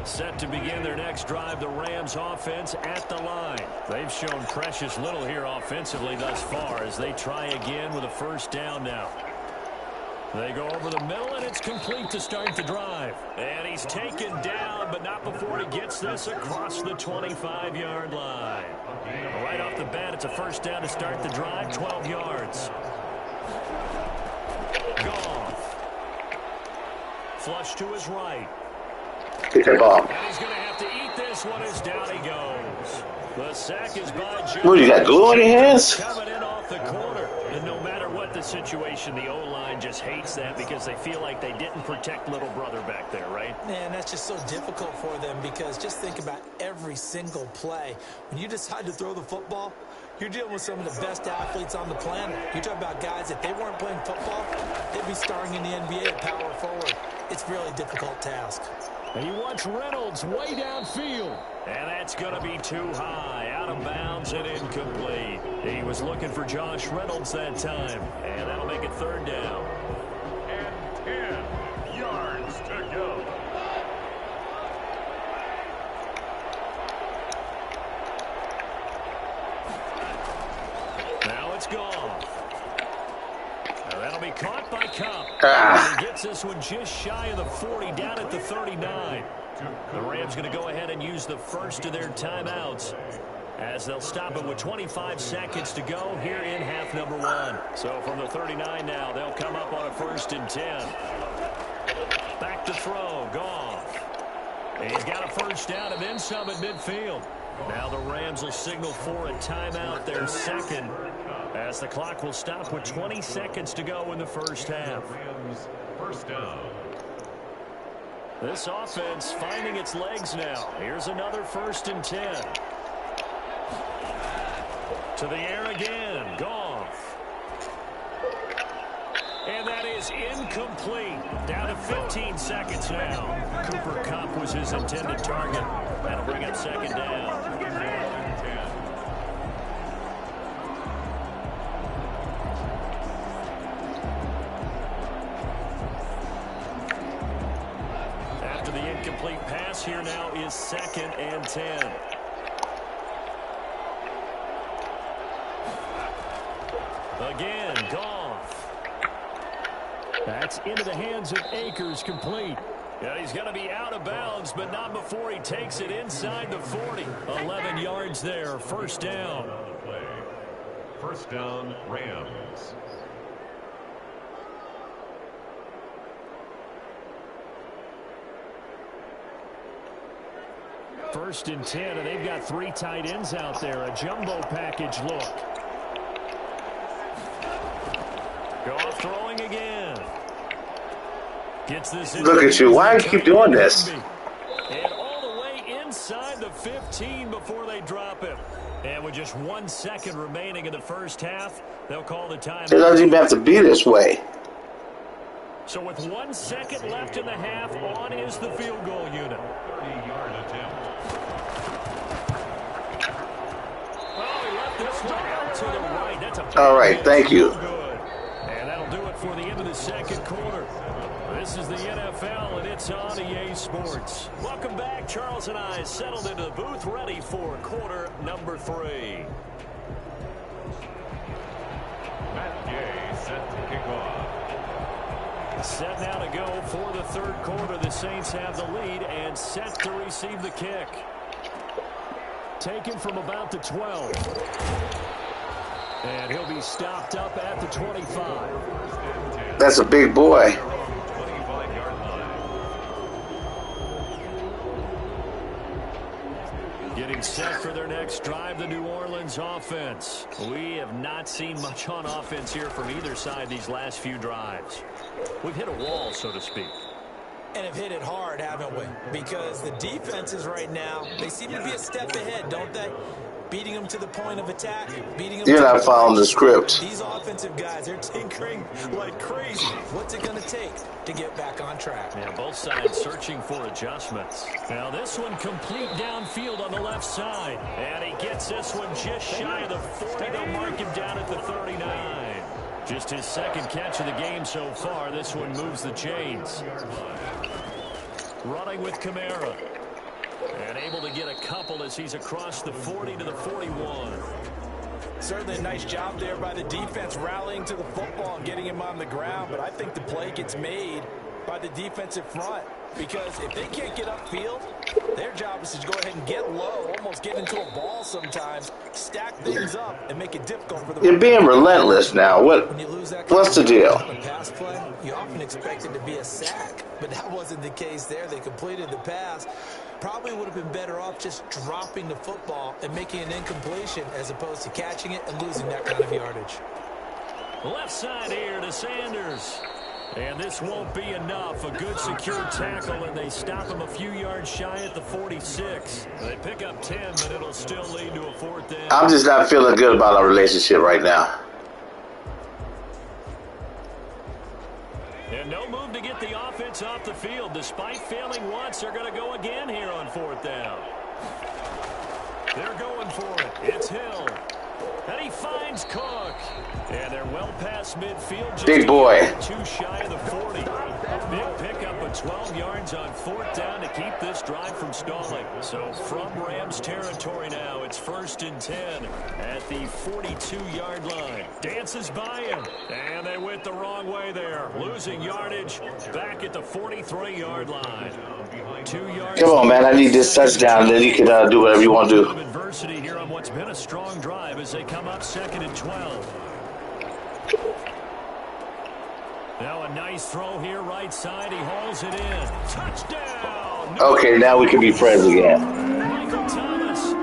Set to begin their next drive, the Rams offense at the line. They've shown precious little here offensively thus far as they try again with a first down now. They go over the middle, and it's complete to start the drive. And he's taken down, but not before he gets this across the 25-yard line. Right off the bat, it's a first down to start the drive, 12 yards. Goff. Flush to his right. Pick it off. And he's going to have to eat this one as down he goes. The sack is by Jones. What, you got glue on your hands? Coming in off the corner. And no matter what the situation, the O-line just hates that because they feel like they didn't protect little brother back there, right? Man, that's just so difficult for them because just think about every single play. When you decide to throw the football, you're dealing with some of the best athletes on the planet. You talk about guys, if they weren't playing football, they'd be starring in the NBA at power forward. It's a really difficult task. And he wants Reynolds way downfield. And that's going to be too high. Out of bounds and incomplete. He was looking for Josh Reynolds that time. And that'll make it third down. And 10 yards to go. Now it's gone. Now that'll be caught by Cup. He gets this one just shy of the 40, down at the 39. The Rams going to go ahead and use the first of their timeouts as they'll stop it with 25 seconds to go here in half number 1. So from the 39 now, they'll come up on a 1st and 10. Back to throw, Goff. And he's got a first down and then some at midfield. Now the Rams will signal for a timeout, their second, as the clock will stop with 20 seconds to go in the first half. First down. This offense finding its legs now. Here's another 1st and 10. To the air again, Goff. And that is incomplete. Down to 15 seconds now. Cooper Kupp was his intended target. That'll bring up second down. After the incomplete pass, here now is 2nd and 10. Again, Goff. That's into the hands of Akers, complete. Yeah, he's going to be out of bounds, but not before he takes it inside the 40. 11 yards there, first down. First down, Rams. First and 10, and they've got 3 tight ends out there. A jumbo package look. Goff throwing again. Gets this in. Look at you. Why do you keep doing this? And all the way inside the 15 before they drop him. And with just 1 second remaining in the first half, they'll call the time. It doesn't even have to be this way. So with 1 second left in the half, on is the field goal unit. 30-yard attempt. Oh, he left this one out to the right. That's a All right, thank you. good. And that'll do it for the end of the second quarter. This is the NFL, and it's on EA Sports. Welcome back. Charles and I settled into the booth, ready for quarter number 3. Matt Gay set to kick off. Set now to go for the third quarter. The Saints have the lead and set to receive the kick. Taken from about the 12. And he'll be stopped up at the 25. That's a big boy. Getting set for their next drive, the New Orleans offense. We have not seen much on offense here from either side these last few drives. We've hit a wall, so to speak. And have hit it hard, haven't we? Because the defenses right now, they seem to be a step ahead, don't they? Beating them to the point of attack. Beating them. You're not following the script. These offensive guys, they're tinkering like crazy. What's it going to take to get back on track? Yeah, both sides searching for adjustments. Now this one complete downfield on the left side. And he gets this one just shy of the 40. They'll mark him down at the 39. Just his second catch of the game so far. This one moves the chains. Running with Kamara. And able to get a couple as he's across the 40 to the 41. Certainly a nice job there by the defense rallying to the football and getting him on the ground. But I think the play gets made by the defensive front. Because if they can't get upfield, their job is to go ahead and get low, almost get into a ball sometimes, stack things up, and make it difficult for the... You're being relentless now. What's the deal? On a pass play, you often expect it to be a sack, but that wasn't the case there. They completed the pass. Probably would have been better off just dropping the football and making an incompletion as opposed to catching it and losing that kind of yardage. Left side here to Sanders. And this won't be enough. A good secure tackle, and they stop him a few yards shy at the 46. They pick up 10, but it'll still lead to a fourth down. I'm just not feeling good about our relationship right now. And no move to get the offense off the field. Despite failing once, they're going to go again here on fourth down. They're going for it. It's Hill. And he finds Cook. And they're well past midfield. Just big boy. Too shy of the 40. A big pickup of 12 yards on fourth down to keep this drive from stalling. So from Rams territory now, it's 1st and 10 at the 42-yard line. Dances by him. And they went the wrong way there. Losing yardage back at the 43-yard line. 2 yards. Come on, man. I need this touchdown. Then you can do whatever you want to do. Adversity here on what's been a strong drive as they come up 2nd and 12. Now a nice throw here, right side. He hauls it in. Touchdown! Okay, now we can be friends again. Michael Thomas,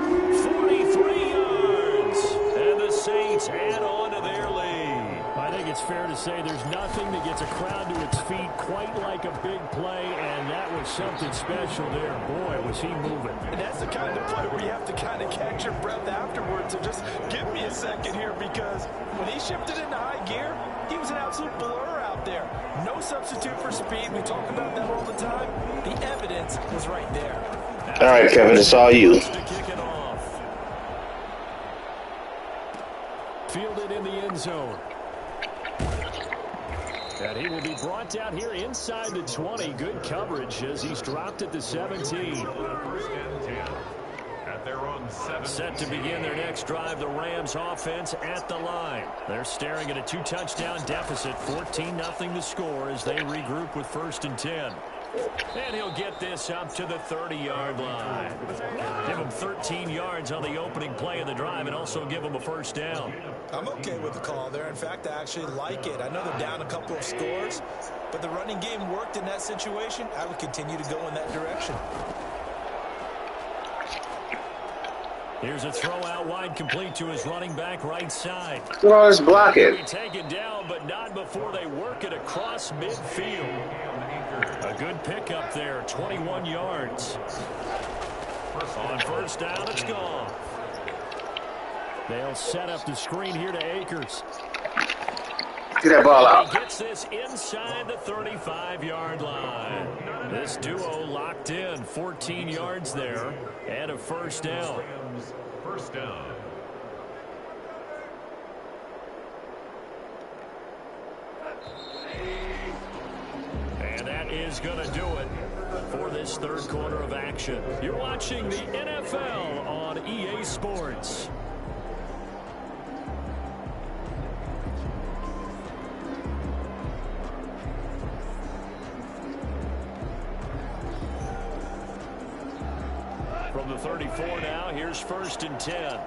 43 yards. And the Saints add on to their lead. I think it's fair to say there's nothing that gets a crowd to its feet quite like a big play, and that was something special there. Boy, was he moving. And that's the kind of play where you have to kind of catch your breath afterwards. So just give me a second here, because when he shifted into high gear, he was an absolute blur out there. No substitute for speed. We talk about that all the time. The evidence was right there. All right, Kevin, it's all you. To kick it off. Fielded in the end zone. And he will be brought down here inside the 20. Good coverage as he's dropped at the 17. At their own 7. Set to begin their next drive, the Rams offense at the line. They're staring at a 2-touchdown deficit, 14-0 the score as they regroup with 1st and 10. And he'll get this up to the 30-yard line. Give him 13 yards on the opening play of the drive and also give him a 1st down. I'm okay with the call there. In fact, I actually like it. I know they're down a couple of scores, but the running game worked in that situation. I would continue to go in that direction. Here's a throw out wide, complete to his running back right side. Well, let's block it. Taken down, but not before they work it across midfield. A good pickup there, 21 yards. On 1st down, it's gone. They'll set up the screen here to Akers. Get that ball out. He gets this inside the 35-yard line. This duo locked in, 14 yards there, and a 1st down. 1st down. is going to do it for this third quarter of action. You're watching the NFL on EA Sports. From the 34 now, here's 1st and 10.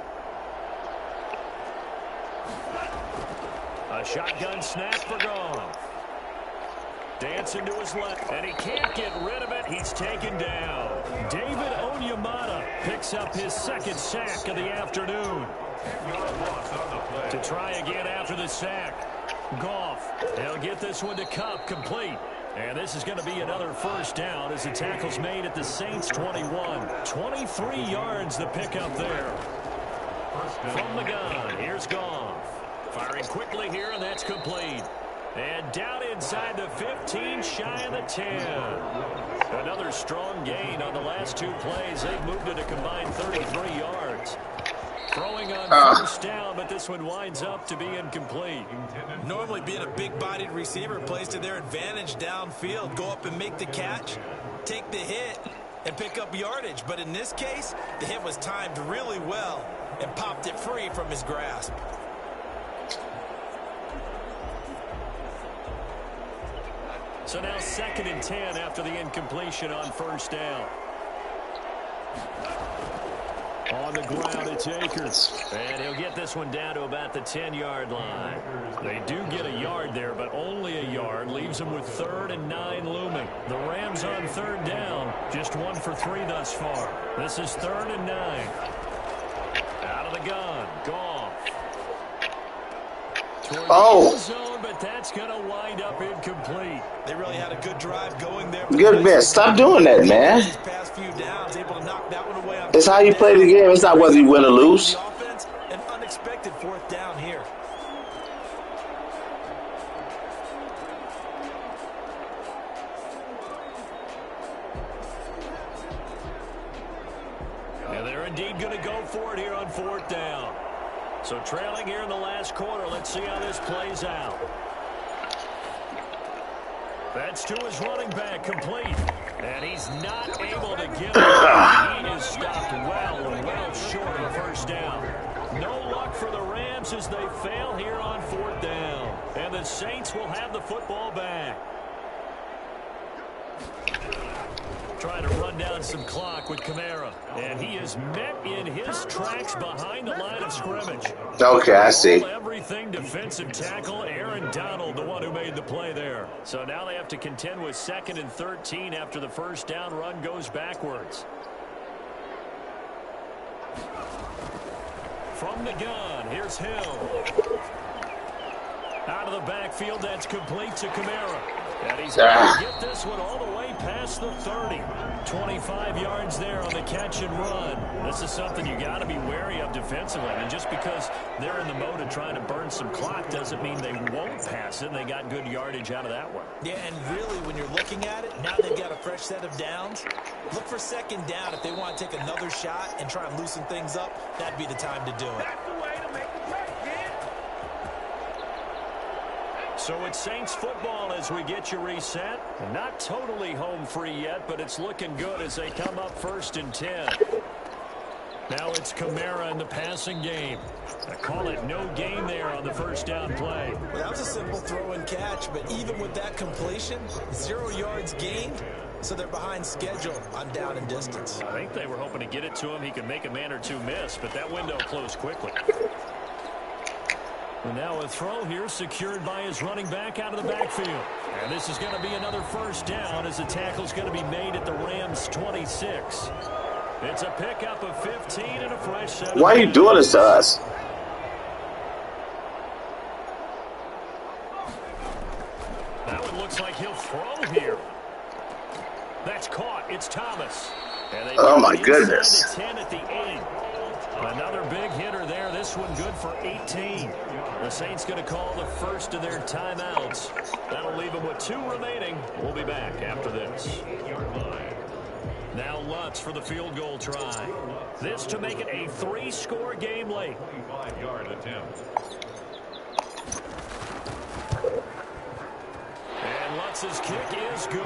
A shotgun snap for Goff. Dancing to his left, and he can't get rid of it. He's taken down. David Onyemata picks up his 2nd sack of the afternoon. To try again after the sack. Goff, he'll get this one to Cup, complete. And this is going to be another 1st down as the tackle's made at the Saints' 21. 23 yards the pickup there. From the gun, here's Goff. Firing quickly here, and that's complete. And down inside the 15, shy of the 10. Another strong gain on the last 2 plays. They've moved it a combined 33 yards. Throwing on 1st down, but this one winds up to be incomplete. Normally being a big-bodied receiver plays to their advantage downfield. Go up and make the catch, take the hit, and pick up yardage. But in this case, the hit was timed really well and popped it free from his grasp. So now 2nd and 10 after the incompletion on 1st down. On the ground, it's Akers. And he'll get this one down to about the 10-yard line. They do get a yard there, but only a yard. Leaves them with 3rd and 9 looming. The Rams on 3rd down. Just 1 for 3 thus far. This is 3rd and 9. Out of the gun. Goff. Oh. Zone, but that's going to wind up incomplete. They really had a good drive going there. Good miss. Stop doing that, man. These past few downs, able to knock that one away on It's how you play the game. It's not whether you win or lose. The offense, an unexpected 4th down here. And they're indeed going to go for it here on 4th down. So trailing here in the last quarter. Let's see how this plays out. That's to his running back, complete. And he's not able to get it. He is stopped well short of the 1st down. No luck for the Rams as they fail here on 4th down. And the Saints will have the football back. Trying to run down some clock with Kamara. And he is met in his tracks behind the line of scrimmage. Okay, I see. Everything defensive tackle. Aaron Donald, the one who made the play there. So now they have to contend with 2nd and 13 after the 1st down run goes backwards. From the gun, here's Hill. Out of the backfield, that's complete to Kamara. And he's going to get this one all the way past the 30. 25 yards there on the catch and run. This is something you got to be wary of defensively. I mean, just because they're in the mode of trying to burn some clock doesn't mean they won't pass it. They got good yardage out of that one. Yeah, and really, when you're looking at it, now they've got a fresh set of downs. Look for 2nd down if they want to take another shot and try and loosen things up. That'd be the time to do it. That's the way to make the play, kid. So it's Saints football as we get you reset. Not totally home free yet, but it's looking good as they come up 1st and 10. Now it's Kamara in the passing game. I call it no gain there on the 1st down play. Well, that was a simple throw and catch, but even with that completion, 0 yards gained, so they're behind schedule on down and distance. I think they were hoping to get it to him. He could make a man or two miss, but that window closed quickly. And now a throw here secured by his running back out of the backfield. And this is going to be another 1st down as the tackle's going to be made at the Rams' 26. It's a pickup of 15 and a fresh set. Why are you doing this to us? That one looks like he'll throw here. That's caught. It's Thomas. And they Oh, my goodness. The 10 at the 8. Another big hitter there. This one good for 18. The Saints going to call the first of their timeouts. That'll leave them with 2 remaining. We'll be back after this. Now Lutz for the field goal try. This to make it a 3-score game late. 25-yard attempt. And Lutz Alenetz's kick is good.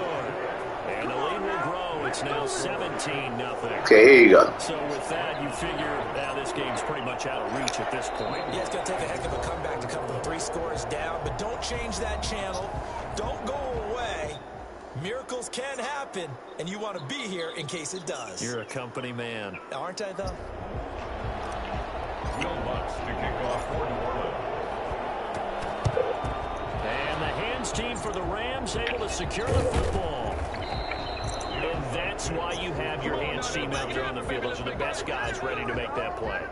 And the lead will grow. It's now 17-0. Okay, here you go. So with that, you figure now this game's pretty much out of reach at this point. Yeah, it's going to take a heck of a comeback to come from 3 scores down, but don't change that channel. Don't go away. Miracles can happen, and you want to be here in case it does. You're a company man. Aren't I, though? Will Lutz to kick off for New Orleans. And the hands team for the Rams able to secure the football. And that's why you have your hands team out there on the field. Those are the best guys ready to make that play.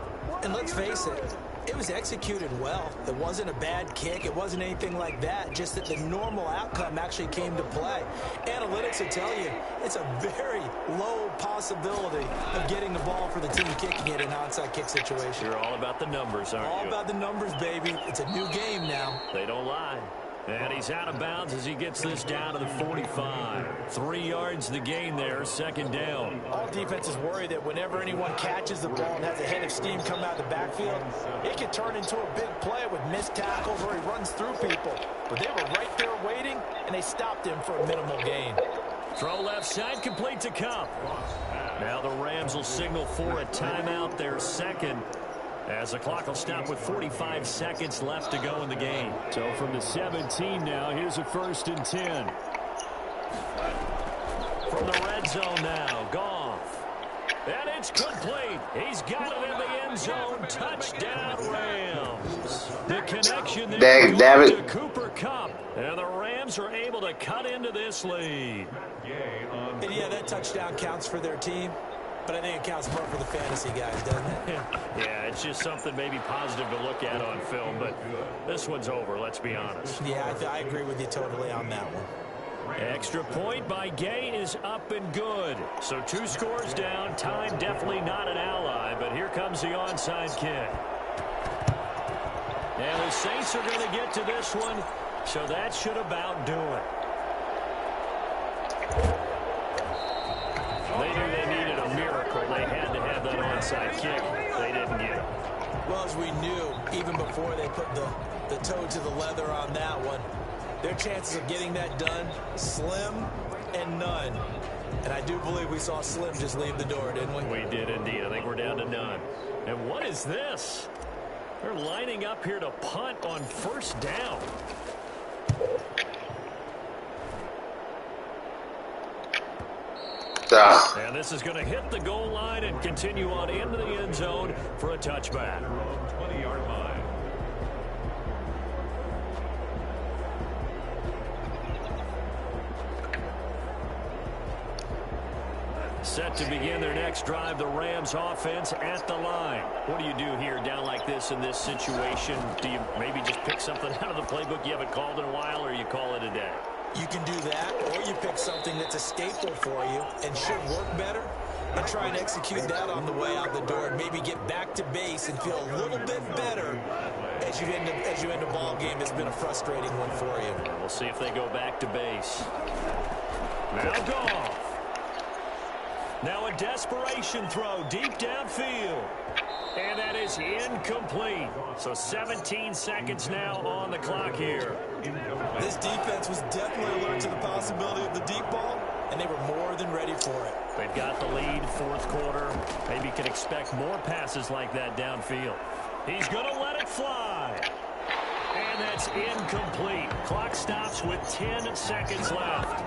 And let's face it, it was executed well. It wasn't a bad kick. It wasn't anything like that. Just that the normal outcome actually came to play. Analytics will tell you it's a very low possibility of getting the ball for the team kicking it in an onside kick situation. You're all about the numbers, aren't you? All about the numbers, baby. It's a new game now. They don't lie. And he's out of bounds as he gets this down to the 45. 3 yards to gain there, second down. All defenses worry that whenever anyone catches the ball and has a head of steam come out of the backfield, it can turn into a big play with missed tackles or he runs through people. But they were right there waiting, and they stopped him for a minimal gain. Throw left side, complete to Cup. Now the Rams will signal for a timeout, their second, as the clock will stop with 45 seconds left to go in the game. So from the 17 now, here's a 1st and 10. From the red zone now, Goff. And it's complete. He's got it in the end zone. Touchdown, Rams. The connection there to Cooper Kupp. And the Rams are able to cut into this lead. And yeah, that touchdown counts for their team. But I think it counts more for the fantasy guys, doesn't it? Yeah, it's just something maybe positive to look at on film, but this one's over, let's be honest. Yeah, I agree with you totally on that one. Extra point by Gay is up and good. So 2 scores down, time definitely not an ally, but here comes the onside kick. And the Saints are going to get to this one, so that should about do it. They knew they needed a miracle. They had to have that onside kick. They didn't get it. Well, as we knew, even before they put the toe to the leather on that one, their chances of getting that done, slim and none. And I do believe we saw Slim just leave the door, didn't we? We did indeed. I think we're down to none. And what is this? They're lining up here to punt on 1st down. And this is going to hit the goal line and continue on into the end zone for a touchback. 20-yard line. Set to begin their next drive, the Rams offense at the line. What do you do here down like this in this situation? Do you maybe just pick something out of the playbook you haven't called in a while, or you call it a day? You can do that, or you pick something that's a staple for you and should work better and try and execute that on the way out the door and maybe get back to base and feel a little bit better as you end a ball game that's been a frustrating one for you. We'll see if they go back to base. Now Goff. Now a desperation throw deep downfield. And that is incomplete. So 17 seconds now on the clock here. This defense was definitely alert to the possibility of the deep ball, and they were more than ready for it. They've got the lead, 4th quarter. Maybe can expect more passes like that downfield. He's going to let it fly. And that's incomplete. Clock stops with 10 seconds left.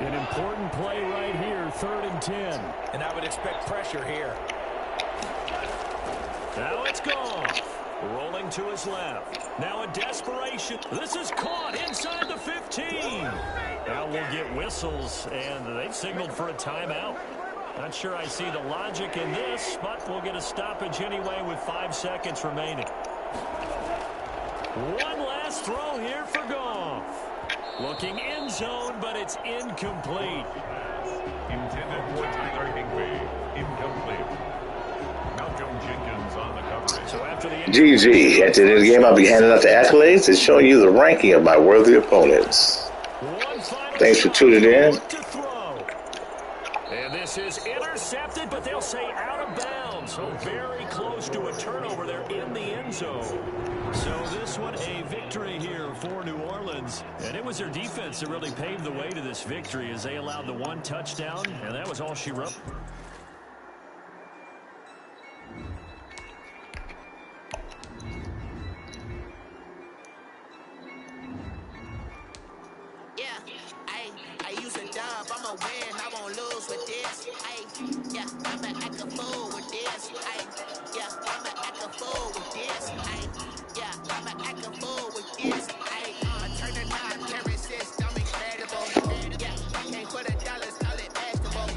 An important play right here, 3rd and 10. And I would expect pressure here. Now it's gone. Rolling to his left. Now a desperation. This is caught inside the 15. Now we'll get whistles, and they've signaled for a timeout. Not sure I see the logic in this, but we'll get a stoppage anyway with 5 seconds remaining. One last throw here for Goff. Looking end zone, but it's incomplete. Intended for Tyler Higbee. Incomplete. Malcolm Jenkins on the coverage. So after the GG. At the end of the game, I'll be handing out the accolades and showing you the ranking of my worthy opponents. Thanks for tuning in. And this is intercepted, but they'll say out of bounds. So very close to a turnover there in the end zone. So this one a victory here for New Orleans. And it was their defense that really paved the way to this victory as they allowed the one touchdown, and that was all she wrote. I'ma win, I won't lose with this. Yeah, I'ma act a fool with this. Yeah, I'ma act a fool with this. Yeah, I'ma act a fool with this. I turn the knob, can't resist, I'm incredible. Yeah, can't put $1, call it vegetable.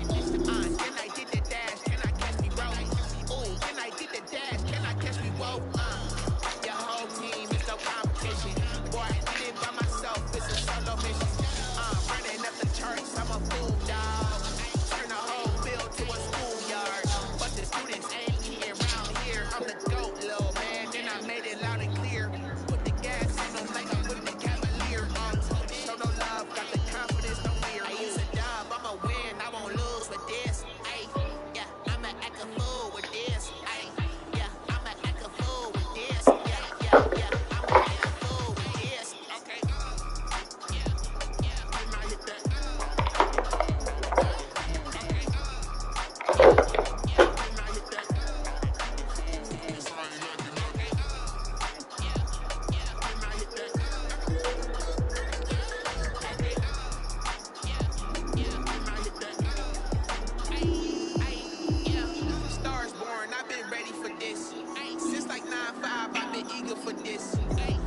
Can I get the dash? Can I catch me, bro? Ooh, can I get the dash? Can I catch me, whoa? Your whole team is no competition. Boy, I did it by myself, it's a solo mission. Running up the charts, I'm a fool, dog. Turn the whole field to a schoolyard. But the students ain't here around here. I'm the GOAT, little man. Then I made it loud and clear. Put the gas in them like I'm putting the Cavalier on. Show no love, got the confidence, no fear. I use a dub, I'ma win, I won't lose with this. Yeah, I'ma act a fool with this. Yeah, I'ma act a fool with this. Yeah, I'ma act a fool with this. Okay. Stars born, I've been ready for this. Since like 9-5, I've been eager for this.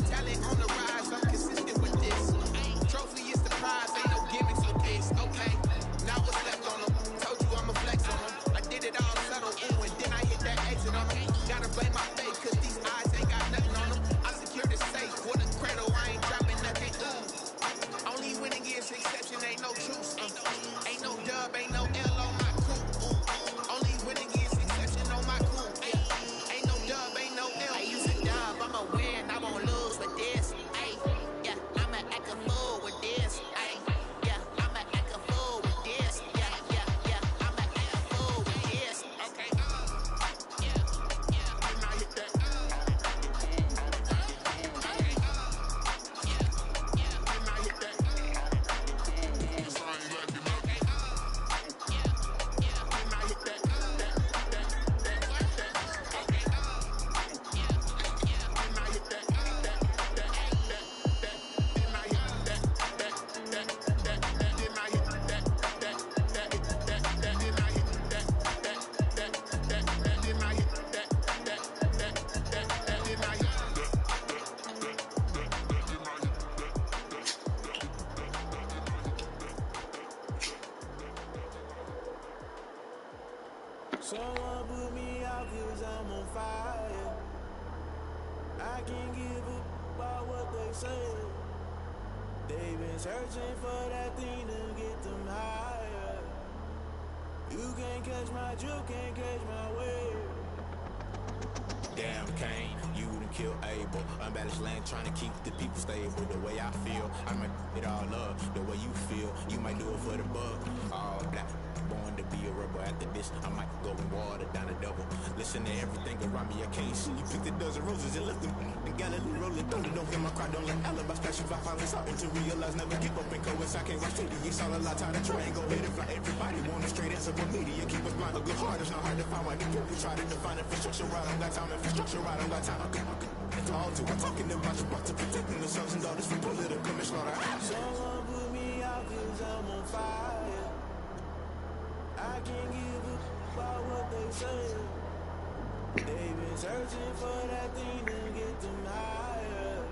Talent on the rise, I'm consistent with this. Trophy is the prize, ain't no gimmicks with this. Okay, now what's left on them? Told you I'ma flex on them. I did it all subtle, ooh, and then I hit that exit on them. Gotta blame my fate, cause these eyes ain't got nothing on them. I secured the safe with a cradle, I ain't dropping nothing. Only winning is exception, ain't no truce. Ain't no dub, ain't no L on my coupe. Only winning is exception on my coupe. Ain't no dub, ain't no L. I use a dub, I'ma win, I won't lose with this. Yeah, I'ma act a fool with this. Yeah, I'ma act a fool with this. Yeah, I'ma act a fool with this. Okay. Someone put me out cause I'm on fire. I can't give a about what they say. They've been searching for that thing to get them higher. You can't catch my drift, can't catch my wave. Damn, Kane, you done killed Abel. Unbalanced land trying to keep the people stable. The way I feel, I might it all up. The way you feel, you might do it for the bug. All black, born to be a rebel. After this, I might go and water down a double. Listen to everything around me, I can't see. You picked a dozen roses and left them in Galilee rolling thunder. Don't hear my cry, don't let alibis flash. If I finally starting to realize, never give up and coincide. Can't watch TV, it's all a lot. Time to try and go ahead and fly. Everybody want a straight answer, but media keep us blind. A good heart is not hard to find. Why the people try to define infrastructure right? I don't got time. Infrastructure right, I don't got time. It's all too. I'm talking about your to protecting the sons and daughters from political slaughter. Someone put me out cause I'm on fire. I can't give a about what they say. They've been searching for that thing to get them higher.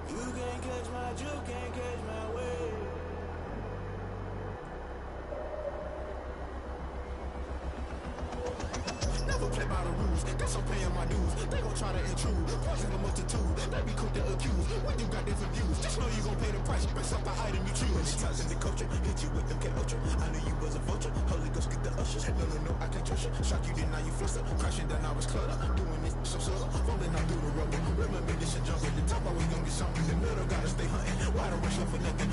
You can't catch my drift, can't catch my wave. Never play by the rules, guess I'm paying my dues. They gon' try to intrude, poison the multitude. They be quick to accuse, when you got different views. Just know you gon' pay the price, based off the item you choose. Ties in the culture, hit you with them ultra. I knew you was a vulture, Holy Ghost get the ushers. No, I can't trust you. Shock you, then now you fluster. Crashing down, I was clutter. Doing this so subtle, falling out through the rubble. Remember this a jungle, the top always gon' get something. The middle gotta stay hunting. Why the rush up for nothing?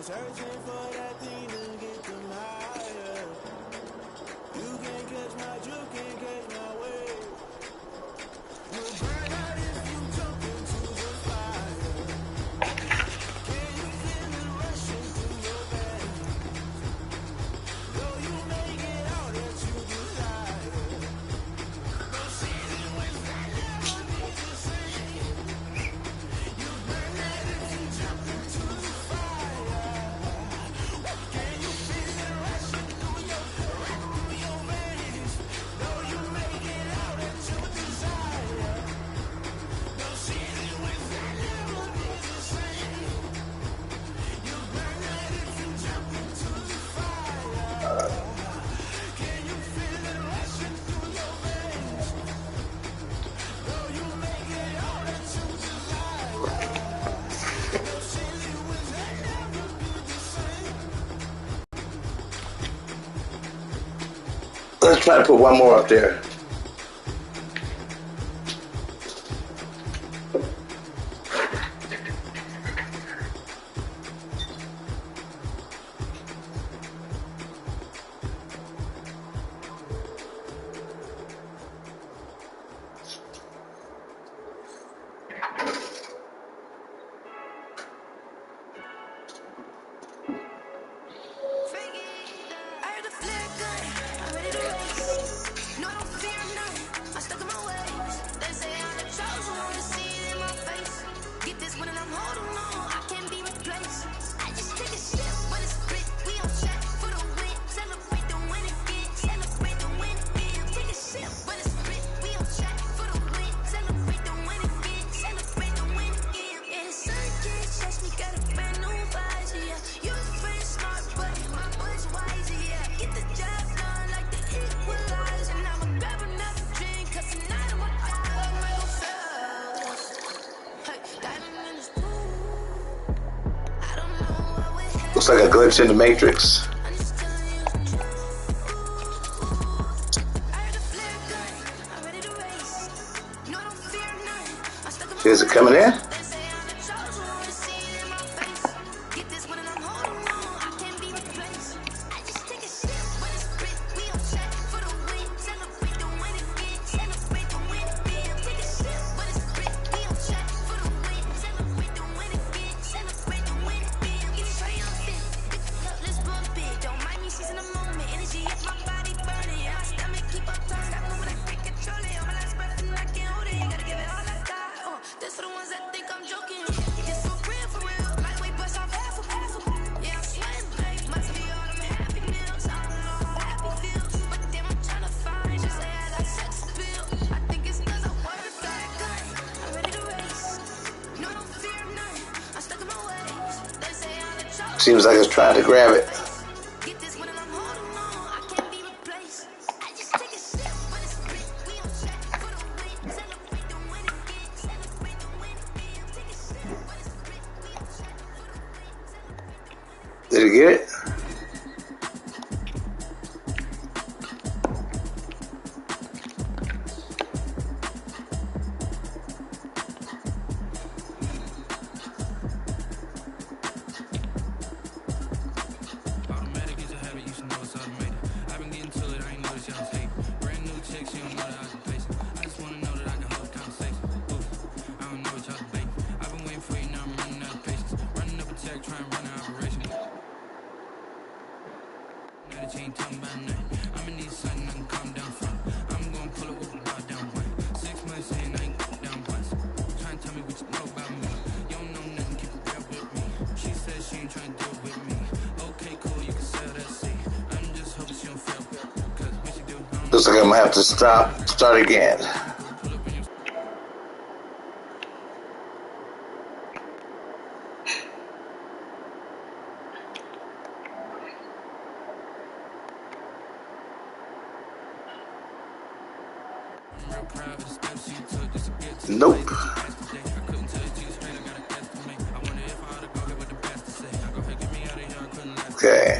Searching for that thing to get them higher. You can't catch my, you can't catch my wave. We'll burn out if you jump into the fire. Can you feel it rushing through your veins? Though you may get all that you desire. No season when I never be the same. You burn out if you jump into the fire. Can you feel it rushing through your veins? Though you may get all that you desire. No season when I never be the same. You burn out if you jump into the fire. Can you feel it rushing through your veins? Though you may get all that you desire. No season when I never be the same. Let's try to put one more up there. I heard the flare gun, I'm ready to race. No, I don't fear none, I'm stuck in my ways. They say I'm the chosen one to see it in my face. Get this one and I'm holding on, I can't be replaced. I just take a sip when it's split, we on check for the win. Celebrate the win again, celebrate the win again. Take a sip when it's split, we on check for the win. Celebrate the win again, celebrate the win again. Yeah, the sun can't touch me, got a brand new visor, yeah. You pretty smart, but my boy's wiser, yeah. Get the job done like the equalizer. I'ma grab another drink, cause tonight I'm a dog, Michael Phelps. Hey, diamond in his pool. I don't know what would happen. Looks like a glitch in the Matrix. I'm just telling you the truth. I heard the flare gun, I'm ready to race. No, I don't fear none, I'm stuck in my Is it coming in? They say I'm the chosen one to see it in my face. Get this one and I'm holding on, I can't be replaced. I just take a sip when it's split, we on check for the win. Celebrate the win again, celebrate the win again. Take a sip when it's split, we on check for the win. Celebrate the win again, celebrate the win again. Get triumphant, pick up, let's bump it. Don't mind me, she's in the moment. Energy up my body burning, yeah. My stomach keep up turning. Stop moving, I can't control it. On my last breath and I can't hold it. You gotta give it all I got. This for the ones that think I'm joking. It's for real. Lightweight bust off half a yeah, I'm sweating, babe. Must be all them happy meals. I don't know how happy feels, but damn, I'm tryna find. Just say I got sex appeal. I think it's cause I work that gun. I'm ready to race. No, I don't fear none. I'm stuck in my ways. They say I'm the chosen. Seems like it's trying to grab it. Get this one and I'm holding on. I can't be replaced. I just take a sip when it's split. We on check for the win. Celebrate the win again. Celebrate the win again. Take a sip when it's split. We on check for the win. Celebrate the win. Did it get it? Automatic is a habit, you should know it's automated. I've been getting to it, I ain't noticed y'all take. Brand new chicks, you don't know that I can place it. I just wanna know that I can hold a conversation. Oof, I don't know what y'all debating. I've been waiting for you, now I'm running out of patience. Running up a check, trying to run an operation. Now that you ain't talking about nothing. I'ma need something I can calm down from. I'm gonna pull up with the bar down one. 6 months in, I ain't down once. Trying to tell me what you know about me. You don't know nothing, keep it real with me. She said she ain't trying to deal with me. Okay, cool, you can sell that seat. I'm just hoping she don't fail. Cause when she do, I don't Looks like I'm gonna have to start again. pull up in your Nope. Okay.